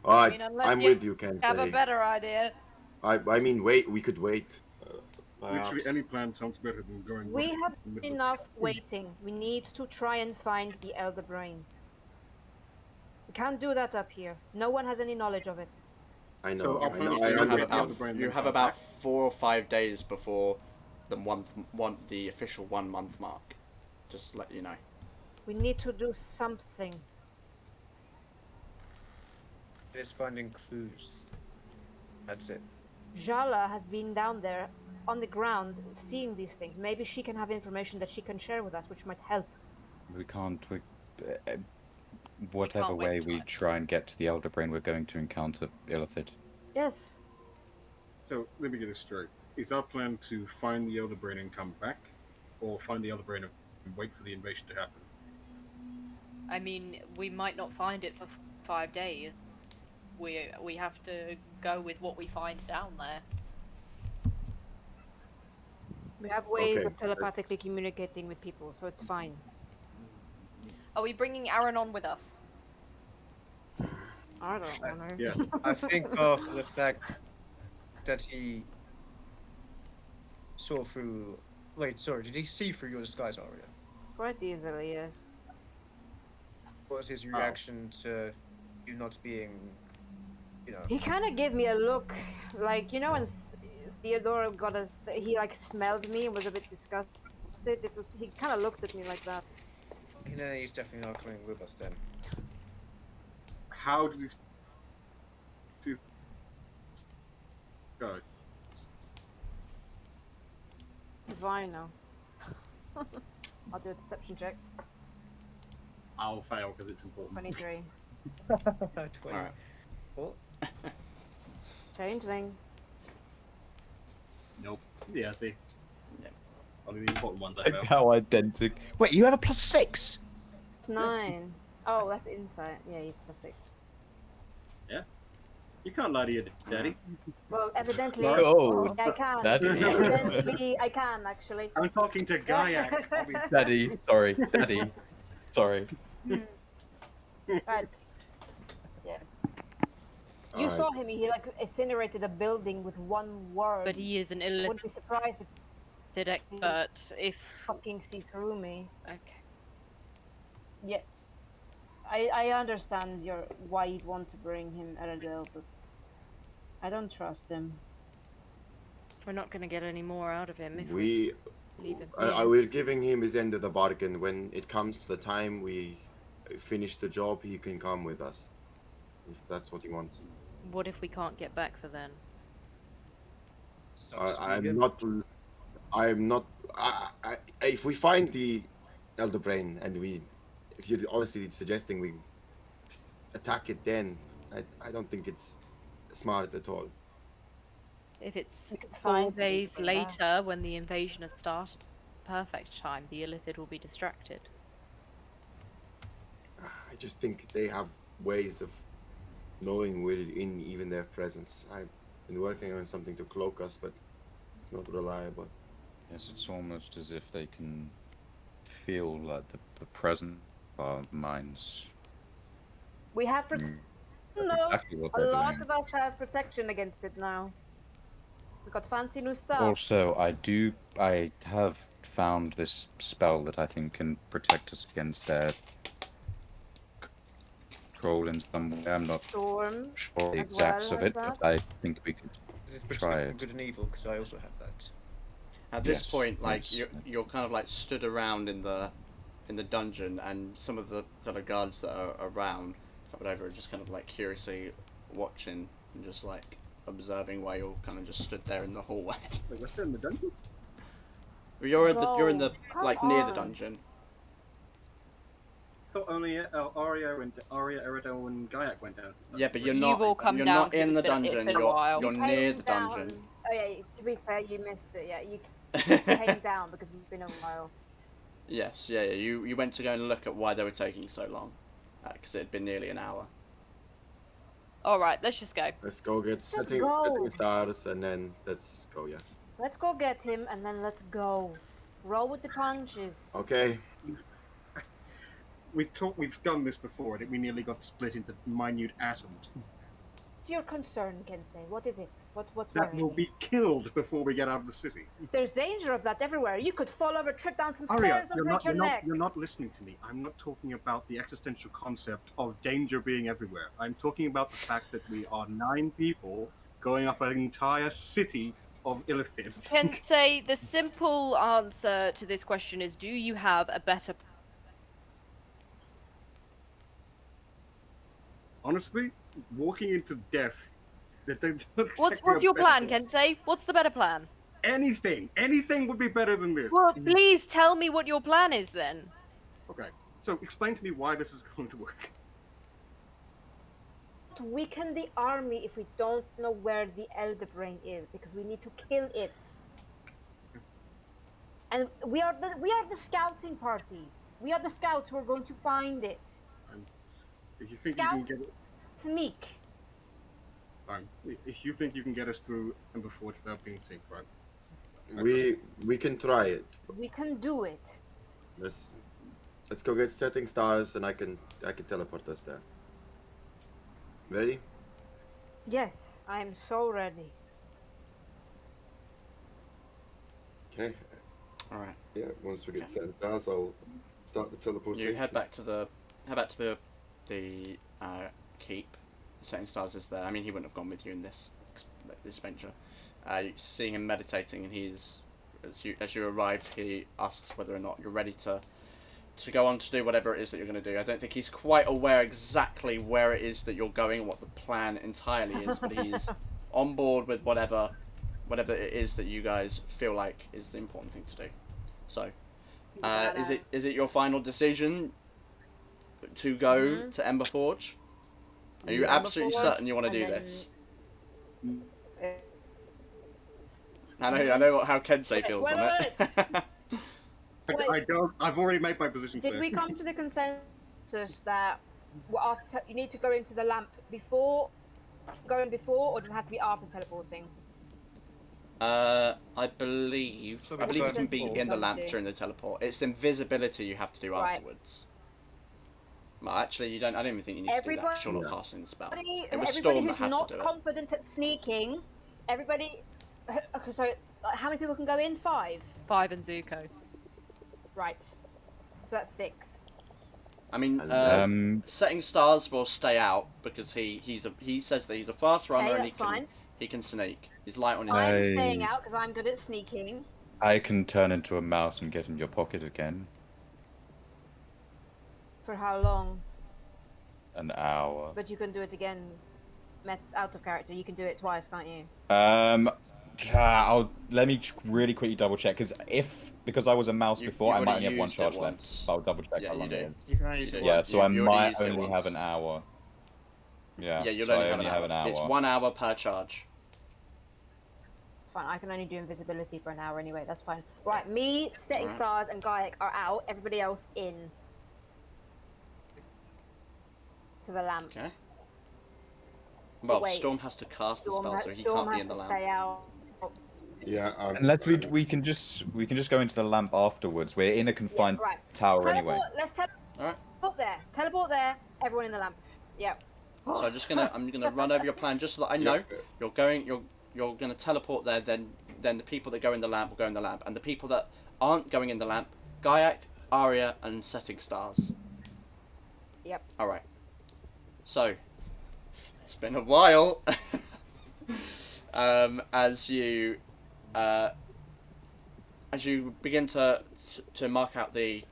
Alright, I mean, unless I'm you with you, Ken. Have a better idea. I mean, wait, we could wait. Literally Perhaps. any plan sounds better than going. We right have in the middle of enough waiting. We need to try and find the Elder Brain. We can't do that up here. No one has any knowledge of it. I know. So our I plan know. is You to I go have get know. the other about brain you then have come about back. 4 or 5 days before the official 1 month mark. Just to let you know. We need to do something. It is finding clues. That's it. Jala has been down there on the ground seeing these things. Maybe she can have information that she can share with us, which might help. We can't. Whatever can't way waste we time. try and get to the Elder Brain, we're going to encounter Illithid. Yes. So let me get this straight. Is our plan to find the Elder Brain and come back, or find the Elder Brain and wait for the invasion to happen? I mean, we might not find it for 5 days. We have to go with what we find down there. We have ways Okay. of telepathically communicating with people, so it's fine. Are we bringing Aaron on with us? I don't know. Yeah. I think of the fact that he saw through. Wait, sorry, did he see through your disguise, Arya? Quite easily, yes. What was his reaction to you not being, you know? He kind of gave me a look, like, you know, when Theodore got us, he like smelled me and was a bit disgusted. He kind of looked at me like that. And then he's definitely not coming with us then. How did he see? Go. Divine now. I'll do a deception check. I'll fail because it's important. 23. 20. Alright. Oh, Changeling. Nope. Yeah, see. Yeah. Only the important ones I fail. How identical. Wait, you have a +6? It's 9. Oh, that's insight. Yeah, he's +6. You can't lie to your daddy. Well, evidently. Oh, I can. Daddy. Evidently, I can, actually. I'm talking to Gaia. Daddy. Sorry, Daddy. Sorry. Right. Yes. You Alright. saw him, he like incinerated a building with one word. But he is an I wouldn't Illithid be surprised if expert. If fucking see through me. okay, Yeah. I understand why you'd want to bring him Eredel, but I don't trust him. we're not going to get any more out of him if We, leave him. we're giving him his end of the bargain. When it comes to the time we finish the job, he can come with us, if that's what he wants. What if we can't get back for then? sucks to be I'm him. not. I'm not. If we find the Elder Brain and if you're honestly suggesting we attack it, then I don't think it's smart at all. If it's We could 4 find something days to bring back. later when the invasion has started, perfect time. The Illithid will be distracted. I just think they have ways of knowing we're in even their presence. I've been working on something to cloak us, but it's not reliable. Yes, it's almost as if they can feel like the presence of our minds. We have Mm, no. exactly what A they're lot doing. of us have protection against it now. We got fancy new stuff. Also, I have found this spell that I think can protect us against their control in some way. I'm not Storm. sure the as exacts well of as it, that. but I think we could. It's Try protection from it. good and evil, because I also have that. At this Yes, point, like yes. you're kind of like stood around in the dungeon, and some of the kind of guards that are around coming over are just kind of like curiously watching and just like observing while you're kind of just stood there in the hallway. Wait, we're still in the dungeon? You're in the No, like near the come on. dungeon. thought only Aria, Eridel, and Gaiak went down. Yeah, but you're You've not. all come you're down not 'cause in it's the been- it's dungeon. been a while. You're You near came the down- dungeon. Oh yeah, to be fair, you missed it. Yeah, you came down because it's been a while. Yes, yeah. You went to go and look at why they were taking so long, because it had been nearly an hour. All right, let's just go. Let's go get Just setting go. stars and then let's go. Yes. Let's go get him and then let's go. Roll with the punches. Okay. We've done this before, and we nearly got split into minute atoms. What's your concern, Kensei? What is it? What's That worrying will you? be killed before we get out of the city. There's danger of that everywhere. You could fall over, trip down some Aria, stairs, and break your neck. you're not listening to me. I'm not talking about the existential concept of danger being everywhere. I'm talking about the fact that we are 9 people going up an entire city of Illithid. Kensei, the simple answer to this question is: do you have a better? Honestly, walking into death. What's your plan, Kensei? What's the better plan? Anything would be better than this. Well, please tell me what your plan is then. Okay, so explain to me why this is going to work. To weaken the army if we don't know where the Elder Brain is, because we need to kill it. And we are the scouting party. We are the scouts who are going to find it. If you think you can Scouts get it, sneak. fine. If you think you can get us through Emberforge without being seen, fine. We can try it. We can do it. Let's go get setting stars and I can teleport us there. Ready? Yes, I am so ready. Okay. All right. Yeah. Once we get setting stars, I'll start the teleportation. You head back to the keep. Setting stars is there. I mean, he wouldn't have gone with you in this venture. You see him meditating, and he's as you arrive, he asks whether or not you're ready to go on to do whatever it is that you're going to do. I don't think he's quite aware exactly where it is that you're going, what the plan entirely is, but he's on board with whatever it is that you guys feel like is the important thing to do. So, is it your final decision to go to Emberforge? Are you absolutely certain you want to do this? I know how Kensei feels on it. I don't. I've already made my position clear. Did we come to the consensus that you need to go into the lamp before, or does it have to be after teleporting? I believe So you can be before. in the lamp during the teleport. It's invisibility you have to do Right. afterwards. Well, actually, you don't. I don't even think you need to do that because you're not Everybody- casting the spell. Everybody It was Storm that who's had not to do it. confident at sneaking, everybody. Okay, so how many people can go in? 5. 5 and Zuko. Right. So that's 6. I mean, And, setting stars will stay out because he says that he's a fast runner and that's fine. he can sneak. He's light on his I'm feet. staying out because I'm good at sneaking. I can turn into a mouse and get in your pocket again. For how long? An hour. But you can do it again. Out of character, you can do it twice, can't you? Let me really quickly double check because I was a mouse You- before, you I might already only have one used it charge once. left. I'll double check Yeah, how you long do. it is. You can only use it Yeah, once. so I you already might used it only once. have an hour. Yeah, Yeah, you'll so only I have only have an hour. It's 1 hour per charge. Fine, I can only do invisibility for an hour anyway, that's fine. Right, me, Setting Alright. Stars, and Gaiak are out, everybody else in. To the lamp. Okay. Well, wait. Storm has to cast the spell, so he Storm can't be has in the to lamp. stay out. yeah. Unless we can just go into the lamp afterwards. We're in a confined right. tower anyway. Let's Alright. teleport there. Teleport there. Everyone in the lamp. Yep. So I'm gonna run over your plan just so that I know you're gonna teleport there. Then the people that go in the lamp will go in the lamp, and the people that aren't going in the lamp, Gaiak, Aria, and Setting Stars. Yep. All right. So it's been a while. As you begin to mark out the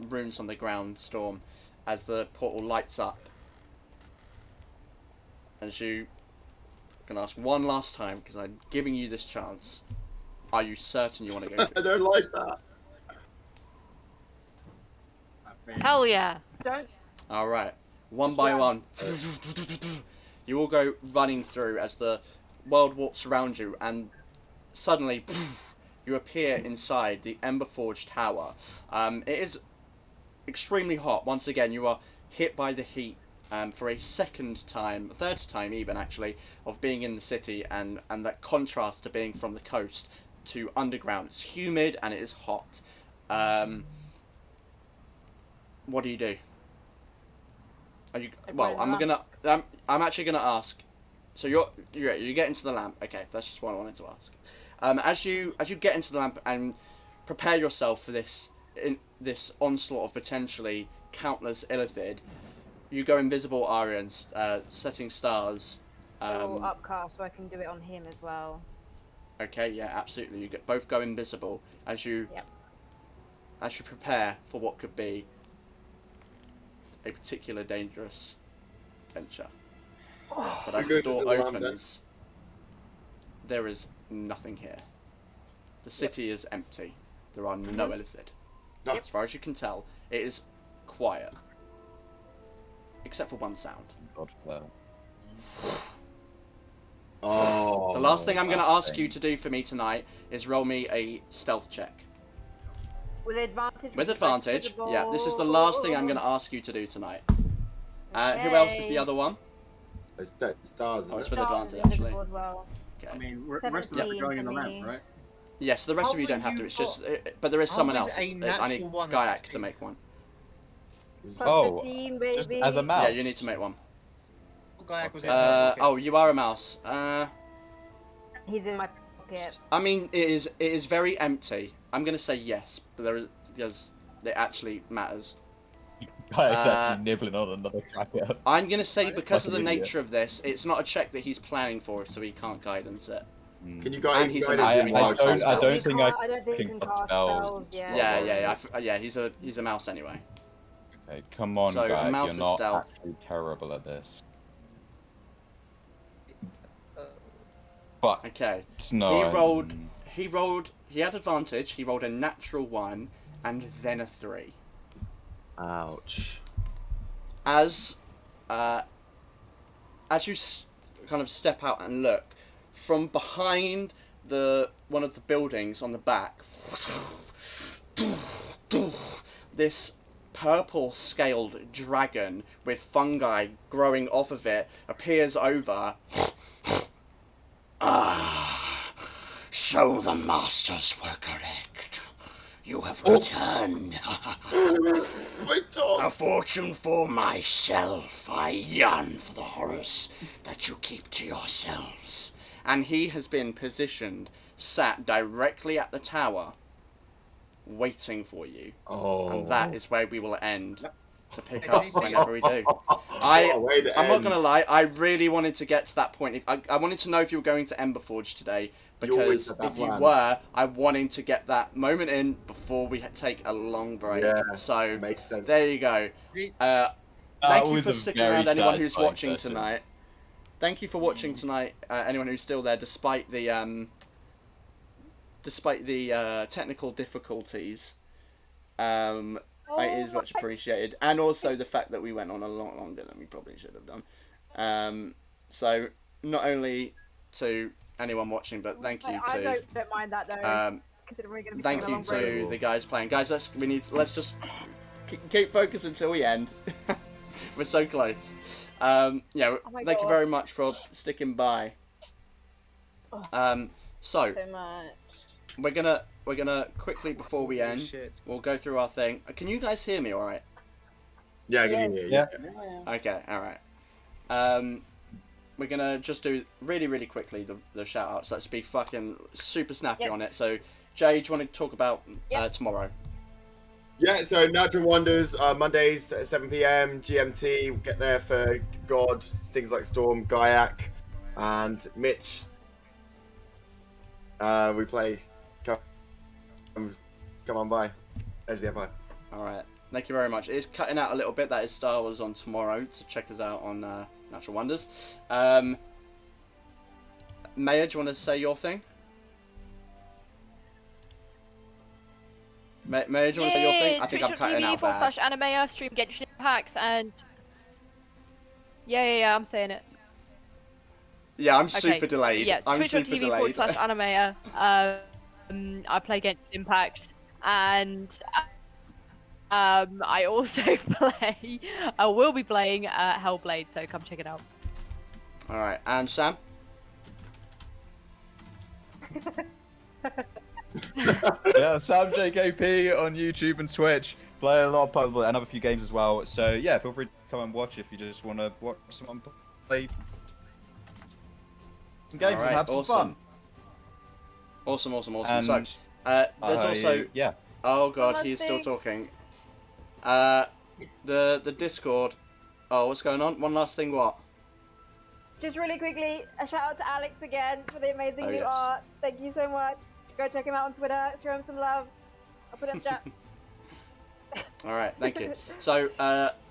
runes on the ground, Storm, as the portal lights up. As you can ask one last time, because I'm giving you this chance. Are you certain you want to go I through? don't like that. Hell yeah. Don't. All right, one by one, you all go running through as the world warps around you, and suddenly you appear inside the Emberforge Tower. It is extremely hot. Once again, you are hit by the heat for a third time even actually, of being in the city, and that contrast to being from the coast to underground. It's humid and it is hot. What do you do? I'm actually gonna ask. So you get into the lamp. Okay, that's just what I wanted to ask. As you get into the lamp and prepare yourself for this onslaught of potentially countless illithid, you go invisible, Arya, and setting stars. Or upcast, so I can do it on him as well. Okay, yeah, absolutely. You both go invisible as you prepare for what could be a particular dangerous venture. But as the door opens, there is nothing here. The city is empty. There are no illithid. As far as you can tell, it is quiet. Except for one sound. Oh. The last thing I'm going to ask you to do for me tonight is roll me a stealth check. With advantage? With advantage, yeah. This is the last thing I'm going to ask you to do tonight. Who else is the other one? It's stars. Oh, it's with Stars advantage, actually. as well. Okay. I mean, the rest of us are going in the lamp, right? Yes, the rest How of you don't will have to. you It's just, but there is someone how else. is a I need natural one a Gaiak 16? to make one. Plus 15, just baby. as a mouse. Yeah, you need to make one. Kayak was in there, okay. Oh, you are a mouse. He's in my pocket. I mean, it is very empty. I'm gonna say yes, but because it actually matters. Kayak's actually nibbling on another cracker. I'm gonna say because Like of the an idiot. nature of this, it's not a check that he's planning for, so he can't guidance it. Can you guide? And he's guide a us mouse. in I wild don't- shape? I don't think I I don't think can he can cast cast spells. spells. Yeah. Yeah. He's a mouse anyway. Okay, come on, So, guys. mouse You're is not stealth. actually terrible at this. Fuck. Okay. No. He had advantage. He rolled a natural 1 and then a 3. Ouch. As you kind of step out and look from behind one of the buildings on the back, this purple scaled dragon with fungi growing off of it appears over. So the masters were correct. You have returned. My dog. A fortune for myself. I yearn for the horrors that you keep to yourselves. And he has been positioned, sat directly at the tower, waiting for you. Oh. And that is where we will end to pick Did up he see whenever we do. What a way to I'm not end. going to lie, I really wanted to get to that point. I wanted to know if you were going to Emberforge today, You always because had that if you planned. were, I wanted to get that moment in before we take a long break. Yeah, So, makes sense. there you go. The- Thank you was for a sticking very around, anyone who's satisfying watching session. tonight. Thank you for watching tonight, anyone who's still there, despite the technical difficulties. It is much appreciated, and also the fact that we went on a lot longer than we probably should have done. So not only to anyone watching, but thank you I to don't mind that though. Considering we're going to be thank taking a you long break. to the guys playing. Guys, let's just keep focused until we end. We're so close. my Thank you God. very much for sticking by. So So much. we're gonna quickly before we Holy end, shit. we'll go through our thing. Can you guys hear me all right? Yeah, I can Yes. hear you. Yeah. Okay, all right. We're gonna just do really, really quickly the shout outs. Let's be fucking super snappy Yes. on it. So, Jay, do you want to talk about Yep. tomorrow? Yeah, so Natural Wonders, Mondays at 7 p.m. GMT. We'll get there for God, Stings Like Storm, Gaiak, and Mitch. We play. Come on by. Edge of the Empire. All right. Thank you very much. It is cutting out a little bit. That is Star Wars on tomorrow. So check us out on Natural Wonders. Maya, do you want to say your thing? Mary, do you want to say your thing? I think I'm cutting out bad. twitch.tv/animea, stream Genshin Impacts, and yeah, I'm saying it. Yeah, I'm super delayed. Yeah, I'm super delayed. twitch.tv/animea. I play Genshin Impact, and I also play. I will be playing Hellblade, so come check it out. All right, and Sam. Yeah, Sam JKP on YouTube and Twitch. Play a lot of Pokemon and another few games as well. So yeah, feel free to come and watch if you just want to watch someone play some games and have some fun. Awesome. And, so, there's also yeah. Oh god, he's still talking. The Discord. Oh, what's going on? One last thing. What? Just really quickly, a shout out to Alex again for the amazing new art. Thank you so much. Go check him out on Twitter. Show him some love. I'll put it up chat. All right, thank you. So,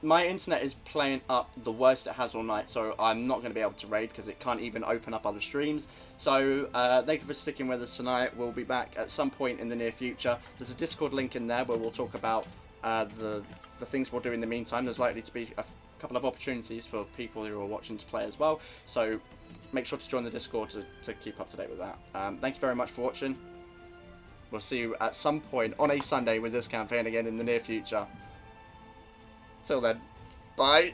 my internet is playing up the worst it has all night, so I'm not going to be able to raid because it can't even open up other streams. So, thank you for sticking with us tonight. We'll be back at some point in the near future. There's a Discord link in there where we'll talk about the things we'll do in the meantime. There's likely to be a couple of opportunities for people who are watching to play as well. So, make sure to join the Discord to keep up to date with that. Thank you very much for watching. We'll see you at some point on a Sunday with this campaign again in the near future. Till then, bye.